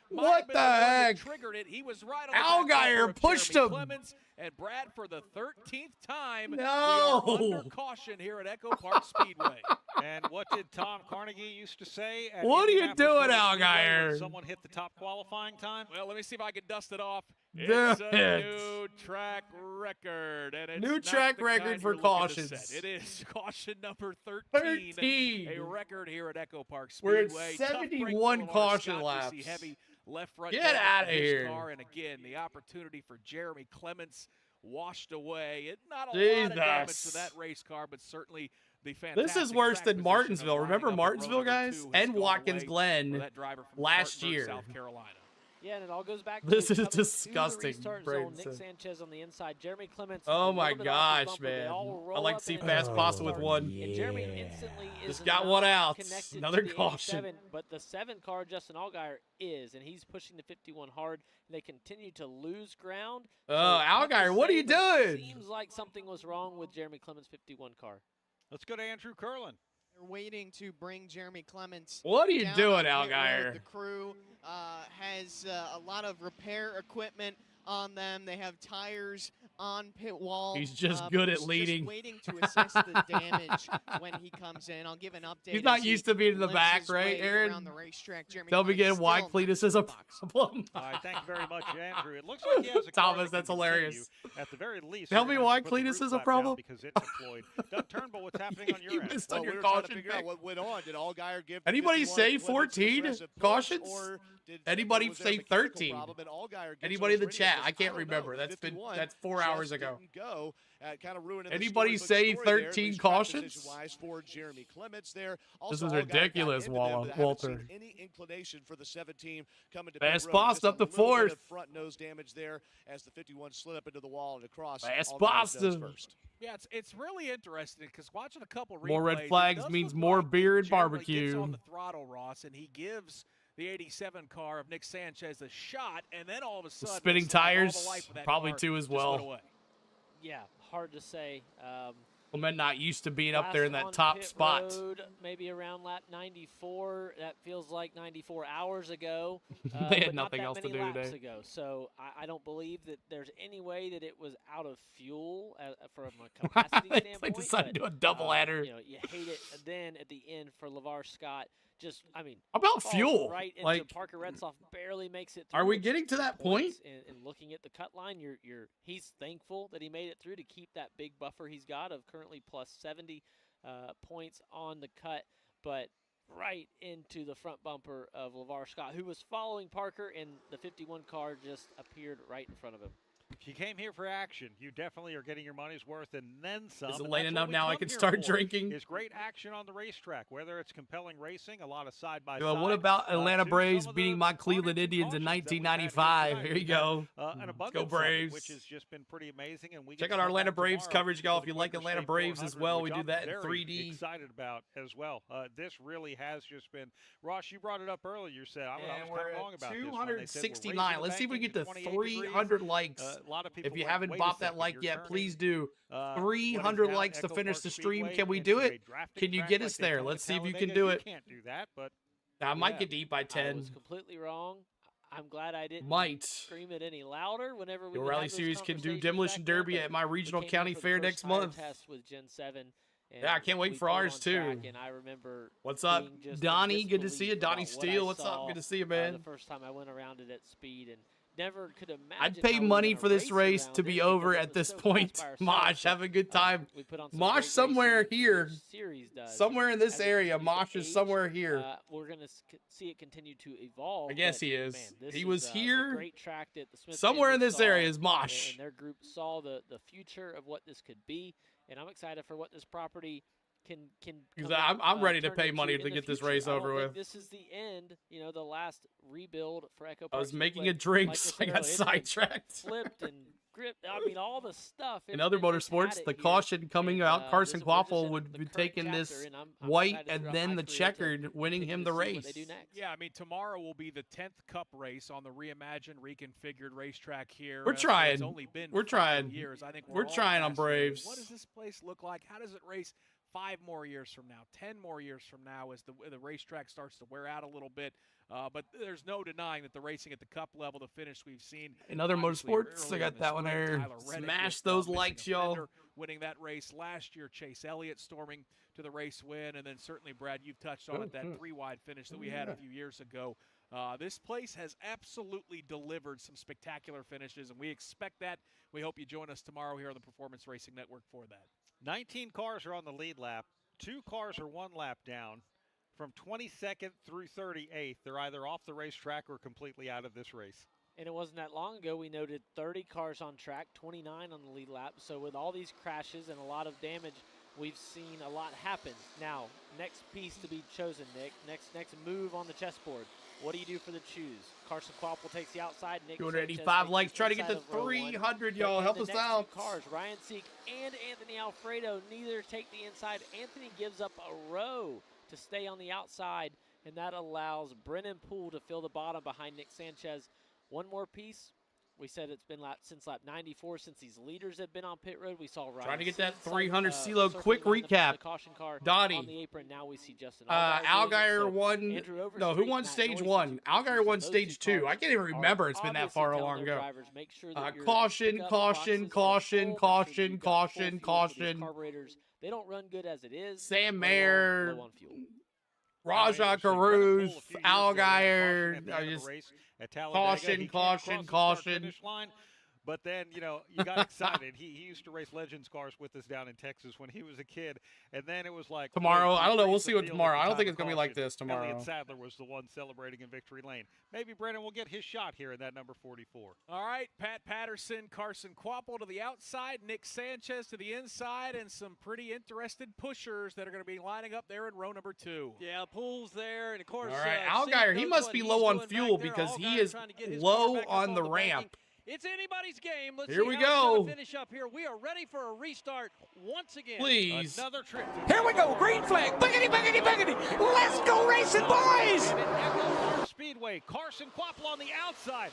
What the heck? Triggered it. He was right on the back Allgaier of pushed Jeremy him. Clements, and Brad, for the 13th time, No. we are under caution here at EchoPark Speedway. And what did Tom Carnegie used to say? At What are you Indianapolis doing, Motor Speedway Allgaier? when someone hit the top qualifying time? Well, let me see if I can dust it off. Do It's a it. new track record. And it's New not track the record kind for you're looking to cautions. set. It is caution number 13. 13. A record here at EchoPark We're at Speedway. Tough break 71 for LeVar caution Scott. laps. We see heavy left front Get drag outta for his here. Car. And again, the opportunity for Jeremy Clements washed away. Not a lot of damage to that race car, but certainly the fantastic This is worse track than position Martinsville. of lining Remember up in row Martinsville, number guys? 2 has And gone Watkins away Glen for that driver from last Spartanburg, year. South Carolina. Yeah, and it all goes back to This is coming to disgusting, the restart Braden zone. Nick said. Sanchez on the inside, Jeremy Clements. Oh a my little bit off his gosh, bumper. They man. all I roll like up to see and Fast it's Pasta with restart. one. And Jeremy instantly is Just got one out. connected Another to the caution. 87, but the 7 car, Justin Allgaier, is, and he's pushing the 51 hard. And they continue to lose ground. Oh, tough to Allgaier, what are say, you but it doing? Seems like something was wrong with Jeremy Clements' 51 car. Let's go to Andrew Curlin. They're waiting to bring Jeremy Clements. What are you down doing, on pit road. Allgaier? The crew has a lot of repair equipment on them. They have tires on pit wall. He's just good at Just leading. waiting to assess the damage when he comes in. I'll give an update. He's not as used he to being in the lives back, his right, way Aaron? around the racetrack. Jeremy Tell me Clements again why still Cletus is a problem. All right, thank you very much, Andrew. It looks like he has a Thomas, car that's that can hilarious. continue. At the very least, Tell we're me gonna why have to put the Cletus roof is a flap down problem. because it's deployed. Doug Turnbull, what's happening on your end? missed on Well, your we were trying to caution figure out pick. what went on. Did Allgaier give Anybody 51 say Clements 14 aggressive push, cautions? or did Anybody was there a say mechanical 13? problem and Allgaier gives Anybody in him the his chat? radio? I can't don't remember. know. That's 51 that's 4 just hours ago. didn't go, kind of ruining the Anybody story, say but story there, 13 at least track cautions? position-wise for Jeremy Clements there. This Also, is Allgaier got ridiculous, into them, but haven't Walter. seen any inclination for the 17 coming to Fast pit road. past Just up a to little bit fourth. of front nose damage there as the 51 slid up into the wall and across. Fast Allgaier's past nose him. first. Yeah, it's really interesting because watching a couple More replays, red it flags does means look more like beer and Jeremy gets barbecue. on the throttle, Ross, and he gives the 87 car of Nick Sanchez a shot, and then all of a sudden, Spinning it's like all the tires, life of that probably car too as just went well. away. Yeah, hard to say. Clement not used to being up there in Last that on top pit spot. road, maybe around lap 94. That feels like 94 hours ago. They had but not nothing that else to many do laps today. ago. So I don't believe that there's any way that it was out of fuel from a capacity standpoint. They decided to do a double but, adder. You know, you hate it. And then at the end for LeVar Scott, just I mean, How about falls fuel? Right into Like, Parker Redsoff, barely makes it through. Are we which getting to that point? points, and looking at the cut line, he's thankful that he made it through to keep that big buffer he's got of currently plus 70 points on the cut, but right into the front bumper of LeVar Scott, who was following Parker, and the 51 car just appeared right in front of him. If you came here for action, you definitely are getting your money's worth and then some. Is it and late that's enough what we now I come can here start for, drinking? Is great action on the racetrack, whether it's compelling racing, a lot of side-by-side. Well, what about Atlanta to Braves some of beating the my Cleveland fun Indians in cautions that we've had here 1995? tonight. Here you We've go. had, an Let's abundance go of it, Braves. which has just been pretty amazing. And we Check get out to our come Atlanta back Braves tomorrow coverage, y'all. with If you the like Quaker Atlanta State Braves as 400, well, we which do I'm that in very 3D. excited about as well. This really has just been. Ross, you brought it up earlier. You said I was And kind we're of wrong at about this one. They said we're raising 269. the Let's see if we banking get to 28 300 degrees. likes. A lot of people If you went, haven't "Wait a bopped that second, like you're yet, turning, please do. what is 300 now likes to finish EchoPark the stream. Speedway Can we into do a it? drafting Can you track get like us they there? come to Let's see if you can Talladega? do You it. can't do that, but I might yeah. get to eat by I 10. was completely wrong. I'm glad I didn't Might. scream it any louder whenever we The would Rally have those Series can do conversations Demolition back then, Derby but at my we regional came county in for the fair first next tire month. test with Gen 7. Yeah, I and can't wait we for put it ours on too. track, and I remember What's up, being just in Donnie? Good to see you. disbelief Donnie about what I Steele, what's saw, up? Good to see you, man. The first time I went around it at speed, and never could imagine. I'd pay how we were money gonna for this race around to it be because over it at was this so fast point. by ourselves, Mosh, but, have a good time. we put on some Mosh great racing, somewhere which here. the series does. Somewhere in this As it area. continues to Mosh is age, somewhere here. We're going to see it continue to evolve. I guess but, he is. Man, this He is was a here. great track that the Smith Somewhere in family this saw, area is Mosh. and their group saw the future of what this could be, and I'm excited for what this property can Because come, I'm ready to turn pay into money in to the get this future. race I don't over think with. This is the end, the last rebuild for EchoPark. I was making Speedway. a drink, Like so said I got earlier, it's been sidetracked. Flipped and gripped. I mean, all the stuff. In other motorsports, the caution coming out, Carson Quaffle would be taking this white and then the checkered, winning him the race. Yeah, I mean, tomorrow will be the 10th Cup race on the reimagined, reconfigured racetrack here. We're trying. It's only been We're 5 trying. years. I think We're all trying on fascinated. Braves. What does this place look like? How does it race 5 more years from now, 10 more years from now as the racetrack starts to wear out a little bit? But there's no denying that the racing at the Cup level, the finish we've seen. In other obviously motorsports, I early got in the that one sprint, there. Tyler Reddick Smash with, those missing likes, a y'all. fender, winning that race last year. Chase Elliott storming to the race win, and then certainly, Brad, you've touched on it, that 3-wide finish that we had a few years ago. This place has absolutely delivered some spectacular finishes, and we expect that. We hope you join us tomorrow here on the Performance Racing Network for that. 19 cars are on the lead lap. 2 cars are 1 lap down. From 22nd through 38th, they're either off the racetrack or completely out of this race. And it wasn't that long ago we noted 30 cars on track, 29 on the lead lap. So with all these crashes and a lot of damage, we've seen a lot happen. Now, next piece to be chosen, Nick. Next move on the chessboard. What do you do for the choose? Carson Quappel takes the outside. Nick 285 likes. Try to get to 300, y'all. Help us out. Cars, Ryan Seek and Anthony Alfredo, neither take the inside. Anthony gives up a row to stay on the outside, and that allows Brennan Poole to fill the bottom behind Nick Sanchez. One more piece, We said it's been since lap 94 since these leaders have been on pit road. We saw Ryan Trying to get that Sieg 300 CeeLo circling quick behind recap. The caution car Dottie. on the apron. Now we see Justin Allgaier won. No, who won stage 1? Allgaier won stage 2. I can't even remember. It's been that far long ago. Caution, caution, caution, caution, caution, caution. Carburetors, they don't run good as it is. Sam Mayer, Raja Caruth, Allgaier. Caution, caution, caution. But then, you know, you got excited. He used to race Legends cars with us down in Texas when he was a kid. And then it was like... Tomorrow, I don't know. We'll see what tomorrow. I don't think it's going to be like this tomorrow. Elliott Sadler was the one celebrating in victory lane. Maybe Brennan will get his shot here in that number 44. All right, Pat Patterson, Carson Kvapil to the outside, Nick Sanchez to the inside, and some pretty interested pushers that are going to be lining up there in row number 2. Yeah, Pool's there, and of course... All right, Allgaier, he must be low on fuel because he is low on the ramp. It's anybody's game. Let's here see we how go. It's finish up here. We are ready for a restart once again. Please. Another trip. Here we go. Green flag. Boogity, boogity, boogity. Let's go racing, boys. Speedway. Carson Kvapil on the outside.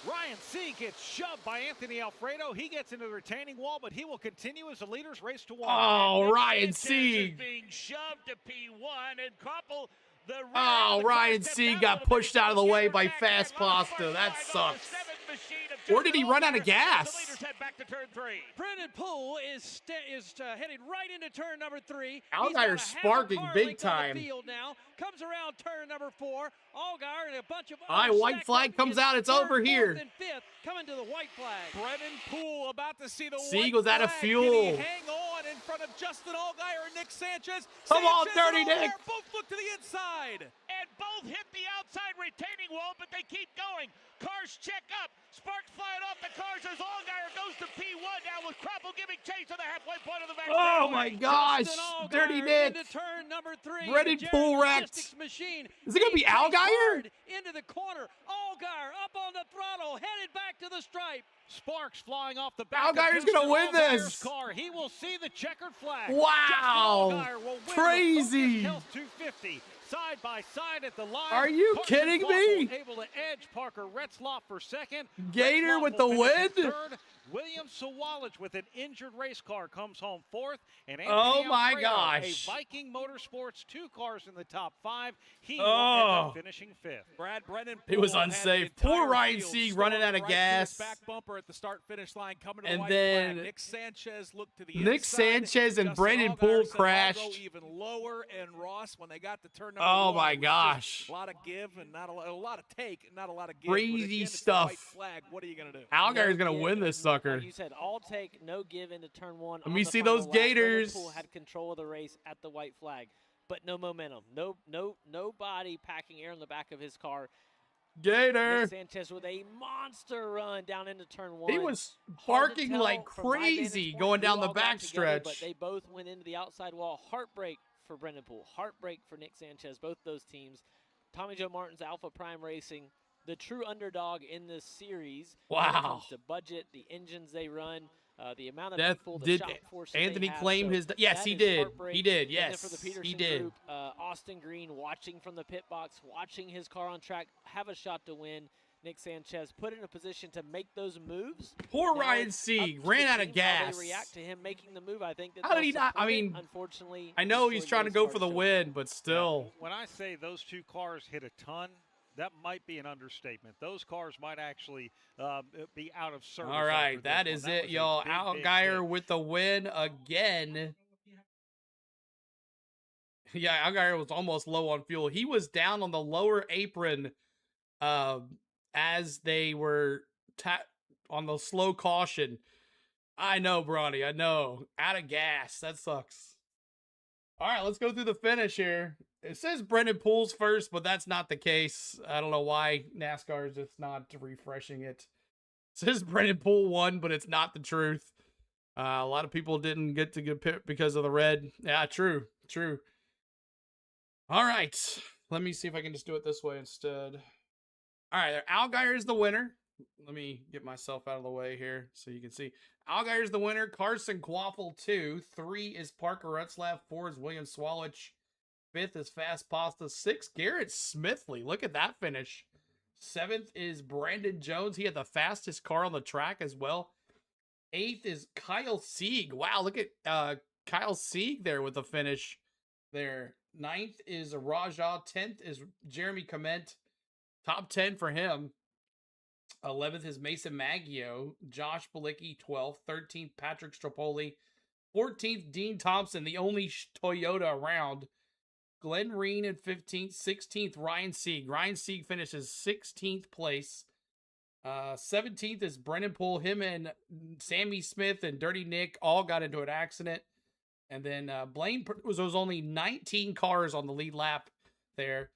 Ryan Sieg gets shoved by Anthony Alfredo. He gets into the retaining wall, but he will continue as the leaders race to 1. Oh, Ryan Sieg. Being shoved to P1, and Kvapil. Ryan Sieg got pushed out of the way by Fast Pasta. That sucks. Or did he run out of gas? Brendan Poole is heading right into turn number 3. Allgaier sparking big time. Now comes around turn number 4. Allgaier and a bunch of white flag comes out. It's over here. And 5th coming to the white flag. Brendan Poole about to see the Sieg white was out of flag. fuel. Can he hang on in front of Justin Allgaier and Nick Sanchez? Come on, Sanchez Dirty and Nick. Allgaier both look to the inside. And both hit the outside retaining wall, but they keep going. Cars check up. Sparks flying off the cars as Allgaier goes to P1 now with Kvapil giving chase to the halfway point of the back. Oh my gosh, Dirty Nick. Into turn number 3. Brendan Poole wrecked. Machine. Is it going to be Allgaier? Into the corner. Allgaier up on the throttle, headed back to the stripe. Sparks flying off the back. Allgaier's going to win this. Car. He will see the checkered flag. Wow. Crazy. 250. Side by side at the line. Are you kidding me? Able to edge Parker Retzlaff for second. Gator with the win. Third. William Sawalich with an injured race car comes home 4th. And oh my Alfredo, gosh. A Viking Motorsports 2 cars in the top 5. He will end up finishing 5th. Brendan it was unsafe. Poor Ryan Sieg running out of gas. Back bumper at the start-finish line coming to and the white then flag. Nick Sanchez looked to the Nick inside. Sanchez and Justin Brendan Allgaier Poole said, crashed. "I'll go even lower, and Ross when they got to turn number Oh 1, my it was gosh. just a lot of give and not a lot of take, not a lot of give. Crazy but again, it's the stuff. white flag. What are you gonna do? Allgaier's going to win this sucker. Like you said, all take, no give into turn 1. Let me see those Gators. Poole had control of the race at the white flag, but no momentum. Nobody packing air in the back of his car. Gator. Nick Sanchez with a monster run down into turn 1. He was barking like crazy going down the backstretch. But they both went into the outside wall. Heartbreak for Brendan Poole. Heartbreak for Nick Sanchez. Both those teams. Tommy Joe Martin's Alpha Prime Racing, the true underdog in this series. Wow. When it comes to budget, the engines they run, the amount of people, the shop force that Anthony they have. claim so his? Yes, he did. He did. Yes, for the Peterson he did. Group, Austin Green watching from the pit box, watching his car on track, have a shot to win. Nick Sanchez put in a position to make those moves. Poor Now Ryan it's Sieg up to ran the out of teams how gas. They react to him making the move. I think that How did they'll he not? I support it. mean, unfortunately, I know he's destroyed trying to race go car for the show. win, but still. When I say those 2 cars hit a ton, that might be an understatement. Those cars might actually be out of service. All right, that is it, y'all. Allgaier with the win again. Yeah, Allgaier was almost low on fuel. He was down on the lower apron as they were on the slow caution. I know, Bronny. I know. Out of gas. That sucks. All right, let's go through the finish here. It says Brendan Poole's first, but that's not the case. I don't know why NASCAR is just not refreshing it. It says Brendan Poole won, but it's not the truth. A lot of people didn't get to get pit because of the red. Yeah, true. All right. Let me see if I can just do it this way instead. All right, Allgaier is the winner. Let me get myself out of the way here so you can see. Allgaier is the winner. Carson Kvapil 2. 3 is Parker Retzlaff. 4 is William Sawalich. 5th is Fast Pasta. 6, Garrett Smithley. Look at that finish. 7th is Brandon Jones. He had the fastest car on the track as well. 8th is Kyle Sieg. Wow, look at Kyle Sieg there with the finish there. 9th is Rajah. 10th is Jeremy Clement. Top 10 for him. 11th is Mason Maggio. Josh Balicki, 12th. 13th, Patrick Stropoli. 14th, Dean Thompson, the only Toyota around. Glenn Reen in 15th. 16th, Ryan Sieg. Ryan Sieg finishes 16th place. 17th is Brennan Poole. Him and Sammy Smith and Dirty Nick all got into an accident. And then Blaine, there was only 19 cars on the lead lap there.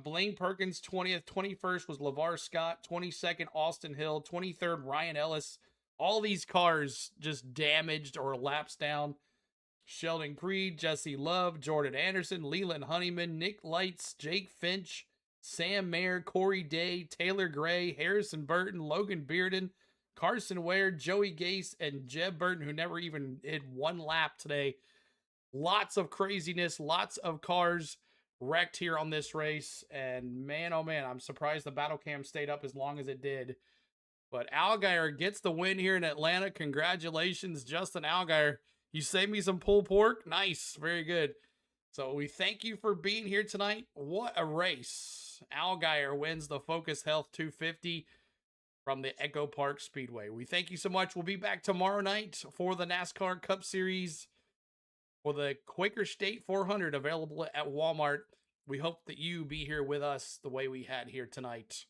Blaine Perkins, 20th. 21st was LeVar Scott. 22nd, Austin Hill. 23rd, Ryan Ellis. All these cars just damaged or lapsed down. Sheldon Creed, Jesse Love, Jordan Anderson, Leland Honeyman, Nick Lights, Jake Finch, Sam Mayer, Corey Day, Taylor Gray, Harrison Burton, Logan Bearden, Carson Ware, Joey Gase, and Jeb Burton, who never even did one lap today. Lots of craziness, lots of cars wrecked here on this race. And man, oh man, I'm surprised the battle cam stayed up as long as it did. But Allgaier gets the win here in Atlanta. Congratulations, Justin Allgaier. You saved me some pulled pork. Nice. Very good. So we thank you for being here tonight. What a race. Allgaier wins the Focus Health 250 from the EchoPark Speedway. We thank you so much. We'll be back tomorrow night for the NASCAR Cup Series for the Quaker State 400 available at Walmart. We hope that you be here with us the way we had here tonight.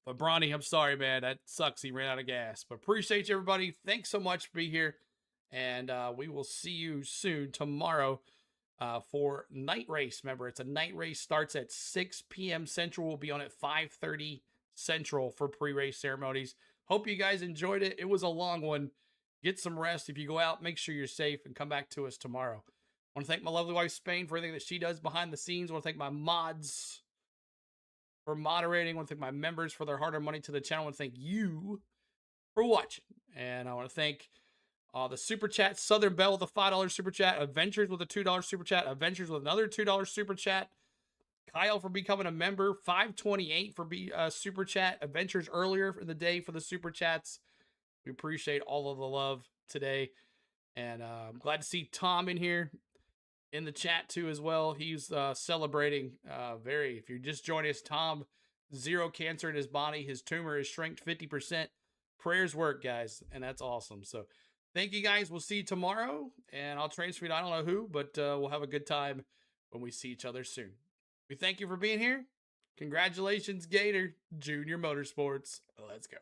But Bronny, I'm sorry, man. That sucks. He ran out of gas. But appreciate you, everybody. Thanks so much for being here. And we will see you soon tomorrow for night race. Remember, it's a night race. Starts at 6 p.m. Central. We'll be on at 5:30 Central for pre-race ceremonies. Hope you guys enjoyed it. It was a long one. Get some rest. If you go out, make sure you're safe and come back to us tomorrow. I want to thank my lovely wife, Spain, for everything that she does behind the scenes. I want to thank my mods for moderating. I want to thank my members for their hard-earned money to the channel. I want to thank you for watching. And I want to thank the Super Chat, Southern Bell with a $5 Super Chat, Adventures with a $2 Super Chat, Adventures with another $2 Super Chat, Kyle for becoming a member, 528 for Super Chat, Adventures earlier in the day for the Super Chats. We appreciate all of the love today. And I'm glad to see Tom in here in the chat too as well. He's celebrating if you're just joining us, Tom, 0 cancer in his body. His tumor is shrinked 50%. Prayers work, guys, and that's awesome. So thank you guys. We'll see you tomorrow, and I'll transfer you to I don't know who, but we'll have a good time when we see each other soon. We thank you for being here. Congratulations, Gator Junior Motorsports. Let's go.